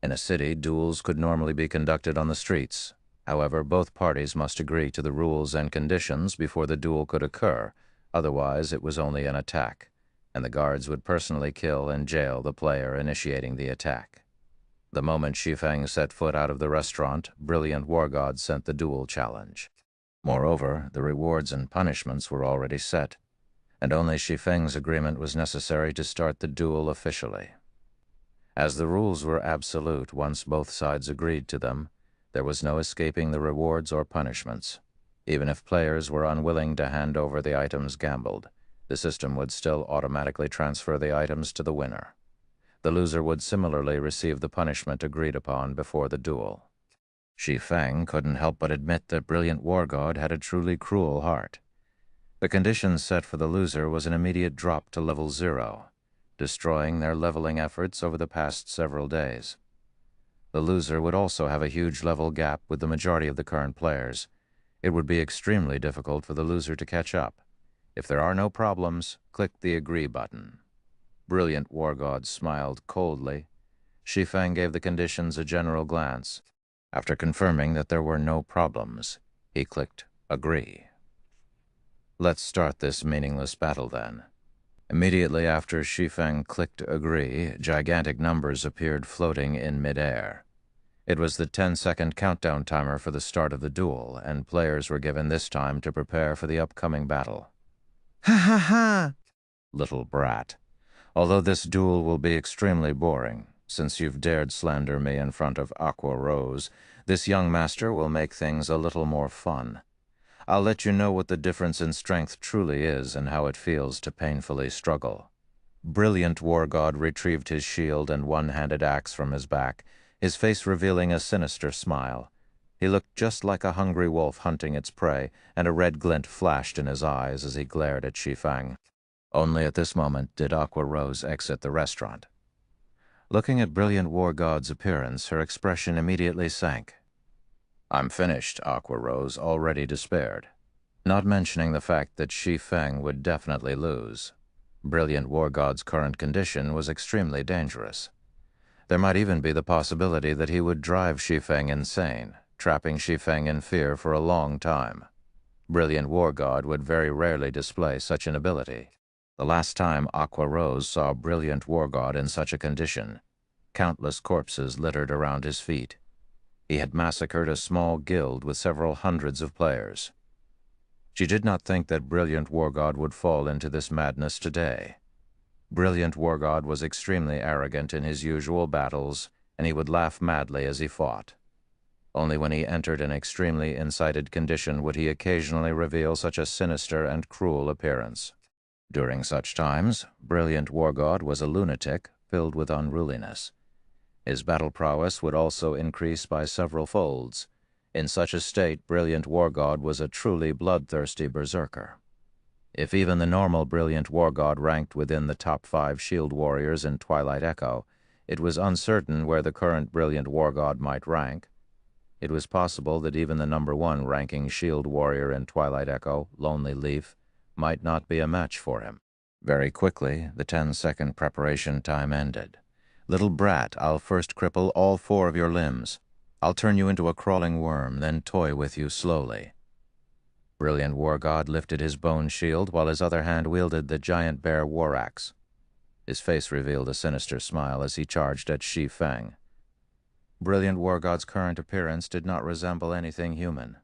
S1: In a city, duels could normally be conducted on the streets. However, both parties must agree to the rules and conditions before the duel could occur, otherwise it was only an attack, and the guards would personally kill and jail the player initiating the attack. The moment Shi Feng set foot out of the restaurant, Brilliant War God sent the duel challenge. Moreover, the rewards and punishments were already set, and only Shi Feng's agreement was necessary to start the duel officially. As the rules were absolute once both sides agreed to them, there was no escaping the rewards or punishments. Even if players were unwilling to hand over the items gambled, the system would still automatically transfer the items to the winner. The loser would similarly receive the punishment agreed upon before the duel. Shi Feng couldn't help but admit that Brilliant War God had a truly cruel heart. The condition set for the loser was an immediate drop to level 0, destroying their leveling efforts over the past several days. The loser would also have a huge level gap with the majority of the current players. It would be extremely difficult for the loser to catch up. If there are no problems, click the Agree button. Brilliant War God smiled coldly. Shi Feng gave the conditions a general glance. After confirming that there were no problems, he clicked Agree. Let's start this meaningless battle then. Immediately after Shi Feng clicked agree, gigantic numbers appeared floating in midair. It was the 10-second countdown timer for the start of the duel, and players were given this time to prepare for the upcoming battle.
S2: Ha ha ha!
S1: Little brat. Although this duel will be extremely boring, since you've dared slander me in front of Aqua Rose, this young master will make things a little more fun. I'll let you know what the difference in strength truly is and how it feels to painfully struggle. Brilliant War God retrieved his shield and one-handed axe from his back, his face revealing a sinister smile. He looked just like a hungry wolf hunting its prey, and a red glint flashed in his eyes as he glared at Shi Feng. Only at this moment did Aqua Rose exit the restaurant. Looking at Brilliant War God's appearance, her expression immediately sank. "I'm finished," Aqua Rose already despaired, not mentioning the fact that Shi Feng would definitely lose. Brilliant War God's current condition was extremely dangerous. There might even be the possibility that he would drive Shi Feng insane, trapping Shi Feng in fear for a long time. Brilliant War God would very rarely display such an ability. The last time Aqua Rose saw Brilliant War God in such a condition, countless corpses littered around his feet. He had massacred a small guild with several hundreds of players. She did not think that Brilliant War God would fall into this madness today. Brilliant War God was extremely arrogant in his usual battles, and he would laugh madly as he fought. Only when he entered an extremely incited condition would he occasionally reveal such a sinister and cruel appearance. During such times, Brilliant War God was a lunatic filled with unruliness. His battle prowess would also increase by several folds. In such a state, Brilliant War God was a truly bloodthirsty berserker. If even the normal Brilliant War God ranked within the top 5 shield warriors in Twilight Echo, it was uncertain where the current Brilliant War God might rank. It was possible that even the number 1 ranking shield warrior in Twilight Echo, Lonely Leaf, might not be a match for him. Very quickly, the 10-second preparation time ended. "Little brat, I'll first cripple all 4 of your limbs. I'll turn you into a crawling worm, then toy with you slowly." Brilliant War God lifted his bone shield while his other hand wielded the giant bear war axe. His face revealed a sinister smile as he charged at Shi Feng. Brilliant War God's current appearance did not resemble anything human.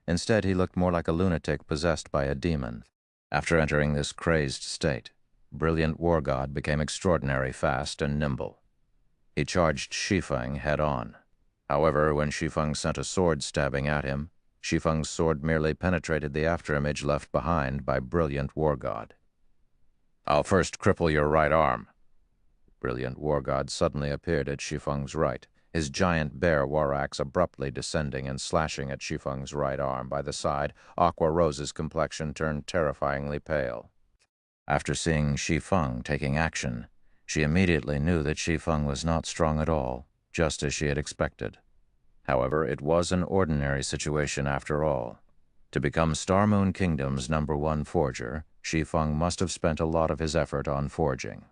S1: Instead, he looked more like a lunatic possessed by a demon. After entering this crazed state, Brilliant War God became extraordinarily fast and nimble. He charged Shi Feng head-on. However, when Shi Feng sent a sword stabbing at him, Shi Feng's sword merely penetrated the afterimage left behind by Brilliant War God. "I'll first cripple your right arm." Brilliant War God suddenly appeared at Shi Feng's right, his giant bear war axe abruptly descending and slashing at Shi Feng's right arm. By the side, Aqua Rose's complexion turned terrifyingly pale. After seeing Shi Feng taking action, she immediately knew that Shi Feng was not strong at all, just as she had expected. However, it was an ordinary situation after all. To become Star Moon Kingdom's number 1 forger, Shi Feng must have spent a lot of his effort on forging.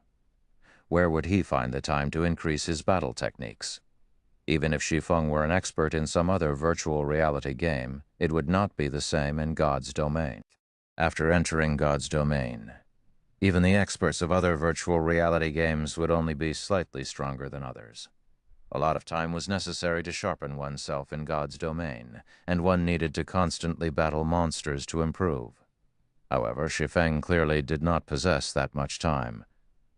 S1: Where would he find the time to increase his battle techniques? Even if Shi Feng were an expert in some other virtual reality game, it would not be the same in God's domain. After entering God's domain, even the experts of other virtual reality games would only be slightly stronger than others. A lot of time was necessary to sharpen oneself in God's domain, and one needed to constantly battle monsters to improve. However, Shi Feng clearly did not possess that much time.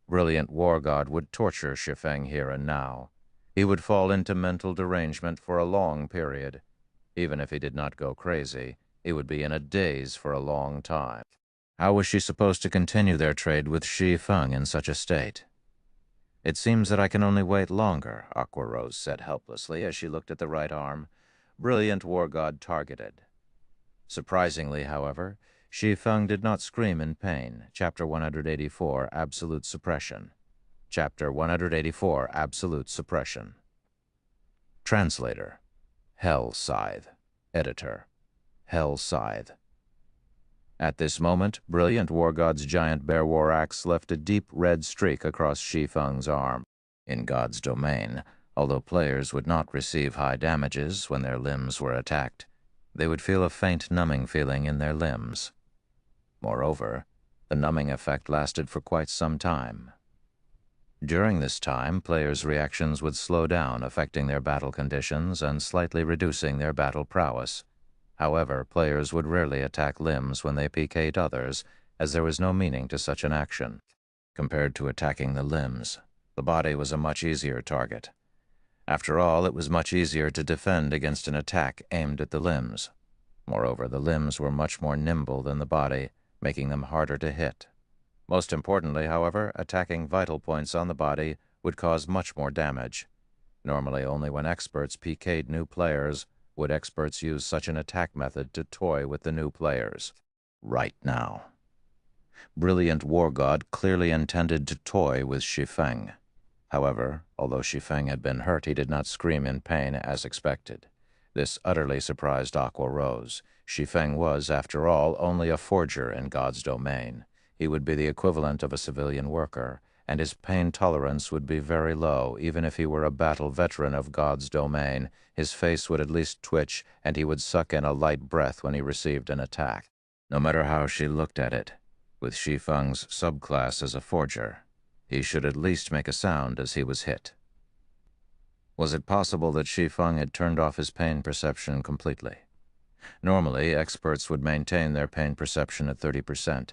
S1: Brilliant War God would torture Shi Feng here and now. He would fall into mental derangement for a long period. Even if he did not go crazy, he would be in a daze for a long time. How was she supposed to continue their trade with Shi Feng in such a state? "It seems that I can only wait longer," Aqua Rose said helplessly as she looked at the right arm. Brilliant War God targeted. Surprisingly, however, Shi Feng did not scream in pain. Chapter 184, Absolute Suppression. Chapter 184, Absolute Suppression. Translator: Hell Scythe. Editor: Hell Scythe. At this moment, Brilliant War God's giant bear war axe left a deep red streak across Shi Feng's arm. In God's domain, although players would not receive high damages when their limbs were attacked, they would feel a faint numbing feeling in their limbs. Moreover, the numbing effect lasted for quite some time. During this time, players' reactions would slow down, affecting their battle conditions and slightly reducing their battle prowess. However, players would rarely attack limbs when they PK'd others, as there was no meaning to such an action. Compared to attacking the limbs, the body was a much easier target. After all, it was much easier to defend against an attack aimed at the limbs. Moreover, the limbs were much more nimble than the body, making them harder to hit. Most importantly, however, attacking vital points on the body would cause much more damage. Normally, only when experts PK'd new players would experts use such an attack method to toy with the new players. Right now. Brilliant War God clearly intended to toy with Shi Feng. However, although Shi Feng had been hurt, he did not scream in pain as expected. This utterly surprised Aqua Rose. Shi Feng was, after all, only a forger in God's domain. He would be the equivalent of a civilian worker, and his pain tolerance would be very low. Even if he were a battle veteran of God's domain, his face would at least twitch, and he would suck in a light breath when he received an attack. No matter how she looked at it, with Shi Feng's subclass as a forger, he should at least make a sound as he was hit. Was it possible that Shi Feng had turned off his pain perception completely? Normally, experts would maintain their pain perception at 30%.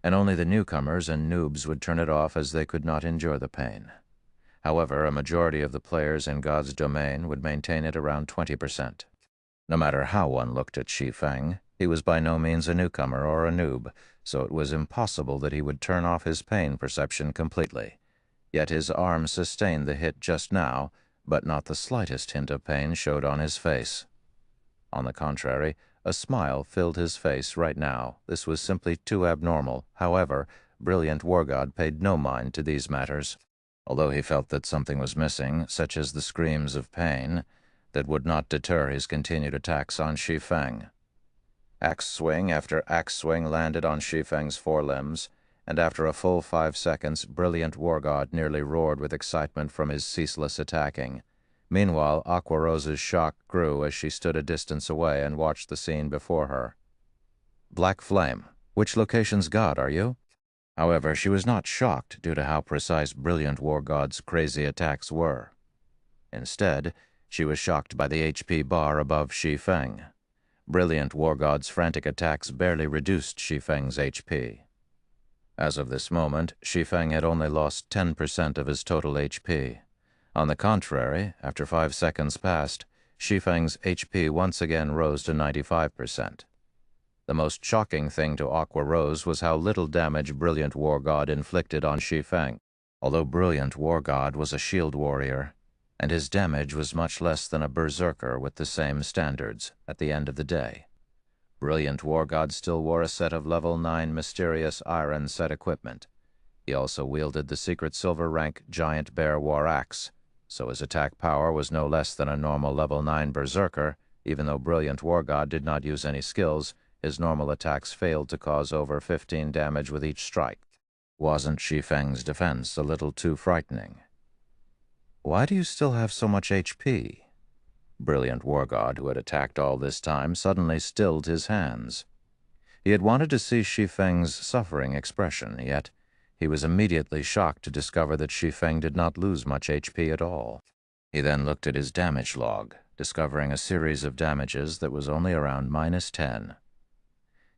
S1: And only the newcomers and noobs would turn it off as they could not endure the pain. However, a majority of the players in God's domain would maintain it around 20%. No matter how one looked at Shi Feng, he was by no means a newcomer or a noob, so it was impossible that he would turn off his pain perception completely. Yet his arm sustained the hit just now, but not the slightest hint of pain showed on his face. On the contrary, a smile filled his face right now. This was simply too abnormal. However, Brilliant War God paid no mind to these matters. Although he felt that something was missing, such as the screams of pain, that would not deter his continued attacks on Shi Feng. Axe swing after axe swing landed on Shi Feng's forelimbs, and after a full 5 seconds, Brilliant War God nearly roared with excitement from his ceaseless attacking. Meanwhile, Aqua Rose's shock grew as she stood a distance away and watched the scene before her. Black Flame, which location's god are you? However, she was not shocked due to how precise Brilliant War God's crazy attacks were. Instead, she was shocked by the HP bar above Shi Feng. Brilliant War God's frantic attacks barely reduced Shi Feng's HP. As of this moment, Shi Feng had only lost 10% of his total HP. On the contrary, after 5 seconds passed, Shi Feng's HP once again rose to 95%. The most shocking thing to Aqua Rose was how little damage Brilliant War God inflicted on Shi Feng. Although Brilliant War God was a shield warrior, and his damage was much less than a berserker with the same standards at the end of the day. Brilliant War God still wore a set of level 9 mysterious iron set equipment. He also wielded the secret silver rank Giant Bear War Axe, so his attack power was no less than a normal level 9 berserker. Even though Brilliant War God did not use any skills, his normal attacks failed to cause over 15 damage with each strike. Wasn't Shi Feng's defense a little too frightening? Why do you still have so much HP? Brilliant War God, who had attacked all this time, suddenly stilled his hands. He had wanted to see Shi Feng's suffering expression, yet he was immediately shocked to discover that Shi Feng did not lose much HP at all. He then looked at his damage log, discovering a series of damages that was only around -10.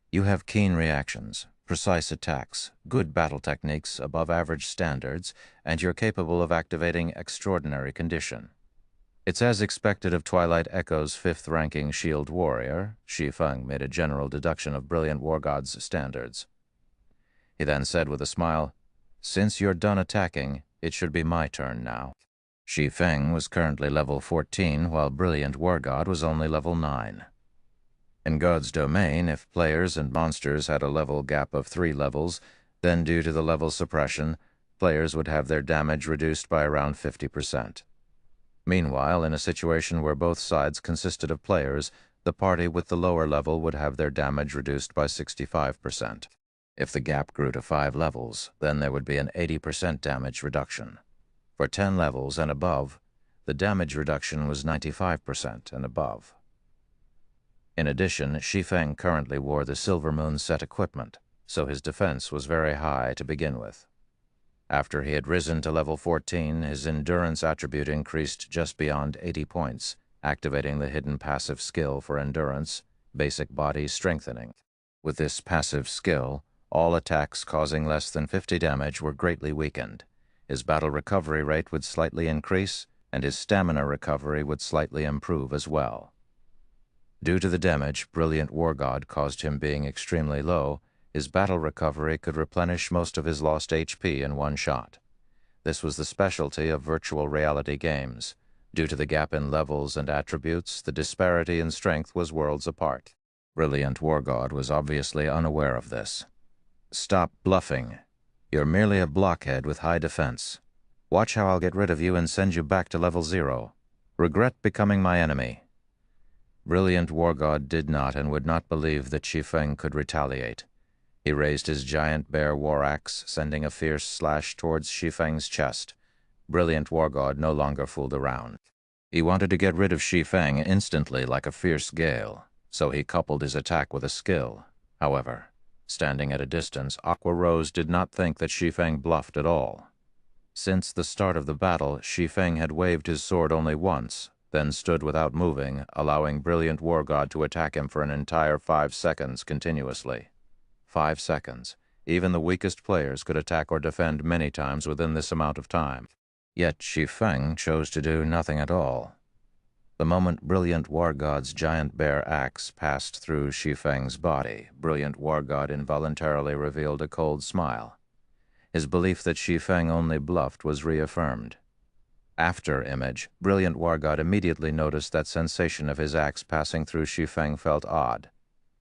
S1: You have keen reactions, precise attacks, good battle techniques above average standards, and you're capable of activating extraordinary condition. It's as expected of Twilight Echo's 5th-ranking shield warrior. Shi Feng made a general deduction of Brilliant War God's standards. He then said with a smile, "Since you're done attacking, it should be my turn now." Shi Feng was currently level 14, while Brilliant War God was only level 9. In God's domain, if players and monsters had a level gap of 3 levels, then due to the level suppression, players would have their damage reduced by around 50%. Meanwhile, in a situation where both sides consisted of players, the party with the lower level would have their damage reduced by 65%. If the gap grew to 5 levels, then there would be an 80% damage reduction. For 10 levels and above, the damage reduction was 95% and above. In addition, Shi Feng currently wore the Silver Moon set equipment. so his defense was very high to begin with. After he had risen to level 14, his endurance attribute increased just beyond 80 points, activating the hidden passive skill for endurance, basic body strengthening. With this passive skill, all attacks causing less than 50 damage were greatly weakened. His battle recovery rate would slightly increase, and his stamina recovery would slightly improve as well. Due to the damage Brilliant War God caused him being extremely low, his battle recovery could replenish most of his lost HP in one shot. This was the specialty of virtual reality games. Due to the gap in levels and attributes, the disparity in strength was worlds apart. Brilliant War God was obviously unaware of this. "Stop bluffing. You're merely a blockhead with high defense. Watch how I'll get rid of you and send you back to level 0. Regret becoming my enemy." Brilliant War God did not and would not believe that Shi Feng could retaliate. He raised his giant bear war axe, sending a fierce slash towards Shi Feng's chest. Brilliant War God no longer fooled around. He wanted to get rid of Shi Feng instantly like a fierce gale, so he coupled his attack with a skill. However, standing at a distance, Aqua Rose did not think that Shi Feng bluffed at all. Since the start of the battle, Shi Feng had waved his sword only once, then stood without moving, allowing Brilliant War God to attack him for an entire 5 seconds continuously. 5 seconds. Even the weakest players could attack or defend many times within this amount of time. Yet Shi Feng chose to do nothing at all. The moment Brilliant War God's giant bear axe passed through Shi Feng's body, Brilliant War God involuntarily revealed a cold smile. His belief that Shi Feng only bluffed was reaffirmed. After image, Brilliant War God immediately noticed that sensation of his axe passing through Shi Feng felt odd.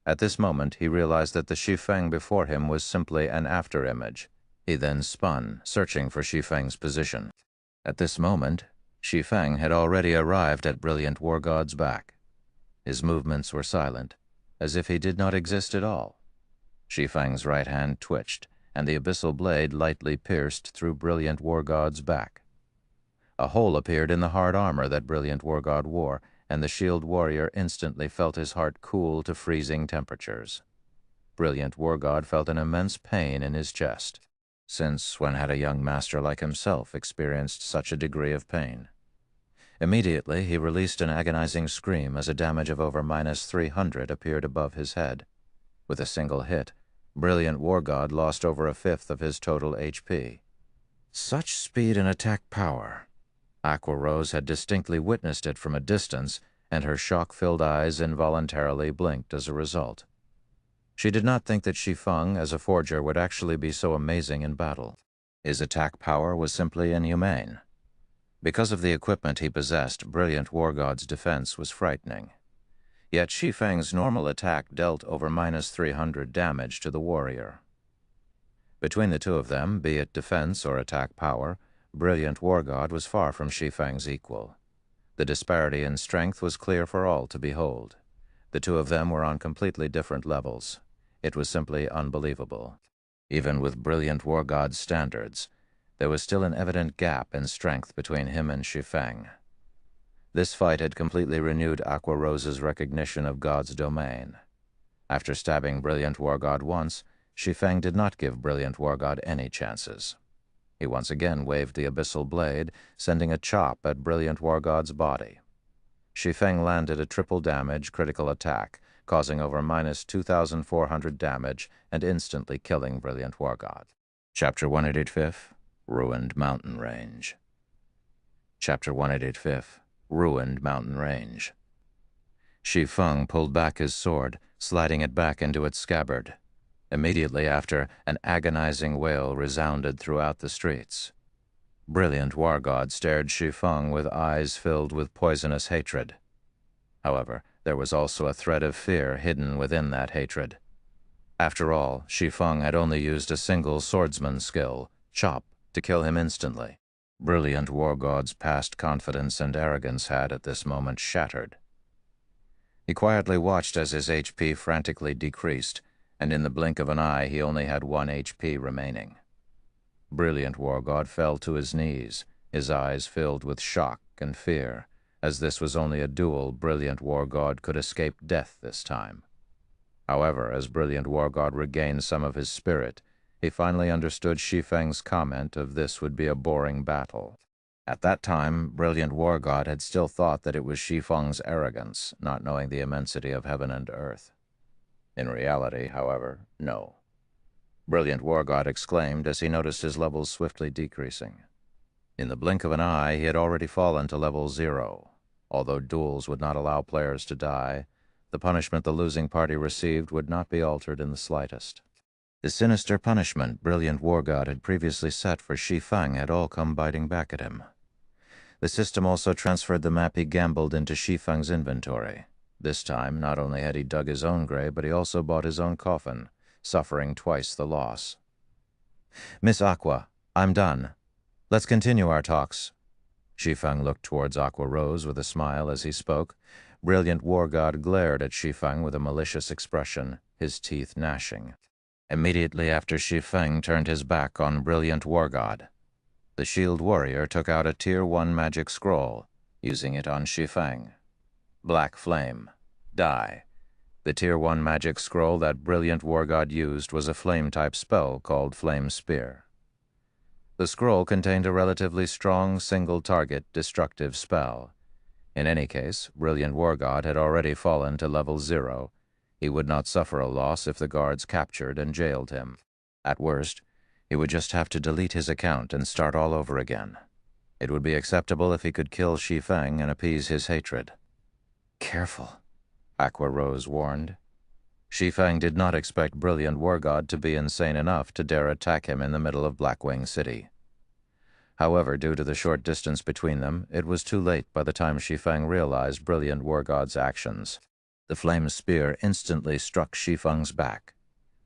S1: At this moment, he realized that the Shi Feng before him was simply an after-image. He then spun, searching for Shi Feng's position. At this moment, Shi Feng had already arrived at Brilliant War God's back. His movements were silent, as if he did not exist at all. Shi Feng's right hand twitched, and the abyssal blade lightly pierced through Brilliant War God's back. A hole appeared in the hard armor that Brilliant War God wore, and the shield warrior instantly felt his heart cool to freezing temperatures. Brilliant War God felt an immense pain in his chest. Since when had a young master like himself experienced such a degree of pain? Immediately, he released an agonizing scream as a damage of over -300 appeared above his head. With a single hit, Brilliant War God lost over a fifth of his total HP. Such speed and attack power! Aqua Rose had distinctly witnessed it from a distance, and her shock-filled eyes involuntarily blinked as a result. She did not think that Shi Feng, as a forger, would actually be so amazing in battle. His attack power was simply inhumane. Because of the equipment he possessed, Brilliant War God's defense was frightening. Yet Shi Feng's normal attack dealt over -300 damage to the warrior. Between the two of them, be it defense or attack power, Brilliant War God was far from Shi Feng's equal. The disparity in strength was clear for all to behold. The two of them were on completely different levels. It was simply unbelievable. Even with Brilliant War God's standards, there was still an evident gap in strength between him and Shi Feng. This fight had completely renewed Aqua Rose's recognition of God's domain. After stabbing Brilliant War God once, Shi Feng did not give Brilliant War God any chances. He once again waved the abyssal blade, sending a chop at Brilliant War God's body. Shi Feng landed a triple damage critical attack, causing over -2,400 damage and instantly killing Brilliant War God. Chapter 185, Ruined Mountain Range. Chapter 185, Ruined Mountain Range. Shi Feng pulled back his sword, sliding it back into its scabbard. Immediately after, an agonizing wail resounded throughout the streets. Brilliant War God stared Shi Feng with eyes filled with poisonous hatred. However, there was also a thread of fear hidden within that hatred. After all, Shi Feng had only used a single swordsman skill, chop, to kill him instantly. Brilliant War God's past confidence and arrogance had, at this moment, shattered. He quietly watched as his HP frantically decreased, and in the blink of an eye he only had 1 HP remaining. Brilliant War God fell to his knees, his eyes filled with shock and fear, as this was only a duel Brilliant War God could escape death this time. However, as Brilliant War God regained some of his spirit, he finally understood Shi Feng's comment of this would be a boring battle. At that time, Brilliant War God had still thought that it was Shi Feng's arrogance, not knowing the immensity of heaven and earth. In reality, however, no. Brilliant War God exclaimed as he noticed his levels swiftly decreasing. In the blink of an eye, he had already fallen to level 0. Although duels would not allow players to die, the punishment the losing party received would not be altered in the slightest. The sinister punishment Brilliant War God had previously set for Shi Feng had all come biting back at him. The system also transferred the map he gambled into Shi Feng's inventory. This time, not only had he dug his own grave, but he also bought his own coffin, suffering twice the loss. "Miss Aqua, I'm done. Let's continue our talks." Shi Feng looked towards Aqua Rose with a smile as he spoke. Brilliant War God glared at Shi Feng with a malicious expression, his teeth gnashing. Immediately after Shi Feng turned his back on Brilliant War God, the Shield Warrior took out a Tier 1 magic scroll, using it on Shi Feng. Black Flame. Die. The Tier 1 magic scroll that Brilliant War God used was a flame-type spell called Flame Spear. The scroll contained a relatively strong single-target destructive spell. In any case, Brilliant War God had already fallen to level 0. He would not suffer a loss if the guards captured and jailed him. At worst, he would just have to delete his account and start all over again. It would be acceptable if he could kill Shi Feng and appease his hatred. "Careful," Aqua Rose warned. Shi Feng did not expect Brilliant War God to be insane enough to dare attack him in the middle of Blackwing City. However, due to the short distance between them, it was too late by the time Shi Feng realized Brilliant War God's actions. The flame spear instantly struck Shi Feng's back,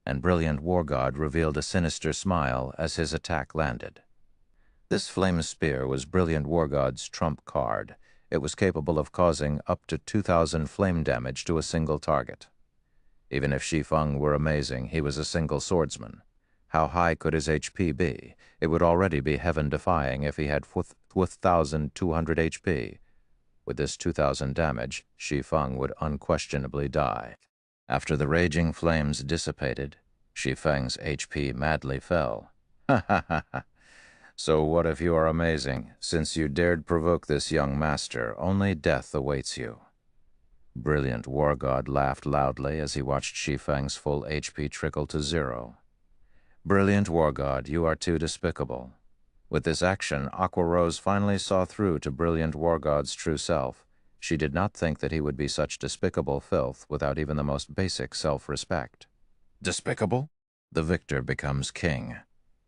S1: and Brilliant War God revealed a sinister smile as his attack landed. This flame spear was Brilliant War God's trump card. It was capable of causing up to 2,000 flame damage to a single target. Even if Shi Feng were amazing, he was a single swordsman. How high could his HP be? It would already be heaven-defying if he had 1,200 HP. With this 2,000 damage, Shi Feng would unquestionably die. After the raging flames dissipated, Shi Feng's HP madly fell. "Ha ha ha ha! So what if you are amazing? Since you dared provoke this young master, only death awaits you." Brilliant War God laughed loudly as he watched Shi Feng's full HP trickle to 0. "Brilliant War God, you are too despicable." With this action, Aqua Rose finally saw through to Brilliant War God's true self. She did not think that he would be such despicable filth without even the most basic self-respect. Despicable? The victor becomes king,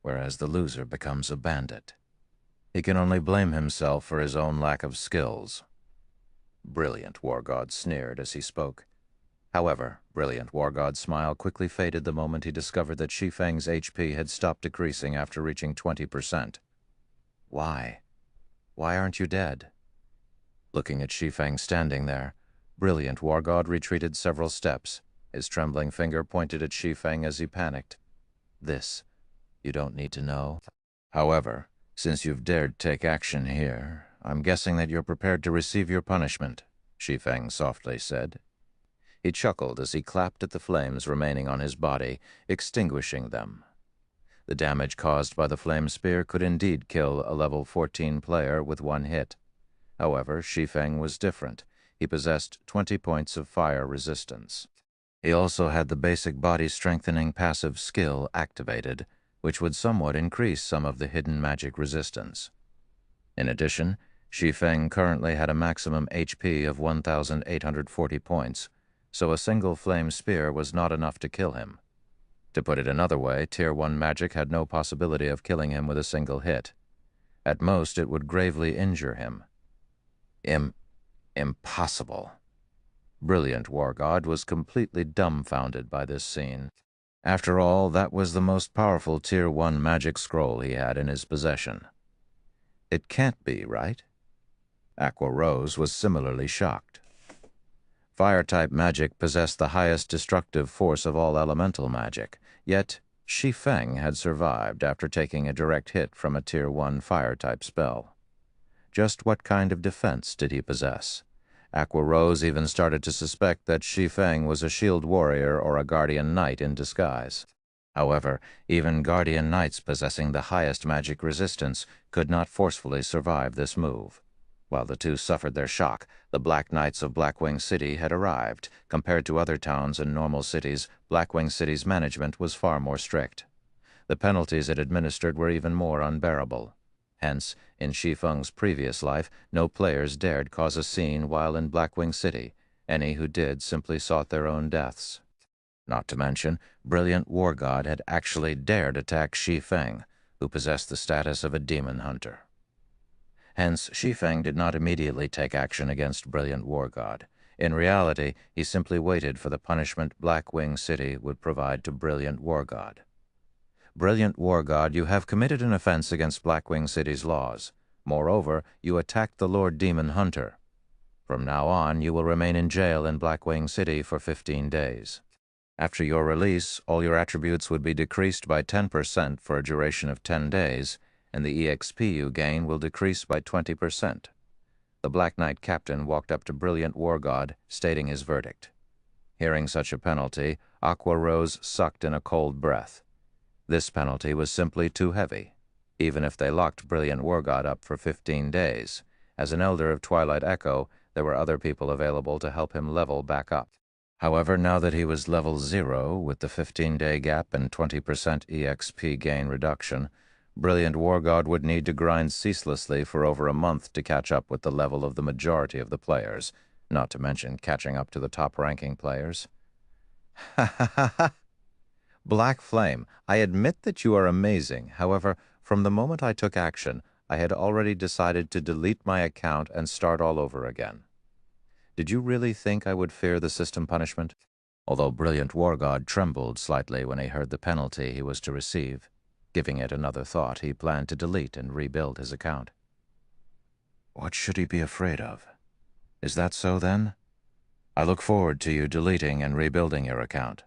S1: whereas the loser becomes a bandit. He can only blame himself for his own lack of skills. Brilliant War God sneered as he spoke. However, Brilliant War God's smile quickly faded the moment he discovered that Shi Feng's HP had stopped decreasing after reaching 20%. "Why? Why aren't you dead?" Looking at Shi Feng standing there, Brilliant War God retreated several steps. His trembling finger pointed at Shi Feng as he panicked. "This, you don't need to know. However, since you've dared take action here, I'm guessing that you're prepared to receive your punishment," Shi Feng softly said. He chuckled as he clapped at the flames remaining on his body, extinguishing them. The damage caused by the flame spear could indeed kill a level 14 player with one hit. However, Shi Feng was different. He possessed 20 points of fire resistance. He also had the basic body-strengthening passive skill activated, which would somewhat increase some of the hidden magic resistance. In addition, Shi Feng currently had a maximum HP of 1,840 points, so a single flame spear was not enough to kill him. To put it another way, Tier 1 magic had no possibility of killing him with a single hit. At most, it would gravely injure him. Impossible. Brilliant War God was completely dumbfounded by this scene. After all, that was the most powerful Tier 1 magic scroll he had in his possession. It can't be, right? Aqua Rose was similarly shocked. Fire-type magic possessed the highest destructive force of all elemental magic, yet Shi Feng had survived after taking a direct hit from a Tier 1 fire-type spell. Just what kind of defense did he possess? Aqua Rose even started to suspect that Shi Feng was a shield warrior or a guardian knight in disguise. However, even guardian knights possessing the highest magic resistance could not forcefully survive this move. While the two suffered their shock, the Black Knights of Blackwing City had arrived. Compared to other towns and normal cities, Blackwing City's management was far more strict. The penalties it administered were even more unbearable. Hence, in Shi Feng's previous life, no players dared cause a scene while in Blackwing City. Any who did simply sought their own deaths. Not to mention, Brilliant War God had actually dared attack Shi Feng, who possessed the status of a demon hunter. Hence, Shi Feng did not immediately take action against Brilliant War God. In reality, he simply waited for the punishment Blackwing City would provide to Brilliant War God. Brilliant War God, you have committed an offense against Blackwing City's laws. Moreover, you attacked the Lord Demon Hunter. From now on, you will remain in jail in Blackwing City for 15 days. After your release, all your attributes would be decreased by 10% for a duration of 10 days, and the EXP you gain will decrease by 20%. The Black Knight captain walked up to Brilliant War God, stating his verdict. Hearing such a penalty, Aqua Rose sucked in a cold breath. This penalty was simply too heavy, even if they locked Brilliant War God up for 15 days. As an Elder of Twilight Echo, there were other people available to help him level back up. However, now that he was level 0, with the 15-day gap and 20% EXP gain reduction, Brilliant War God would need to grind ceaselessly for over a month to catch up with the level of the majority of the players, not to mention catching up to the top-ranking players. Ha ha ha ha! Black Flame, I admit that you are amazing. However, from the moment I took action, I had already decided to delete my account and start all over again. Did you really think I would fear the system punishment? Although Brilliant War God trembled slightly when he heard the penalty he was to receive. Giving it another thought, he planned to delete and rebuild his account. What should he be afraid of? Is that so, then? I look forward to you deleting and rebuilding your account.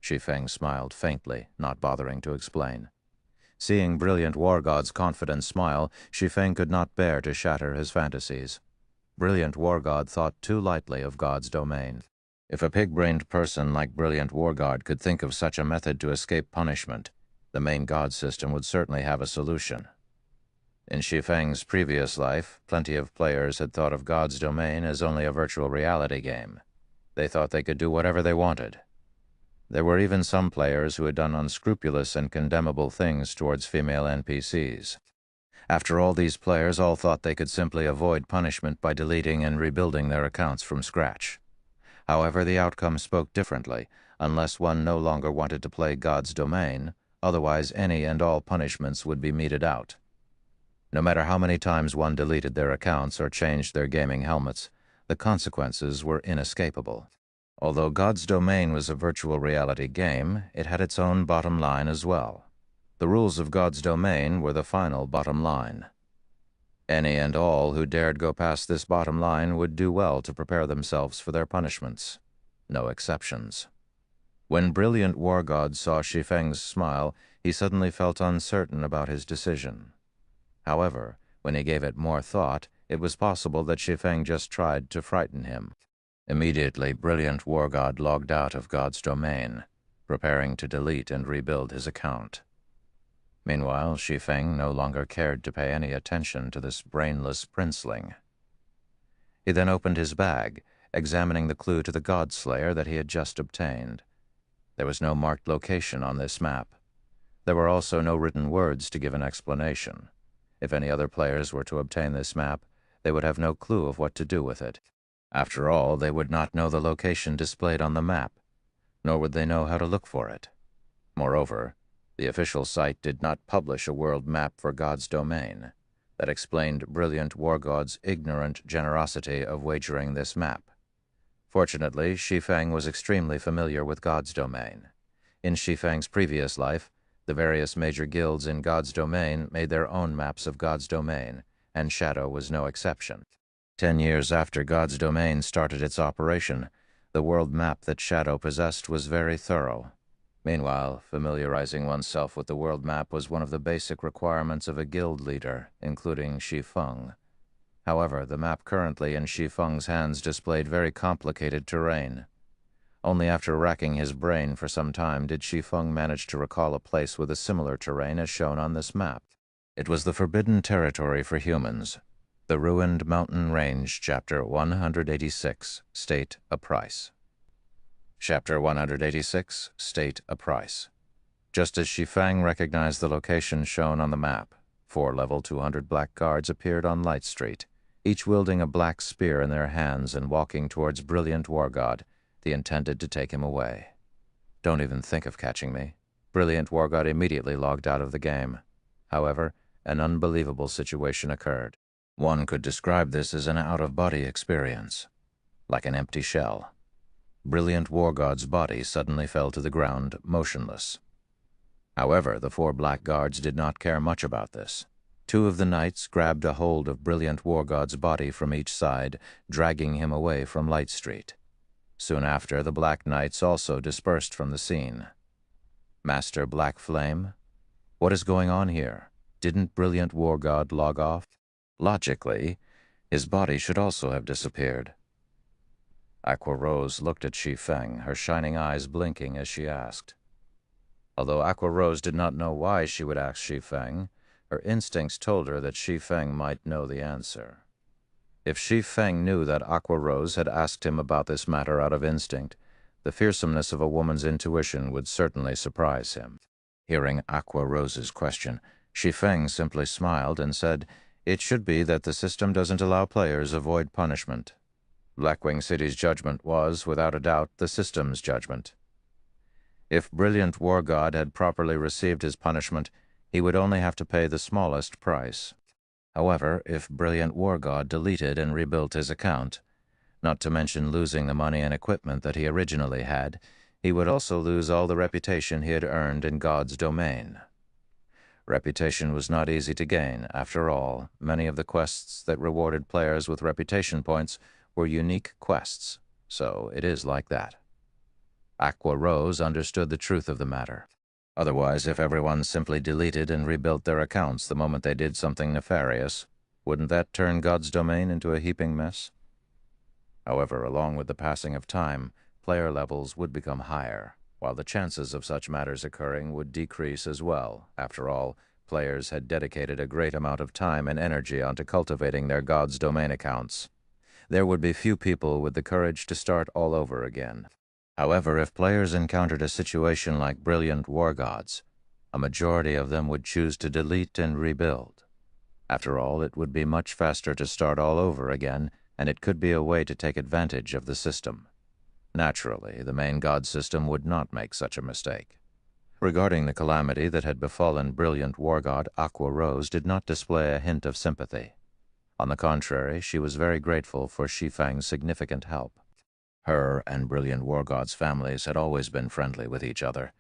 S1: Shi Feng smiled faintly, not bothering to explain. Seeing Brilliant War God's confident smile, Shi Feng could not bear to shatter his fantasies. Brilliant War God thought too lightly of God's domain. If a pig-brained person like Brilliant War God could think of such a method to escape punishment, the main God system would certainly have a solution. In Shi Feng's previous life, plenty of players had thought of God's domain as only a virtual reality game. They thought they could do whatever they wanted. There were even some players who had done unscrupulous and condemnable things towards female NPCs. After all, these players all thought they could simply avoid punishment by deleting and rebuilding their accounts from scratch. However, the outcome spoke differently, unless one no longer wanted to play God's domain. Otherwise, any and all punishments would be meted out. No matter how many times one deleted their accounts or changed their gaming helmets, the consequences were inescapable. Although God's domain was a virtual reality game, it had its own bottom line as well. The rules of God's domain were the final bottom line. Any and all who dared go past this bottom line would do well to prepare themselves for their punishments. No exceptions. When Brilliant War God saw Shi Feng's smile, he suddenly felt uncertain about his decision. However, when he gave it more thought, it was possible that Shi Feng just tried to frighten him. Immediately, Brilliant War God logged out of God's domain, preparing to delete and rebuild his account. Meanwhile, Shi Feng no longer cared to pay any attention to this brainless princeling. He then opened his bag, examining the clue to the God-Slayer that he had just obtained. There was no marked location on this map. There were also no written words to give an explanation. If any other players were to obtain this map, they would have no clue of what to do with it. After all, they would not know the location displayed on the map, nor would they know how to look for it. Moreover, the official site did not publish a world map for God's domain. That explained Brilliant War God's ignorant generosity of wagering this map. Fortunately, Shi Feng was extremely familiar with God's domain. In Shi Feng's previous life, the various major guilds in God's domain made their own maps of God's domain, and Shadow was no exception. 10 years after God's domain started its operation, the world map that Shadow possessed was very thorough. Meanwhile, familiarizing oneself with the world map was one of the basic requirements of a guild leader, including Shi Feng. However, the map currently in Shi Feng's hands displayed very complicated terrain. Only after racking his brain for some time did Shi Feng manage to recall a place with a similar terrain as shown on this map. It was the forbidden territory for humans, the ruined mountain range, Chapter 186, State a Price. Chapter 186, State a Price. Just as Shi Feng recognized the location shown on the map, 4 level 200 black guards appeared on Light Street, each wielding a black spear in their hands and walking towards Brilliant War God, the intended to take him away. Don't even think of catching me. Brilliant War God immediately logged out of the game. However, an unbelievable situation occurred. One could describe this as an out-of-body experience, like an empty shell. Brilliant War God's body suddenly fell to the ground, motionless. However, the 4 black guards did not care much about this. 2 of the knights grabbed a hold of Brilliant War God's body from each side, dragging him away from Light Street. Soon after, the Black Knights also dispersed from the scene. Master Black Flame? What is going on here? Didn't Brilliant War God log off? Logically, his body should also have disappeared. Aqua Rose looked at Shi Feng, her shining eyes blinking as she asked. Although Aqua Rose did not know why she would ask Shi Feng, her instincts told her that Shi Feng might know the answer. If Shi Feng knew that Aqua Rose had asked him about this matter out of instinct, the fearsomeness of a woman's intuition would certainly surprise him. Hearing Aqua Rose's question, Shi Feng simply smiled and said, "It should be that the system doesn't allow players avoid punishment." Blackwing City's judgment was, without a doubt, the system's judgment. If Brilliant War God had properly received his punishment, he would only have to pay the smallest price. However, if Brilliant War God deleted and rebuilt his account, not to mention losing the money and equipment that he originally had, he would also lose all the reputation he had earned in God's domain. Reputation was not easy to gain. After all, many of the quests that rewarded players with reputation points were unique quests, so it is like that. Aqua Rose understood the truth of the matter. Otherwise, if everyone simply deleted and rebuilt their accounts the moment they did something nefarious, wouldn't that turn God's domain into a heaping mess? However, along with the passing of time, player levels would become higher, while the chances of such matters occurring would decrease as well. After all, players had dedicated a great amount of time and energy onto cultivating their God's domain accounts. There would be few people with the courage to start all over again. However, if players encountered a situation like Brilliant War Gods, a majority of them would choose to delete and rebuild. After all, it would be much faster to start all over again, and it could be a way to take advantage of the system. Naturally, the main god system would not make such a mistake. Regarding the calamity that had befallen Brilliant War God, Aqua Rose did not display a hint of sympathy. On the contrary, she was very grateful for Shi Feng's significant help. Her and Brilliant War God's families had always been friendly with each other,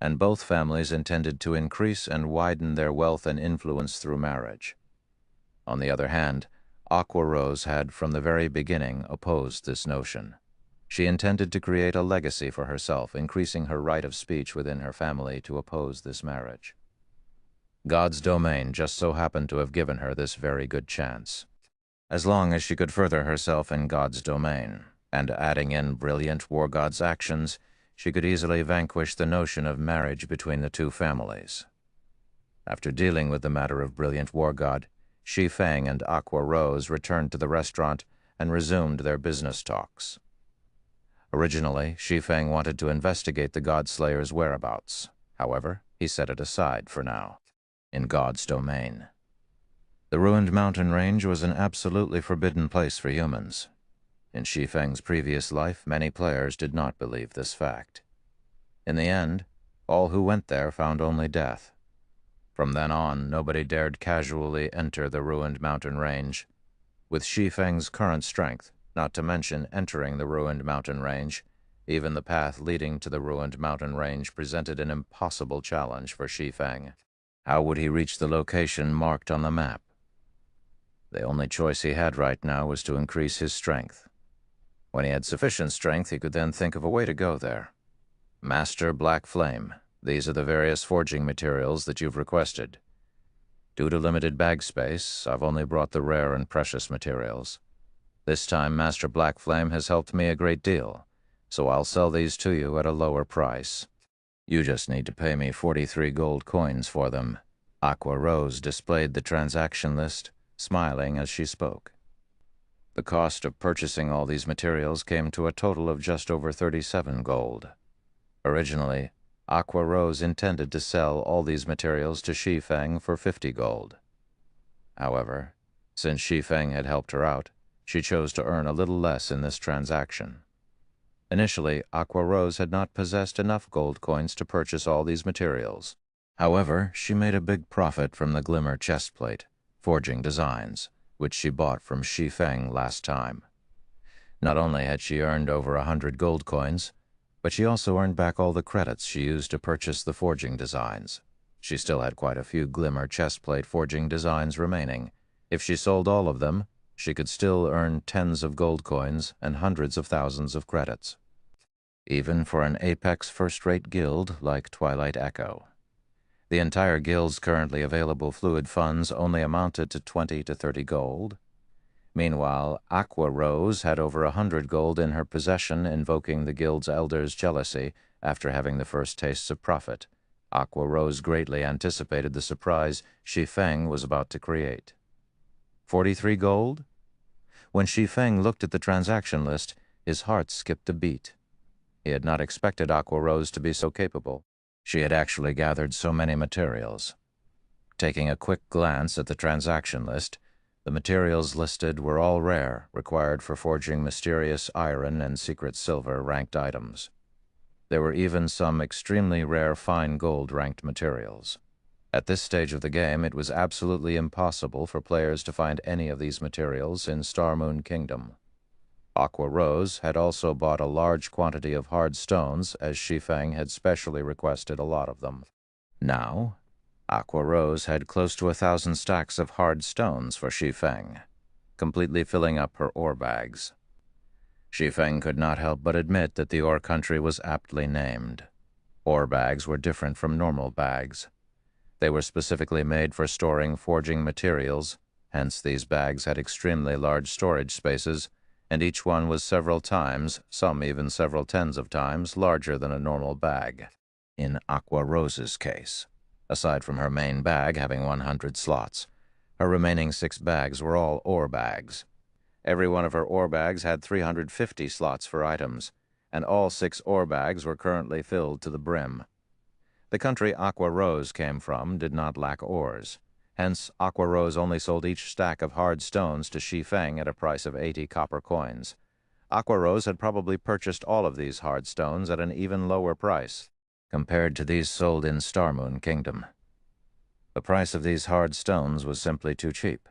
S1: and both families intended to increase and widen their wealth and influence through marriage. On the other hand, Aqua Rose had from the very beginning opposed this notion. She intended to create a legacy for herself, increasing her right of speech within her family to oppose this marriage. God's domain just so happened to have given her this very good chance. As long as she could further herself in God's domain, and adding in Brilliant War God's actions, she could easily vanquish the notion of marriage between the two families. After dealing with the matter of Brilliant War God, Shi Feng and Aqua Rose returned to the restaurant and resumed their business talks. Originally, Shi Feng wanted to investigate the Godslayer's whereabouts. However, he set it aside for now, in God's domain. The ruined mountain range was an absolutely forbidden place for humans. In Shi Feng's previous life, many players did not believe this fact. In the end, all who went there found only death. From then on, nobody dared casually enter the ruined mountain range. With Shi Feng's current strength, not to mention entering the ruined mountain range, even the path leading to the ruined mountain range presented an impossible challenge for Shi Feng. How would he reach the location marked on the map? The only choice he had right now was to increase his strength. When he had sufficient strength, he could then think of a way to go there. Master Black Flame, these are the various forging materials that you've requested. Due to limited bag space, I've only brought the rare and precious materials. This time, Master Black Flame has helped me a great deal, so I'll sell these to you at a lower price. You just need to pay me 43 gold coins for them." Aqua Rose displayed the transaction list, smiling as she spoke. The cost of purchasing all these materials came to a total of just over 37 gold. Originally, Aqua Rose intended to sell all these materials to Shi Feng for 50 gold. However, since Shi Feng had helped her out, she chose to earn a little less in this transaction. Initially, Aqua Rose had not possessed enough gold coins to purchase all these materials. However, she made a big profit from the Glimmer chestplate, forging designs, which she bought from Shi Feng last time. Not only had she earned over 100 gold coins, but she also earned back all the credits she used to purchase the forging designs. She still had quite a few Glimmer chestplate forging designs remaining. If she sold all of them, she could still earn tens of gold coins and hundreds of thousands of credits. Even for an Apex first-rate guild like Twilight Echo. The entire guild's currently available fluid funds only amounted to 20 to 30 gold. Meanwhile, Aqua Rose had over 100 gold in her possession, invoking the guild's elders' jealousy after having the first tastes of profit. Aqua Rose greatly anticipated the surprise Shi Feng was about to create. 43 gold? When Shi Feng looked at the transaction list, his heart skipped a beat. He had not expected Aqua Rose to be so capable. She had actually gathered so many materials. Taking a quick glance at the transaction list, the materials listed were all rare, required for forging mysterious iron and secret silver ranked items. There were even some extremely rare fine gold ranked materials. At this stage of the game, it was absolutely impossible for players to find any of these materials in Star Moon Kingdom. Aqua Rose had also bought a large quantity of hard stones, as Shi Feng had specially requested a lot of them. Now, Aqua Rose had close to 1,000 stacks of hard stones for Shi Feng, completely filling up her ore bags. Shi Feng could not help but admit that the ore country was aptly named. Ore bags were different from normal bags. They were specifically made for storing forging materials, hence these bags had extremely large storage spaces, and each one was several times, some even several tens of times, larger than a normal bag. In Aqua Rose's case, aside from her main bag having 100 slots, her remaining 6 bags were all ore bags. Every one of her ore bags had 350 slots for items, and all 6 ore bags were currently filled to the brim. The country Aqua Rose came from did not lack ores. Hence, Aqua Rose only sold each stack of hard stones to Shi Feng at a price of 80 copper coins. Aqua Rose had probably purchased all of these hard stones at an even lower price, compared to these sold in Star Moon Kingdom. The price of these hard stones was simply too cheap.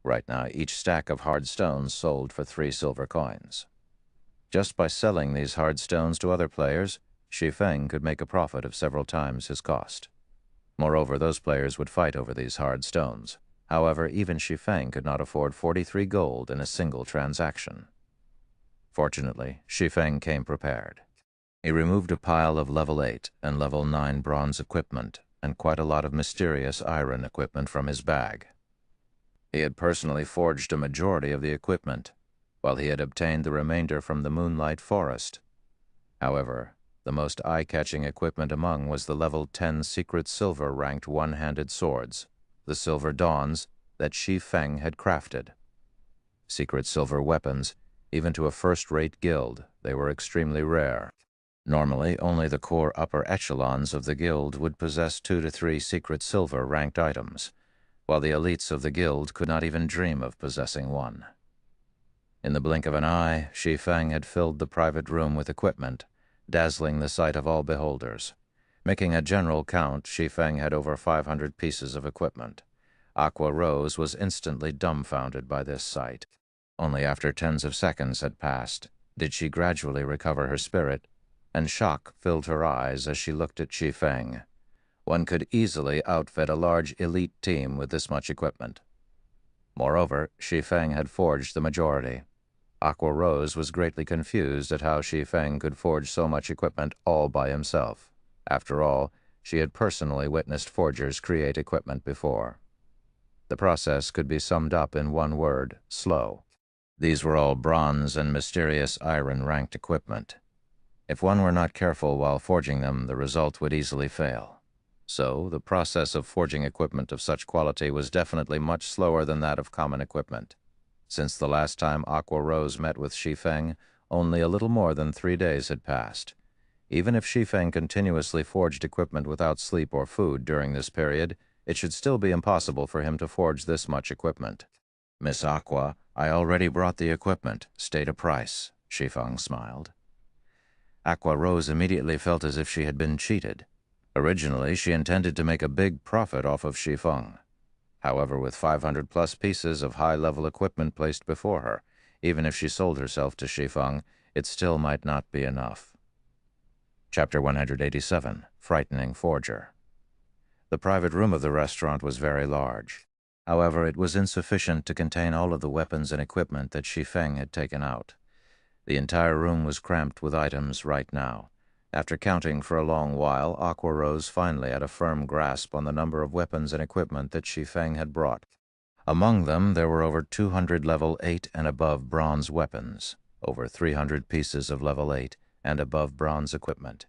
S1: Right now, each stack of hard stones sold for 3 silver coins. Just by selling these hard stones to other players, Shi Feng could make a profit of several times his cost. Moreover, those players would fight over these hard stones. However, even Shi Feng could not afford 43 gold in a single transaction. Fortunately, Shi Feng came prepared. He removed a pile of level 8 and level 9 bronze equipment and quite a lot of mysterious iron equipment from his bag. He had personally forged a majority of the equipment, while he had obtained the remainder from the Moonlight Forest. However, the most eye-catching equipment among was the level 10 secret silver ranked one-handed swords, the Silver Dawns, that Shi Feng had crafted. Secret silver weapons, even to a first-rate guild, they were extremely rare. Normally, only the core upper echelons of the guild would possess 2 to 3 secret silver ranked items, while the elites of the guild could not even dream of possessing one. In the blink of an eye, Shi Feng had filled the private room with equipment, dazzling the sight of all beholders. Making a general count, Shi Feng had over 500 pieces of equipment. Aqua Rose was instantly dumbfounded by this sight. Only after tens of seconds had passed did she gradually recover her spirit, and shock filled her eyes as she looked at Shi Feng. One could easily outfit a large elite team with this much equipment. Moreover, Shi Feng had forged the majority. Aqua Rose was greatly confused at how Shi Feng could forge so much equipment all by himself. After all, she had personally witnessed forgers create equipment before. The process could be summed up in one word: slow. These were all bronze and mysterious iron-ranked equipment. If one were not careful while forging them, the result would easily fail. So, the process of forging equipment of such quality was definitely much slower than that of common equipment. Since the last time Aqua Rose met with Shi Feng, only a little more than 3 days had passed. Even if Shi Feng continuously forged equipment without sleep or food during this period, it should still be impossible for him to forge this much equipment. "Miss Aqua, I already brought the equipment. State a price," Shi Feng smiled. Aqua Rose immediately felt as if she had been cheated. Originally, she intended to make a big profit off of Shi Feng. However, with 500-plus pieces of high-level equipment placed before her, even if she sold herself to Shi Feng, it still might not be enough. Chapter 187, Frightening Forger. The private room of the restaurant was very large. However, it was insufficient to contain all of the weapons and equipment that Shi Feng had taken out. The entire room was cramped with items right now. After counting for a long while, Aqua Rose finally had a firm grasp on the number of weapons and equipment that Shi Feng had brought. Among them, there were over 200 level 8 and above bronze weapons, over 300 pieces of level 8 and above bronze equipment,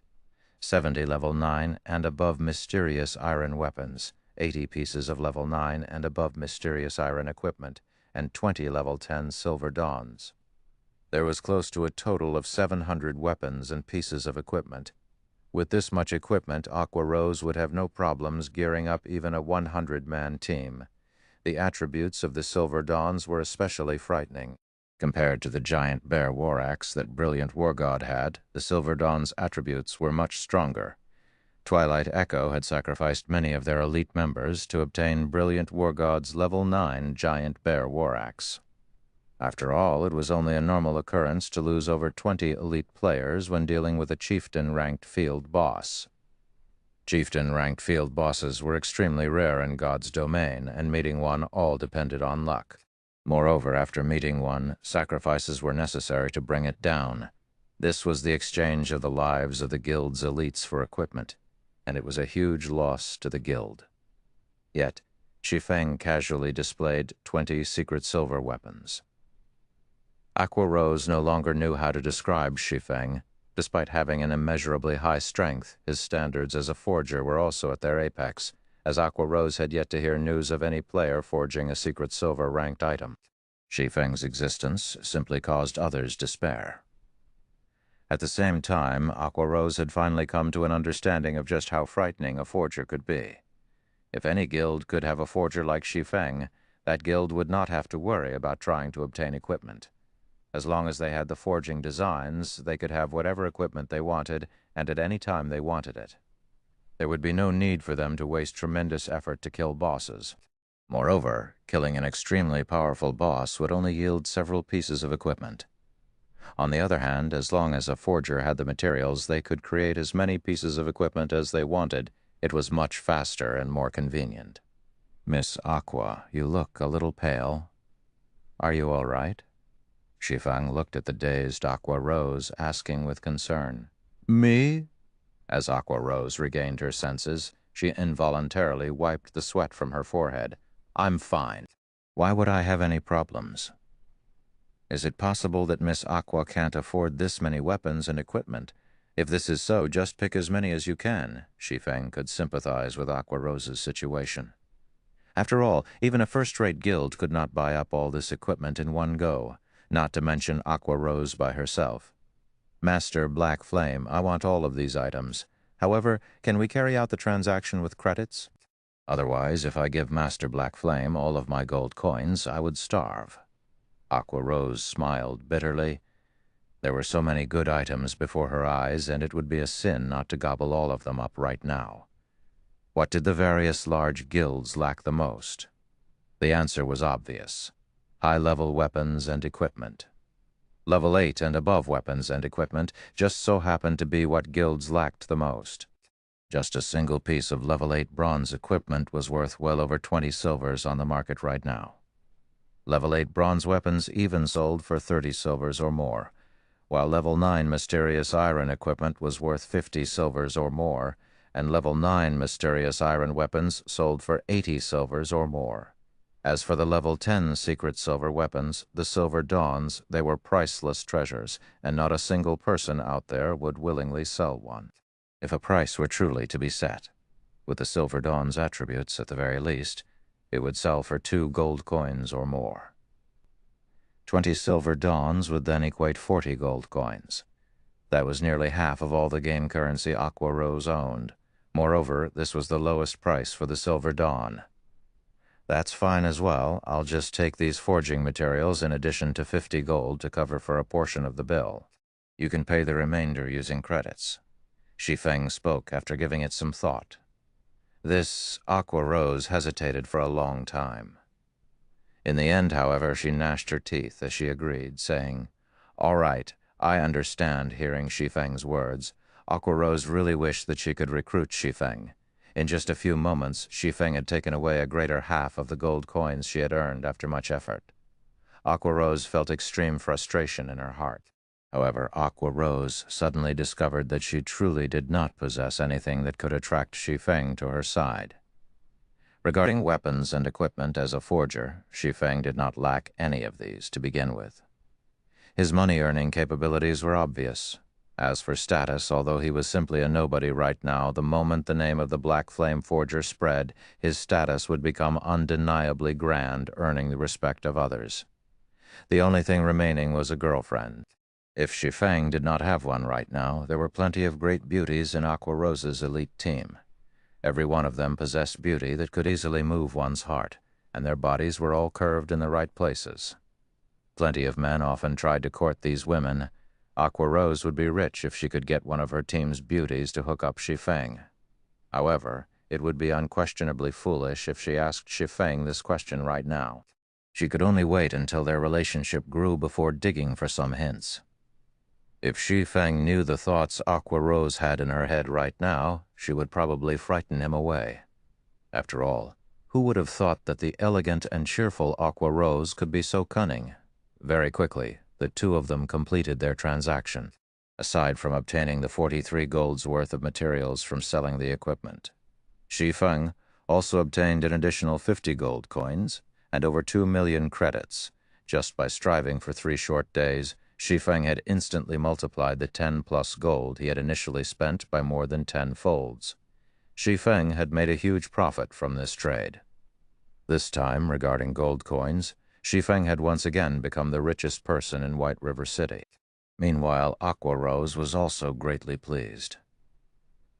S1: 70 level 9 and above mysterious iron weapons, 80 pieces of level 9 and above mysterious iron equipment, and 20 level 10 silver dawns. There was close to a total of 700 weapons and pieces of equipment. With this much equipment, Aqua Rose would have no problems gearing up even a 100-man team. The attributes of the silver dawns were especially frightening. Compared to the giant bear war axe that Brilliant War God had, the Silver Dawn's attributes were much stronger. Twilight Echo had sacrificed many of their elite members to obtain Brilliant War God's level 9 giant bear war axe. After all, it was only a normal occurrence to lose over 20 elite players when dealing with a chieftain-ranked field boss. Chieftain-ranked field bosses were extremely rare in God's domain, and meeting one all depended on luck. Moreover, after meeting one, sacrifices were necessary to bring it down. This was the exchange of the lives of the guild's elites for equipment, and it was a huge loss to the guild. Yet, Shi Feng casually displayed 20 secret silver weapons. Aqua Rose no longer knew how to describe Shi Feng. Despite having an immeasurably high strength, his standards as a forger were also at their apex, as Aqua Rose had yet to hear news of any player forging a secret silver-ranked item. Shi Feng's existence simply caused others despair. At the same time, Aqua Rose had finally come to an understanding of just how frightening a forger could be. If any guild could have a forger like Shi Feng, that guild would not have to worry about trying to obtain equipment. As long as they had the forging designs, they could have whatever equipment they wanted, and at any time they wanted it. There would be no need for them to waste tremendous effort to kill bosses. Moreover, killing an extremely powerful boss would only yield several pieces of equipment. On the other hand, as long as a forger had the materials, they could create as many pieces of equipment as they wanted. It was much faster and more convenient. "Miss Aqua, you look a little pale. Are you all right?" Shi Feng looked at the dazed Aqua Rose, asking with concern.
S2: Me?
S1: As Aqua Rose regained her senses, she involuntarily wiped the sweat from her forehead. "I'm fine. Why would I have any problems?" "Is it possible that Miss Aqua can't afford this many weapons and equipment? If this is so, just pick as many as you can." Shi Feng could sympathize with Aqua Rose's situation. After all, even a first-rate guild could not buy up all this equipment in one go, not to mention Aqua Rose by herself. "Master Black Flame, I want all of these items. However, can we carry out the transaction with credits? Otherwise, if I give Master Black Flame all of my gold coins, I would starve." Aqua Rose smiled bitterly. There were so many good items before her eyes, and it would be a sin not to gobble all of them up right now. What did the various large guilds lack the most? The answer was obvious: high-level weapons and equipment. Level 8 and above weapons and equipment just so happened to be what guilds lacked the most. Just a single piece of level 8 bronze equipment was worth well over 20 silvers on the market right now. Level 8 bronze weapons even sold for 30 silvers or more, while level 9 mysterious iron equipment was worth 50 silvers or more, and level 9 mysterious iron weapons sold for 80 silvers or more. As for the level 10 secret silver weapons, the Silver Dawns, they were priceless treasures, and not a single person out there would willingly sell one. If a price were truly to be set, with the Silver Dawn's attributes at the very least, it would sell for 2 gold coins or more. 20 Silver Dawns would then equate 40 gold coins. That was nearly half of all the game currency Aqua Rose owned. Moreover, this was the lowest price for the Silver Dawn. That's fine as well. I'll just take these forging materials in addition to 50 gold to cover for a portion of the bill. You can pay the remainder using credits. Shi Feng spoke after giving it some thought. This Aqua Rose hesitated for a long time. In the end, however, she gnashed her teeth as she agreed, saying, "All right, I understand." Hearing Shi Feng's words, Aqua Rose really wished that she could recruit Shi Feng. In just a few moments, Shi Feng had taken away a greater half of the gold coins she had earned after much effort. Aqua Rose felt extreme frustration in her heart. However, Aqua Rose suddenly discovered that she truly did not possess anything that could attract Shi Feng to her side. Regarding weapons and equipment as a forger, Shi Feng did not lack any of these to begin with. His money-earning capabilities were obvious. As for status, although he was simply a nobody right now, the moment the name of the Black Flame Forger spread, his status would become undeniably grand, earning the respect of others. The only thing remaining was a girlfriend. If Shi Feng did not have one right now, there were plenty of great beauties in Aqua Rose's elite team. Every one of them possessed beauty that could easily move one's heart, and their bodies were all curved in the right places. Plenty of men often tried to court these women. Aqua Rose would be rich if she could get one of her team's beauties to hook up Shi Feng. However, it would be unquestionably foolish if she asked Shi Feng this question right now. She could only wait until their relationship grew before digging for some hints. If Shi Feng knew the thoughts Aqua Rose had in her head right now, she would probably frighten him away. After all, who would have thought that the elegant and cheerful Aqua Rose could be so cunning? Very quickly, the two of them completed their transaction, aside from obtaining the 43 gold's worth of materials from selling the equipment. Shi Feng also obtained an additional 50 gold coins and over 2 million credits. Just by striving for 3 short days, Shi Feng had instantly multiplied the 10+ gold he had initially spent by more than 10 folds. Shi Feng had made a huge profit from this trade. This time, regarding gold coins, Shi Feng had once again become the richest person in White River City. Meanwhile, Aqua Rose was also greatly pleased.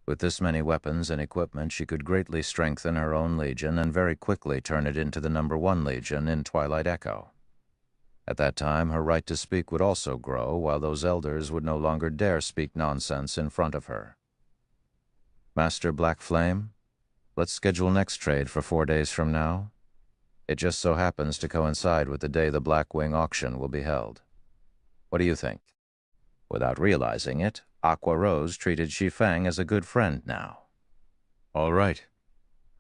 S1: With this many weapons and equipment, she could greatly strengthen her own legion and very quickly turn it into the #1 legion in Twilight Echo. At that time, her right to speak would also grow, while those elders would no longer dare speak nonsense in front of her. Master Black Flame, let's schedule next trade for 4 days from now. It just so happens to coincide with the day the Blackwing auction will be held. What do you think? Without realizing it, Aqua Rose treated Shi Feng as a good friend now. All right.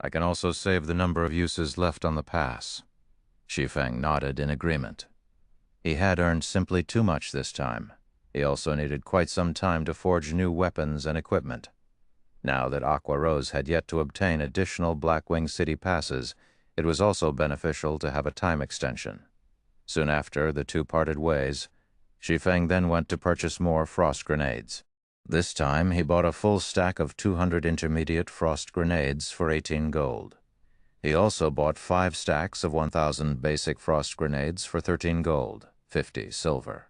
S1: I can also save the number of uses left on the pass. Shi Feng nodded in agreement. He had earned simply too much this time. He also needed quite some time to forge new weapons and equipment. Now that Aqua Rose had yet to obtain additional Blackwing City passes, it was also beneficial to have a time extension. Soon after, the two parted ways. Shi Feng then went to purchase more frost grenades. This time, he bought a full stack of 200 intermediate frost grenades for 18 gold. He also bought 5 stacks of 1,000 basic frost grenades for 13 gold, 50 silver.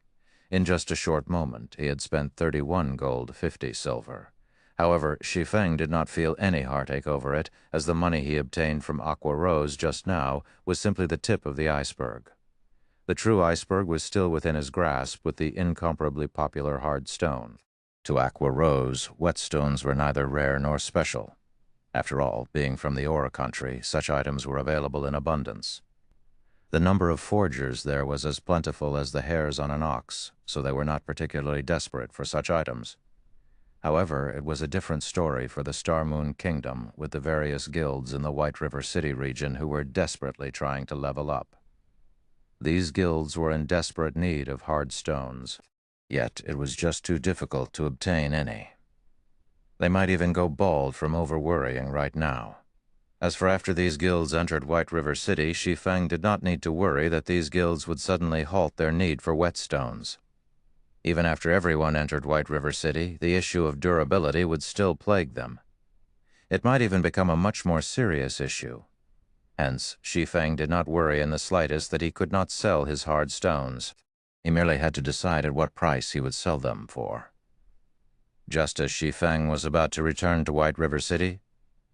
S1: In just a short moment, he had spent 31 gold, 50 silver. However, Shi Feng did not feel any heartache over it, as the money he obtained from Aqua Rose just now was simply the tip of the iceberg. The true iceberg was still within his grasp with the incomparably popular hard stone. To Aqua Rose, whetstones were neither rare nor special. After all, being from the ore country, such items were available in abundance. The number of forgers there was as plentiful as the hairs on an ox, so they were not particularly desperate for such items. However, it was a different story for the Star Moon Kingdom, with the various guilds in the White River City region who were desperately trying to level up. These guilds were in desperate need of hard stones, yet it was just too difficult to obtain any. They might even go bald from over-worrying right now. As for after these guilds entered White River City, Shi Feng did not need to worry that these guilds would suddenly halt their need for whetstones. Even after everyone entered White River City, the issue of durability would still plague them. It might even become a much more serious issue. Hence, Shi Feng did not worry in the slightest that he could not sell his hard stones. He merely had to decide at what price he would sell them for. Just as Shi Feng was about to return to White River City,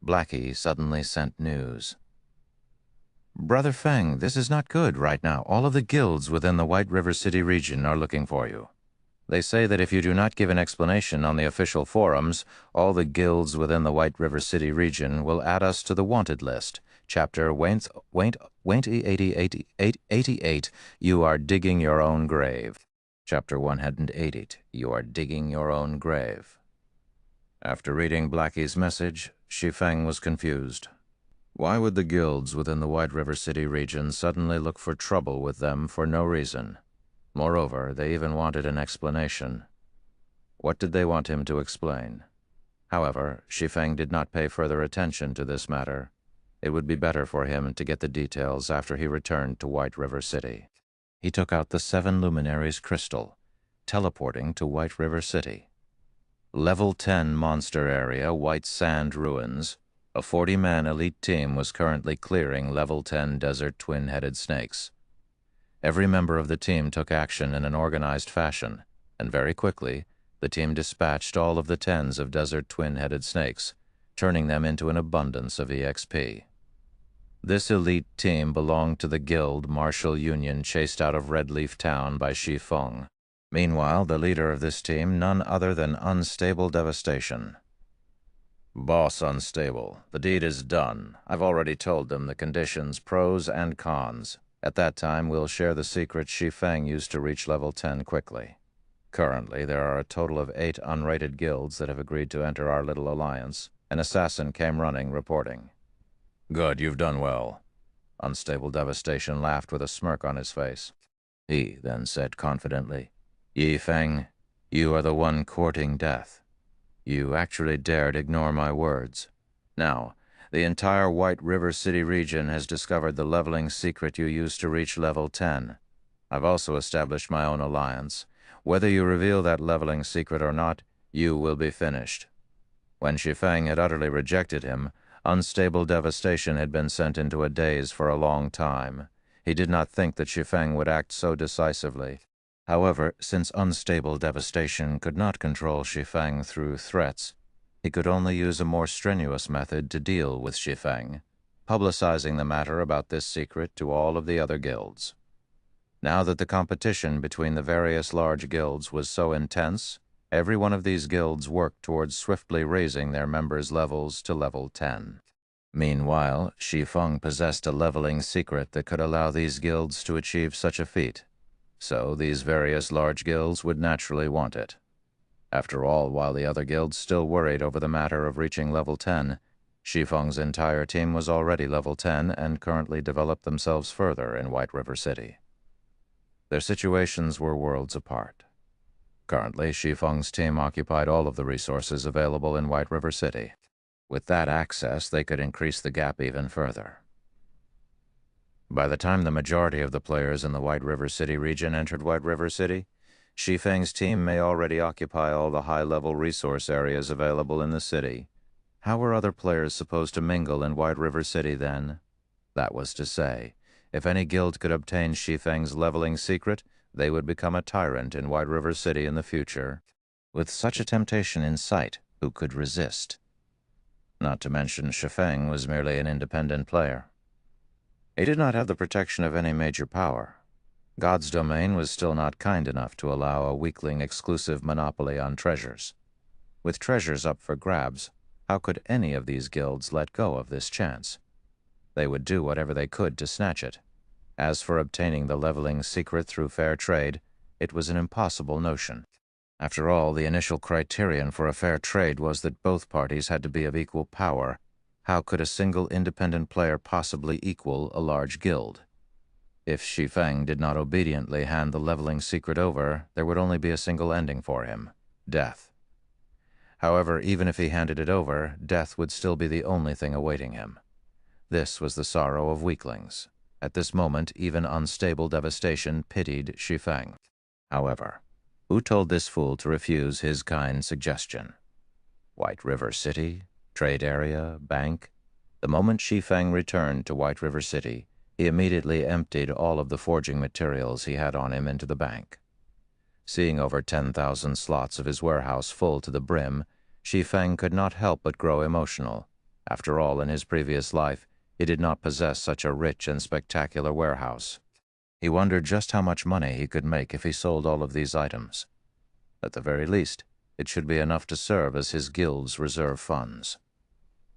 S1: Blackie suddenly sent news. "Brother Feng, this is not good right now. All of the guilds within the White River City region are looking for you. They say that if you do not give an explanation on the official forums, all the guilds within the White River City region will add us to the wanted list. Chapter 188, you are digging your own grave. Chapter 180, you are digging your own grave." After reading Blackie's message, Shi Feng was confused. Why would the guilds within the White River City region suddenly look for trouble with them for no reason? Moreover, they even wanted an explanation. What did they want him to explain? However, Shi Feng did not pay further attention to this matter. It would be better for him to get the details after he returned to White River City. He took out the 7 Luminaries crystal, teleporting to White River City. Level 10 monster area, White Sand Ruins. A 40-man elite team was currently clearing Level 10 desert twin-headed snakes. Every member of the team took action in an organized fashion, and very quickly, the team dispatched all of the tens of desert twin-headed snakes, turning them into an abundance of EXP. This elite team belonged to the guild Martial Union chased out of Redleaf Town by Shi Feng. Meanwhile, the leader of this team, none other than Unstable Devastation. "Boss Unstable, the deed is done. I've already told them the conditions, pros and cons. At that time, we'll share the secret Shi Feng used to reach level 10 quickly. Currently, there are a total of 8 unrated guilds that have agreed to enter our little alliance. An assassin came running, reporting." "Good, you've done well." Unstable Devastation laughed with a smirk on his face. He then said confidently, "Yi Feng, you are the one courting death. You actually dared ignore my words. Now, the entire White River City region has discovered the leveling secret you used to reach level 10. I've also established my own alliance. Whether you reveal that leveling secret or not, you will be finished." When Shi Feng had utterly rejected him, Unstable Devastation had been sent into a daze for a long time. He did not think that Shi Feng would act so decisively. However, since Unstable Devastation could not control Shi Feng through threats, he could only use a more strenuous method to deal with Shi Feng, publicizing the matter about this secret to all of the other guilds. Now that the competition between the various large guilds was so intense, every one of these guilds worked towards swiftly raising their members' levels to level 10. Meanwhile, Shi Feng possessed a leveling secret that could allow these guilds to achieve such a feat. So these various large guilds would naturally want it. After all, while the other guilds still worried over the matter of reaching level 10, Shi Feng's entire team was already level 10 and currently developed themselves further in White River City. Their situations were worlds apart. Currently, Shi Feng's team occupied all of the resources available in White River City. With that access, they could increase the gap even further. By the time the majority of the players in the White River City region entered White River City, Shi Feng's team may already occupy all the high-level resource areas available in the city. How were other players supposed to mingle in White River City then? That was to say, if any guild could obtain Shi Feng's leveling secret, they would become a tyrant in White River City in the future. With such a temptation in sight, who could resist? Not to mention Shi Feng was merely an independent player. He did not have the protection of any major power. God's domain was still not kind enough to allow a weakling exclusive monopoly on treasures. With treasures up for grabs, how could any of these guilds let go of this chance? They would do whatever they could to snatch it. As for obtaining the leveling secret through fair trade, it was an impossible notion. After all, the initial criterion for a fair trade was that both parties had to be of equal power. How could a single independent player possibly equal a large guild? If Shi Feng did not obediently hand the leveling secret over, there would only be a single ending for him: death. However, even if he handed it over, death would still be the only thing awaiting him. This was the sorrow of weaklings. At this moment, even unstable devastation pitied Shi Feng. However, who told this fool to refuse his kind suggestion? White River City? Trade area? Bank? The moment Shi Feng returned to White River City, he immediately emptied all of the forging materials he had on him into the bank. Seeing over 10,000 slots of his warehouse full to the brim, Shi Feng could not help but grow emotional. After all, in his previous life, he did not possess such a rich and spectacular warehouse. He wondered just how much money he could make if he sold all of these items. At the very least, it should be enough to serve as his guild's reserve funds.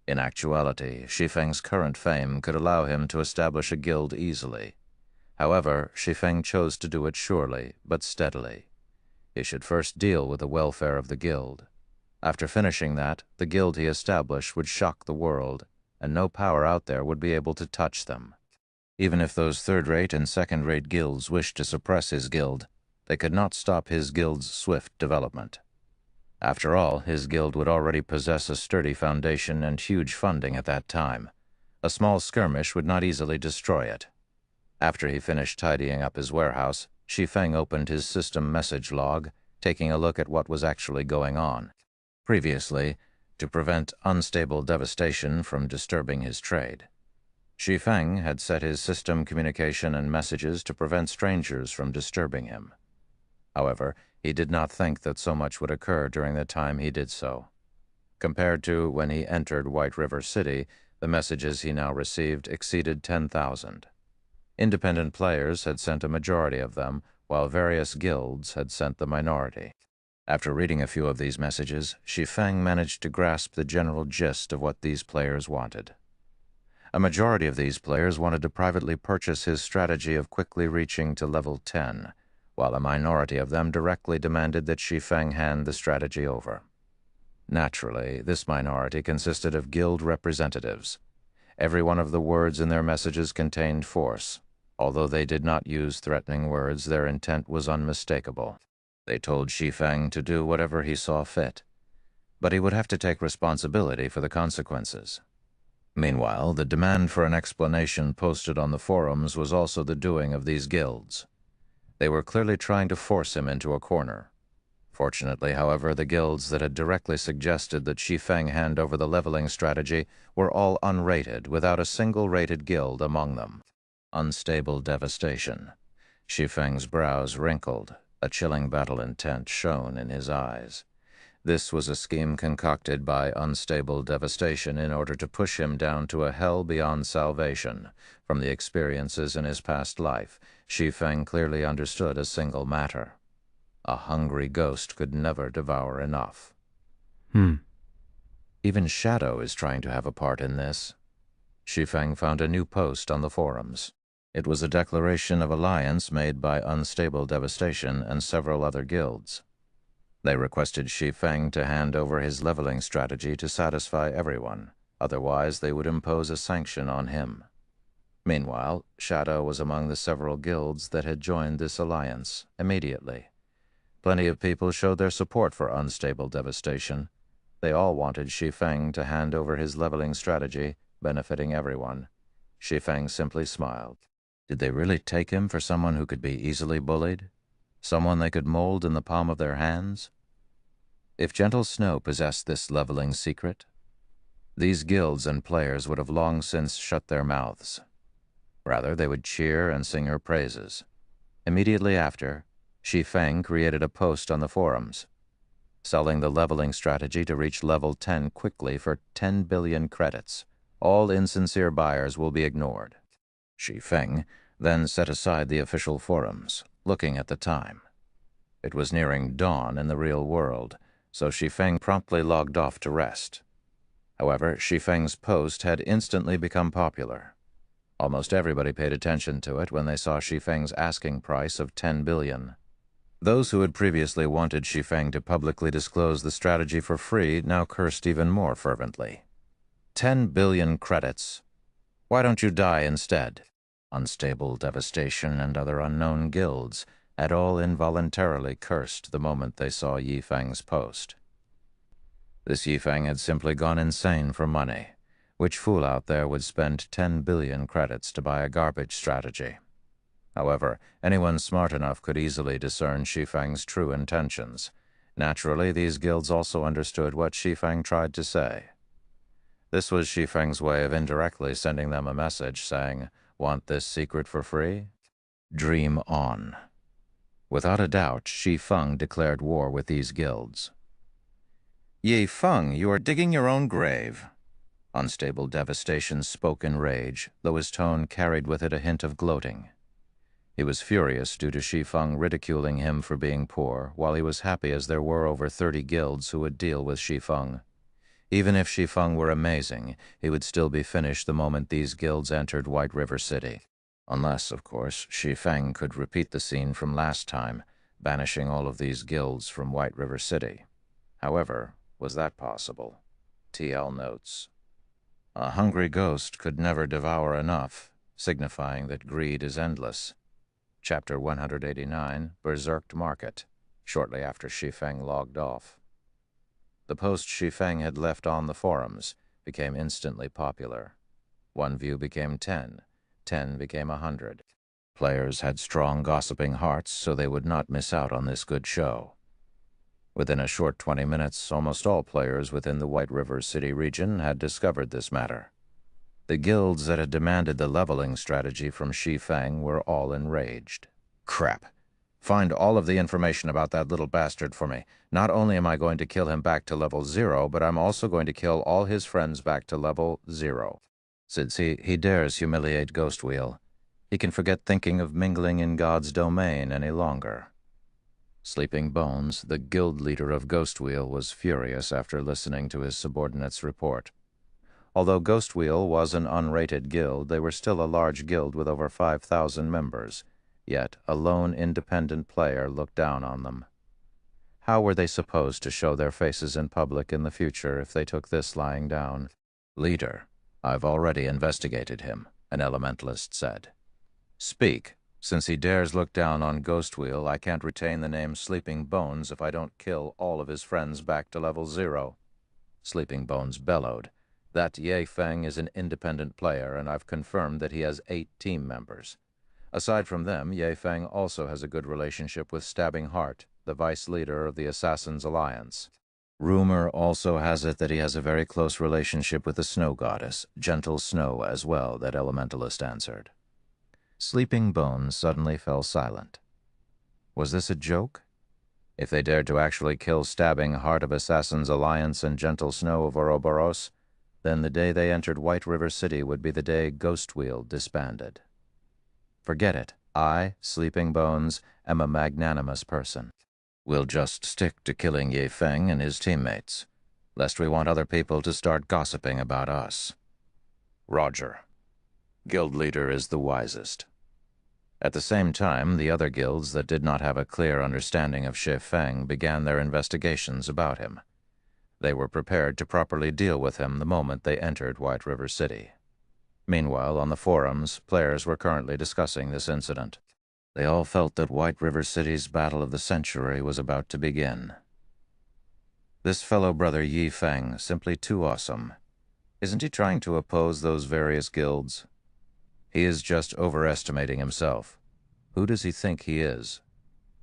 S1: In actuality, Shi Feng's current fame could allow him to establish a guild easily. However, Shi Feng chose to do it surely, but steadily. He should first deal with the welfare of the guild. After finishing that, the guild he established would shock the world, and no power out there would be able to touch them. Even if those third-rate and second-rate guilds wished to suppress his guild, they could not stop his guild's swift development. After all, his guild would already possess a sturdy foundation and huge funding at that time. A small skirmish would not easily destroy it. After he finished tidying up his warehouse, Shi Feng opened his system message log, taking a look at what was actually going on. Previously, to prevent unstable devastation from disturbing his trade, Shi Feng had set his system communication and messages to prevent strangers from disturbing him. However, he did not think that so much would occur during the time he did so. Compared to when he entered White River City, the messages he now received exceeded 10,000. Independent players had sent a majority of them, while various guilds had sent the minority. After reading a few of these messages, Shi Feng managed to grasp the general gist of what these players wanted. A majority of these players wanted to privately purchase his strategy of quickly reaching to level 10, while a minority of them directly demanded that Shi Feng hand the strategy over. Naturally, this minority consisted of guild representatives. Every one of the words in their messages contained force. Although they did not use threatening words, their intent was unmistakable. They told Shi Feng to do whatever he saw fit, but he would have to take responsibility for the consequences. Meanwhile, the demand for an explanation posted on the forums was also the doing of these guilds. They were clearly trying to force him into a corner. Fortunately, however, the guilds that had directly suggested that Shi Feng hand over the leveling strategy were all unrated, without a single rated guild among them. Unstable devastation. Shi Feng's brows wrinkled. A chilling battle intent shone in his eyes. This was a scheme concocted by unstable devastation in order to push him down to a hell beyond salvation. From the experiences in his past life, Shi Feng clearly understood a single matter. A hungry ghost could never devour enough. Even Shadow is trying to have a part in this. Shi Feng found a new post on the forums. It was a declaration of alliance made by Unstable Devastation and several other guilds. They requested Shi Feng to hand over his leveling strategy to satisfy everyone, otherwise they would impose a sanction on him. Meanwhile, Shadow was among the several guilds that had joined this alliance immediately. Plenty of people showed their support for Unstable Devastation. They all wanted Shi Feng to hand over his leveling strategy, benefiting everyone. Shi Feng simply smiled. Did they really take him for someone who could be easily bullied? Someone they could mold in the palm of their hands? If Gentle Snow possessed this leveling secret, these guilds and players would have long since shut their mouths. Rather, they would cheer and sing her praises. Immediately after, Shi Feng created a post on the forums, selling the leveling strategy to reach level 10 quickly for 10 billion credits. All insincere buyers will be ignored. Shi Feng then set aside the official forums, looking at the time. It was nearing dawn in the real world, so Shi Feng promptly logged off to rest. However, Shi Feng's post had instantly become popular. Almost everybody paid attention to it when they saw Shi Feng's asking price of 10 billion. Those who had previously wanted Shi Feng to publicly disclose the strategy for free now cursed even more fervently. 10 billion credits. Why don't you die instead? Unstable Devastation and other unknown guilds had all involuntarily cursed the moment they saw Yi Feng's post. This Yi Feng had simply gone insane for money. Which fool out there would spend 10 billion credits to buy a garbage strategy? However, anyone smart enough could easily discern Shi Feng's true intentions. Naturally, these guilds also understood what Shi Feng tried to say. This was Shi Feng's way of indirectly sending them a message saying, "Want this secret for free? Dream on." Without a doubt, Shi Feng declared war with these guilds. "Yi Feng, you are digging your own grave." Unstable devastation spoke in rage, though his tone carried with it a hint of gloating. He was furious due to Shi Feng ridiculing him for being poor, while he was happy as there were over 30 guilds who would deal with Shi Feng. Even if Shi Feng were amazing, he would still be finished the moment these guilds entered White River City. Unless, of course, Shi Feng could repeat the scene from last time, banishing all of these guilds from White River City. However, was that possible? TL notes. A hungry ghost could never devour enough, signifying that greed is endless. Chapter 189, Berserked Market, shortly after Shi Feng logged off. The post Shi Feng had left on the forums became instantly popular. One view became 10, 10 became 100. Players had strong gossiping hearts, so they would not miss out on this good show. Within a short 20 minutes, almost all players within the White River City region had discovered this matter. The guilds that had demanded the leveling strategy from Shi Feng were all enraged. "Crap! Find all of the information about that little bastard for me. Not only am I going to kill him back to level 0, but I'm also going to kill all his friends back to level 0. Since he dares humiliate Ghostwheel, he can forget thinking of mingling in God's domain any longer." Sleeping Bones, the guild leader of Ghostwheel, was furious after listening to his subordinate's report. Although Ghostwheel was an unrated guild, they were still a large guild with over 5,000 members. Yet a lone independent player looked down on them. How were they supposed to show their faces in public in the future if they took this lying down? "Leader, I've already investigated him," an elementalist said. "Speak. Since he dares look down on Ghostwheel, I can't retain the name Sleeping Bones if I don't kill all of his friends back to level 0. Sleeping Bones bellowed. "That Yi Feng is an independent player, and I've confirmed that he has 8 team members. Aside from them, Yi Feng also has a good relationship with Stabbing Heart, the vice leader of the Assassin's Alliance. Rumor also has it that he has a very close relationship with the Snow Goddess, Gentle Snow, as well," that elementalist answered. Sleeping Bones suddenly fell silent. Was this a joke? If they dared to actually kill Stabbing Heart of Assassin's Alliance and Gentle Snow of Ouroboros, then the day they entered White River City would be the day Ghostwheel disbanded. "Forget it. I, Sleeping Bones, am a magnanimous person. We'll just stick to killing Yi Feng and his teammates, lest we want other people to start gossiping about us." "Roger. Guild leader is the wisest." At the same time, the other guilds that did not have a clear understanding of Shi Feng began their investigations about him. They were prepared to properly deal with him the moment they entered White River City. Meanwhile, on the forums, players were currently discussing this incident. They all felt that White River City's battle of the century was about to begin. This fellow brother Yi Feng, simply too awesome. Isn't he trying to oppose those various guilds? He is just overestimating himself. Who does he think he is?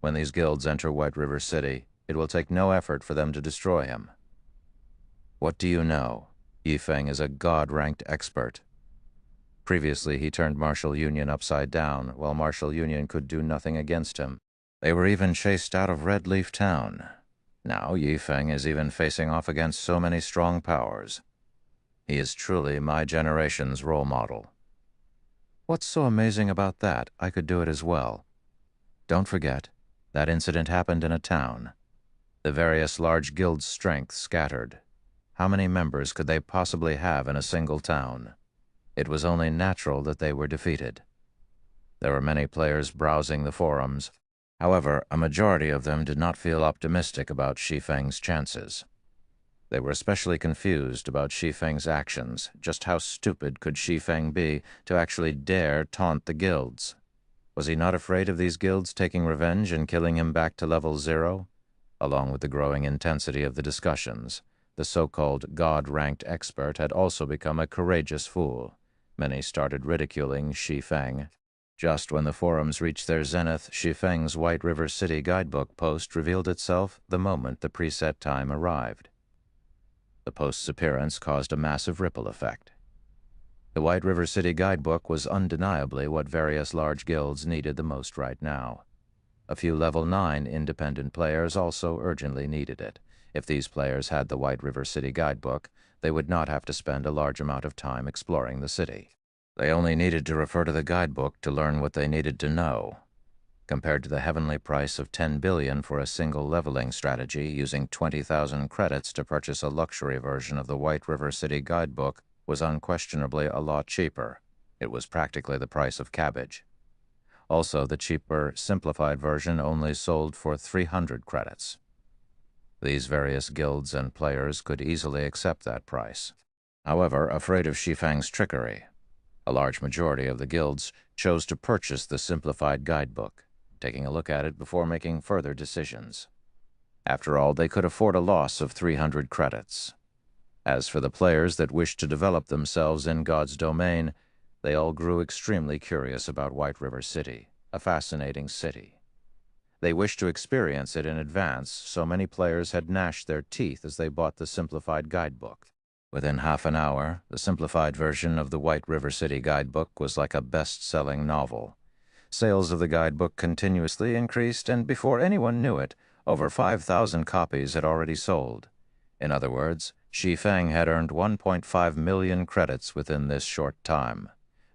S1: When these guilds enter White River City, it will take no effort for them to destroy him. What do you know? Yi Feng is a god-ranked expert. Previously, he turned Martial Union upside down, while Martial Union could do nothing against him. They were even chased out of Red Leaf Town. Now Yi Feng is even facing off against so many strong powers. He is truly my generation's role model. What's so amazing about that? I could do it as well. Don't forget, that incident happened in a town. The various large guilds' strength scattered. How many members could they possibly have in a single town? It was only natural that they were defeated. There were many players browsing the forums. However, a majority of them did not feel optimistic about Shi Feng's chances. They were especially confused about Shi Feng's actions. Just how stupid could Shi Feng be to actually dare taunt the guilds? Was he not afraid of these guilds taking revenge and killing him back to level 0? Along with the growing intensity of the discussions, the so-called God-ranked expert had also become a courageous fool. Many started ridiculing Shi Feng. Just when the forums reached their zenith, Shi Feng's White River City guidebook post revealed itself the moment the preset time arrived. The post's appearance caused a massive ripple effect. The White River City guidebook was undeniably what various large guilds needed the most right now. A few level 9 independent players also urgently needed it. If these players had the White River City guidebook, they would not have to spend a large amount of time exploring the city. They only needed to refer to the guidebook to learn what they needed to know. Compared to the heavenly price of 10 billion for a single leveling strategy, using 20,000 credits to purchase a luxury version of the White River City guidebook was unquestionably a lot cheaper. It was practically the price of cabbage. Also, the cheaper, simplified version only sold for 300 credits. These various guilds and players could easily accept that price. However, afraid of Shi Feng's trickery, a large majority of the guilds chose to purchase the simplified guidebook, taking a look at it before making further decisions. After all, they could afford a loss of 300 credits. As for the players that wished to develop themselves in God's domain, they all grew extremely curious about White River City, a fascinating city. They wished to experience it in advance, so many players had gnashed their teeth as they bought the simplified guidebook. Within half an hour, the simplified version of the White River City guidebook was like a best-selling novel. Sales of the guidebook continuously increased, and before anyone knew it, over 5,000 copies had already sold. In other words, Shi Feng had earned 1.5 million credits within this short time.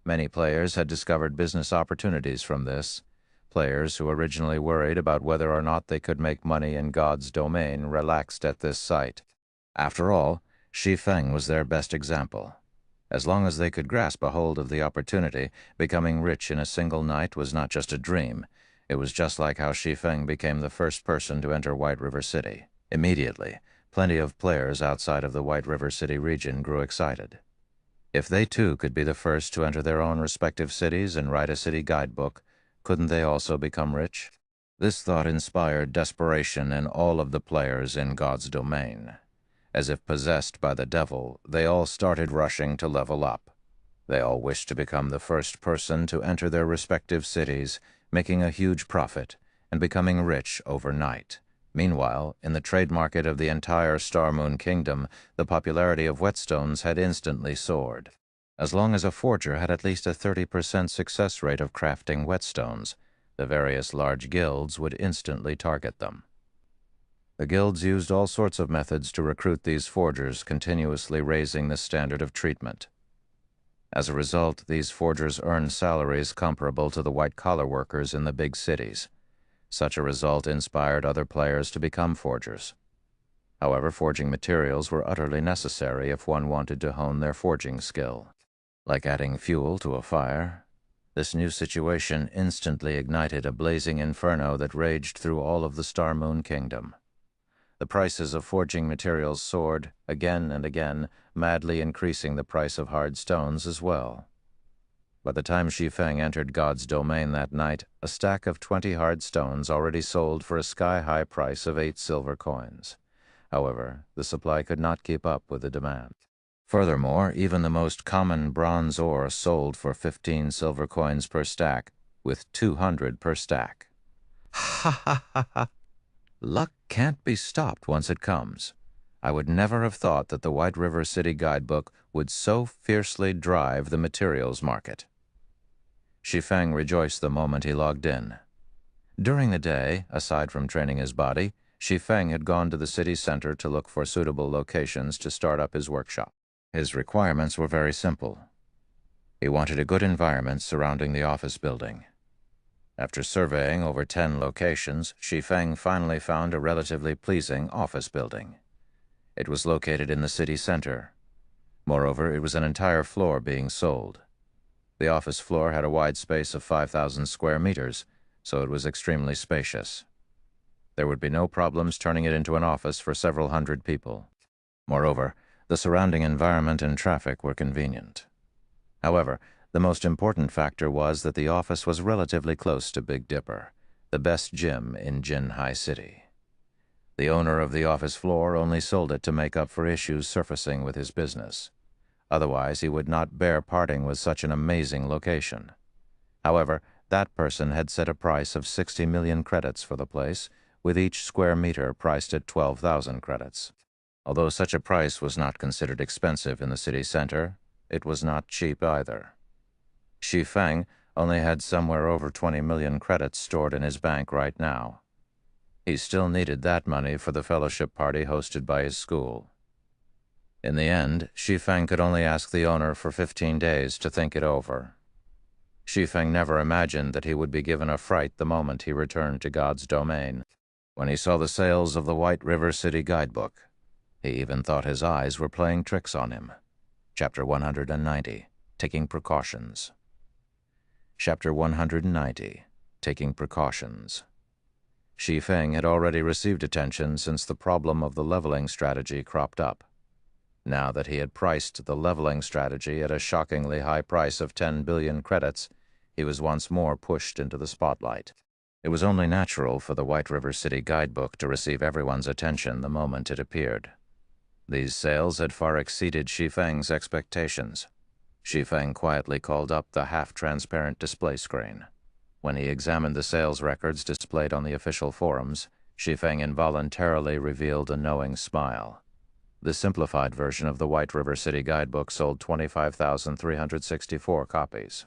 S1: Many players had discovered business opportunities from this. Players who originally worried about whether or not they could make money in God's domain relaxed at this sight. After all, Shi Feng was their best example. As long as they could grasp a hold of the opportunity, becoming rich in a single night was not just a dream. It was just like how Shi Feng became the first person to enter White River City. Immediately, plenty of players outside of the White River City region grew excited. If they too could be the first to enter their own respective cities and write a city guidebook, couldn't they also become rich? This thought inspired desperation in all of the players in God's domain. As if possessed by the devil, they all started rushing to level up. They all wished to become the first person to enter their respective cities, making a huge profit and becoming rich overnight. Meanwhile, in the trade market of the entire Star Moon Kingdom, the popularity of whetstones had instantly soared. As long as a forger had at least a 30% success rate of crafting whetstones, the various large guilds would instantly target them. The guilds used all sorts of methods to recruit these forgers, continuously raising the standard of treatment. As a result, these forgers earned salaries comparable to the white-collar workers in the big cities. Such a result inspired other players to become forgers. However, forging materials were utterly necessary if one wanted to hone their forging skill. Like adding fuel to a fire, this new situation instantly ignited a blazing inferno that raged through all of the Star Moon Kingdom. The prices of forging materials soared, again and again, madly increasing the price of hard stones as well. By the time Shi Feng entered God's domain that night, a stack of 20 hard stones already sold for a sky-high price of 8 silver coins. However, the supply could not keep up with the demand. Furthermore, even the most common bronze ore sold for 15 silver coins per stack, with 200 per stack. Ha ha ha ha! Luck can't be stopped once it comes. I would never have thought that the White River City guidebook would so fiercely drive the materials market. Shi Feng rejoiced the moment he logged in. During the day, aside from training his body, Shi Feng had gone to the city center to look for suitable locations to start up his workshop. His requirements were very simple. He wanted a good environment surrounding the office building. After surveying over 10 locations, Shi Feng finally found a relatively pleasing office building. It was located in the city center. Moreover, it was an entire floor being sold. The office floor had a wide space of 5,000 square meters, so it was extremely spacious. There would be no problems turning it into an office for several hundred people. Moreover, the surrounding environment and traffic were convenient. However, the most important factor was that the office was relatively close to Big Dipper, the best gym in Jinhai City. The owner of the office floor only sold it to make up for issues surfacing with his business. Otherwise, he would not bear parting with such an amazing location. However, that person had set a price of 60 million credits for the place, with each square meter priced at 12,000 credits. Although such a price was not considered expensive in the city center, it was not cheap either. Shi Feng only had somewhere over 20 million credits stored in his bank right now. He still needed that money for the fellowship party hosted by his school. In the end, Shi Feng could only ask the owner for 15 days to think it over. Shi Feng never imagined that he would be given a fright the moment he returned to God's domain. When he saw the sales of the White River City Guidebook, he even thought his eyes were playing tricks on him. Chapter 190, Taking Precautions. Chapter 190, Taking Precautions. Shi Feng had already received attention since the problem of the leveling strategy cropped up. Now that he had priced the leveling strategy at a shockingly high price of 10 billion credits, he was once more pushed into the spotlight. It was only natural for the White River City Guidebook to receive everyone's attention the moment it appeared. These sales had far exceeded Shi Feng's expectations. Shi Feng quietly called up the half-transparent display screen. When he examined the sales records displayed on the official forums, Shi Feng involuntarily revealed a knowing smile. The simplified version of the White River City Guidebook sold 25,364 copies.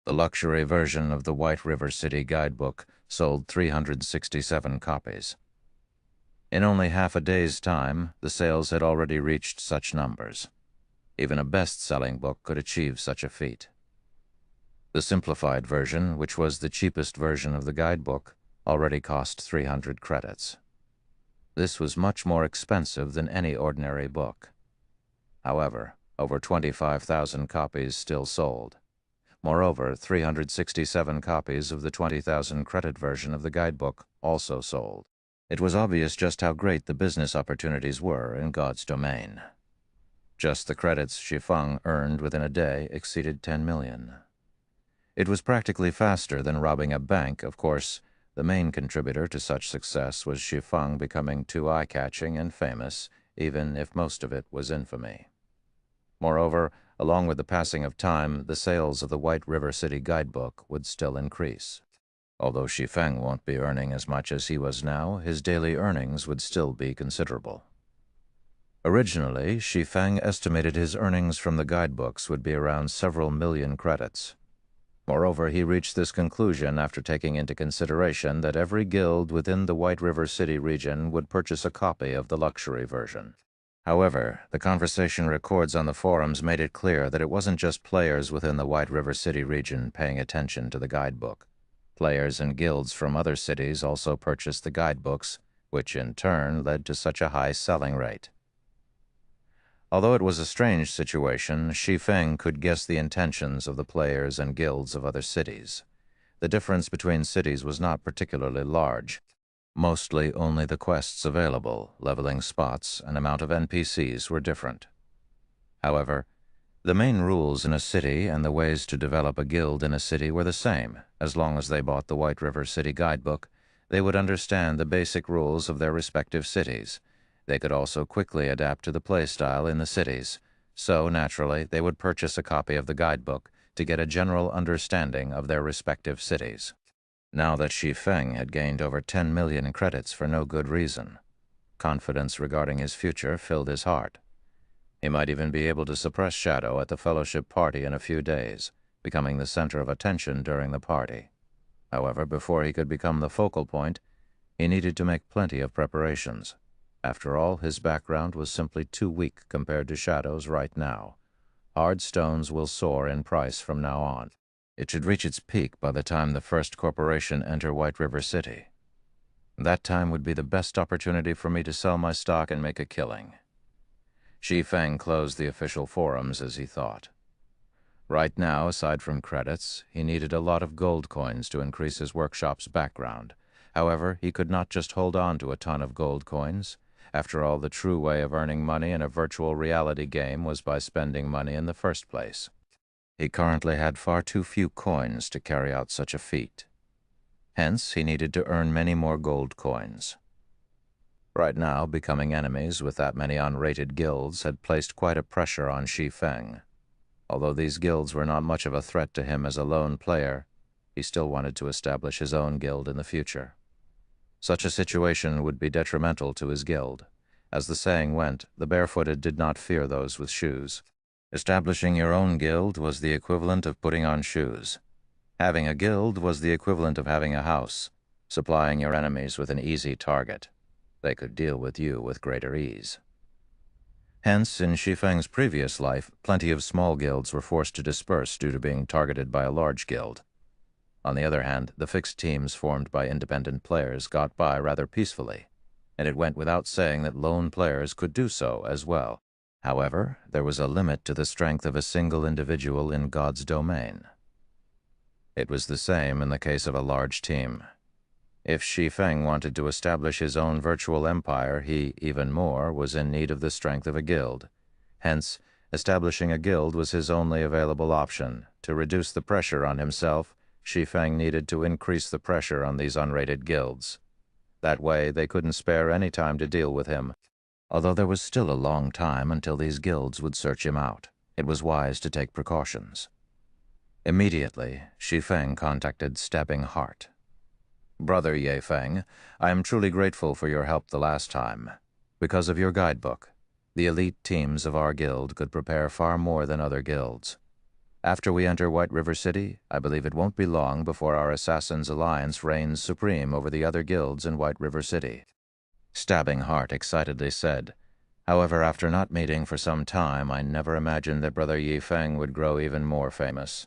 S1: The luxury version of the White River City Guidebook sold 367 copies. In only half a day's time, the sales had already reached such numbers. Even a best-selling book could achieve such a feat. The simplified version, which was the cheapest version of the guidebook, already cost 300 credits. This was much more expensive than any ordinary book. However, over 25,000 copies still sold. Moreover, 367 copies of the 20,000 credit version of the guidebook also sold. It was obvious just how great the business opportunities were in God's domain. Just the credits Shi Feng earned within a day exceeded 10 million. It was practically faster than robbing a bank. Of course, the main contributor to such success was Shi Feng becoming too eye-catching and famous, even if most of it was infamy. Moreover, along with the passing of time, the sales of the White River City Guidebook would still increase. Although Shi Feng won't be earning as much as he was now, his daily earnings would still be considerable. Originally, Shi Feng estimated his earnings from the guidebooks would be around several million credits. Moreover, he reached this conclusion after taking into consideration that every guild within the White River City region would purchase a copy of the luxury version. However, the conversation records on the forums made it clear that it wasn't just players within the White River City region paying attention to the guidebook. Players and guilds from other cities also purchased the guidebooks, which in turn led to such a high selling rate. Although it was a strange situation, Shi Feng could guess the intentions of the players and guilds of other cities. The difference between cities was not particularly large. Mostly only the quests available, leveling spots, and amount of NPCs were different. However, the main rules in a city and the ways to develop a guild in a city were the same. As long as they bought the White River City Guidebook, they would understand the basic rules of their respective cities. They could also quickly adapt to the playstyle in the cities, so naturally they would purchase a copy of the guidebook to get a general understanding of their respective cities. Now that Shi Feng had gained over 10 million credits for no good reason, confidence regarding his future filled his heart. He might even be able to suppress Shadow at the fellowship party in a few days, becoming the center of attention during the party. However, before he could become the focal point, he needed to make plenty of preparations. After all, his background was simply too weak compared to Shadow's right now. Hard stones will soar in price from now on. It should reach its peak by the time the first corporation enter White River City. That time would be the best opportunity for me to sell my stock and make a killing. Shi Feng closed the official forums as he thought. Right now, aside from credits, he needed a lot of gold coins to increase his workshop's background. However, he could not just hold on to a ton of gold coins. After all, the true way of earning money in a virtual reality game was by spending money in the first place. He currently had far too few coins to carry out such a feat. Hence, he needed to earn many more gold coins. Right now, becoming enemies with that many unrated guilds had placed quite a pressure on Shi Feng. Although these guilds were not much of a threat to him as a lone player, he still wanted to establish his own guild in the future. Such a situation would be detrimental to his guild. As the saying went, the barefooted did not fear those with shoes. Establishing your own guild was the equivalent of putting on shoes. Having a guild was the equivalent of having a house, supplying your enemies with an easy target. They could deal with you with greater ease. Hence, in Shi Feng's previous life, plenty of small guilds were forced to disperse due to being targeted by a large guild. On the other hand, the fixed teams formed by independent players got by rather peacefully, and it went without saying that lone players could do so as well. However, there was a limit to the strength of a single individual in God's domain. It was the same in the case of a large team. If Shi Feng wanted to establish his own virtual empire, he, even more, was in need of the strength of a guild. Hence, establishing a guild was his only available option. To reduce the pressure on himself, Shi Feng needed to increase the pressure on these unrated guilds. That way, they couldn't spare any time to deal with him. Although there was still a long time until these guilds would search him out, it was wise to take precautions. Immediately, Shi Feng contacted Stabbing Heart. "Brother Ye Feng, I am truly grateful for your help the last time. Because of your guidebook, the elite teams of our guild could prepare far more than other guilds. After we enter White River City, I believe it won't be long before our Assassins' Alliance reigns supreme over the other guilds in White River City." Stabbing Heart excitedly said, "However, after not meeting for some time, I never imagined that Brother Ye Feng would grow even more famous.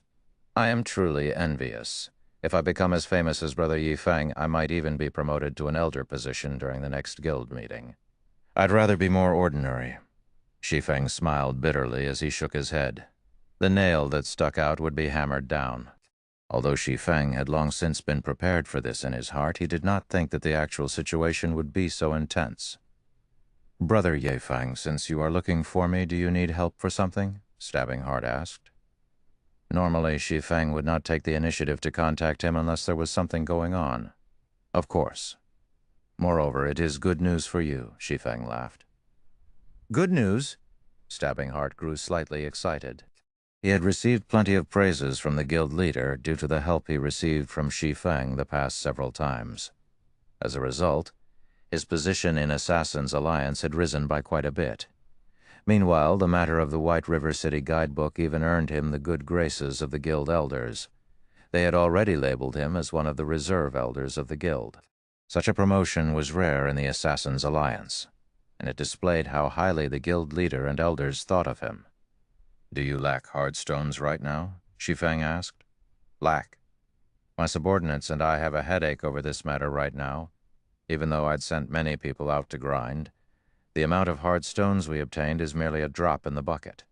S1: I am truly envious. If I become as famous as Brother Ye Feng, I might even be promoted to an elder position during the next guild meeting. I'd rather be more ordinary." Shi Feng smiled bitterly as he shook his head. The nail that stuck out would be hammered down. Although Shi Feng had long since been prepared for this in his heart, he did not think that the actual situation would be so intense. "Brother Ye Feng, since you are looking for me, do you need help for something?" Stabbing Heart asked. Normally, Shi Feng would not take the initiative to contact him unless there was something going on. Of course. Moreover, it is good news for you, Shi Feng laughed. "Good news?" Stabbing Heart grew slightly excited. He had received plenty of praises from the guild leader due to the help he received from Shi Feng the past several times. As a result, his position in Assassin's Alliance had risen by quite a bit. Meanwhile, the matter of the White River City guidebook even earned him the good graces of the guild elders. They had already labeled him as one of the reserve elders of the guild. Such a promotion was rare in the Assassin's Alliance, and it displayed how highly the guild leader and elders thought of him. "Do you lack hard stones right now?" Shi Feng asked. "Lack. My subordinates and I have a headache over this matter right now. Even though I'd sent many people out to grind, the amount of hard stones we obtained is merely a drop in the bucket.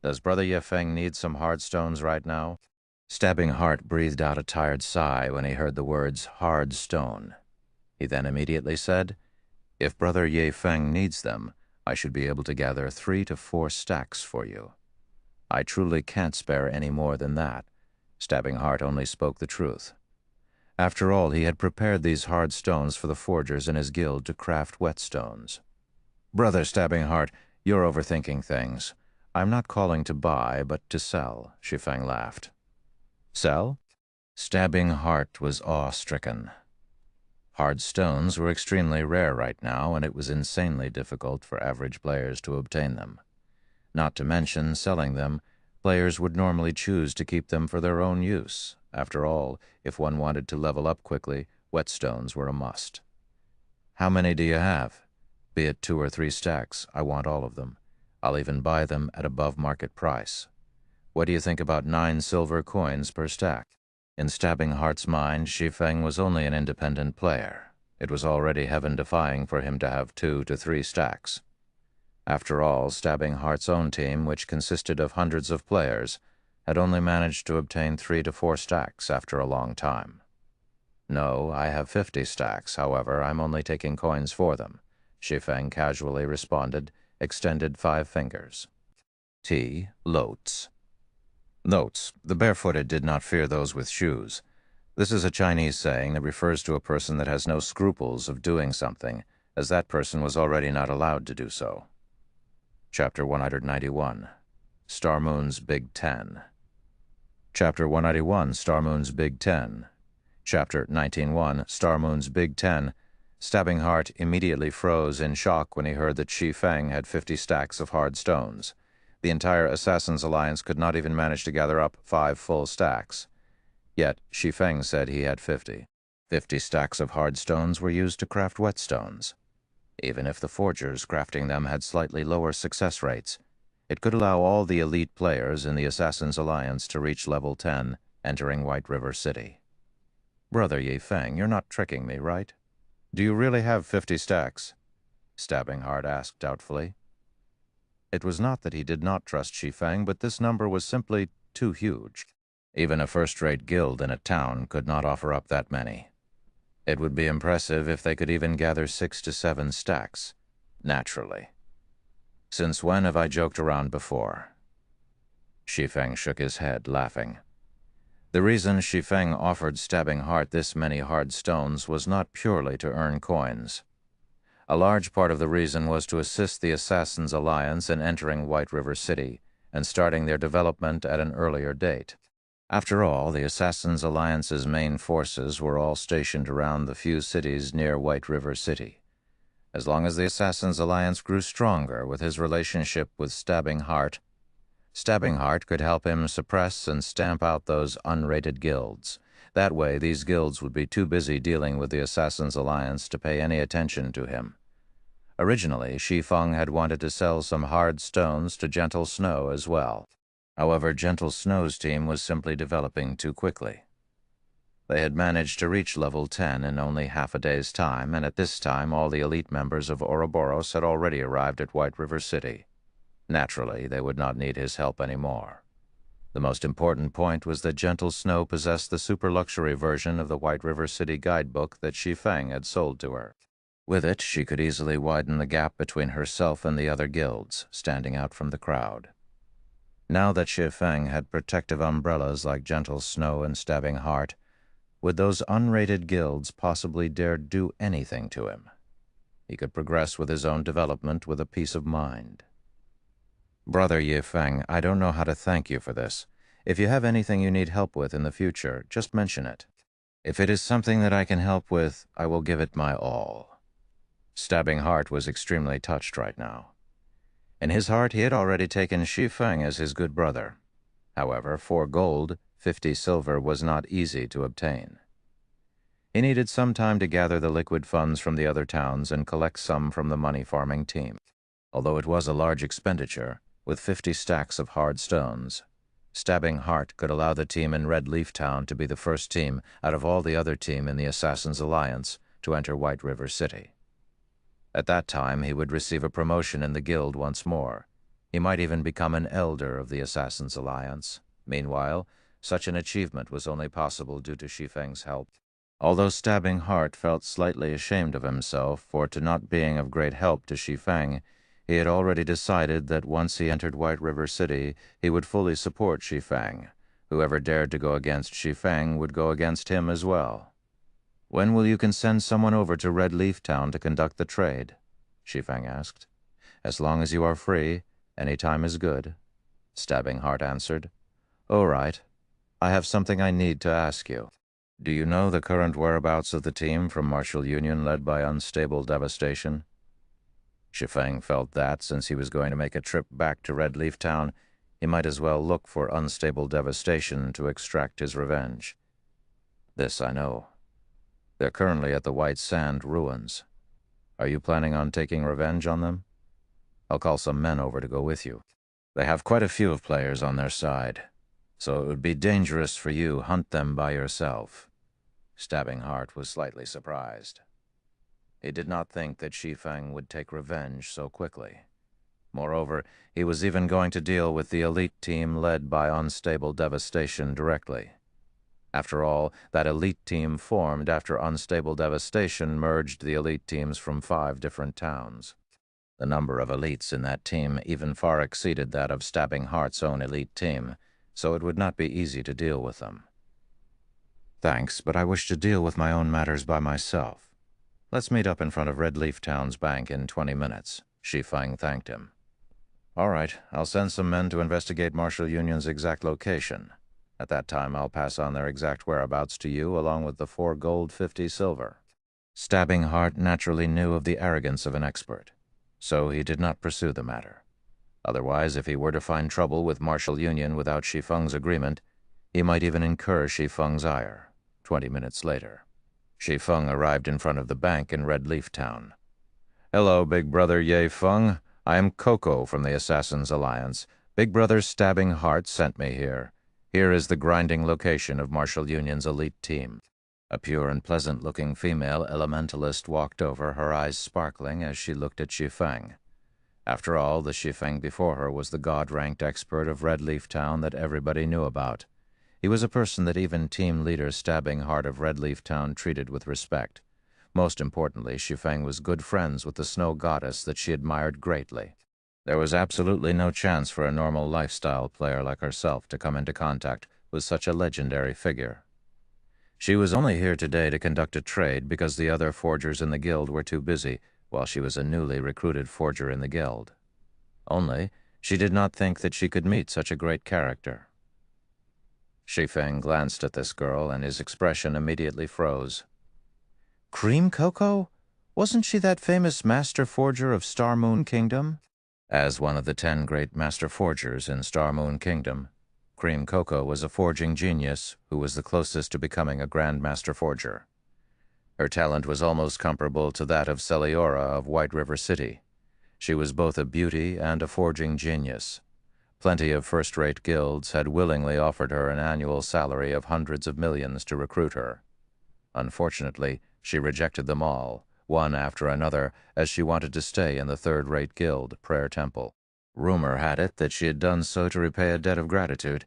S1: Does Brother Ye Feng need some hard stones right now?" Stabbing Heart breathed out a tired sigh when he heard the words hard stone. He then immediately said, "If Brother Ye Feng needs them, I should be able to gather 3 to 4 stacks for you. I truly can't spare any more than that." Stabbing Heart only spoke the truth. After all, he had prepared these hard stones for the forgers in his guild to craft whetstones. "Brother Stabbing Heart, you're overthinking things. I'm not calling to buy, but to sell," Shi Feng laughed. "Sell?" Stabbing Heart was awe-stricken. Hard stones were extremely rare right now, and it was insanely difficult for average players to obtain them. Not to mention, selling them, players would normally choose to keep them for their own use. After all, if one wanted to level up quickly, whetstones were a must. "How many do you have? Be it 2 or 3 stacks, I want all of them. I'll even buy them at above market price. What do you think about 9 silver coins per stack?" In Stabbing Heart's mind, Shi Feng was only an independent player. It was already heaven-defying for him to have 2 to 3 stacks. After all, Stabbing Heart's own team, which consisted of hundreds of players, had only managed to obtain 3 to 4 stacks after a long time. "No, I have 50 stacks, however, I'm only taking coins for them," Shi Feng casually responded, extended 5 fingers. T. Lotes. Notes: the barefooted did not fear those with shoes. This is a Chinese saying that refers to a person that has no scruples of doing something, as that person was already not allowed to do so. Chapter 191, Star Moon's Big Ten. Chapter 191, Star Moon's Big Ten. Chapter 19:1, Star Moon's Big Ten. Stabbing Heart immediately froze in shock when he heard that Shi Feng had 50 stacks of hard stones. The entire Assassin's Alliance could not even manage to gather up 5 full stacks. Yet Shi Feng said he had 50. 50 stacks of hard stones were used to craft whetstones. Even if the forgers crafting them had slightly lower success rates, it could allow all the elite players in the Assassin's Alliance to reach level 10, entering White River City. Brother Yi Feng, you're not tricking me, right? Do you really have 50 stacks? Stabbing Heart asked doubtfully. It was not that he did not trust Shi Feng, but this number was simply too huge. Even a first-rate guild in a town could not offer up that many. It would be impressive if they could even gather 6 to 7 stacks, naturally. Since when have I joked around before? Shi Feng shook his head, laughing. The reason Shi Feng offered Stabbing Heart this many hard stones was not purely to earn coins. A large part of the reason was to assist the Assassin's Alliance in entering White River City and starting their development at an earlier date. After all, the Assassin's Alliance's main forces were all stationed around the few cities near White River City. As long as the Assassin's Alliance grew stronger with his relationship with Stabbing Heart could help him suppress and stamp out those unrated guilds. That way, these guilds would be too busy dealing with the Assassin's Alliance to pay any attention to him. Originally, Shi Feng had wanted to sell some hard stones to Gentle Snow as well. However, Gentle Snow's team was simply developing too quickly. They had managed to reach level 10 in only half a day's time, and at this time all the elite members of Ouroboros had already arrived at White River City. Naturally, they would not need his help anymore. The most important point was that Gentle Snow possessed the super-luxury version of the White River City guidebook that Shi Feng had sold to her. With it, she could easily widen the gap between herself and the other guilds, standing out from the crowd. Now that Shi Feng had protective umbrellas like Gentle Snow and Stabbing Heart, would those unrated guilds possibly dare do anything to him? He could progress with his own development with a peace of mind. Brother Yi Feng, I don't know how to thank you for this. If you have anything you need help with in the future, just mention it. If it is something that I can help with, I will give it my all. Stabbing Heart was extremely touched right now. In his heart, he had already taken Shi Feng as his good brother. However, 4 gold, 50 silver was not easy to obtain. He needed some time to gather the liquid funds from the other towns and collect some from the money-farming team. Although it was a large expenditure, with 50 stacks of hard stones, Stabbing Heart could allow the team in Red Leaf Town to be the first team out of all the other team in the Assassin's Alliance to enter White River City. At that time, he would receive a promotion in the guild once more. He might even become an elder of the Assassin's Alliance. Meanwhile, such an achievement was only possible due to Shi Feng's help. Although Stabbing Heart felt slightly ashamed of himself for not being of great help to Shi Feng, he had already decided that once he entered White River City, he would fully support Shi Feng. Whoever dared to go against Shi Feng would go against him as well. When will you send someone over to Red Leaf Town to conduct the trade? Shi Feng asked. As long as you are free, any time is good, Stabbing Heart answered. All right. I have something I need to ask you. Do you know the current whereabouts of the team from Martial Union led by Unstable Devastation? Shi Feng felt that, since he was going to make a trip back to Red Leaf Town, he might as well look for Unstable Devastation to extract his revenge. This I know. They're currently at the White Sand Ruins. Are you planning on taking revenge on them? I'll call some men over to go with you. They have quite a few of players on their side, so it would be dangerous for you to hunt them by yourself. Stabbing Heart was slightly surprised. He did not think that Shi Feng would take revenge so quickly. Moreover, he was even going to deal with the elite team led by Unstable Devastation directly. After all, that elite team formed after Unstable Devastation merged the elite teams from 5 different towns. The number of elites in that team even far exceeded that of Stabbing Heart's own elite team, so it would not be easy to deal with them. Thanks, but I wish to deal with my own matters by myself. Let's meet up in front of Red Leaf Town's bank in 20 minutes. Shi Feng thanked him. All right, I'll send some men to investigate Marshall Union's exact location. At that time, I'll pass on their exact whereabouts to you, along with the 4 gold, 50 silver. Stabbing Heart naturally knew of the arrogance of an expert, so he did not pursue the matter. Otherwise, if he were to find trouble with Marshall Union without Shi Feng's agreement, he might even incur Shi Feng's ire. 20 minutes later, Shi Feng arrived in front of the bank in Red Leaf Town. Hello, Big Brother Ye Feng. I am Coco from the Assassin's Alliance. Big Brother Stabbing Heart sent me here. Here is the grinding location of Marshall Union's elite team. A pure and pleasant-looking female elementalist walked over, her eyes sparkling as she looked at Shi Feng. After all, the Shi Feng before her was the god-ranked expert of Red Leaf Town that everybody knew about. He was a person that even team leader Stabbing Heart of Red Leaf Town treated with respect. Most importantly, Shi Feng was good friends with the snow goddess that she admired greatly. There was absolutely no chance for a normal lifestyle player like herself to come into contact with such a legendary figure. She was only here today to conduct a trade because the other forgers in the guild were too busy, while she was a newly recruited forger in the guild. Only, she did not think that she could meet such a great character. Shi Feng glanced at this girl, and his expression immediately froze.
S2: Cream Coco? Wasn't she that famous master forger of Star Moon Kingdom?
S1: As one of the 10 great master forgers in Star Moon Kingdom, Cream Coco was a forging genius who was the closest to becoming a Grand Master Forger. Her talent was almost comparable to that of Celiora of White River City. She was both a beauty and a forging genius. Plenty of first-rate guilds had willingly offered her an annual salary of hundreds of millions to recruit her. Unfortunately, she rejected them all, one after another, as she wanted to stay in the third-rate guild, Prayer Temple. Rumor had it that she had done so to repay a debt of gratitude,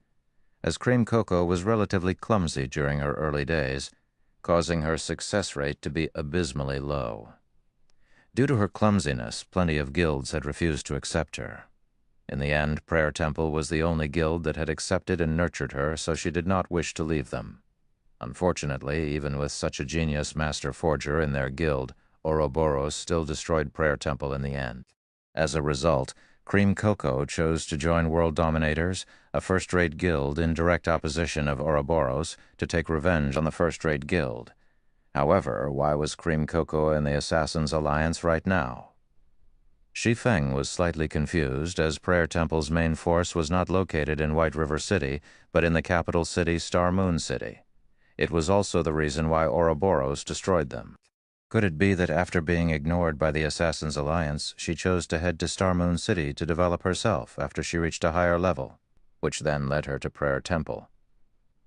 S1: as Cream Coco was relatively clumsy during her early days, causing her success rate to be abysmally low. Due to her clumsiness, plenty of guilds had refused to accept her. In the end, Prayer Temple was the only guild that had accepted and nurtured her, so she did not wish to leave them. Unfortunately, even with such a genius master forger in their guild, Ouroboros still destroyed Prayer Temple in the end. As a result, Cream Coco chose to join World Dominators, a first-rate guild in direct opposition of Ouroboros, to take revenge on the first-rate guild. However, why was Cream Coco in the Assassin's Alliance right now? Shi Feng was slightly confused, as Prayer Temple's main force was not located in White River City, but in the capital city, Star Moon City. It was also the reason why Ouroboros destroyed them. Could it be that after being ignored by the Assassin's Alliance, she chose to head to Star Moon City to develop herself after she reached a higher level, which then led her to Prayer Temple?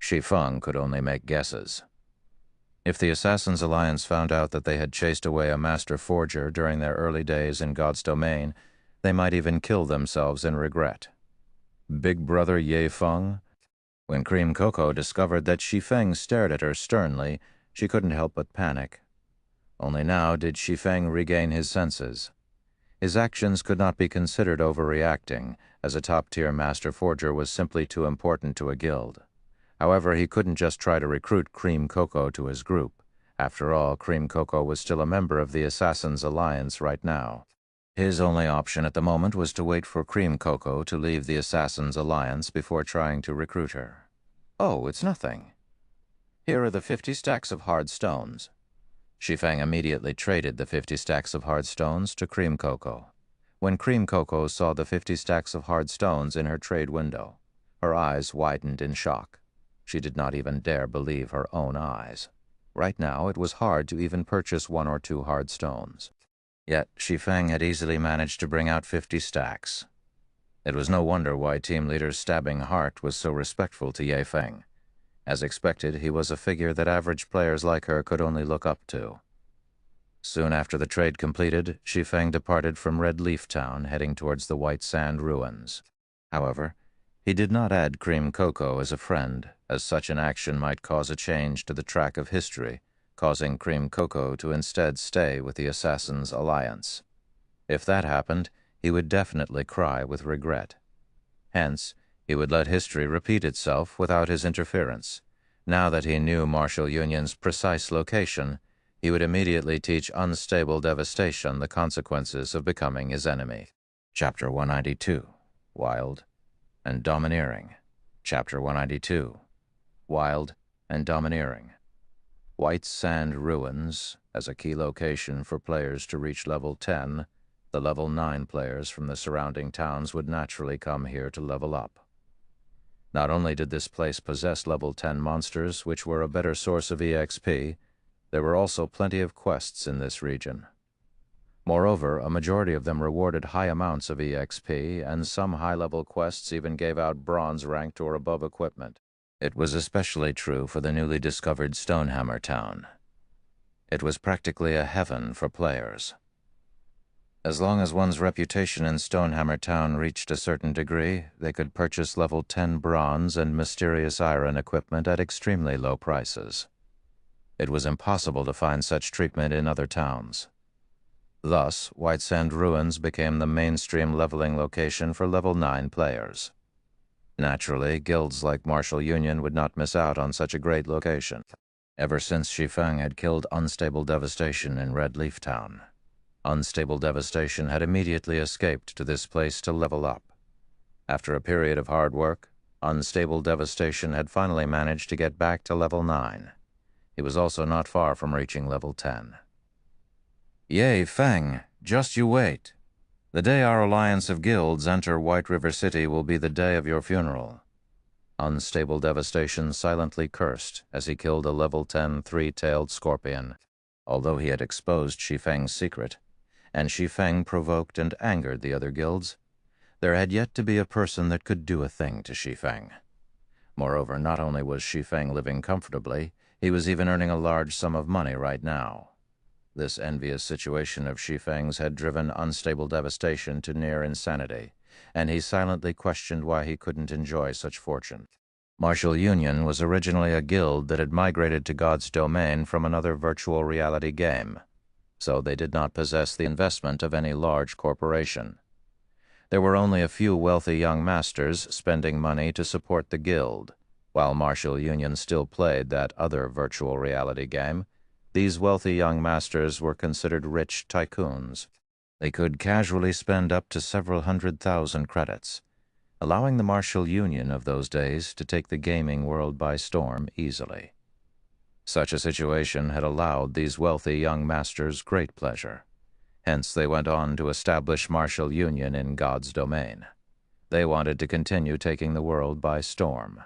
S1: Shi Feng could only make guesses. If the Assassin's Alliance found out that they had chased away a master forger during their early days in God's domain, they might even kill themselves in regret. Big Brother Ye Feng? When Cream Coco discovered that Shi Feng stared at her sternly, she couldn't help but panic. Only now did Shi Feng regain his senses. His actions could not be considered overreacting, as a top-tier master forger was simply too important to a guild. However, he couldn't just try to recruit Cream Coco to his group. After all, Cream Coco was still a member of the Assassin's Alliance right now. His only option at the moment was to wait for Cream Coco to leave the Assassin's Alliance before trying to recruit her. Oh, it's nothing. Here are the 50 stacks of hard stones. Shi Feng immediately traded the 50 stacks of hard stones to Cream Coco. When Cream Coco saw the 50 stacks of hard stones in her trade window, her eyes widened in shock. She did not even dare believe her own eyes. Right now, it was hard to even purchase 1 or 2 hard stones. Yet, Shi Feng had easily managed to bring out 50 stacks. It was no wonder why team leader Stabbing Heart was so respectful to Ye Feng. As expected, he was a figure that average players like her could only look up to. Soon after the trade completed, Shi Feng departed from Red Leaf Town, heading towards the White Sand Ruins. However, he did not add Cream Coco as a friend, as such an action might cause a change to the track of history, causing Cream Coco to instead stay with the Assassin's Alliance. If that happened, he would definitely cry with regret. Hence, he would let history repeat itself without his interference. Now that he knew Marshall Union's precise location, he would immediately teach unstable devastation the consequences of becoming his enemy. Chapter 192, Wild and Domineering. Chapter 192, Wild and Domineering. White Sand Ruins as a key location for players to reach level 10, the level 9 players from the surrounding towns would naturally come here to level up. Not only did this place possess level 10 monsters, which were a better source of EXP, there were also plenty of quests in this region. Moreover, a majority of them rewarded high amounts of EXP, and some high-level quests even gave out bronze-ranked or above equipment. It was especially true for the newly discovered Stonehammer Town. It was practically a heaven for players. As long as one's reputation in Stonehammer Town reached a certain degree, they could purchase level 10 bronze and mysterious iron equipment at extremely low prices. It was impossible to find such treatment in other towns. Thus, White Sand Ruins became the mainstream leveling location for level 9 players. Naturally, guilds like Martial Union would not miss out on such a great location. Ever since Shi Feng had killed Unstable Devastation in Red Leaf Town, Unstable Devastation had immediately escaped to this place to level up. After a period of hard work, Unstable Devastation had finally managed to get back to level 9. He was also not far from reaching level 10. Yea, Feng, just you wait. The day our alliance of guilds enter White River City will be the day of your funeral. Unstable Devastation silently cursed as he killed a level 10 three-tailed scorpion. Although he had exposed Shi Feng's secret, and Shi Feng provoked and angered the other guilds, there had yet to be a person that could do a thing to Shi Feng. Moreover, not only was Shi Feng living comfortably, he was even earning a large sum of money right now. This envious situation of Shi Feng's had driven Unstable Devastation to near insanity, and he silently questioned why he couldn't enjoy such fortune. Martial Union was originally a guild that had migrated to God's domain from another virtual reality game, so they did not possess the investment of any large corporation. There were only a few wealthy young masters spending money to support the guild. While Martial Union still played that other virtual reality game, these wealthy young masters were considered rich tycoons. They could casually spend up to several 100,000 credits, allowing the Martial Union of those days to take the gaming world by storm easily. Such a situation had allowed these wealthy young masters great pleasure. Hence they went on to establish Martial Union in God's domain. They wanted to continue taking the world by storm.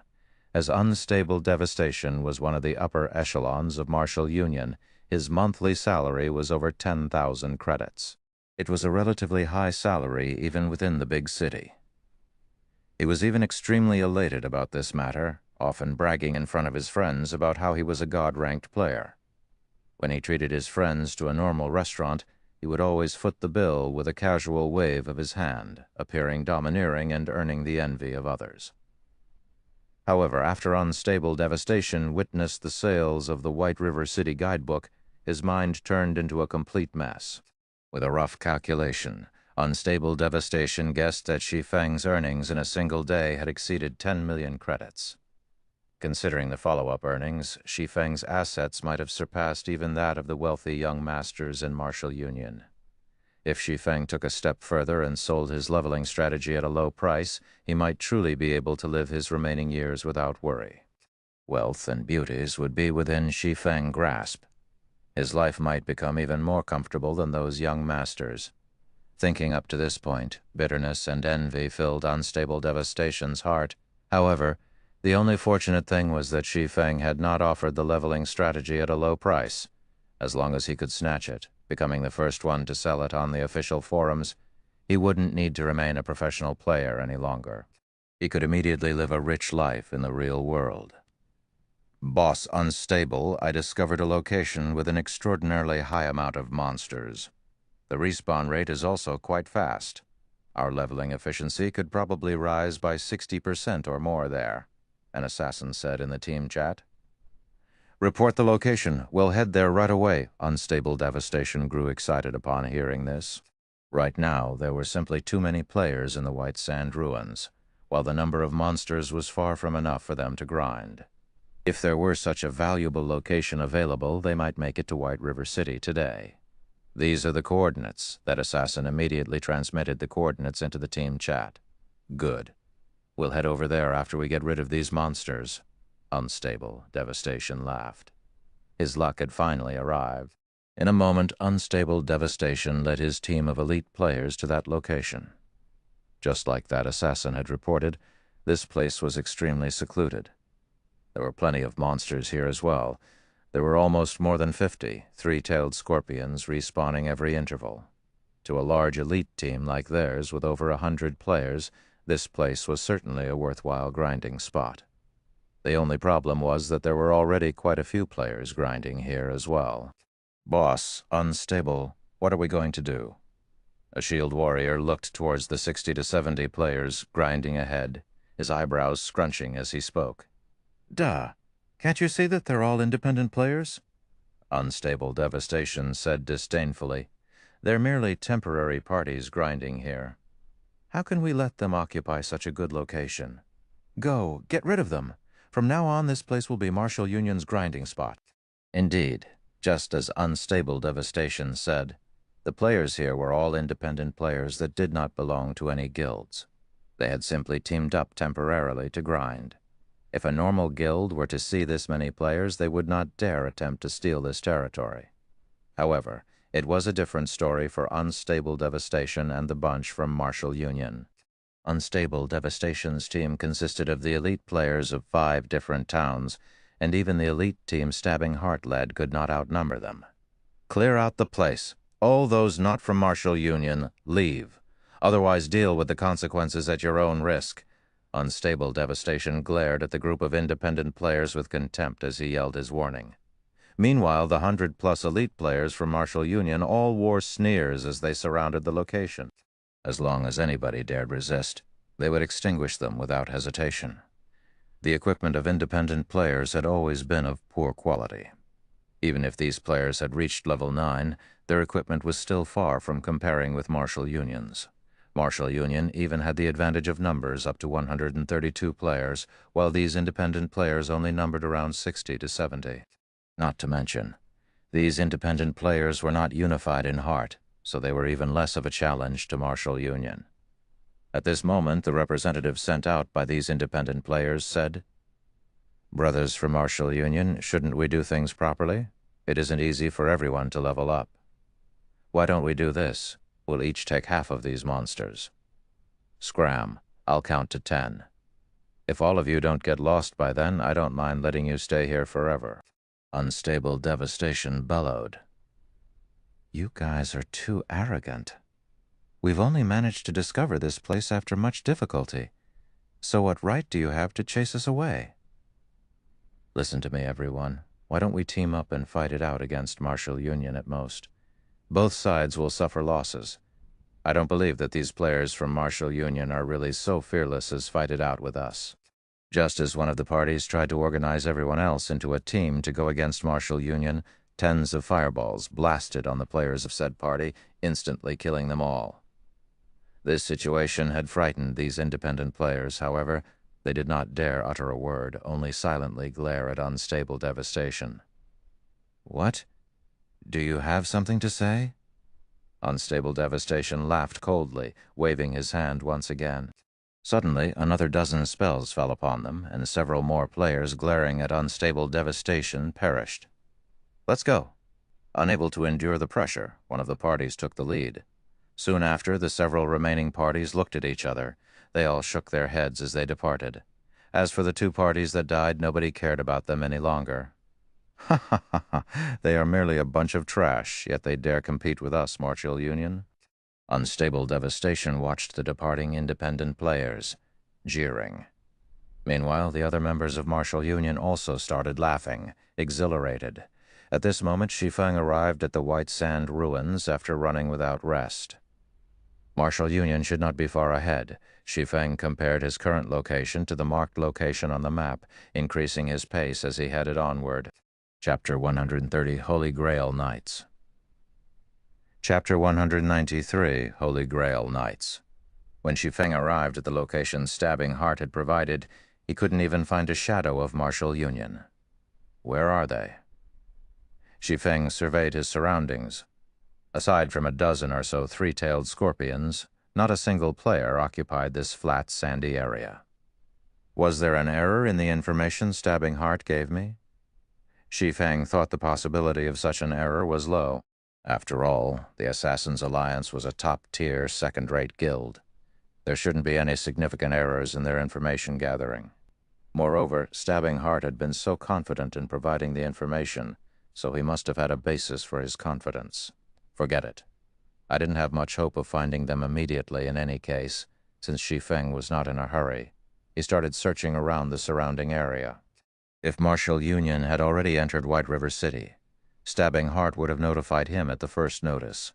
S1: As Unstable Devastation was one of the upper echelons of Martial Union, his monthly salary was over 10,000 credits. It was a relatively high salary even within the big city. He was even extremely elated about this matter, often bragging in front of his friends about how he was a God-ranked player. When he treated his friends to a normal restaurant, he would always foot the bill with a casual wave of his hand, appearing domineering and earning the envy of others. However, after Unstable Devastation witnessed the sales of the White River City guidebook, his mind turned into a complete mess. With a rough calculation, Unstable Devastation guessed that Shi Feng's earnings in a single day had exceeded 10 million credits. Considering the follow-up earnings, Shi Feng's assets might have surpassed even that of the wealthy young masters in Martial Union. If Shi Feng took a step further and sold his leveling strategy at a low price, he might truly be able to live his remaining years without worry. Wealth and beauties would be within Shi Feng's grasp. His life might become even more comfortable than those young masters. Thinking up to this point, bitterness and envy filled Unstable Devastation's heart. However, the only fortunate thing was that Shi Feng had not offered the leveling strategy at a low price. As long as he could snatch it, becoming the first one to sell it on the official forums, he wouldn't need to remain a professional player any longer. He could immediately live a rich life in the real world. Boss Unstable, I discovered a location with an extraordinarily high amount of monsters. The respawn rate is also quite fast. Our leveling efficiency could probably rise by 60% or more there, an assassin said in the team chat. Report the location. We'll head there right away. Unstable Devastation grew excited upon hearing this. Right now, there were simply too many players in the White Sand Ruins, while the number of monsters was far from enough for them to grind. If there were such a valuable location available, they might make it to White River City today. These are the coordinates. That assassin immediately transmitted the coordinates into the team chat. Good. We'll head over there after we get rid of these monsters. Unstable Devastation laughed. His luck had finally arrived. In a moment, Unstable Devastation led his team of elite players to that location. Just like that assassin had reported, this place was extremely secluded. There were plenty of monsters here as well. There were almost more than 50 three-tailed scorpions respawning every interval. To a large elite team like theirs with over 100 players, this place was certainly a worthwhile grinding spot. The only problem was that there were already quite a few players grinding here as well. Boss, Unstable, what are we going to do? A shield warrior looked towards the 60 to 70 players grinding ahead, his eyebrows scrunching as he spoke.
S2: Duh. Can't you see that they're all independent players?
S1: Unstable Devastation said disdainfully. They're merely temporary parties grinding here. How can we let them occupy such a good location?
S2: Go, get rid of them. From now on, this place will be Martial Union's grinding spot.
S1: Indeed, just as Unstable Devastation said, the players here were all independent players that did not belong to any guilds. They had simply teamed up temporarily to grind. If a normal guild were to see this many players, they would not dare attempt to steal this territory. However, it was a different story for Unstable Devastation and the bunch from Martial Union. Unstable Devastation's team consisted of the elite players of 5 different towns, and even the elite team Stabbing Heart led could not outnumber them. Clear out the place. All those not from Martial Union, leave. Otherwise deal with the consequences at your own risk. Unstable Devastation glared at the group of independent players with contempt as he yelled his warning. Meanwhile, the 100-plus elite players from Martial Union all wore sneers as they surrounded the location. As long as anybody dared resist, they would extinguish them without hesitation. The equipment of independent players had always been of poor quality. Even if these players had reached level 9, their equipment was still far from comparing with Martial Union's. Martial Union even had the advantage of numbers up to 132 players, while these independent players only numbered around 60 to 70. Not to mention, these independent players were not unified in heart, so they were even less of a challenge to Martial Union. At this moment, the representative sent out by these independent players said, "Brothers from Martial Union, shouldn't we do things properly? It isn't easy for everyone to level up. Why don't we do this? We'll each take half of these monsters. Scram, I'll count to 10. If all of you don't get lost by then, I don't mind letting you stay here forever." Unstable Devastation bellowed.
S2: You guys are too arrogant. We've only managed to discover this place after much difficulty. So what right do you have to chase us away?
S1: Listen to me, everyone. Why don't we team up and fight it out against Martial Union at most? Both sides will suffer losses. I don't believe that these players from Martial Union are really so fearless as fight it out with us. Just as one of the parties tried to organize everyone else into a team to go against Martial Union, tens of fireballs blasted on the players of said party, instantly killing them all. This situation had frightened these independent players. However, they did not dare utter a word, only silently glare at Unstable Devastation.
S2: What? Do you have something to say?
S1: Unstable Devastation laughed coldly, waving his hand once again. Suddenly, another dozen spells fell upon them, and several more players glaring at Unstable Devastation perished. "Let's go." Unable to endure the pressure, one of the parties took the lead. Soon after, the several remaining parties looked at each other. They all shook their heads as they departed. As for the 2 parties that died, nobody cared about them any longer. "Ha ha ha ha! They are merely a bunch of trash, yet they dare compete with us, Martial Union." Unstable Devastation watched the departing independent players, jeering. Meanwhile, the other members of Martial Union also started laughing, exhilarated. At this moment, Shi Feng arrived at the White Sand Ruins after running without rest. Martial Union should not be far ahead. Shi Feng compared his current location to the marked location on the map, increasing his pace as he headed onward. Chapter 130, Holy Grail Nights. Chapter 193, Holy Grail Nights. When Shi Feng arrived at the location Stabbing Heart had provided, he couldn't even find a shadow of Martial Union. Where are they? Shi Feng surveyed his surroundings. Aside from a dozen or so three-tailed scorpions, not a single player occupied this flat, sandy area. Was there an error in the information Stabbing Heart gave me? Shi Feng thought the possibility of such an error was low. After all, the Assassin's Alliance was a top-tier, second-rate guild. There shouldn't be any significant errors in their information gathering. Moreover, Stabbing Heart had been so confident in providing the information, so he must have had a basis for his confidence. Forget it. I didn't have much hope of finding them immediately in any case, since Shi Feng was not in a hurry. He started searching around the surrounding area. If Martial Union had already entered White River City, Stabbing Heart would have notified him at the first notice.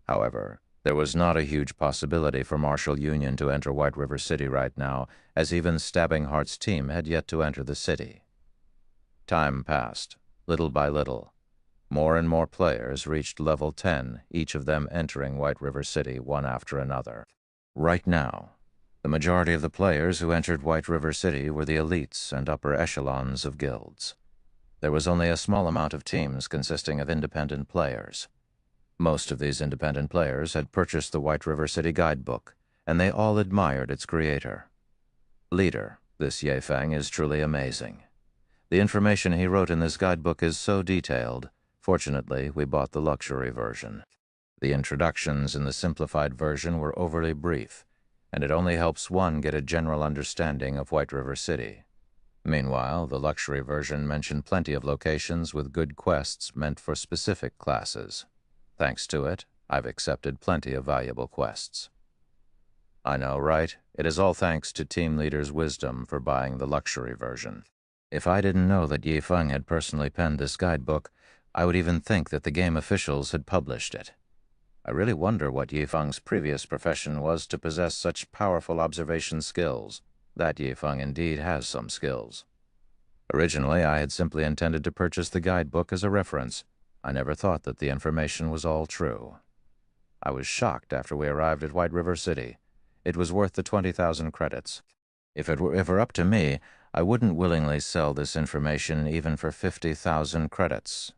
S1: However, there was not a huge possibility for Martial Union to enter White River City right now, as even Stabbing Heart's team had yet to enter the city. Time passed, little by little. More and more players reached level 10, each of them entering White River City one after another. Right now, the majority of the players who entered White River City were the elites and upper echelons of guilds. There was only a small amount of teams consisting of independent players. Most of these independent players had purchased the White River City guidebook, and they all admired its creator. Leader, this Shi Feng is truly amazing. The information he wrote in this guidebook is so detailed. Fortunately, we bought the luxury version. The introductions in the simplified version were overly brief, and it only helps one get a general understanding of White River City. Meanwhile, the luxury version mentioned plenty of locations with good quests meant for specific classes. Thanks to it, I've accepted plenty of valuable quests. I know, right? It is all thanks to Team Leader's wisdom for buying the luxury version. If I didn't know that Shi Feng had personally penned this guidebook, I would even think that the game officials had published it. I really wonder what Shi Feng's previous profession was to possess such powerful observation skills. That Shi Feng indeed has some skills. Originally, I had simply intended to purchase the guidebook as a reference. I never thought that the information was all true. I was shocked after we arrived at White River City. It was worth the 20,000 credits. If it were up to me, I wouldn't willingly sell this information even for 50,000 credits.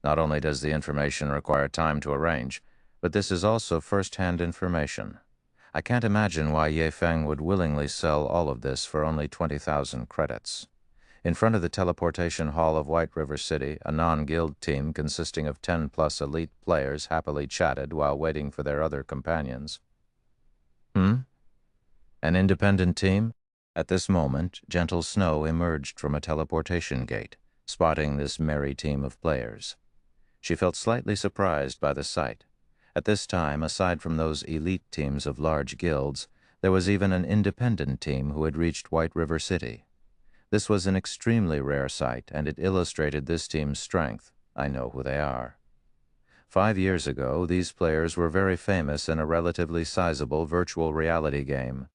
S1: Not only does the information require time to arrange, but this is also first-hand information. I can't imagine why Shi Feng would willingly sell all of this for only 20,000 credits. In front of the teleportation hall of White River City, a non-guild team consisting of 10-plus elite players happily chatted while waiting for their other companions. An independent team? At this moment, Gentle Snow emerged from a teleportation gate, spotting this merry team of players. She felt slightly surprised by the sight. At this time, aside from those elite teams of large guilds, there was even an independent team who had reached White River City. This was an extremely rare sight, and it illustrated this team's strength. I know who they are. 5 years ago, these players were very famous in a relatively sizable virtual reality game.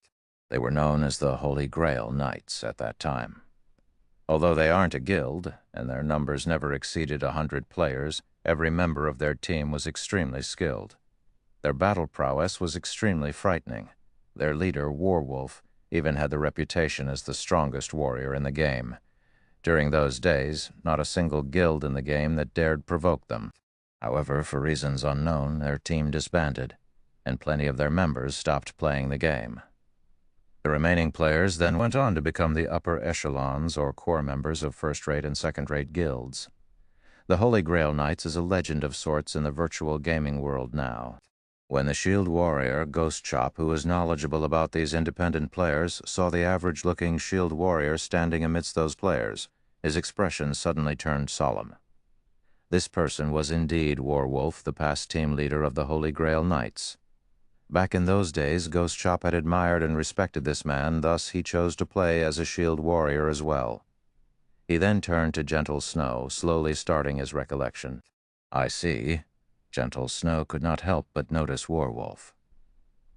S1: They were known as the Holy Grail Knights at that time. Although they aren't a guild, and their numbers never exceeded 100 players, every member of their team was extremely skilled. Their battle prowess was extremely frightening. Their leader, Warwolf, even had the reputation as the strongest warrior in the game. During those days, not a single guild in the game that dared provoke them. However, for reasons unknown, their team disbanded, and plenty of their members stopped playing the game. The remaining players then went on to become the upper echelons or core members of first-rate and second-rate guilds. The Holy Grail Knights is a legend of sorts in the virtual gaming world now. When the shield warrior, Ghost Chop, who was knowledgeable about these independent players, saw the average-looking shield warrior standing amidst those players, his expression suddenly turned solemn. This person was indeed Warwolf, the past team leader of the Holy Grail Knights. Back in those days, Ghost Chop had admired and respected this man, thus he chose to play as a shield warrior as well. He then turned to Gentle Snow, slowly starting his recollection. I see. Gentle Snow could not help but notice Warwolf.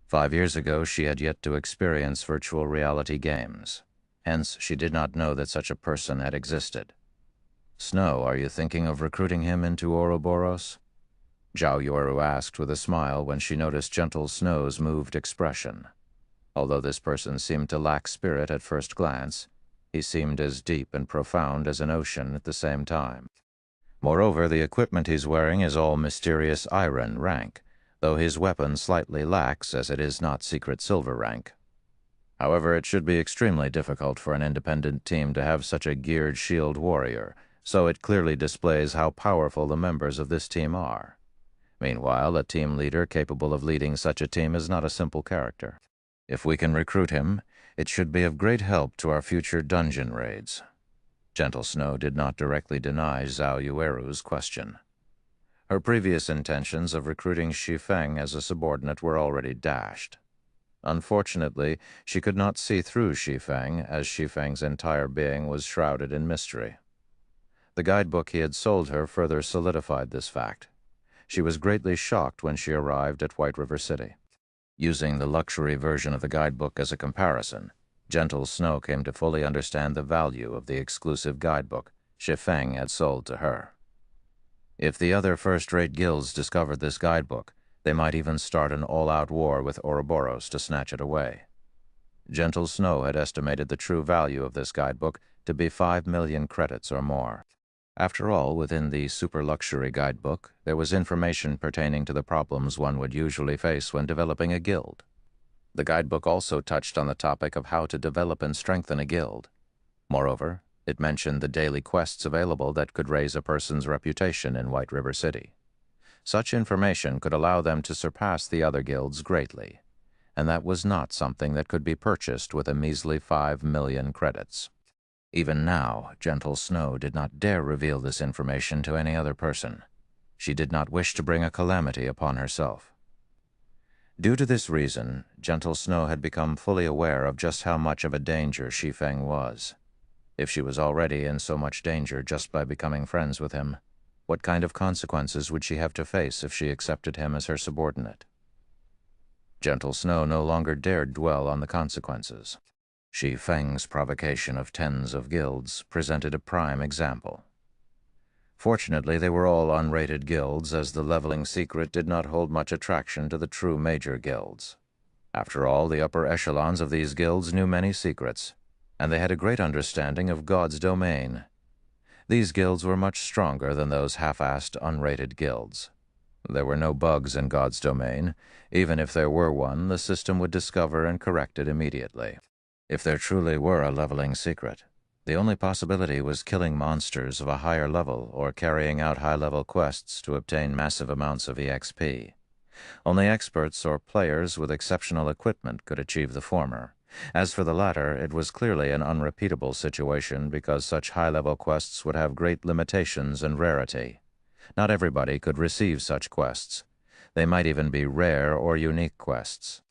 S1: 5 years ago, she had yet to experience virtual reality games. Hence, she did not know that such a person had existed. Snow, are you thinking of recruiting him into Ouroboros? Zhao Yoru asked with a smile when she noticed Gentle Snow's moved expression. Although this person seemed to lack spirit at first glance, He seemed as deep and profound as an ocean at the same time. Moreover, the equipment he's wearing is all mysterious iron rank, though his weapon slightly lacks, as it is not secret silver rank. However, it should be extremely difficult for an independent team to have such a geared shield warrior, so it clearly displays how powerful the members of this team are. Meanwhile, a team leader capable of leading such a team is not a simple character. If we can recruit him, it should be of great help to our future dungeon raids. Gentle Snow did not directly deny Zhao Yueru's question. Her previous intentions of recruiting Shi Feng as a subordinate were already dashed. Unfortunately, she could not see through Shi Feng, as Shi Feng's entire being was shrouded in mystery. The guidebook he had sold her further solidified this fact. She was greatly shocked when she arrived at White River City. Using the luxury version of the guidebook as a comparison, Gentle Snow came to fully understand the value of the exclusive guidebook Shi Feng had sold to her. If the other first-rate guilds discovered this guidebook, they might even start an all-out war with Ouroboros to snatch it away. Gentle Snow had estimated the true value of this guidebook to be 5 million credits or more. After all, within the super-luxury guidebook, there was information pertaining to the problems one would usually face when developing a guild. The guidebook also touched on the topic of how to develop and strengthen a guild. Moreover, it mentioned the daily quests available that could raise a person's reputation in White River City. Such information could allow them to surpass the other guilds greatly, and that was not something that could be purchased with a measly 5 million credits. Even now, Gentle Snow did not dare reveal this information to any other person. She did not wish to bring a calamity upon herself. Due to this reason, Gentle Snow had become fully aware of just how much of a danger Shi Feng was. If she was already in so much danger just by becoming friends with him, what kind of consequences would she have to face if she accepted him as her subordinate? Gentle Snow no longer dared dwell on the consequences. Shi Feng's provocation of tens of guilds presented a prime example. Fortunately, they were all unrated guilds, as the leveling secret did not hold much attraction to the true major guilds. After all, the upper echelons of these guilds knew many secrets, and they had a great understanding of God's domain. These guilds were much stronger than those half-assed, unrated guilds. There were no bugs in God's domain. Even if there were one, the system would discover and correct it immediately. If there truly were a leveling secret, the only possibility was killing monsters of a higher level or carrying out high-level quests to obtain massive amounts of EXP. Only experts or players with exceptional equipment could achieve the former. As for the latter, it was clearly an unrepeatable situation because such high-level quests would have great limitations and rarity. Not everybody could receive such quests. They might even be rare or unique quests.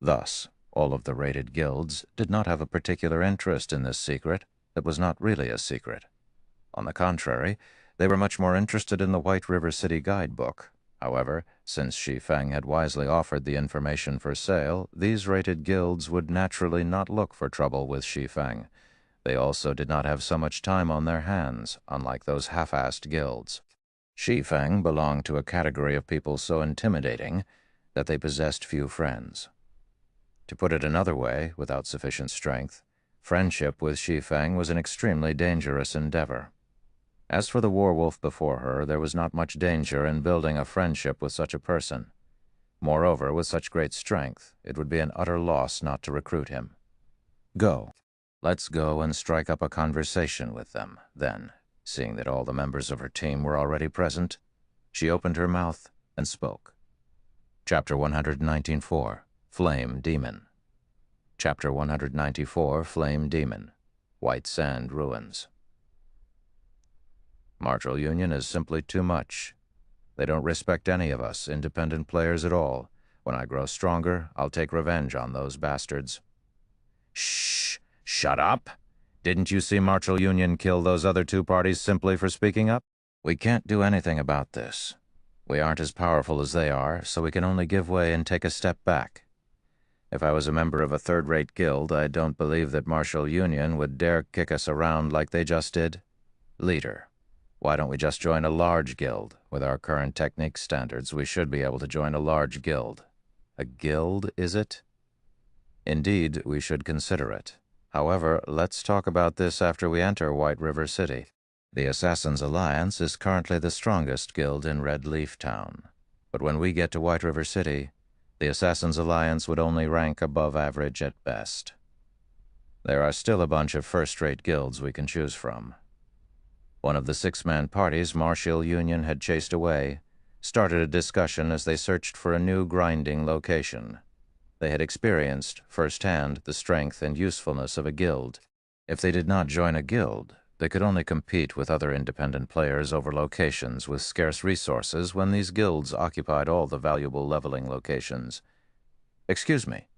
S1: Thus, all of the rated guilds did not have a particular interest in this secret that was not really a secret. On the contrary, they were much more interested in the White River City guidebook. However, since Shi Feng had wisely offered the information for sale, these rated guilds would naturally not look for trouble with Shi Feng. They also did not have so much time on their hands, unlike those half-assed guilds. Shi Feng belonged to a category of people so intimidating that they possessed few friends. To put it another way, without sufficient strength, friendship with Shi Feng was an extremely dangerous endeavor. As for the werewolf before her, there was not much danger in building a friendship with such a person. Moreover, with such great strength, it would be an utter loss not to recruit him. Go. Let's go and strike up a conversation with them, then. Seeing that all the members of her team were already present, she opened her mouth and spoke. Chapter 194, Flame Demon. Chapter 194, Flame Demon, White Sand Ruins. Martial Union is simply too much. They don't respect any of us, independent players at all. When I grow stronger, I'll take revenge on those bastards. Shh! Shut up! Didn't you see Martial Union kill those other two parties simply for speaking up? We can't do anything about this. We aren't as powerful as they are, so we can only give way and take a step back. If I was a member of a third-rate guild, I don't believe that Martial Union would dare kick us around like they just did. Leader, why don't we just join a large guild? With our current technique standards, we should be able to join a large guild. A guild, is it? Indeed, we should consider it. However, let's talk about this after we enter White River City. The Assassin's Alliance is currently the strongest guild in Red Leaf Town. But when we get to White River City, the Assassin's Alliance would only rank above average at best. There are still a bunch of first-rate guilds we can choose from. One of the six-man parties Martial Union had chased away started a discussion as they searched for a new grinding location. They had experienced firsthand the strength and usefulness of a guild. If they did not join a guild, they could only compete with other independent players over locations with scarce resources when these guilds occupied all the valuable leveling locations. Excuse me,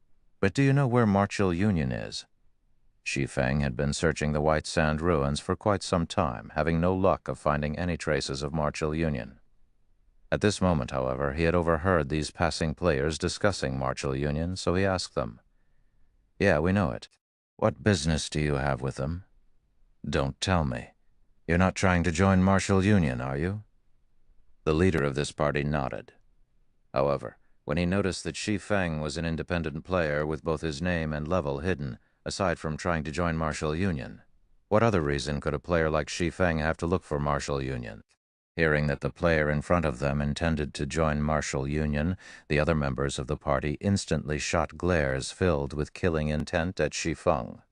S1: but do you know where Martial Union is? Shi Feng had been searching the White Sand ruins for quite some time, having no luck of finding any traces of Martial Union. At this moment, however, he had overheard these passing players discussing Martial Union, so he asked them. Yeah, we know it. What business do you have with them? Don't tell me. You're not trying to join Martial Union, are you? The leader of this party nodded. However, when he noticed that Shi Feng was an independent player with both his name and level hidden, aside from trying to join Martial Union, what other reason could a player like Shi Feng have to look for Martial Union? Hearing that the player in front of them intended to join Martial Union, the other members of the party instantly shot glares filled with killing intent at Shi Feng.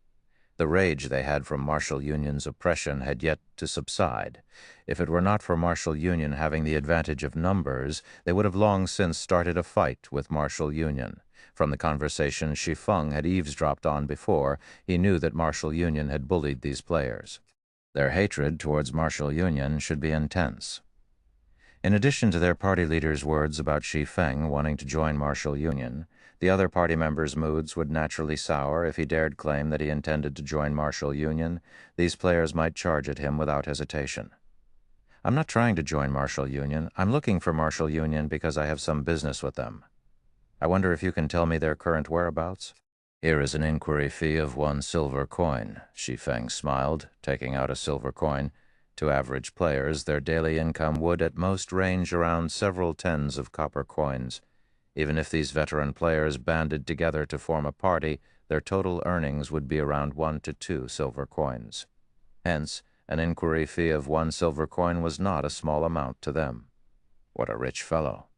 S1: The rage they had from Martial Union's oppression had yet to subside. If it were not for Martial Union having the advantage of numbers, they would have long since started a fight with Martial Union. From the conversation Shi Feng had eavesdropped on before, he knew that Martial Union had bullied these players. Their hatred towards Martial Union should be intense. In addition to their party leader's words about Shi Feng wanting to join Martial Union, the other party members' moods would naturally sour if he dared claim that he intended to join Martial Union. These players might charge at him without hesitation. I'm not trying to join Martial Union. I'm looking for Martial Union because I have some business with them. I wonder if you can tell me their current whereabouts? Here is an inquiry fee of 1 silver coin, Shi Feng smiled, taking out a silver coin. To average players, their daily income would at most range around several tens of copper coins. Even if these veteran players banded together to form a party, their total earnings would be around 1 to 2 silver coins. Hence, an inquiry fee of 1 silver coin was not a small amount to them. What a rich fellow.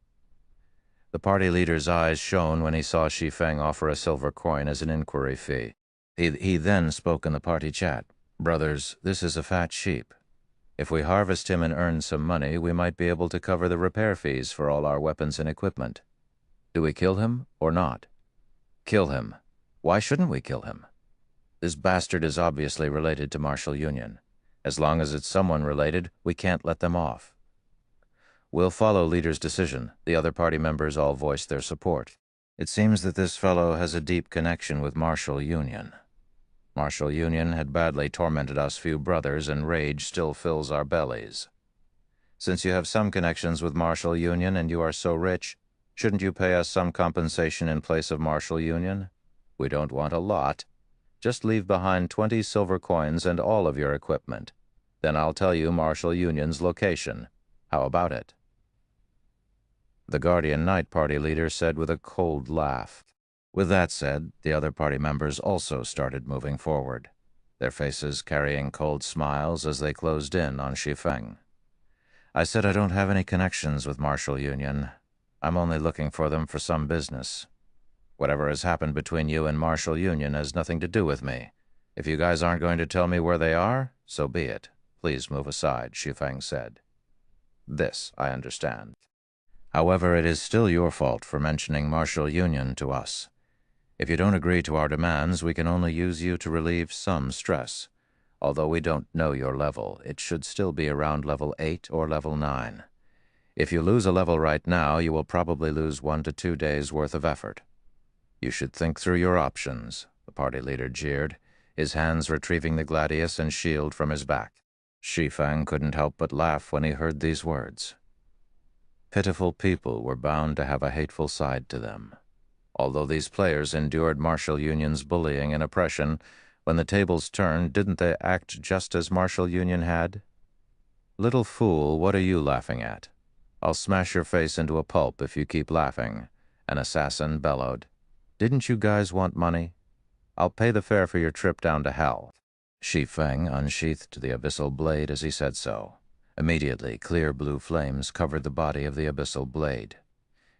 S1: The party leader's eyes shone when he saw Shi Feng offer a silver coin as an inquiry fee. He then spoke in the party chat. Brothers, this is a fat sheep. If we harvest him and earn some money, we might be able to cover the repair fees for all our weapons and equipment. Do we kill him or not? Kill him. Why shouldn't we kill him? This bastard is obviously related to Martial Union. As long as it's someone related, we can't let them off. We'll follow leader's decision. The other party members all voiced their support. It seems that this fellow has a deep connection with Martial Union. Martial Union had badly tormented us few brothers, and rage still fills our bellies. Since you have some connections with Martial Union and you are so rich, shouldn't you pay us some compensation in place of Martial Union? We don't want a lot. Just leave behind 20 silver coins and all of your equipment. Then I'll tell you Martial Union's location. How about it? The Guardian Knight party leader said with a cold laugh. With that said, the other party members also started moving forward, their faces carrying cold smiles as they closed in on Shi Feng. I said I don't have any connections with Martial Union. I'm only looking for them for some business. Whatever has happened between you and Martial Union has nothing to do with me. If you guys aren't going to tell me where they are, so be it. Please move aside, Shi Feng said. This I understand. However, it is still your fault for mentioning Martial Union to us. If you don't agree to our demands, we can only use you to relieve some stress. Although we don't know your level, it should still be around level 8 or level 9. If you lose a level right now, you will probably lose 1 to 2 days' worth of effort. You should think through your options, the party leader jeered, his hands retrieving the gladius and shield from his back. Shi Feng couldn't help but laugh when he heard these words. Pitiful people were bound to have a hateful side to them. Although these players endured Martial Union's bullying and oppression, when the tables turned, didn't they act just as Martial Union had? Little fool, what are you laughing at? I'll smash your face into a pulp if you keep laughing, an assassin bellowed. Didn't you guys want money? I'll pay the fare for your trip down to hell." Shi Feng unsheathed the abyssal blade as he said so. Immediately, clear blue flames covered the body of the abyssal blade.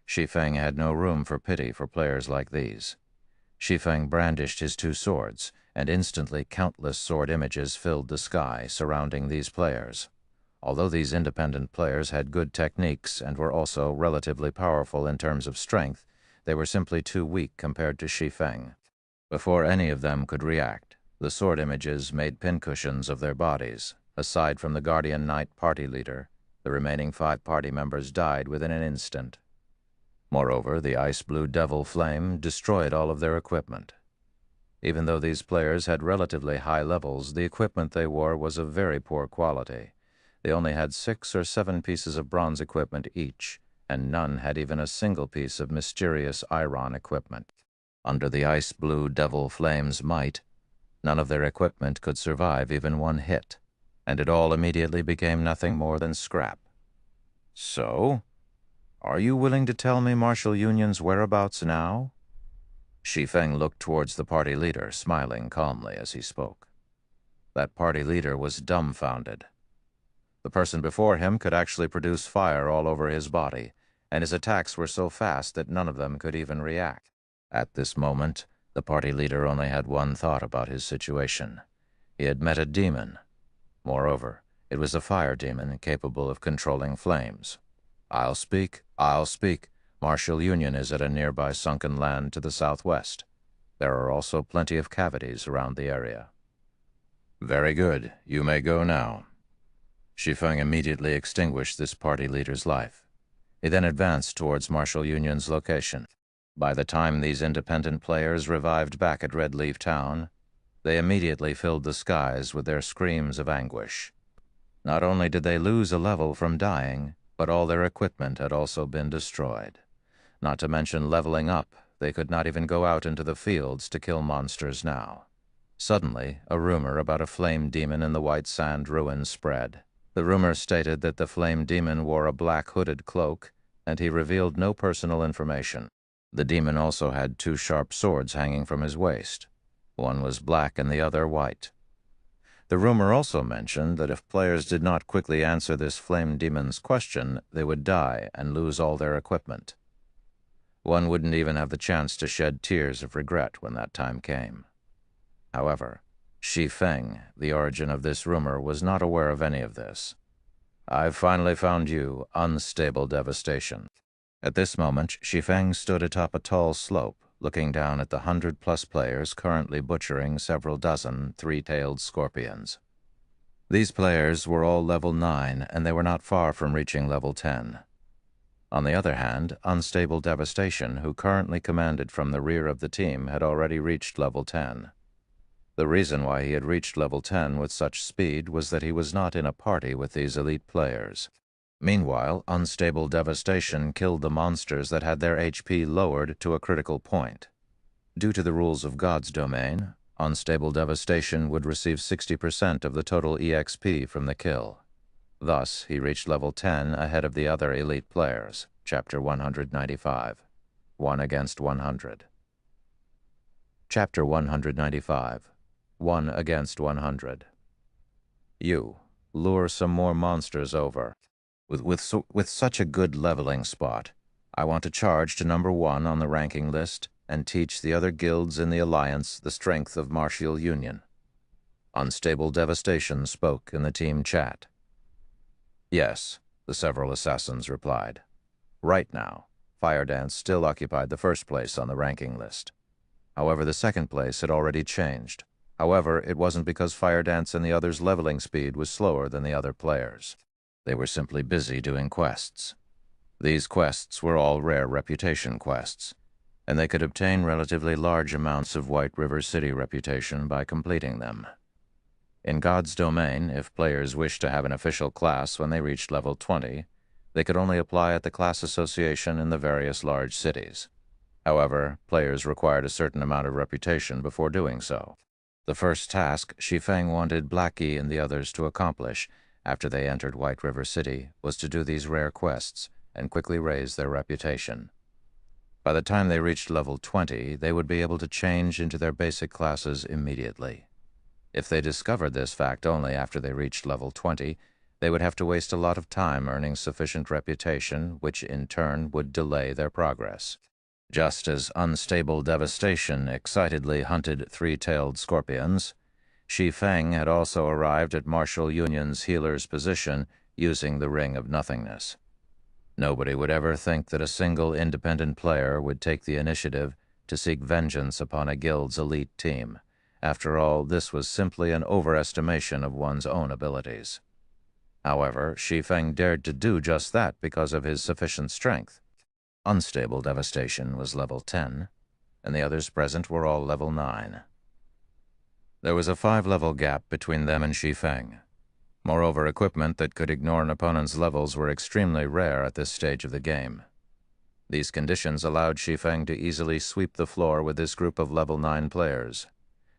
S1: Shi Feng had no room for pity for players like these. Shi Feng brandished his two swords, and instantly countless sword images filled the sky surrounding these players. Although these independent players had good techniques and were also relatively powerful in terms of strength, they were simply too weak compared to Shi Feng. Before any of them could react, the sword images made pincushions of their bodies. Aside from the Guardian Knight party leader, the remaining 5 party members died within an instant. Moreover, the ice-blue devil flame destroyed all of their equipment. Even though these players had relatively high levels, the equipment they wore was of very poor quality. They only had 6 or 7 pieces of bronze equipment each, and none had even a single piece of mysterious iron equipment. Under the ice-blue devil flame's might, none of their equipment could survive even one hit, and it all immediately became nothing more than scrap. "So, are you willing to tell me Martial Union's whereabouts now?" Shi Feng looked towards the party leader, smiling calmly as he spoke. That party leader was dumbfounded. The person before him could actually produce fire all over his body, and his attacks were so fast that none of them could even react. At this moment, the party leader only had one thought about his situation. He had met a demon. Moreover, it was a fire demon capable of controlling flames. I'll speak. Martial Union is at a nearby sunken land to the southwest. There are also plenty of cavities around the area." "Very good. You may go now." Shi Feng immediately extinguished this party leader's life. He then advanced towards Martial Union's location. By the time these independent players revived back at Red Leaf Town, they immediately filled the skies with their screams of anguish. Not only did they lose a level from dying, but all their equipment had also been destroyed. Not to mention leveling up, they could not even go out into the fields to kill monsters now. Suddenly, a rumor about a flame demon in the White Sand ruins spread. The rumor stated that the flame demon wore a black hooded cloak, and he revealed no personal information. The demon also had 2 sharp swords hanging from his waist. One was black and the other white. The rumor also mentioned that if players did not quickly answer this flame demon's question, they would die and lose all their equipment. One wouldn't even have the chance to shed tears of regret when that time came. However, Shi Feng, the origin of this rumor, was not aware of any of this. "I've finally found you, unstable devastation." At this moment, Shi Feng stood atop a tall slope, looking down at the 100+ players currently butchering several dozen 3-tailed scorpions. These players were all level 9, and they were not far from reaching level 10. On the other hand, Unstable Devastation, who currently commanded from the rear of the team, had already reached level 10. The reason why he had reached level 10 with such speed was that he was not in a party with these elite players. Meanwhile, Unstable Devastation killed the monsters that had their HP lowered to a critical point. Due to the rules of God's domain, Unstable Devastation would receive 60% of the total EXP from the kill. Thus, he reached level 10 ahead of the other elite players. Chapter 195. 1 against 100. Chapter 195. 1 against 100. You, lure some more monsters over. With such a good leveling spot, I want to charge to number 1 on the ranking list and teach the other guilds in the Alliance the strength of Martial Union. Unstable Devastation spoke in the team chat. Yes, the several assassins replied. Right now, Fire Dance still occupied the first place on the ranking list. However, the second place had already changed. However, it wasn't because Fire Dance and the others' leveling speed was slower than the other players. They were simply busy doing quests. These quests were all rare reputation quests, and they could obtain relatively large amounts of White River City reputation by completing them. In God's domain, if players wished to have an official class when they reached level 20, they could only apply at the class association in the various large cities. However, players required a certain amount of reputation before doing so. The first task Shi Feng wanted Blackie and the others to accomplish after they entered White River City was to do these rare quests and quickly raise their reputation. By the time they reached level 20, they would be able to change into their basic classes immediately. If they discovered this fact only after they reached level 20, they would have to waste a lot of time earning sufficient reputation, which in turn would delay their progress. Just as unstable devastation excitedly hunted three-tailed scorpions, Shi Feng had also arrived at Martial Union's healer's position using the Ring of Nothingness. Nobody would ever think that a single independent player would take the initiative to seek vengeance upon a guild's elite team. After all, this was simply an overestimation of one's own abilities. However, Shi Feng dared to do just that because of his sufficient strength. Unstable devastation was level 10, and the others present were all level 9. There was a 5-level gap between them and Shi Feng. Moreover, equipment that could ignore an opponent's levels were extremely rare at this stage of the game. These conditions allowed Shi Feng to easily sweep the floor with this group of level 9 players.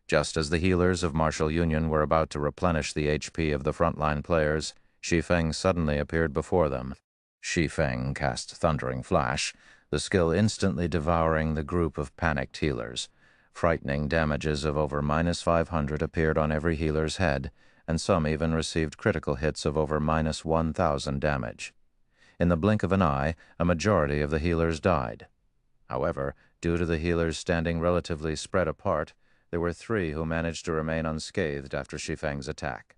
S1: Just as the healers of Martial Union were about to replenish the HP of the frontline players, Shi Feng suddenly appeared before them. Shi Feng cast Thundering Flash, the skill instantly devouring the group of panicked healers. Frightening damages of over -500 appeared on every healer's head, and some even received critical hits of over -1,000 damage. In the blink of an eye, a majority of the healers died. However, due to the healers standing relatively spread apart, there were 3 who managed to remain unscathed after Shi Feng's attack.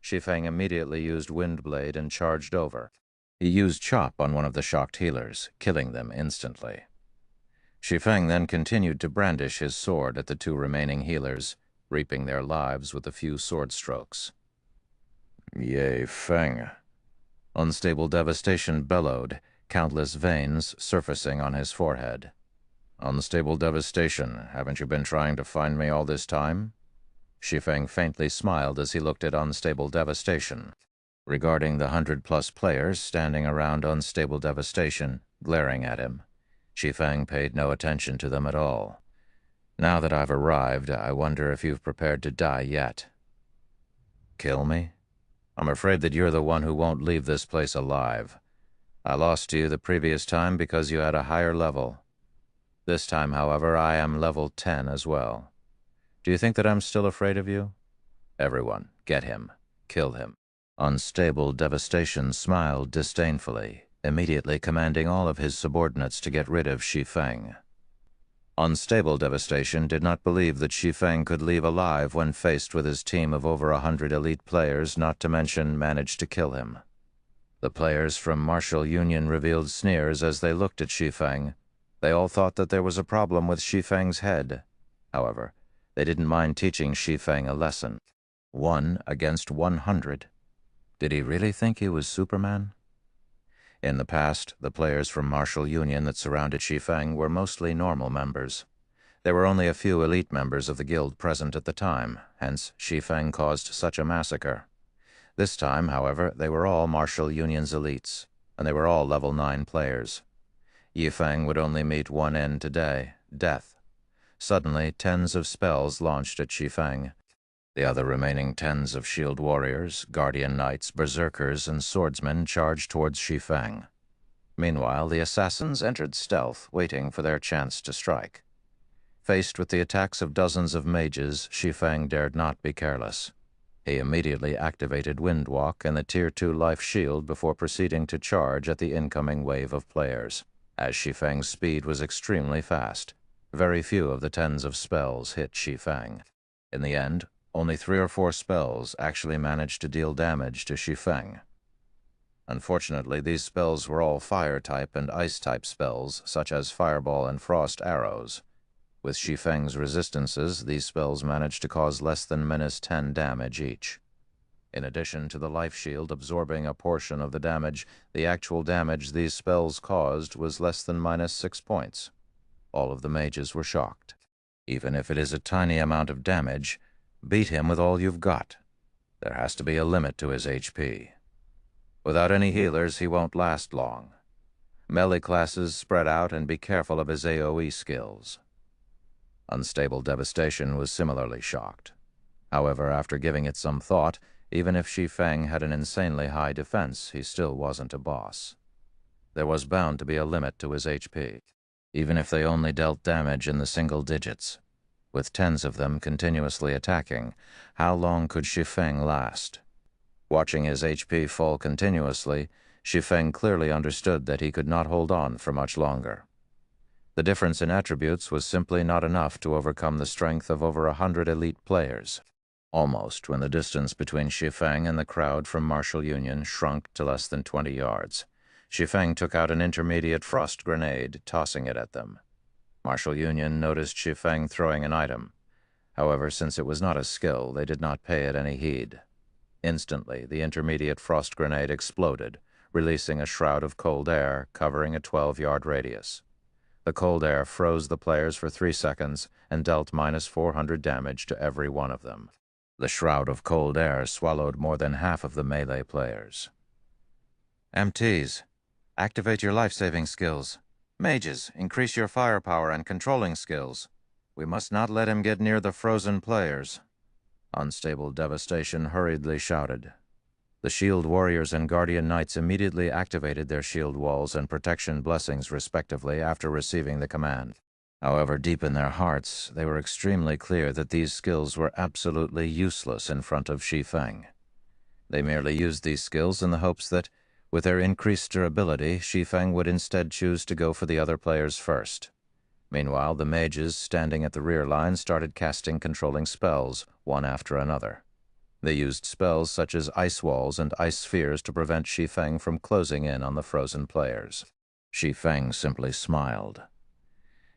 S1: Shi Feng immediately used Windblade and charged over. He used Chop on one of the shocked healers, killing them instantly. Shi Feng then continued to brandish his sword at the 2 remaining healers, reaping their lives with a few sword strokes. "Ye Feng." Unstable devastation bellowed, countless veins surfacing on his forehead. "Unstable devastation, haven't you been trying to find me all this time?" Shi Feng faintly smiled as he looked at unstable devastation. Regarding the 100-plus players standing around unstable devastation, glaring at him, Shi Feng paid no attention to them at all. "Now that I've arrived, I wonder if you've prepared to die yet." "Kill me? I'm afraid that you're the one who won't leave this place alive. I lost to you the previous time because you had a higher level. This time, however, I am level 10 as well. Do you think that I'm still afraid of you? Everyone, get him. Kill him." Unstable devastation smiled disdainfully, immediately commanding all of his subordinates to get rid of Shi Feng. Unstable devastation did not believe that Shi Feng could leave alive when faced with his team of over 100 elite players, not to mention manage to kill him. The players from Martial Union revealed sneers as they looked at Shi Feng. They all thought that there was a problem with Shi Feng's head. However, they didn't mind teaching Shi Feng a lesson. 1 against 100. Did he really think he was Superman? In the past, the players from Martial Union that surrounded Shi Feng were mostly normal members. There were only a few elite members of the guild present at the time, hence Shi Feng caused such a massacre. This time, however, they were all Martial Union's elites, and they were all level 9 players. Yi Feng would only meet one end today: death. Suddenly, tens of spells launched at Shi Feng. The other remaining tens of shield warriors, guardian knights, berserkers, and swordsmen charged towards Shi Feng. Meanwhile, the assassins entered stealth, waiting for their chance to strike. Faced with the attacks of dozens of mages, Shi Feng dared not be careless. He immediately activated Windwalk and the Tier 2 life shield before proceeding to charge at the incoming wave of players. As Shi Feng's speed was extremely fast, very few of the tens of spells hit Shi Feng. In the end, only 3 or 4 spells actually managed to deal damage to Shi Feng. Unfortunately, these spells were all fire-type and ice-type spells, such as Fireball and Frost Arrows. With Shi Feng's resistances, these spells managed to cause less than -10 damage each. In addition to the life shield absorbing a portion of the damage, the actual damage these spells caused was less than -6 points. All of the mages were shocked. Even if it is a tiny amount of damage, beat him with all you've got. There has to be a limit to his HP. Without any healers, he won't last long. Melee classes spread out, and be careful of his AoE skills. Unstable devastation was similarly shocked. However, after giving it some thought, even if Shi Feng had an insanely high defense, he still wasn't a boss. There was bound to be a limit to his HP. even if they only dealt damage in the single digits. With tens of them continuously attacking, how long could Shi Feng last? Watching his HP fall continuously, Shi Feng clearly understood that he could not hold on for much longer. The difference in attributes was simply not enough to overcome the strength of over 100 elite players. Almost when the distance between Shi Feng and the crowd from Martial Union shrunk to less than 20 yards, Shi Feng took out an intermediate frost grenade, tossing it at them. Martial Union noticed Shi Feng throwing an item. However, since it was not a skill, they did not pay it any heed. Instantly, the intermediate frost grenade exploded, releasing a shroud of cold air covering a 12-yard radius. The cold air froze the players for 3 seconds and dealt minus 400 damage to every one of them. The shroud of cold air swallowed more than half of the melee players. MTs, activate your life-saving skills. Mages, increase your firepower and controlling skills. We must not let him get near the frozen players. Unstable Devastation hurriedly shouted. The Shield Warriors and Guardian Knights immediately activated their shield walls and protection blessings respectively after receiving the command. However, deep in their hearts, they were extremely clear that these skills were absolutely useless in front of Shi Feng. They merely used these skills in the hopes that, with their increased durability, Shi Feng would instead choose to go for the other players first. Meanwhile, the mages standing at the rear line started casting controlling spells, one after another. They used spells such as ice walls and ice spheres to prevent Shi Feng from closing in on the frozen players. Shi Feng simply smiled.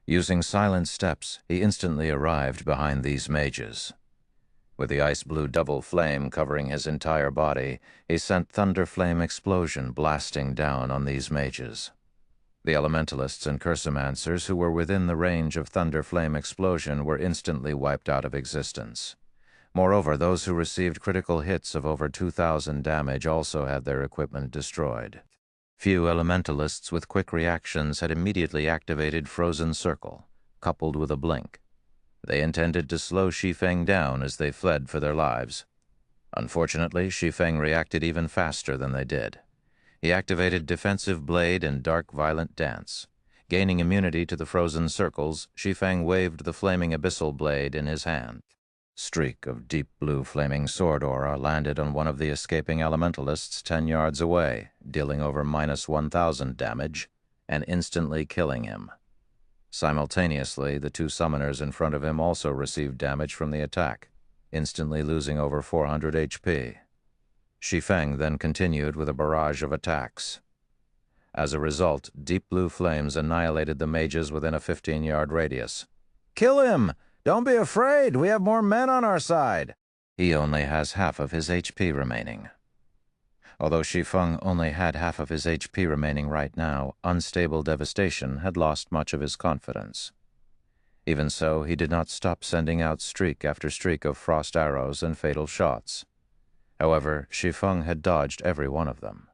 S1: Using silent steps, he instantly arrived behind these mages. With the ice-blue double flame covering his entire body, he sent thunder flame explosion blasting down on these mages. The elementalists and cursomancers who were within the range of thunder flame explosion were instantly wiped out of existence. Moreover, those who received critical hits of over 2,000 damage also had their equipment destroyed. Few elementalists with quick reactions had immediately activated Frozen Circle, coupled with a blink. They intended to slow Shi Feng down as they fled for their lives. Unfortunately, Shi Feng reacted even faster than they did. He activated Defensive Blade and Dark Violent Dance. Gaining immunity to the frozen circles, Shi Feng waved the flaming abyssal blade in his hand. Streak of deep blue flaming sword aura landed on one of the escaping elementalists 10 yards away, dealing over minus 1,000 damage, and instantly killing him. Simultaneously, the 2 summoners in front of him also received damage from the attack, instantly losing over 400 HP. Shi Feng then continued with a barrage of attacks. As a result, deep blue flames annihilated the mages within a 15-yard radius. "Kill him! Don't be afraid! We have more men on our side!" He only has half of his HP remaining. Although Shi Feng only had half of his HP remaining right now, Unstable Devastation had lost much of his confidence. Even so, he did not stop sending out streak after streak of frost arrows and fatal shots. However, Shi Feng had dodged every one of them.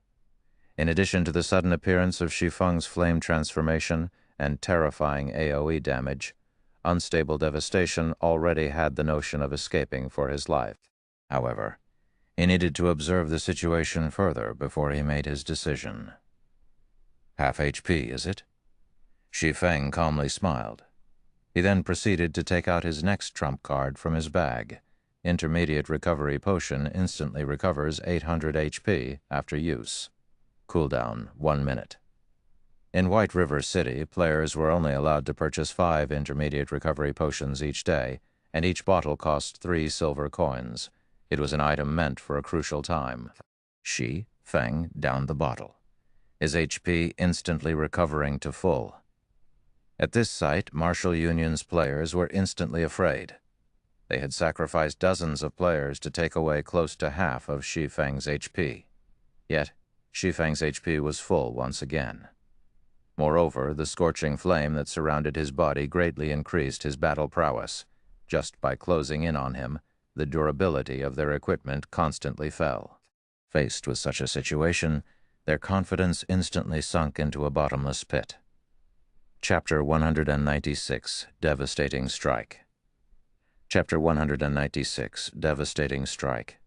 S1: In addition to the sudden appearance of Shi Feng's flame transformation and terrifying AoE damage, Unstable Devastation already had the notion of escaping for his life. However, he needed to observe the situation further before he made his decision. "Half HP, is it?" Shi Feng calmly smiled. He then proceeded to take out his next trump card from his bag. Intermediate Recovery Potion instantly recovers 800 HP after use. Cooldown 1 minute. In White River City, players were only allowed to purchase 5 Intermediate Recovery Potions each day, and each bottle cost 3 silver coins. It was an item meant for a crucial time. Shi Feng downed the bottle, his HP instantly recovering to full. At this sight, Martial Union's players were instantly afraid. They had sacrificed dozens of players to take away close to half of Shi Feng's HP. Yet, Shi Feng's HP was full once again. Moreover, the scorching flame that surrounded his body greatly increased his battle prowess. Just by closing in on him, the durability of their equipment constantly fell. Faced with such a situation, their confidence instantly sunk into a bottomless pit. Chapter 196, Devastating Strike. Chapter 196, Devastating Strike.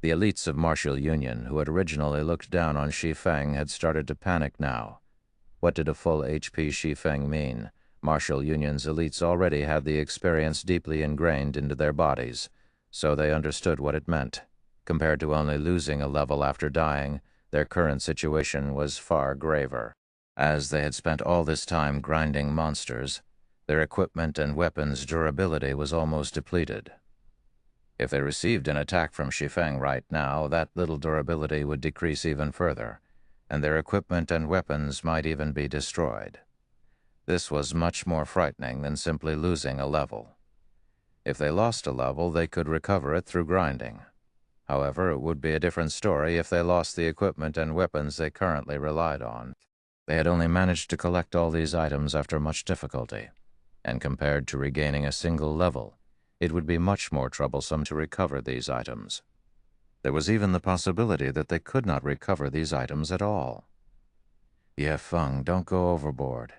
S1: The elites of Martial Union, who had originally looked down on Shi Feng, had started to panic now. What did a full HP Shi Feng mean? Martial Union's elites already had the experience deeply ingrained into their bodies, so they understood what it meant. Compared to only losing a level after dying, their current situation was far graver. As they had spent all this time grinding monsters, their equipment and weapons' durability was almost depleted. If they received an attack from Shi Feng right now, that little durability would decrease even further, and their equipment and weapons might even be destroyed. This was much more frightening than simply losing a level. If they lost a level, they could recover it through grinding. However, it would be a different story if they lost the equipment and weapons they currently relied on. They had only managed to collect all these items after much difficulty, and compared to regaining a single level, it would be much more troublesome to recover these items. There was even the possibility that they could not recover these items at all. Ye Feng, don't go overboard.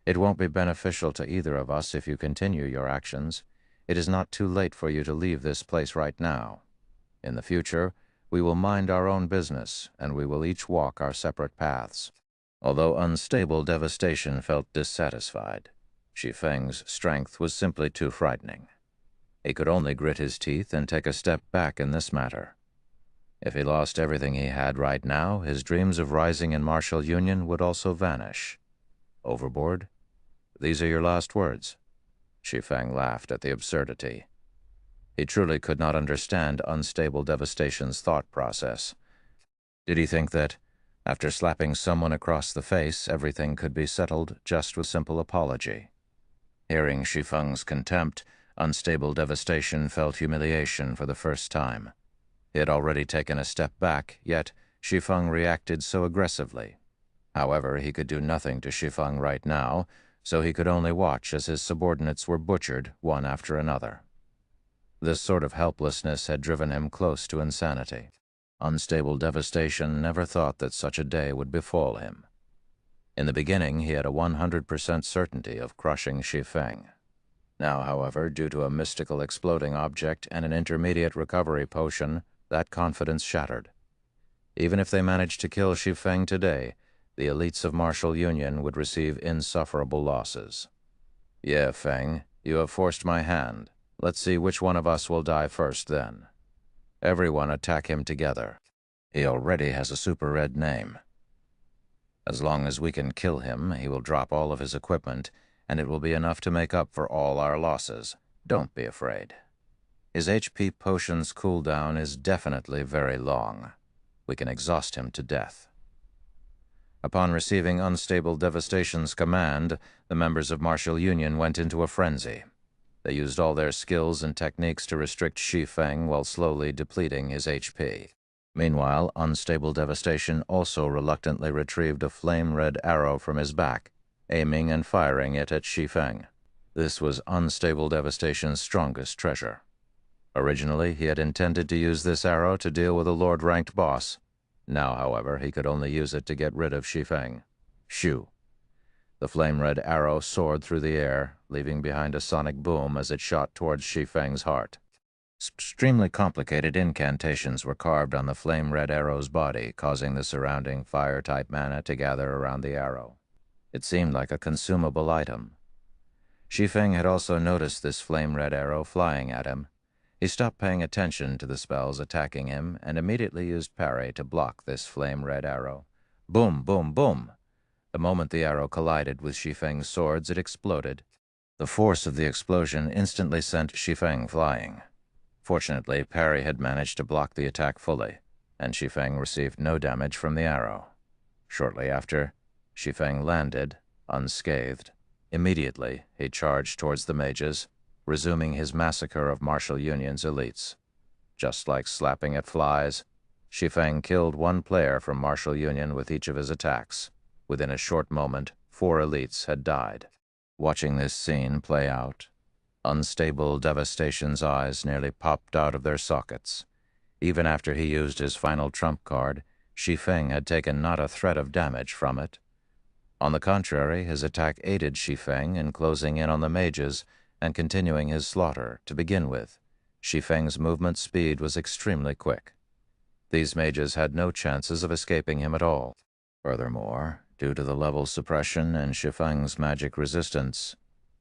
S1: It won't be beneficial to either of us if you continue your actions. It is not too late for you to leave this place right now. In the future, we will mind our own business, and we will each walk our separate paths. Although unstable devastation felt dissatisfied, Shi Feng's strength was simply too frightening. He could only grit his teeth and take a step back in this matter. If he lost everything he had right now, his dreams of rising in martial union would also vanish. Overboard? These are your last words? Shi Feng laughed at the absurdity. He truly could not understand unstable devastation's thought process. Did he think that, after slapping someone across the face, everything could be settled just with simple apology? Hearing Shi Feng's contempt, unstable devastation felt humiliation for the first time. He had already taken a step back, yet Shi Feng reacted so aggressively. However, he could do nothing to Shi Feng right now, so he could only watch as his subordinates were butchered one after another. This sort of helplessness had driven him close to insanity. Unstable devastation never thought that such a day would befall him. In the beginning, he had a 100% certainty of crushing Shi Feng. Now, however, due to a mystical exploding object and an intermediate recovery potion, that confidence shattered. Even if they managed to kill Shi Feng today, the elites of martial union would receive insufferable losses. Ye Feng, you have forced my hand. Let's see which one of us will die first then. Everyone attack him together. He already has a super red name. As long as we can kill him, he will drop all of his equipment, and it will be enough to make up for all our losses. Don't be afraid. His HP potion's cooldown is definitely very long. We can exhaust him to death. Upon receiving Unstable Devastation's command, the members of Martial Union went into a frenzy. They used all their skills and techniques to restrict Shi Feng while slowly depleting his HP. Meanwhile, Unstable Devastation also reluctantly retrieved a flame-red arrow from his back, aiming and firing it at Shi Feng. This was Unstable Devastation's strongest treasure. Originally, he had intended to use this arrow to deal with a Lord-ranked boss. Now, however, he could only use it to get rid of Shi Feng. Shoo! The flame-red arrow soared through the air, leaving behind a sonic boom as it shot towards Shi Feng's heart. Extremely complicated incantations were carved on the flame-red arrow's body, causing the surrounding fire-type mana to gather around the arrow. It seemed like a consumable item. Shi Feng had also noticed this flame-red arrow flying at him. He stopped paying attention to the spells attacking him and immediately used parry to block this flame-red arrow. Boom, boom, boom! The moment the arrow collided with Shi Feng's swords, it exploded. The force of the explosion instantly sent Shi Feng flying. Fortunately, parry had managed to block the attack fully, and Shi Feng received no damage from the arrow. Shortly after, Shi Feng landed, unscathed. Immediately, he charged towards the mages, resuming his massacre of Martial Union's elites. Just like slapping at flies, Shi Feng killed one player from Martial Union with each of his attacks. Within a short moment, 4 elites had died. Watching this scene play out, Unstable Devastation's eyes nearly popped out of their sockets. Even after he used his final trump card, Shi Feng had taken not a threat of damage from it. On the contrary, his attack aided Shi Feng in closing in on the mages and continuing his slaughter. To begin with, Shi Feng's movement speed was extremely quick. These mages had no chances of escaping him at all. Furthermore, Due to the level suppression and Shi Feng's magic resistance,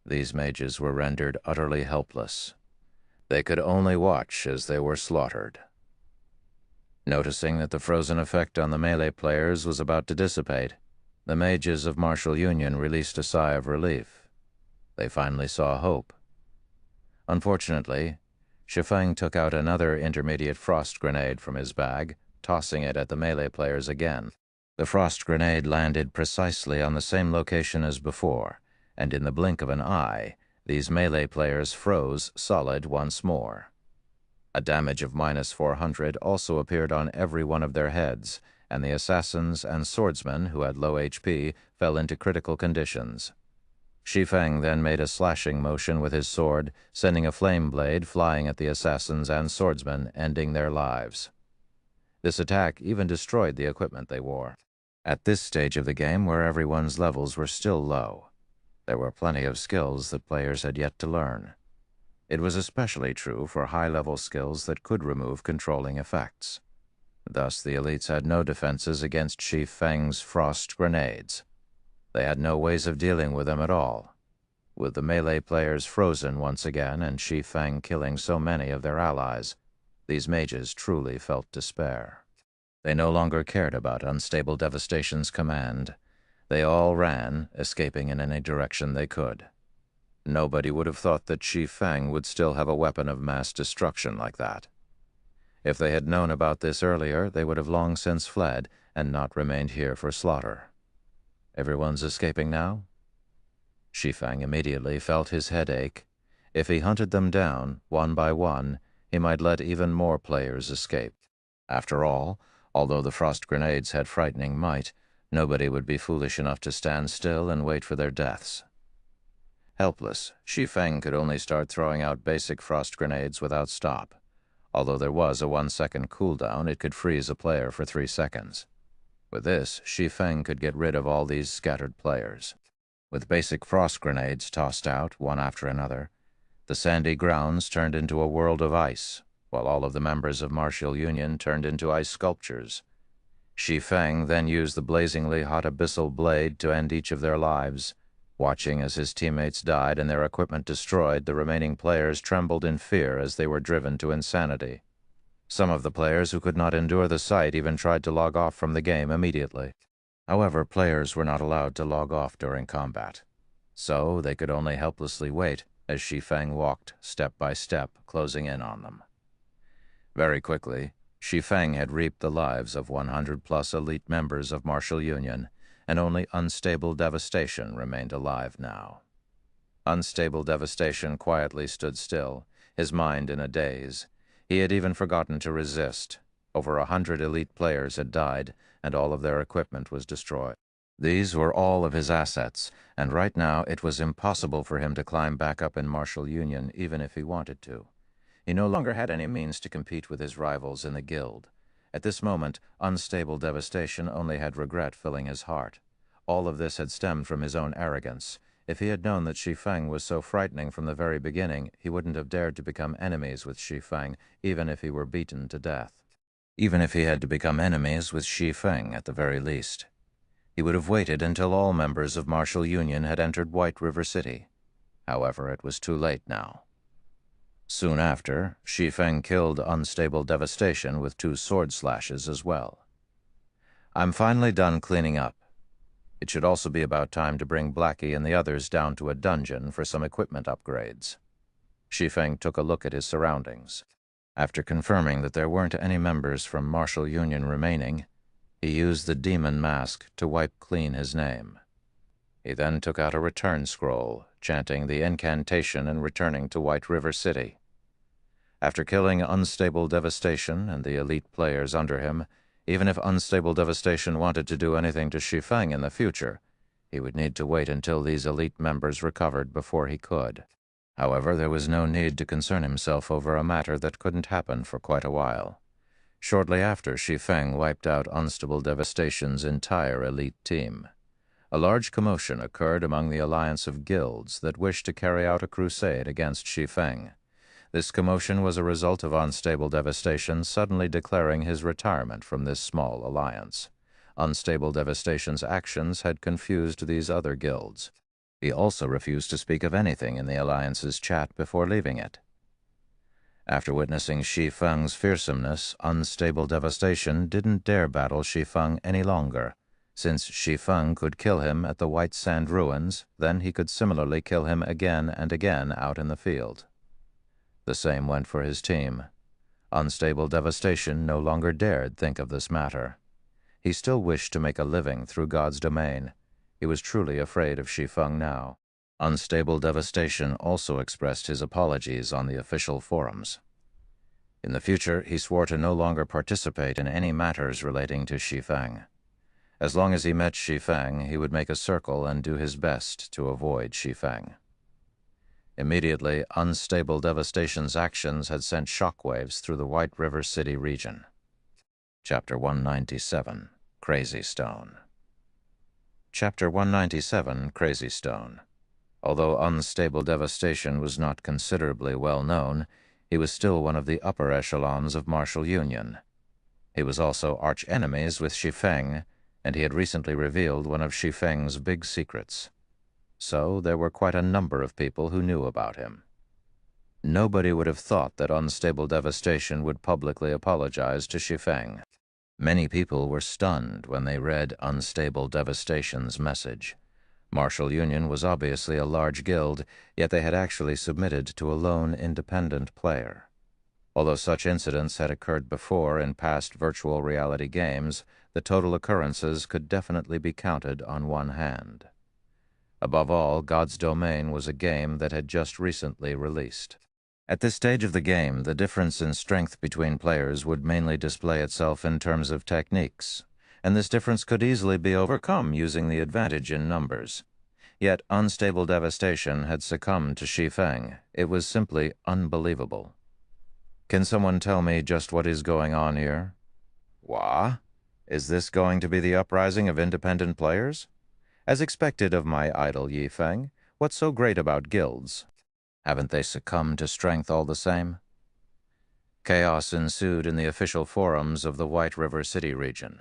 S1: these mages were rendered utterly helpless. They could only watch as they were slaughtered. Noticing that the frozen effect on the melee players was about to dissipate, the mages of martial union released a sigh of relief. They finally saw hope. Unfortunately, Shi Feng took out another intermediate frost grenade from his bag, tossing it at the melee players again. The frost grenade landed precisely on the same location as before, and in the blink of an eye, these melee players froze solid once more. A damage of -400 also appeared on every one of their heads, and the assassins and swordsmen who had low HP fell into critical conditions. Shi Feng then made a slashing motion with his sword, sending a flame blade flying at the assassins and swordsmen, ending their lives. This attack even destroyed the equipment they wore. At this stage of the game, where everyone's levels were still low, there were plenty of skills that players had yet to learn. It was especially true for high-level skills that could remove controlling effects. Thus, the elites had no defenses against Shi Feng's frost grenades. They had no ways of dealing with them at all. With the melee players frozen once again and Shi Feng killing so many of their allies, these mages truly felt despair. They no longer cared about Unstable Devastation's command. They all ran, escaping in any direction they could. Nobody would have thought that Shi Feng would still have a weapon of mass destruction like that. If they had known about this earlier, they would have long since fled and not remained here for slaughter. Everyone's escaping now? Shi Feng immediately felt his head ache. If he hunted them down, one by one, he might let even more players escape. After all, although the frost grenades had frightening might, nobody would be foolish enough to stand still and wait for their deaths. Helpless, Shi Feng could only start throwing out basic frost grenades without stop. Although there was a 1-second cooldown, it could freeze a player for 3 seconds. With this, Shi Feng could get rid of all these scattered players. With basic frost grenades tossed out, one after another, the sandy grounds turned into a world of ice, while all of the members of martial union turned into ice sculptures. Shi Feng then used the blazingly hot abyssal blade to end each of their lives. Watching as his teammates died and their equipment destroyed, the remaining players trembled in fear as they were driven to insanity. Some of the players who could not endure the sight even tried to log off from the game immediately. However, players were not allowed to log off during combat, so they could only helplessly wait as Shi Feng walked step by step, closing in on them. Very quickly, Shi Feng had reaped the lives of 100+ elite members of martial union, and only Unstable Devastation remained alive now. Unstable Devastation quietly stood still, his mind in a daze. He had even forgotten to resist. Over 100 elite players had died, and all of their equipment was destroyed. These were all of his assets, and right now it was impossible for him to climb back up in martial union even if he wanted to. He no longer had any means to compete with his rivals in the guild. At this moment, Unstable Devastation only had regret filling his heart. All of this had stemmed from his own arrogance. If he had known that Shi Feng was so frightening from the very beginning, he wouldn't have dared to become enemies with Shi Feng, even if he were beaten to death. Even if he had to become enemies with Shi Feng at the very least. He would have waited until all members of martial union had entered White River City. However, it was too late now. Soon after, Shi Feng killed Unstable Devastation with 2 sword slashes as well. I'm finally done cleaning up. It should also be about time to bring Blackie and the others down to a dungeon for some equipment upgrades. Shi Feng took a look at his surroundings. After confirming that there weren't any members from martial union remaining, he used the demon mask to wipe clean his name. He then took out a return scroll, chanting the incantation and returning to White River City. After killing Unstable Devastation and the elite players under him, even if Unstable Devastation wanted to do anything to Shi Feng in the future, he would need to wait until these elite members recovered before he could. However, there was no need to concern himself over a matter that couldn't happen for quite a while. Shortly after, Shi Feng wiped out Unstable Devastation's entire elite team. A large commotion occurred among the alliance of guilds that wished to carry out a crusade against Shi Feng. This commotion was a result of Unstable Devastation suddenly declaring his retirement from this small alliance. Unstable Devastation's actions had confused these other guilds. He also refused to speak of anything in the Alliance's chat before leaving it. After witnessing Shi Feng's fearsomeness, Unstable Devastation didn't dare battle Shi Feng any longer. Since Shi Feng could kill him at the White Sand Ruins, then he could similarly kill him again and again out in the field. The same went for his team. Unstable Devastation no longer dared think of this matter. He still wished to make a living through God's domain. He was truly afraid of Shi Feng now. Unstable Devastation also expressed his apologies on the official forums. In the future, he swore to no longer participate in any matters relating to Shi Feng. As long as he met Shi Feng, he would make a circle and do his best to avoid Shi Feng. Immediately, Unstable Devastation's actions had sent shockwaves through the White River City region. Chapter 197, Crazy Stone. Chapter 197, Crazy Stone. Although Unstable Devastation was not considerably well known, he was still one of the upper echelons of martial union. He was also arch-enemies with Shi Feng, and he had recently revealed one of Shi Feng's big secrets. So there were quite a number of people who knew about him. Nobody would have thought that Unstable Devastation would publicly apologize to Shi Feng. Many people were stunned when they read Unstable Devastation's message. Martial Union was obviously a large guild, yet they had actually submitted to a lone independent player. Although such incidents had occurred before in past virtual reality games, the total occurrences could definitely be counted on one hand. Above all, God's Domain was a game that had just recently released. At this stage of the game, the difference in strength between players would mainly display itself in terms of techniques, and this difference could easily be overcome using the advantage in numbers. Yet Unstable Devastation had succumbed to Shi Feng. It was simply unbelievable. Can someone tell me just what is going on here? Wha? Is this going to be the uprising of independent players? As expected of my idol Yi Feng, what's so great about guilds? Haven't they succumbed to strength all the same? Chaos ensued in the official forums of the White River City region.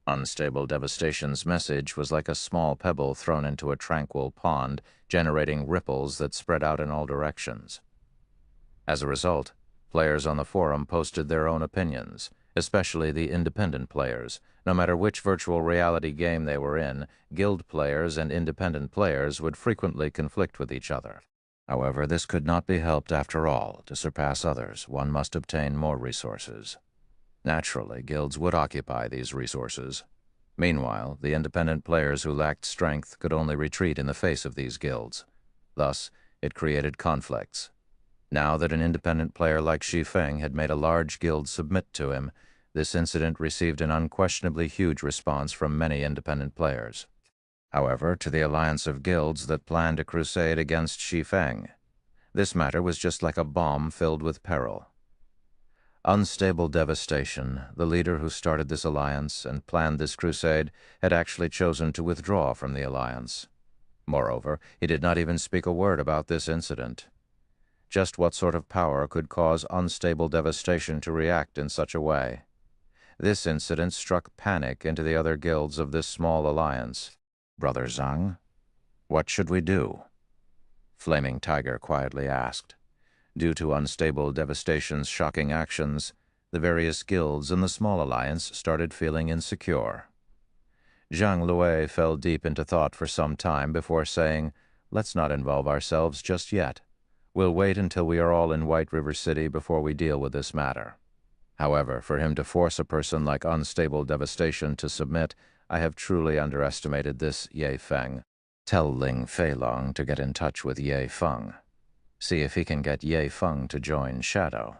S1: Unstable Devastation's message was like a small pebble thrown into a tranquil pond, generating ripples that spread out in all directions. As a result, players on the forum posted their own opinions, especially the independent players. No matter which virtual reality game they were in, guild players and independent players would frequently conflict with each other. However, this could not be helped after all. To surpass others, one must obtain more resources. Naturally, guilds would occupy these resources. Meanwhile, the independent players who lacked strength could only retreat in the face of these guilds. Thus, it created conflicts. Now that an independent player like Shi Feng had made a large guild submit to him, this incident received an unquestionably huge response from many independent players. However, to the alliance of guilds that planned a crusade against Shi Feng, this matter was just like a bomb filled with peril. Unstable Devastation, the leader who started this alliance and planned this crusade, had actually chosen to withdraw from the alliance. Moreover, he did not even speak a word about this incident. Just what sort of power could cause Unstable Devastation to react in such a way? This incident struck panic into the other guilds of this small alliance. Brother Zhang, what should we do? Flaming Tiger quietly asked. Due to Unstable Devastation's shocking actions, the various guilds in the small alliance started feeling insecure. Zhang Lue fell deep into thought for some time before saying, "Let's not involve ourselves just yet. We'll wait until we are all in White River City before we deal with this matter." However, for him to force a person like Unstable Devastation to submit, I have truly underestimated this Ye Feng. Tell Ling Feilong to get in touch with Ye Feng. See if he can get Ye Feng to join Shadow.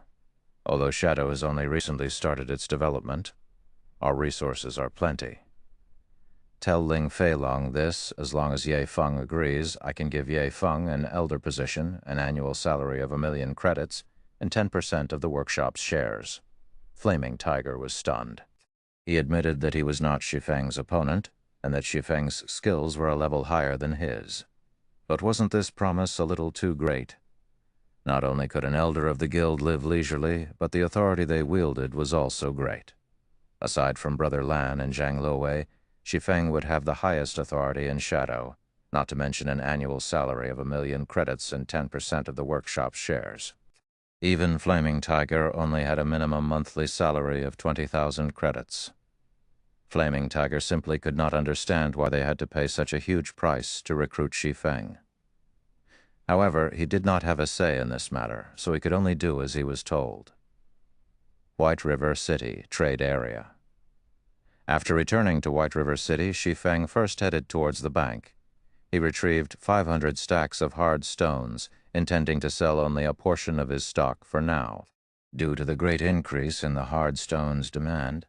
S1: Although Shadow has only recently started its development, our resources are plenty. Tell Ling Feilong this, as long as Ye Feng agrees, I can give Ye Feng an elder position, an annual salary of 1,000,000 credits, and 10% of the workshop's shares. Flaming Tiger was stunned. He admitted that he was not Shi Feng's opponent, and that Shi Feng's skills were a level higher than his. But wasn't this promise a little too great? Not only could an elder of the guild live leisurely, but the authority they wielded was also great. Aside from Brother Lan and Zhang Luowei, Shi Feng would have the highest authority in Shadow, not to mention an annual salary of 1,000,000 credits and 10% of the workshop's shares. Even Flaming Tiger only had a minimum monthly salary of 20,000 credits. Flaming Tiger simply could not understand why they had to pay such a huge price to recruit Shi Feng. However, he did not have a say in this matter, so he could only do as he was told. White River City, Trade Area. After returning to White River City, Shi Feng first headed towards the bank. He retrieved 500 stacks of hard stones, intending to sell only a portion of his stock for now. Due to the great increase in the hard stones demand,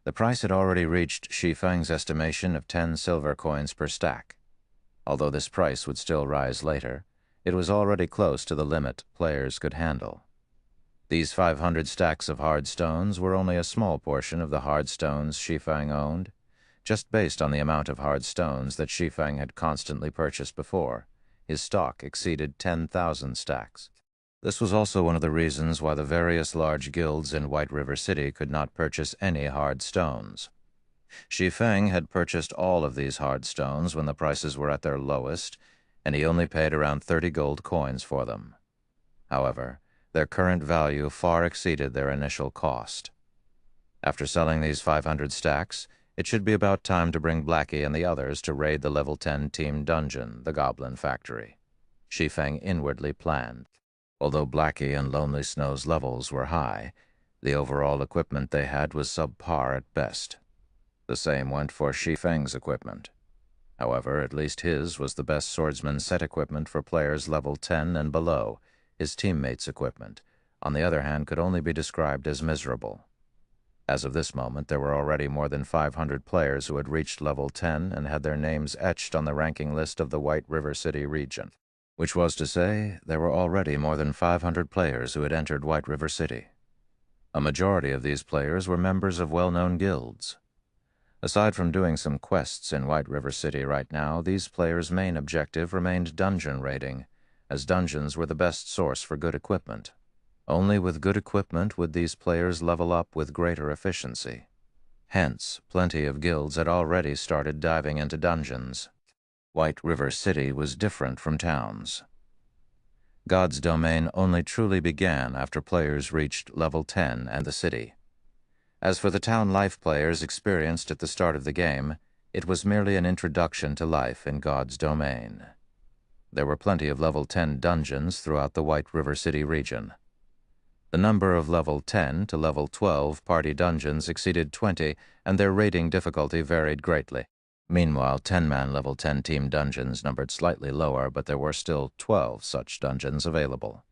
S1: the price had already reached Shi Feng's estimation of 10 silver coins per stack. Although this price would still rise later, it was already close to the limit players could handle. These 500 stacks of hard stones were only a small portion of the hard stones Shi Feng owned. Just based on the amount of hard stones that Shi Feng had constantly purchased before, his stock exceeded 10,000 stacks. This was also one of the reasons why the various large guilds in White River City could not purchase any hard stones. Shi Feng had purchased all of these hard stones when the prices were at their lowest, and he only paid around 30 gold coins for them. However, their current value far exceeded their initial cost. After selling these 500 stacks, it should be about time to bring Blackie and the others to raid the level 10 team dungeon, the Goblin Factory. Shi Feng inwardly planned. Although Blackie and Lonely Snow's levels were high, the overall equipment they had was subpar at best. The same went for Shi Feng's equipment. However, at least his was the best swordsman set equipment for players level 10 and below. His teammates' equipment, on the other hand, could only be described as miserable. As of this moment, there were already more than 500 players who had reached level 10 and had their names etched on the ranking list of the White River City region, which was to say, there were already more than 500 players who had entered White River City. A majority of these players were members of well-known guilds. Aside from doing some quests in White River City right now, these players' main objective remained dungeon raiding, as dungeons were the best source for good equipment. Only with good equipment would these players level up with greater efficiency. Hence, plenty of guilds had already started diving into dungeons. White River City was different from towns. God's domain only truly began after players reached level 10 and the city. As for the town life players experienced at the start of the game, it was merely an introduction to life in God's domain. There were plenty of level 10 dungeons throughout the White River City region. The number of level 10 to level 12 party dungeons exceeded 20, and their raiding difficulty varied greatly. Meanwhile, 10-man level 10 team dungeons numbered slightly lower, but there were still 12 such dungeons available.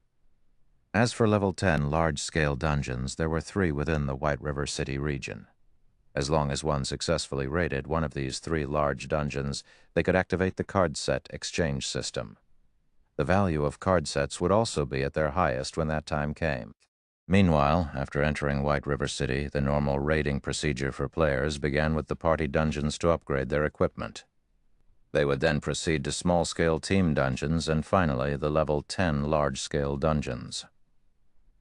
S1: As for level 10 large-scale dungeons, there were 3 within the White River City region. As long as one successfully raided one of these 3 large dungeons, they could activate the card set exchange system. The value of card sets would also be at their highest when that time came. Meanwhile, after entering White River City, the normal raiding procedure for players began with the party dungeons to upgrade their equipment. They would then proceed to small-scale team dungeons and finally the level 10 large-scale dungeons.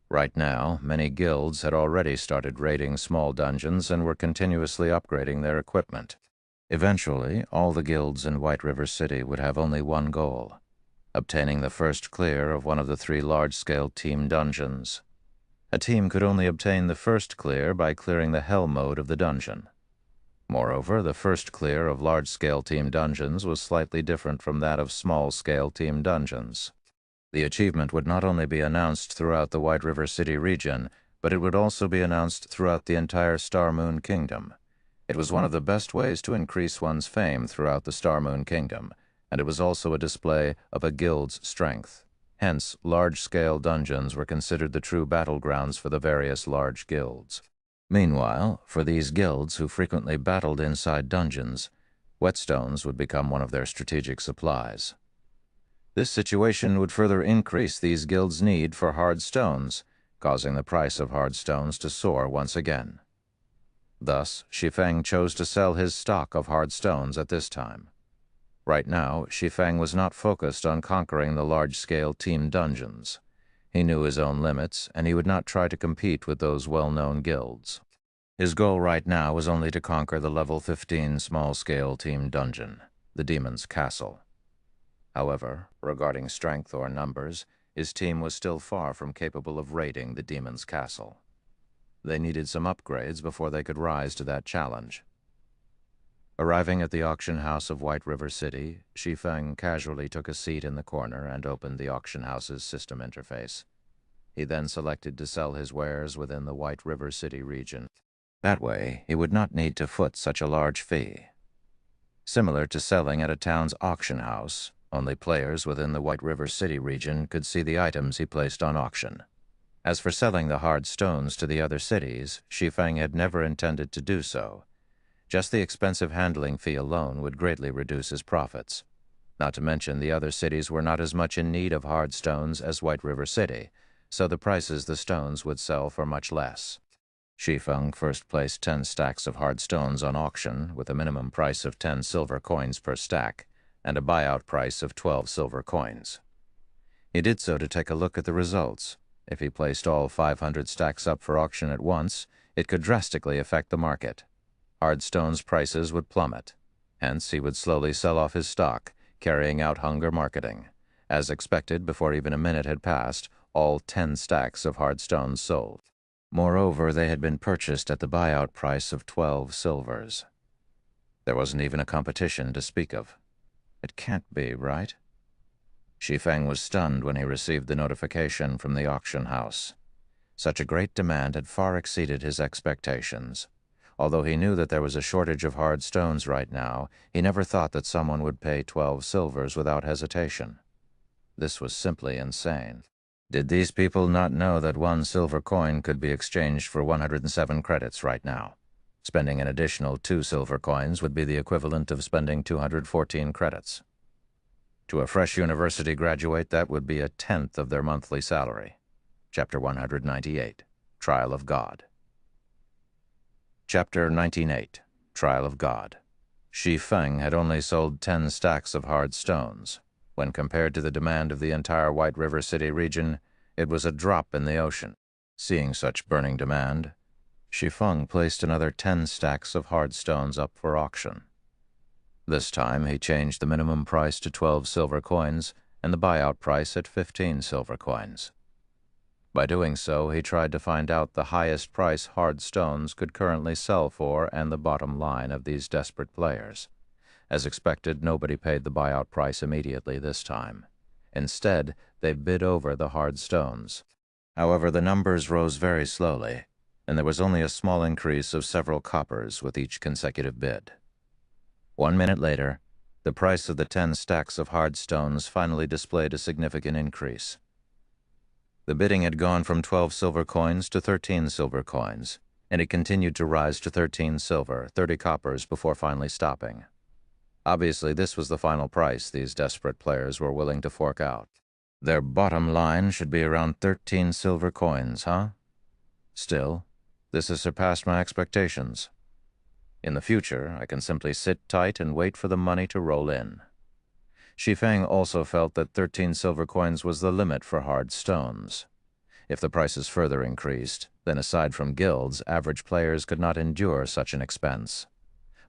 S1: Right now, many guilds had already started raiding small dungeons and were continuously upgrading their equipment. Eventually, all the guilds in White River City would have only one goal: obtaining the first clear of one of the 3 large-scale team dungeons. A team could only obtain the first clear by clearing the hell mode of the dungeon. Moreover, the first clear of large-scale team dungeons was slightly different from that of small-scale team dungeons. The achievement would not only be announced throughout the White River City region, but it would also be announced throughout the entire Star Moon Kingdom. It was one of the best ways to increase one's fame throughout the Star Moon Kingdom, and it was also a display of a guild's strength. Hence, large-scale dungeons were considered the true battlegrounds for the various large guilds. Meanwhile, for these guilds who frequently battled inside dungeons, whetstones would become one of their strategic supplies. This situation would further increase these guilds' need for hard stones, causing the price of hard stones to soar once again. Thus, Shi Feng chose to sell his stock of hard stones at this time. Right now, Shi Feng was not focused on conquering the large-scale team dungeons. He knew his own limits, and he would not try to compete with those well-known guilds. His goal right now was only to conquer the level 15 small-scale team dungeon, the Demon's Castle. However, regarding strength or numbers, his team was still far from capable of raiding the Demon's Castle. They needed some upgrades before they could rise to that challenge. Arriving at the auction house of White River City, Shi Feng casually took a seat in the corner and opened the auction house's system interface. He then selected to sell his wares within the White River City region. That way, he would not need to foot such a large fee. Similar to selling at a town's auction house, only players within the White River City region could see the items he placed on auction. As for selling the hard stones to the other cities, Shi Feng had never intended to do so. Just the expensive handling fee alone would greatly reduce his profits. Not to mention the other cities were not as much in need of hard stones as White River City, so the prices the stones would sell for much less. Shi Feng first placed 10 stacks of hard stones on auction with a minimum price of 10 silver coins per stack and a buyout price of 12 silver coins. He did so to take a look at the results. If he placed all 500 stacks up for auction at once, it could drastically affect the market. Hard stones prices would plummet. Hence, he would slowly sell off his stock, carrying out hunger marketing. As expected, before even a minute had passed, all 10 stacks of hard stones sold. Moreover, they had been purchased at the buyout price of 12 silvers. There wasn't even a competition to speak of. It can't be, right? Shi Feng was stunned when he received the notification from the auction house. Such a great demand had far exceeded his expectations. Although he knew that there was a shortage of hard stones right now, he never thought that someone would pay 12 silvers without hesitation. This was simply insane. Did these people not know that 1 silver coin could be exchanged for 107 credits right now? Spending an additional 2 silver coins would be the equivalent of spending 214 credits. To a fresh university graduate, that would be 1/10 of their monthly salary. Chapter 198, Trial of God. Chapter 98, Trial of God. Shi Feng had only sold 10 stacks of hard stones. When compared to the demand of the entire White River City region, it was a drop in the ocean. Seeing such burning demand, Shi Feng placed another 10 stacks of hard stones up for auction. This time he changed the minimum price to 12 silver coins and the buyout price at 15 silver coins. By doing so, he tried to find out the highest price hard stones could currently sell for and the bottom line of these desperate players. As expected, nobody paid the buyout price immediately this time. Instead, they bid over the hard stones. However, the numbers rose very slowly, and there was only a small increase of several coppers with each consecutive bid. 1 minute later, the price of the 10 stacks of hard stones finally displayed a significant increase. The bidding had gone from 12 silver coins to 13 silver coins, and it continued to rise to 13 silver, 30 coppers before finally stopping. Obviously, this was the final price these desperate players were willing to fork out. Their bottom line should be around 13 silver coins, huh? Still, this has surpassed my expectations. In the future, I can simply sit tight and wait for the money to roll in. Shi Feng also felt that 13 silver coins was the limit for hard stones. If the prices further increased, then aside from guilds, average players could not endure such an expense.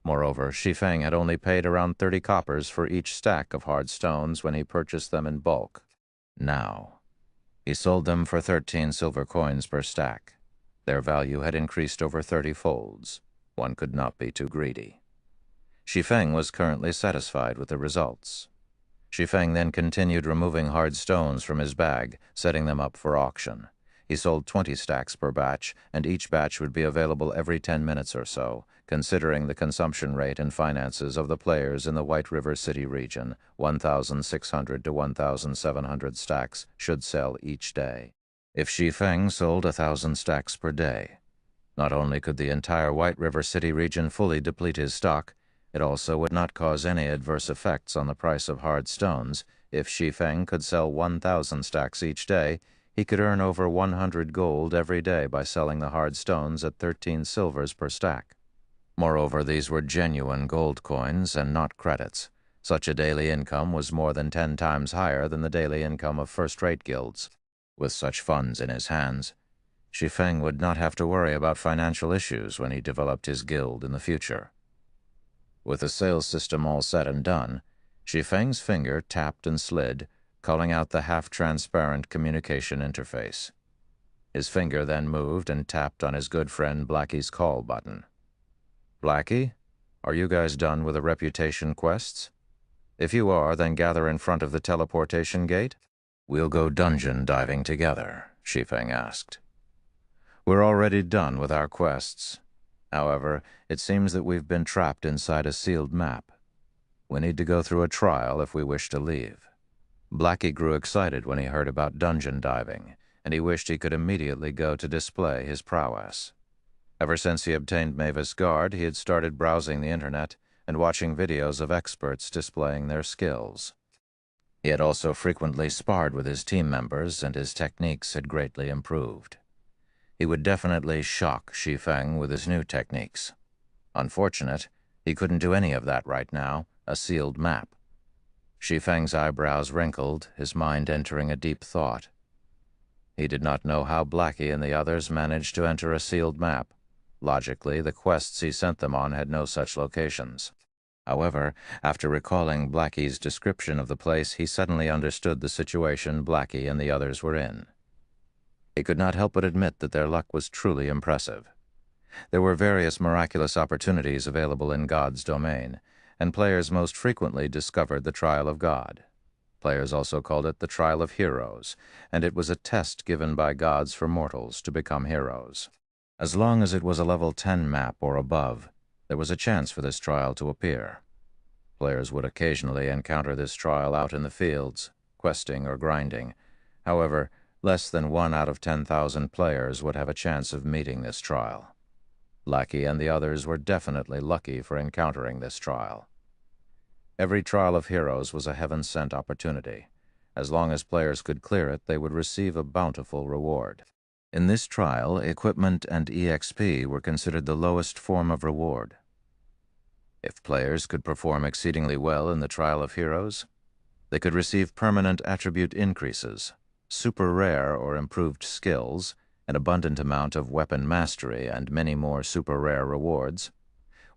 S1: Moreover, Shi Feng had only paid around 30 coppers for each stack of hard stones when he purchased them in bulk. Now, he sold them for 13 silver coins per stack. Their value had increased over 30 folds. One could not be too greedy. Shi Feng was currently satisfied with the results. Shi Feng then continued removing hard stones from his bag, setting them up for auction. He sold 20 stacks per batch, and each batch would be available every 10 minutes or so. Considering the consumption rate and finances of the players in the White River City region, 1,600 to 1,700 stacks should sell each day. If Shi Feng sold 1,000 stacks per day, not only could the entire White River City region fully deplete his stock, it also would not cause any adverse effects on the price of hard stones. If Shi Feng could sell 1,000 stacks each day, he could earn over 100 gold every day by selling the hard stones at 13 silvers per stack. Moreover, these were genuine gold coins and not credits. Such a daily income was more than 10 times higher than the daily income of first-rate guilds. With such funds in his hands, Shi Feng would not have to worry about financial issues when he developed his guild in the future. With the sales system all said and done, Shi Feng's finger tapped and slid, calling out the half-transparent communication interface. His finger then moved and tapped on his good friend Blackie's call button. "Blackie, are you guys done with the reputation quests? If you are, then gather in front of the teleportation gate. We'll go dungeon diving together," Shi Feng asked. "We're already done with our quests. However, it seems that we've been trapped inside a sealed map. We need to go through a trial if we wish to leave." Blackie grew excited when he heard about dungeon diving, and he wished he could immediately go to display his prowess. Ever since he obtained Mavis Guard, he had started browsing the internet and watching videos of experts displaying their skills. He had also frequently sparred with his team members, and his techniques had greatly improved. He would definitely shock Shi Feng with his new techniques. Unfortunate, he couldn't do any of that right now, a sealed map. Shi Feng's eyebrows wrinkled, his mind entering a deep thought. He did not know how Blackie and the others managed to enter a sealed map. Logically, the quests he sent them on had no such locations. However, after recalling Blackie's description of the place, he suddenly understood the situation Blackie and the others were in. He could not help but admit that their luck was truly impressive. There were various miraculous opportunities available in God's domain, and players most frequently discovered the trial of God. Players also called it the trial of heroes, and it was a test given by gods for mortals to become heroes. As long as it was a level 10 map or above, there was a chance for this trial to appear. Players would occasionally encounter this trial out in the fields, questing or grinding. However, less than 1 out of 10,000 players would have a chance of meeting this trial. Blackie and the others were definitely lucky for encountering this trial. Every trial of heroes was a heaven-sent opportunity. As long as players could clear it, they would receive a bountiful reward. In this trial, equipment and EXP were considered the lowest form of reward. If players could perform exceedingly well in the trial of heroes, they could receive permanent attribute increases, super rare or improved skills, an abundant amount of weapon mastery, and many more super rare rewards.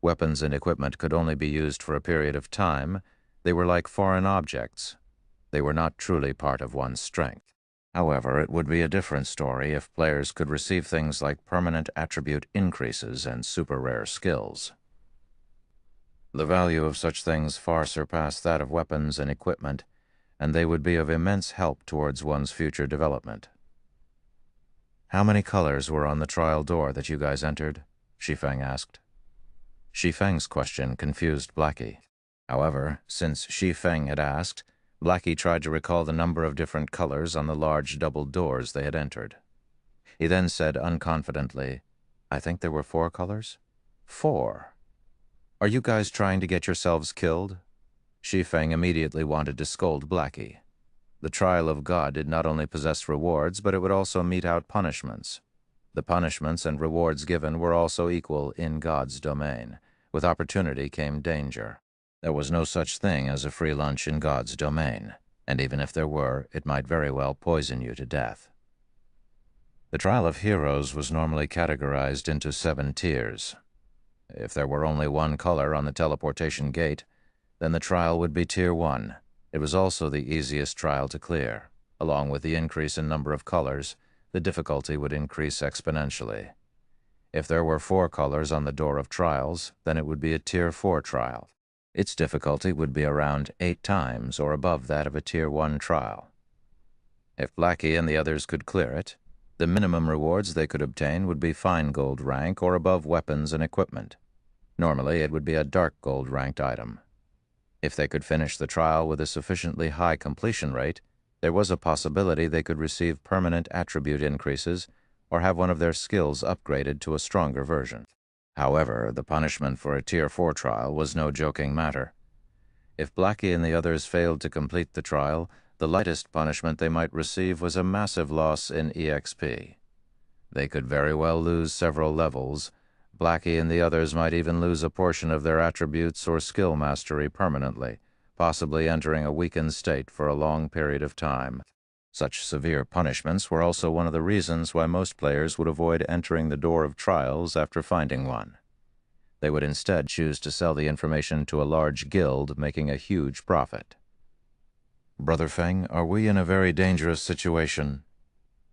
S1: Weapons and equipment could only be used for a period of time. They were like foreign objects. They were not truly part of one's strength. However, it would be a different story if players could receive things like permanent attribute increases and super rare skills. The value of such things far surpassed that of weapons and equipment, and they would be of immense help towards one's future development. "How many colors were on the trial door that you guys entered?" Shi Feng asked. Shi Feng's question confused Blackie. However, since Shi Feng had asked, Blackie tried to recall the number of different colors on the large double doors they had entered. He then said unconfidently, "I think there were 4 colors?" "4? Are you guys trying to get yourselves killed?" Shi Feng immediately wanted to scold Blackie. The trial of God did not only possess rewards, but it would also mete out punishments. The punishments and rewards given were also equal in God's domain. With opportunity came danger. There was no such thing as a free lunch in God's domain, and even if there were, it might very well poison you to death. The trial of heroes was normally categorized into 7 tiers. If there were only 1 color on the teleportation gate, then the trial would be Tier 1. It was also the easiest trial to clear. Along with the increase in number of colors, the difficulty would increase exponentially. If there were 4 colors on the door of trials, then it would be a Tier 4 trial. Its difficulty would be around 8 times or above that of a Tier 1 trial. If Blackie and the others could clear it, the minimum rewards they could obtain would be fine gold rank or above weapons and equipment. Normally, it would be a dark gold ranked item. If they could finish the trial with a sufficiently high completion rate, there was a possibility they could receive permanent attribute increases or have one of their skills upgraded to a stronger version. However, the punishment for a Tier 4 trial was no joking matter. If Blackie and the others failed to complete the trial, the lightest punishment they might receive was a massive loss in EXP. They could very well lose several levels. Blackie and the others might even lose a portion of their attributes or skill mastery permanently, possibly entering a weakened state for a long period of time. Such severe punishments were also one of the reasons why most players would avoid entering the door of trials after finding one. They would instead choose to sell the information to a large guild, making a huge profit. "Brother Feng, are we in a very dangerous situation?"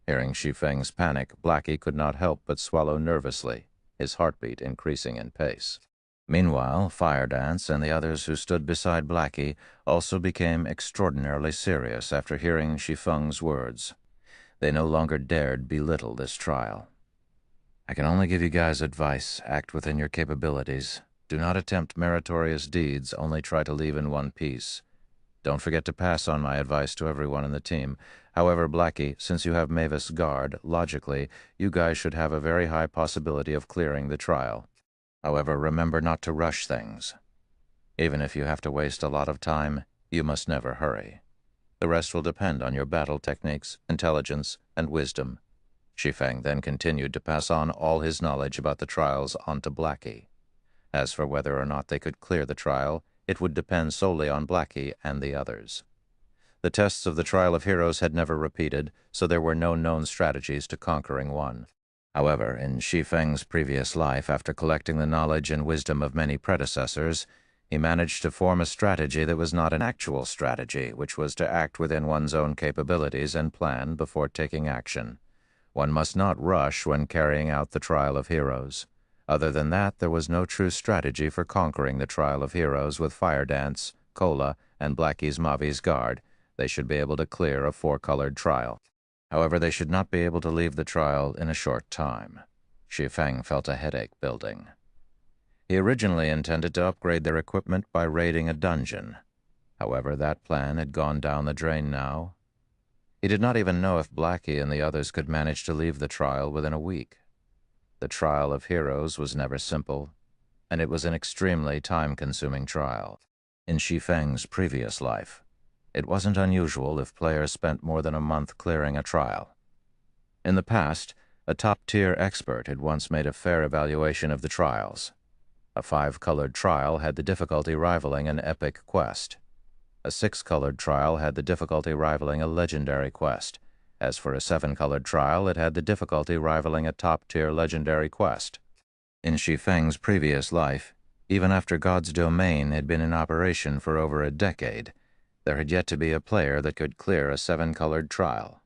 S1: Hearing Shi Feng's panic, Blackie could not help but swallow nervously, his heartbeat increasing in pace. Meanwhile, Fire Dance and the others who stood beside Blackie also became extraordinarily serious after hearing Shi Feng's words. They no longer dared belittle this trial. "I can only give you guys advice. Act within your capabilities. Do not attempt meritorious deeds, only try to leave in one piece. Don't forget to pass on my advice to everyone in the team. However, Blackie, since you have Mavis Guard, logically, you guys should have a very high possibility of clearing the trial. However, remember not to rush things. Even if you have to waste a lot of time, you must never hurry. The rest will depend on your battle techniques, intelligence, and wisdom." Shi Feng then continued to pass on all his knowledge about the trials onto Blackie. As for whether or not they could clear the trial, it would depend solely on Blackie and the others. The tests of the Trial of Heroes had never repeated, so there were no known strategies to conquering one. However, in Shi Feng's previous life, after collecting the knowledge and wisdom of many predecessors, he managed to form a strategy that was not an actual strategy, which was to act within one's own capabilities and plan before taking action. One must not rush when carrying out the Trial of Heroes. Other than that, there was no true strategy for conquering the Trial of Heroes with Fire Dance, Cola, and Blackie's Mavi's Guard. They should be able to clear a four-colored trial. However, they should not be able to leave the trial in a short time. Shi Feng felt a headache building. He originally intended to upgrade their equipment by raiding a dungeon. However, that plan had gone down the drain now. He did not even know if Blackie and the others could manage to leave the trial within a week. The Trial of Heroes was never simple, and it was an extremely time-consuming trial. In Shi Feng's previous life, it wasn't unusual if players spent more than a month clearing a trial. In the past, a top-tier expert had once made a fair evaluation of the trials. A 5-colored trial had the difficulty rivaling an epic quest. A 6-colored trial had the difficulty rivaling a legendary quest. As for a 7-colored trial, it had the difficulty rivaling a top-tier legendary quest. In Shi Feng's previous life, even after God's Domain had been in operation for over a decade, there had yet to be a player that could clear a 7-colored trial.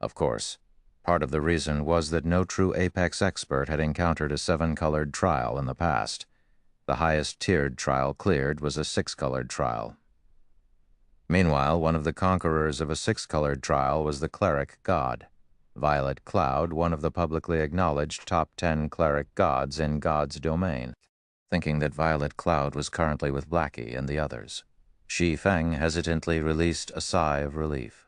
S1: Of course, part of the reason was that no true Apex expert had encountered a 7-colored trial in the past. The highest-tiered trial cleared was a 6-colored trial. Meanwhile, one of the conquerors of a 6-colored trial was the cleric god, Violet Cloud, one of the publicly acknowledged top 10 cleric gods in God's Domain. Thinking that Violet Cloud was currently with Blackie and the others, Shi Feng hesitantly released a sigh of relief.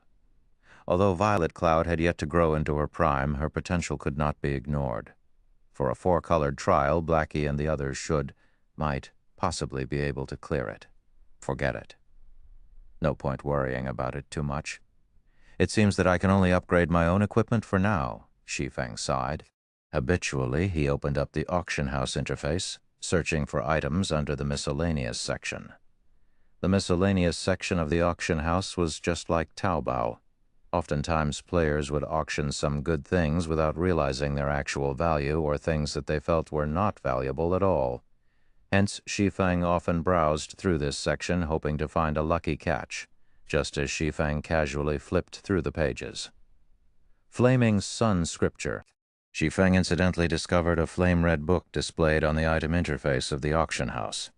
S1: Although Violet Cloud had yet to grow into her prime, her potential could not be ignored. For a 4-colored trial, Blackie and the others might possibly be able to clear it. Forget it. No point worrying about it too much. "It seems that I can only upgrade my own equipment for now," Shi Feng sighed. Habitually, he opened up the auction house interface, searching for items under the miscellaneous section. The miscellaneous section of the auction house was just like Taobao. Oftentimes, players would auction some good things without realizing their actual value or things that they felt were not valuable at all. Hence, Shi Feng often browsed through this section hoping to find a lucky catch, just as Shi Feng casually flipped through the pages. Flaming Sun Scripture. Shi Feng incidentally discovered a flame-red book displayed on the item interface of the auction house.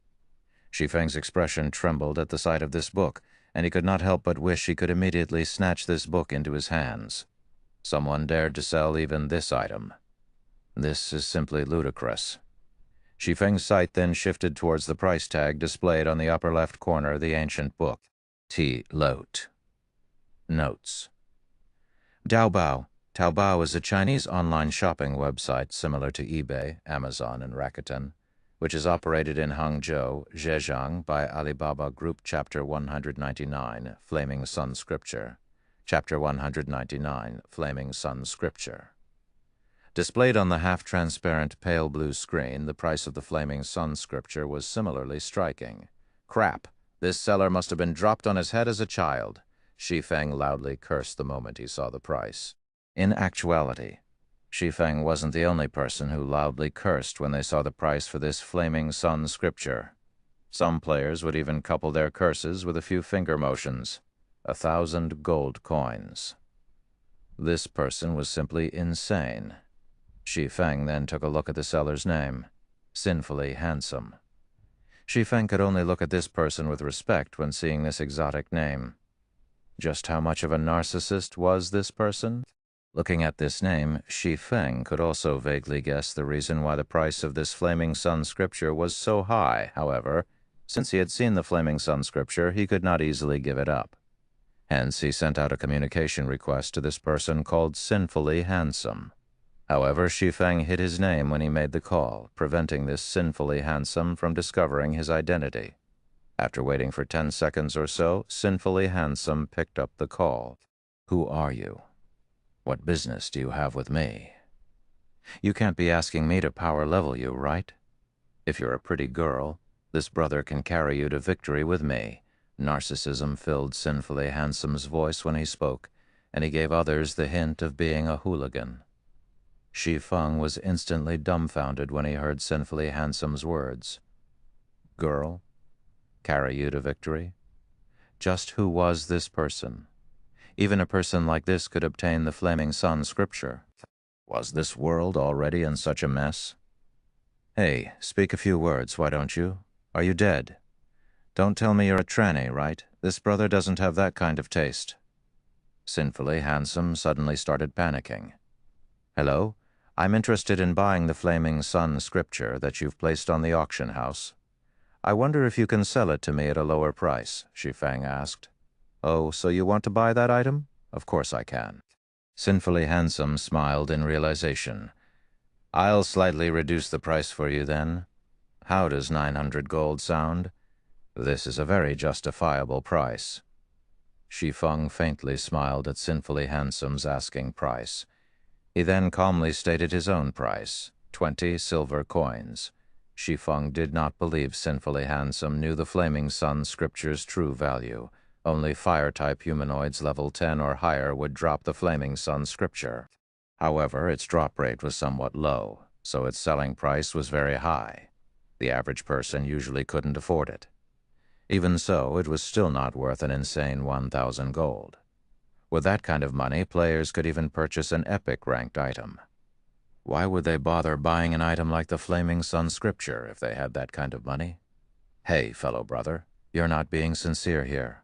S1: Shi Feng's expression trembled at the sight of this book, and he could not help but wish he could immediately snatch this book into his hands. Someone dared to sell even this item. This is simply ludicrous. Shi Feng's sight then shifted towards the price tag displayed on the upper left corner of the ancient book. T-Lote. Notes. Taobao. Taobao is a Chinese online shopping website similar to eBay, Amazon, and Rakuten, which is operated in Hangzhou, Zhejiang by Alibaba Group Chapter 199, Flaming Sun Scripture. Chapter 199, Flaming Sun Scripture. Displayed on the half-transparent pale blue screen, the price of the Flaming Sun Scripture was similarly striking. Crap! This seller must have been dropped on his head as a child. Shi Feng loudly cursed the moment he saw the price. In actuality, Shi Feng wasn't the only person who loudly cursed when they saw the price for this flaming sun scripture. Some players would even couple their curses with a few finger motions. 1,000 gold coins. This person was simply insane. Shi Feng then took a look at the seller's name. Sinfully Handsome. Shi Feng could only look at this person with respect when seeing this exotic name. Just how much of a narcissist was this person? Looking at this name, Shi Feng could also vaguely guess the reason why the price of this Flaming Sun scripture was so high. However, since he had seen the Flaming Sun scripture, he could not easily give it up. Hence, he sent out a communication request to this person called Sinfully Handsome. However, Shi Feng hid his name when he made the call, preventing this Sinfully Handsome from discovering his identity. After waiting for 10 seconds or so, Sinfully Handsome picked up the call. "Who are you? What business do you have with me? You can't be asking me to power level you, right? If you're a pretty girl, this brother can carry you to victory with me." Narcissism filled Sinfully Handsome's voice when he spoke, and he gave others the hint of being a hooligan. Shi Feng was instantly dumbfounded when he heard Sinfully Handsome's words. Girl? Carry you to victory? Just who was this person? Even a person like this could obtain the Flaming Sun scripture. Was this world already in such a mess? Hey, speak a few words, why don't you? Are you dead? Don't tell me you're a tranny, right? This brother doesn't have that kind of taste. Sinfully Handsome suddenly started panicking. Hello? I'm interested in buying the Flaming Sun scripture that you've placed on the auction house. I wonder if you can sell it to me at a lower price, Shi Feng asked. Oh, so you want to buy that item? Of course I can. Sinfully Handsome smiled in realization. I'll slightly reduce the price for you then. How does 900 gold sound? This is a very justifiable price. Shi Feng faintly smiled at Sinfully Handsome's asking price. He then calmly stated his own price, 20 silver coins. Shi Feng did not believe Sinfully Handsome knew the Flaming Sun scripture's true value. Only fire-type humanoids level 10 or higher would drop the Flaming Sun scripture. However, its drop rate was somewhat low, so its selling price was very high. The average person usually couldn't afford it. Even so, it was still not worth an insane 1,000 gold. With that kind of money, players could even purchase an epic-ranked item. Why would they bother buying an item like the Flaming Sun scripture if they had that kind of money? Hey, fellow brother, you're not being sincere here.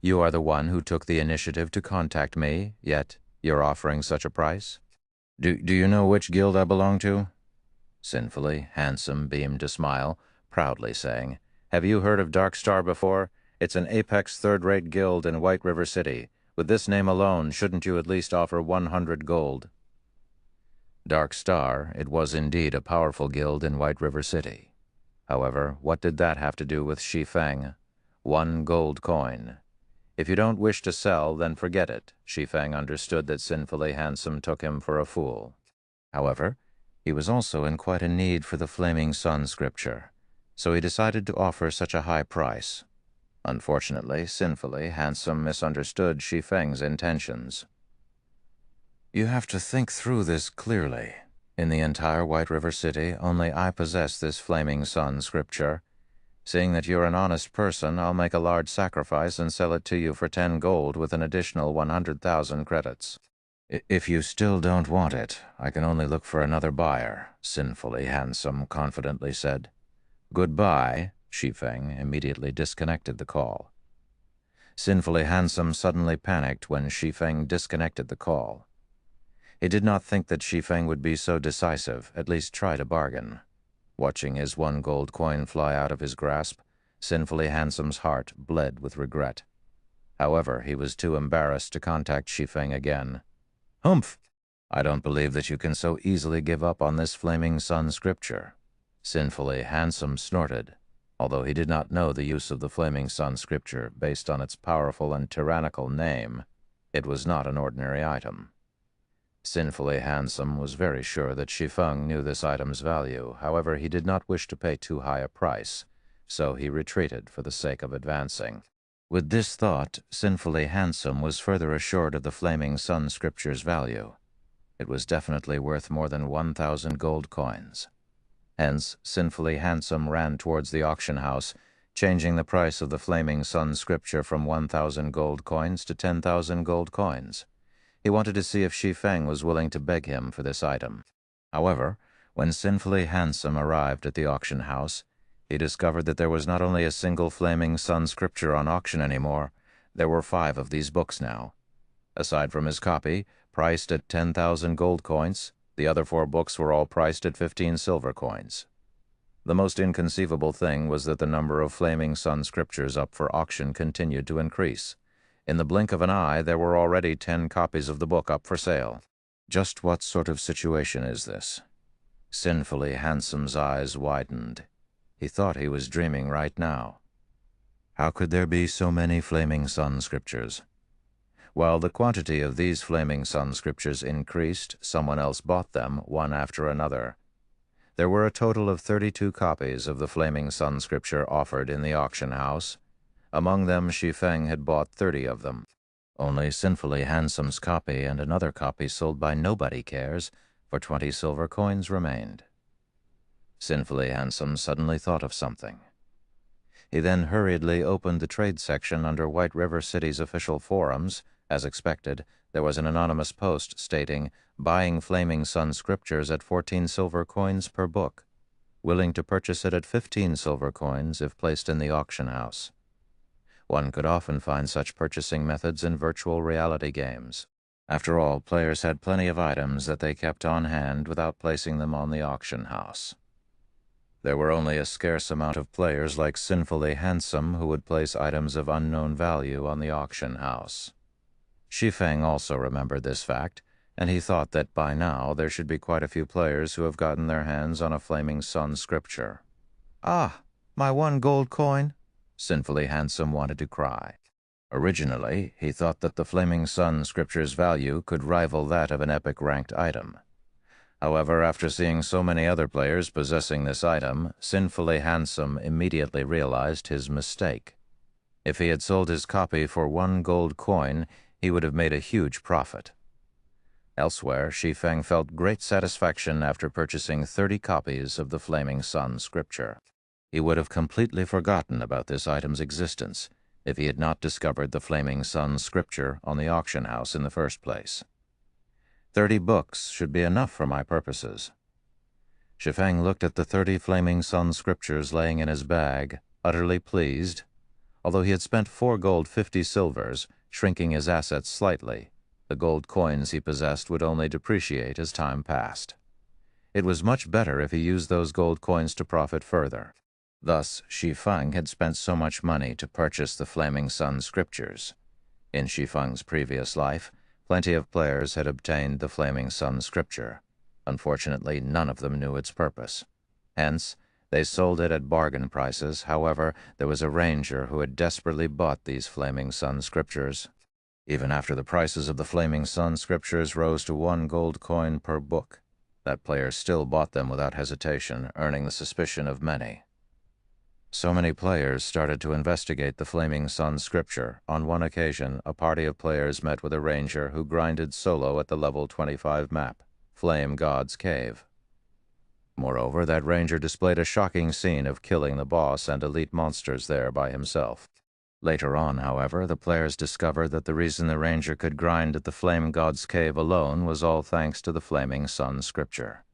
S1: You are the one who took the initiative to contact me, yet you're offering such a price? Do you know which guild I belong to? Sinfully Handsome beamed a smile, proudly saying, Have you heard of Dark Star before? It's an apex third-rate guild in White River City. With this name alone, shouldn't you at least offer 100 gold? Dark Star, it was indeed a powerful guild in White River City. However, what did that have to do with Shi Feng? 1 gold coin. If you don't wish to sell, then forget it. Shi Feng understood that Sinfully Handsome took him for a fool. However, he was also in quite a need for the Flaming Sun scripture, so he decided to offer such a high price. Unfortunately, Sinfully Handsome misunderstood Shi Feng's intentions. You have to think through this clearly. In the entire White River City, only I possess this Flaming Sun scripture. Seeing that you're an honest person, I'll make a large sacrifice and sell it to you for 10 gold with an additional 100,000 credits. If you still don't want it, I can only look for another buyer, Sinfully Handsome confidently said. Goodbye. Shi Feng immediately disconnected the call. Sinfully Handsome suddenly panicked when Shi Feng disconnected the call. He did not think that Shi Feng would be so decisive, at least try to bargain. Watching his 1 gold coin fly out of his grasp, Sinfully Handsome's heart bled with regret. However, he was too embarrassed to contact Shi Feng again. Humph! I don't believe that you can so easily give up on this Flaming Sun scripture. Sinfully Handsome snorted. Although he did not know the use of the Flaming Sun scripture based on its powerful and tyrannical name, it was not an ordinary item. Sinfully Handsome was very sure that Shi Feng knew this item's value. However, he did not wish to pay too high a price, so he retreated for the sake of advancing. With this thought, Sinfully Handsome was further assured of the Flaming Sun Scripture's value. It was definitely worth more than 1,000 gold coins. Hence, Sinfully Handsome ran towards the auction house, changing the price of the Flaming Sun Scripture from 1,000 gold coins to 10,000 gold coins. He wanted to see if Shi Feng was willing to beg him for this item. However, when Sinfully Handsome arrived at the auction house, he discovered that there was not only a single Flaming Sun Scripture on auction anymore, there were 5 of these books now. Aside from his copy, priced at 10,000 gold coins, the other 4 books were all priced at 15 silver coins. The most inconceivable thing was that the number of Flaming Sun Scriptures up for auction continued to increase. In the blink of an eye, there were already 10 copies of the book up for sale. Just what sort of situation is this? Sinfully Handsome's eyes widened. He thought he was dreaming right now. How could there be so many Flaming Sun Scriptures? While the quantity of these Flaming Sun Scriptures increased, someone else bought them, one after another. There were a total of 32 copies of the Flaming Sun Scripture offered in the auction house. Among them, Shi Feng had bought 30 of them. Only Sinfully Handsome's copy and another copy sold by Nobody Cares for 20 silver coins remained. Sinfully Handsome suddenly thought of something. He then hurriedly opened the trade section under White River City's official forums. As expected, there was an anonymous post stating, "Buying Flaming Sun Scriptures at 14 silver coins per book. Willing to purchase it at 15 silver coins if placed in the auction house." One could often find such purchasing methods in virtual reality games. After all, players had plenty of items that they kept on hand without placing them on the auction house. There were only a scarce amount of players like Sinfully Handsome who would place items of unknown value on the auction house. Shi Feng also remembered this fact, and he thought that by now there should be quite a few players who have gotten their hands on a Flaming Sun Scripture. "Ah, my 1 gold coin!" Sinfully Handsome wanted to cry. Originally, he thought that the Flaming Sun Scripture's value could rival that of an epic-ranked item. However, after seeing so many other players possessing this item, Sinfully Handsome immediately realized his mistake. If he had sold his copy for 1 gold coin, he would have made a huge profit. Elsewhere, Shi Feng felt great satisfaction after purchasing 30 copies of the Flaming Sun Scripture. He would have completely forgotten about this item's existence if he had not discovered the Flaming Sun Scripture on the auction house in the first place. 30 books should be enough for my purposes. Shi Feng looked at the 30 Flaming Sun Scriptures laying in his bag, utterly pleased. Although he had spent 4 gold 50 silvers, shrinking his assets slightly, the gold coins he possessed would only depreciate as time passed. It was much better if he used those gold coins to profit further. Thus, Shi Feng had spent so much money to purchase the Flaming Sun Scriptures. In Shi Feng's previous life, plenty of players had obtained the Flaming Sun Scripture. Unfortunately, none of them knew its purpose. Hence, they sold it at bargain prices. However, there was a ranger who had desperately bought these Flaming Sun Scriptures. Even after the prices of the Flaming Sun Scriptures rose to 1 gold coin per book, that player still bought them without hesitation, earning the suspicion of many. So many players started to investigate the Flaming Sun Scripture. On one occasion, a party of players met with a ranger who grinded solo at the level 25 map, Flame God's Cave. Moreover, that ranger displayed a shocking scene of killing the boss and elite monsters there by himself. Later on, however, the players discovered that the reason the ranger could grind at the Flame God's Cave alone was all thanks to the Flaming Sun Scripture.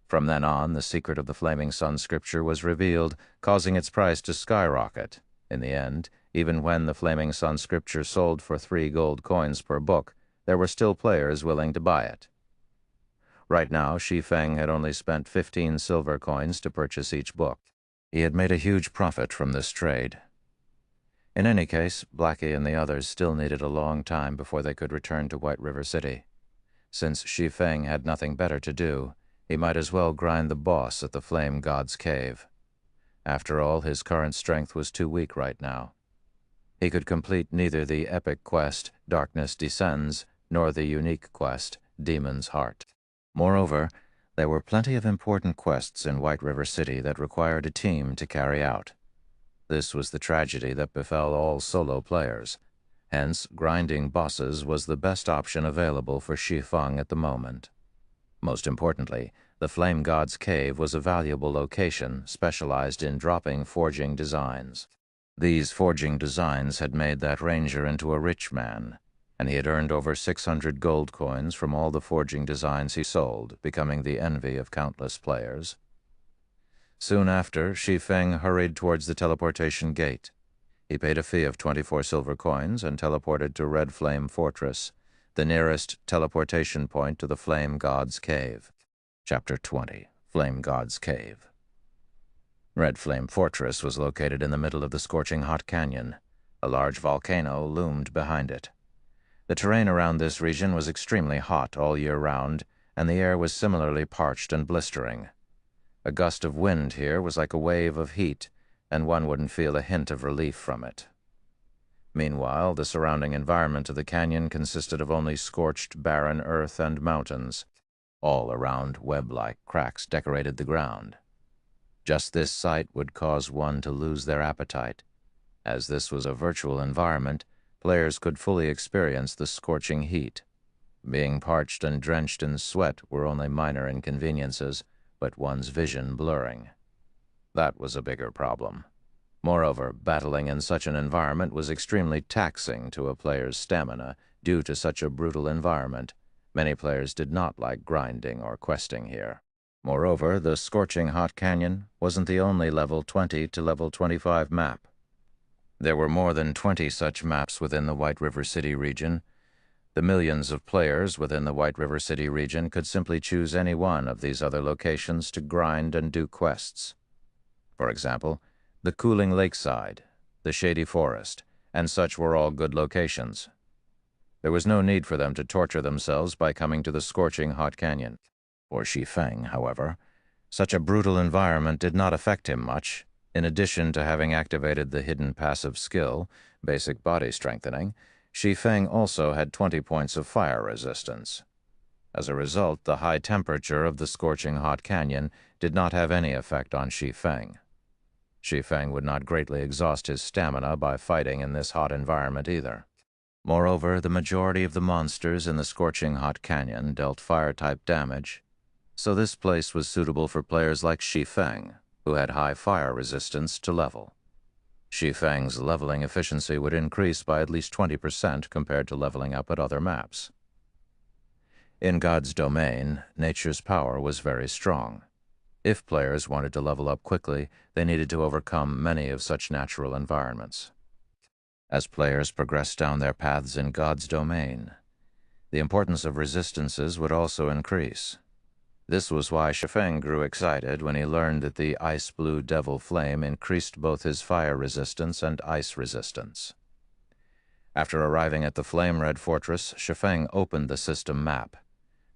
S1: From then on, the secret of the Flaming Sun Scripture was revealed, causing its price to skyrocket. In the end, even when the Flaming Sun Scripture sold for 3 gold coins per book, there were still players willing to buy it. Right now, Shi Feng had only spent 15 silver coins to purchase each book. He had made a huge profit from this trade. In any case, Blackie and the others still needed a long time before they could return to White River City. Since Shi Feng had nothing better to do, he might as well grind the boss at the Flame God's Cave. After all, his current strength was too weak right now. He could complete neither the epic quest, Darkness Descends, nor the unique quest, Demon's Heart. Moreover, there were plenty of important quests in White River City that required a team to carry out. This was the tragedy that befell all solo players. Hence, grinding bosses was the best option available for Shi Feng at the moment. Most importantly, the Flame God's Cave was a valuable location specialized in dropping forging designs. These forging designs had made that ranger into a rich man, and he had earned over 600 gold coins from all the forging designs he sold, becoming the envy of countless players. Soon after, Shi Feng hurried towards the teleportation gate. He paid a fee of 24 silver coins and teleported to Red Flame Fortress, the nearest teleportation point to the Flame God's Cave. Chapter 20. Flame God's Cave. Red Flame Fortress was located in the middle of the scorching hot canyon. A large volcano loomed behind it. The terrain around this region was extremely hot all year round, and the air was similarly parched and blistering. A gust of wind here was like a wave of heat, and one wouldn't feel a hint of relief from it. Meanwhile, the surrounding environment of the canyon consisted of only scorched, barren earth and mountains. All around, web-like cracks decorated the ground. Just this sight would cause one to lose their appetite. As this was a virtual environment, players could fully experience the scorching heat. Being parched and drenched in sweat were only minor inconveniences, but one's vision blurring. That was a bigger problem. Moreover, battling in such an environment was extremely taxing to a player's stamina due to such a brutal environment. Many players did not like grinding or questing here. Moreover, the scorching hot canyon wasn't the only level 20 to level 25 map. There were more than 20 such maps within the White River City region. The millions of players within the White River City region could simply choose any one of these other locations to grind and do quests. For example, the cooling lakeside, the shady forest, and such were all good locations. There was no need for them to torture themselves by coming to the scorching hot canyon. For Shi Feng, however, such a brutal environment did not affect him much. In addition to having activated the hidden passive skill, basic body strengthening, Shi Feng also had 20 points of fire resistance. As a result, the high temperature of the scorching hot canyon did not have any effect on Shi Feng. Shi Feng would not greatly exhaust his stamina by fighting in this hot environment either. Moreover, the majority of the monsters in the scorching hot canyon dealt fire-type damage, so this place was suitable for players like Shi Feng, who had high fire resistance to level. Shi Feng's leveling efficiency would increase by at least 20% compared to leveling up at other maps. In God's domain, nature's power was very strong. If players wanted to level up quickly, they needed to overcome many of such natural environments. As players progressed down their paths in God's domain, the importance of resistances would also increase. This was why Shi Feng grew excited when he learned that the ice-blue devil flame increased both his fire resistance and ice resistance. After arriving at the flame-red fortress, Shi Feng opened the system map.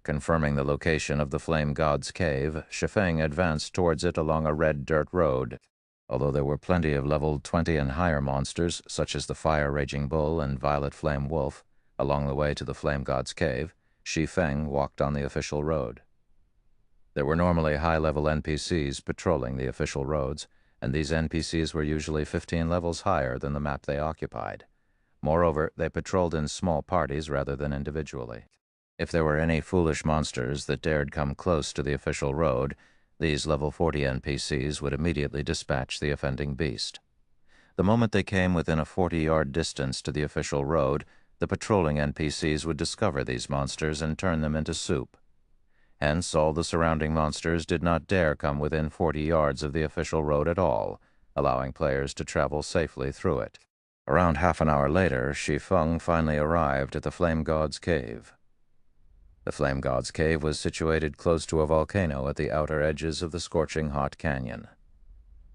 S1: Confirming the location of the Flame God's Cave, Shi Feng advanced towards it along a red dirt road. Although there were plenty of level 20 and higher monsters, such as the Fire-Raging Bull and Violet Flame Wolf, along the way to the Flame God's Cave, Shi Feng walked on the official road. There were normally high-level NPCs patrolling the official roads, and these NPCs were usually 15 levels higher than the map they occupied. Moreover, they patrolled in small parties rather than individually. If there were any foolish monsters that dared come close to the official road, these level 40 NPCs would immediately dispatch the offending beast. The moment they came within a 40-yard distance to the official road, the patrolling NPCs would discover these monsters and turn them into soup. Hence, all the surrounding monsters did not dare come within 40 yards of the official road at all, allowing players to travel safely through it. Around half an hour later, Shi Feng finally arrived at the Flame God's Cave. The Flame God's Cave was situated close to a volcano at the outer edges of the scorching hot canyon.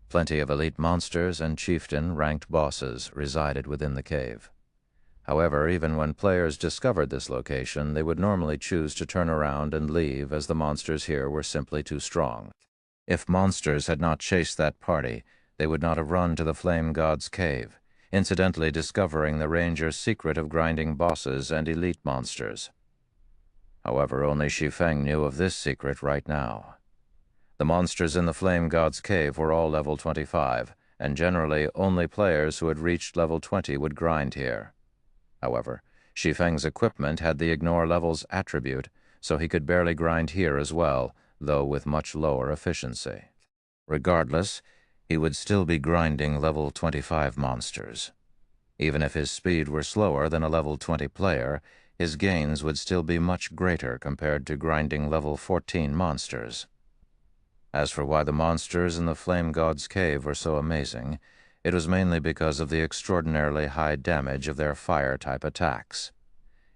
S1: Plenty of elite monsters and chieftain-ranked bosses resided within the cave. However, even when players discovered this location, they would normally choose to turn around and leave as the monsters here were simply too strong. If monsters had not chased that party, they would not have run to the Flame God's Cave, incidentally discovering the ranger's secret of grinding bosses and elite monsters. However, only Shi Feng knew of this secret right now. The monsters in the Flame God's Cave were all level 25, and generally only players who had reached level 20 would grind here. However, Shi Feng's equipment had the ignore levels attribute, so he could barely grind here as well, though with much lower efficiency. Regardless, he would still be grinding level 25 monsters. Even if his speed were slower than a level 20 player, his gains would still be much greater compared to grinding level 14 monsters. As for why the monsters in the Flame God's Cave were so amazing, it was mainly because of the extraordinarily high damage of their fire-type attacks.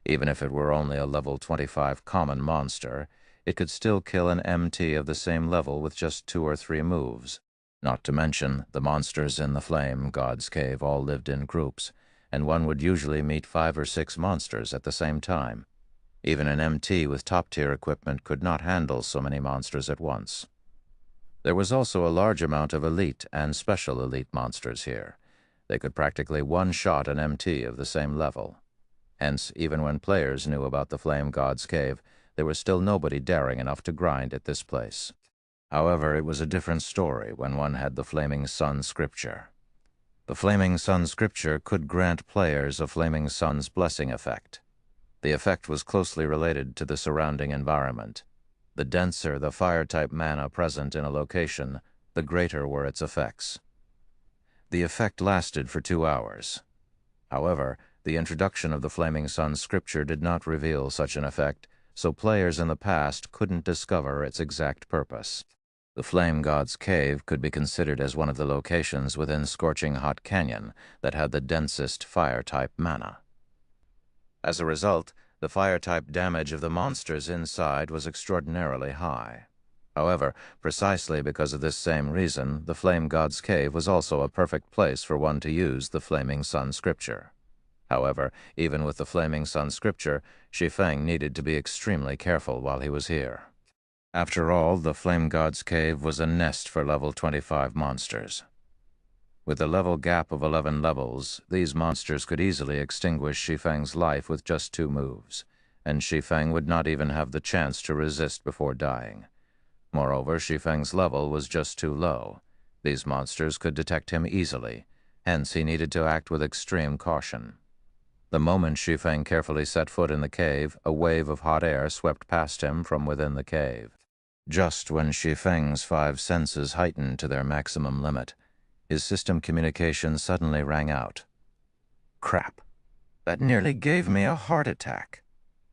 S1: Even if it were only a level 25 common monster, it could still kill an MT of the same level with just 2 or 3 moves. Not to mention, the monsters in the Flame God's Cave all lived in groups, and one would usually meet 5 or 6 monsters at the same time. Even an MT with top-tier equipment could not handle so many monsters at once. There was also a large amount of elite and special elite monsters here. They could practically one-shot an MT of the same level. Hence, even when players knew about the Flame God's Cave, there was still nobody daring enough to grind at this place. However, it was a different story when one had the Flaming Sun Scripture. The Flaming Sun Scripture could grant players a Flaming Sun's blessing effect. The effect was closely related to the surrounding environment. The denser the fire-type mana present in a location, the greater were its effects. The effect lasted for 2 hours. However, the introduction of the Flaming Sun Scripture did not reveal such an effect, so players in the past couldn't discover its exact purpose. The Flame God's Cave could be considered as one of the locations within Scorching Hot Canyon that had the densest fire-type mana. As a result, the fire-type damage of the monsters inside was extraordinarily high. However, precisely because of this same reason, the Flame God's Cave was also a perfect place for one to use the Flaming Sun Scripture. However, even with the Flaming Sun Scripture, Shi Feng needed to be extremely careful while he was here. After all, the Flame God's Cave was a nest for level 25 monsters. With a level gap of 11 levels, these monsters could easily extinguish Shi Feng's life with just 2 moves, and Shi Feng would not even have the chance to resist before dying. Moreover, Shi Feng's level was just too low. These monsters could detect him easily, hence he needed to act with extreme caution. The moment Shi Feng carefully set foot in the cave, a wave of hot air swept past him from within the cave. Just when Shi Feng's 5 senses heightened to their maximum limit, his system communication suddenly rang out. "Crap! That nearly gave me a heart attack."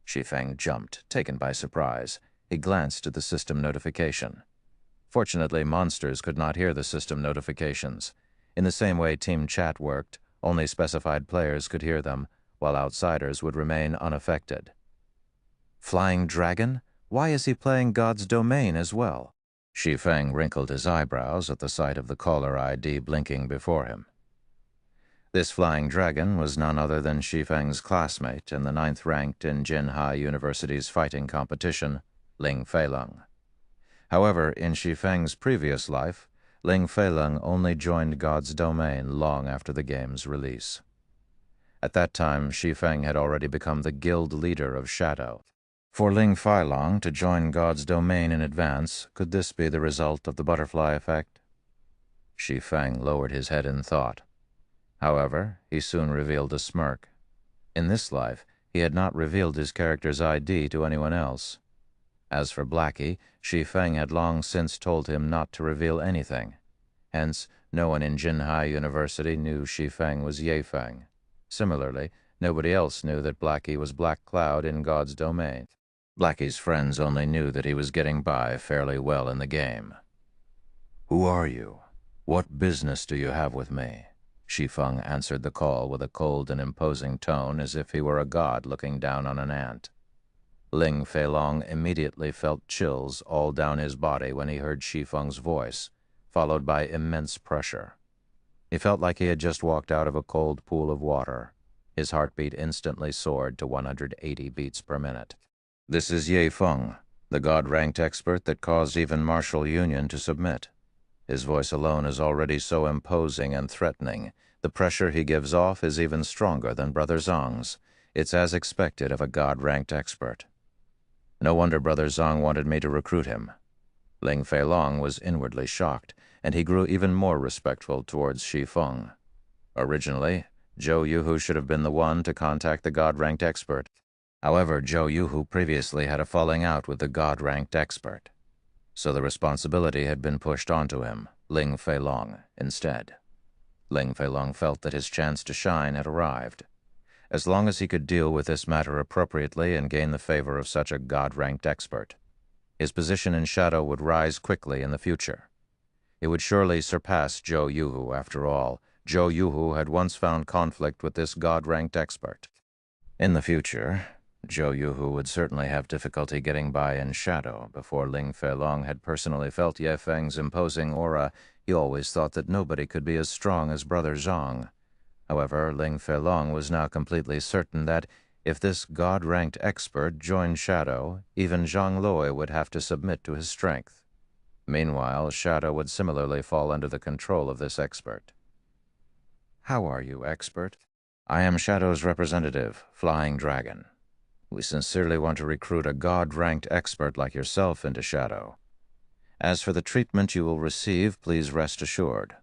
S1: Shi Feng jumped, taken by surprise. He glanced at the system notification. Fortunately, monsters could not hear the system notifications. In the same way team chat worked, only specified players could hear them, while outsiders would remain unaffected. Flying Dragon? Why is he playing God's Domain as well? Shi Feng wrinkled his eyebrows at the sight of the caller ID blinking before him. This Flying Dragon was none other than Shi Feng's classmate and the 9th ranked in Jinhai University's fighting competition, Ling Feilong. However, in Shi Feng's previous life, Ling Feilong only joined God's Domain long after the game's release. At that time, Shi Feng had already become the guild leader of Shadow. For Ling Feilong to join God's Domain in advance, could this be the result of the butterfly effect? Shi Feng lowered his head in thought. However, he soon revealed a smirk. In this life, he had not revealed his character's ID to anyone else. As for Blackie, Shi Feng had long since told him not to reveal anything. Hence, no one in Jinhai University knew Shi Feng was Ye Feng. Similarly, nobody else knew that Blackie was Black Cloud in God's Domain. Blackie's friends only knew that he was getting by fairly well in the game. "Who are you? What business do you have with me?" Shi Feng answered the call with a cold and imposing tone as if he were a god looking down on an ant. Ling Feilong immediately felt chills all down his body when he heard Shi Feng's voice, followed by immense pressure. He felt like he had just walked out of a cold pool of water. His heartbeat instantly soared to 180 beats per minute. "This is Ye Feng, the god-ranked expert that caused even Martial Union to submit. His voice alone is already so imposing and threatening. The pressure he gives off is even stronger than Brother Zong's. It's as expected of a god-ranked expert. No wonder Brother Zong wanted me to recruit him." Ling Feilong was inwardly shocked. and he grew even more respectful towards Shi Feng. Originally, Zhou Yuhu should have been the one to contact the God-ranked expert. However, Zhou Yuhu previously had a falling out with the God-ranked expert, so the responsibility had been pushed onto him, Ling Feilong, instead. Ling Feilong felt that his chance to shine had arrived. As long as he could deal with this matter appropriately and gain the favor of such a God-ranked expert, his position in Shadow would rise quickly in the future. It would surely surpass Zhou Yuhu, after all. Zhou Yuhu had once found conflict with this God-ranked expert. In the future, Zhou Yuhu would certainly have difficulty getting by in Shadow. Before Ling Feilong had personally felt Ye Feng's imposing aura, he always thought that nobody could be as strong as Brother Zhang. However, Ling Feilong was now completely certain that if this God-ranked expert joined Shadow, even Zhang Loi would have to submit to his strength. Meanwhile, Shadow would similarly fall under the control of this expert. "How are you, expert?" "I am Shadow's representative, Flying Dragon. We sincerely want to recruit a God-ranked expert like yourself into Shadow. As for the treatment you will receive, please rest assured.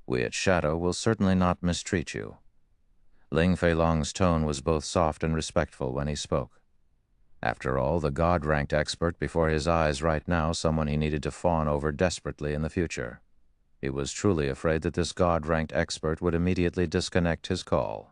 S1: We at Shadow will certainly not mistreat you." Ling Feilong's tone was both soft and respectful when he spoke. After all, the God-ranked expert before his eyes right now, someone he needed to fawn over desperately in the future. He was truly afraid that this God-ranked expert would immediately disconnect his call.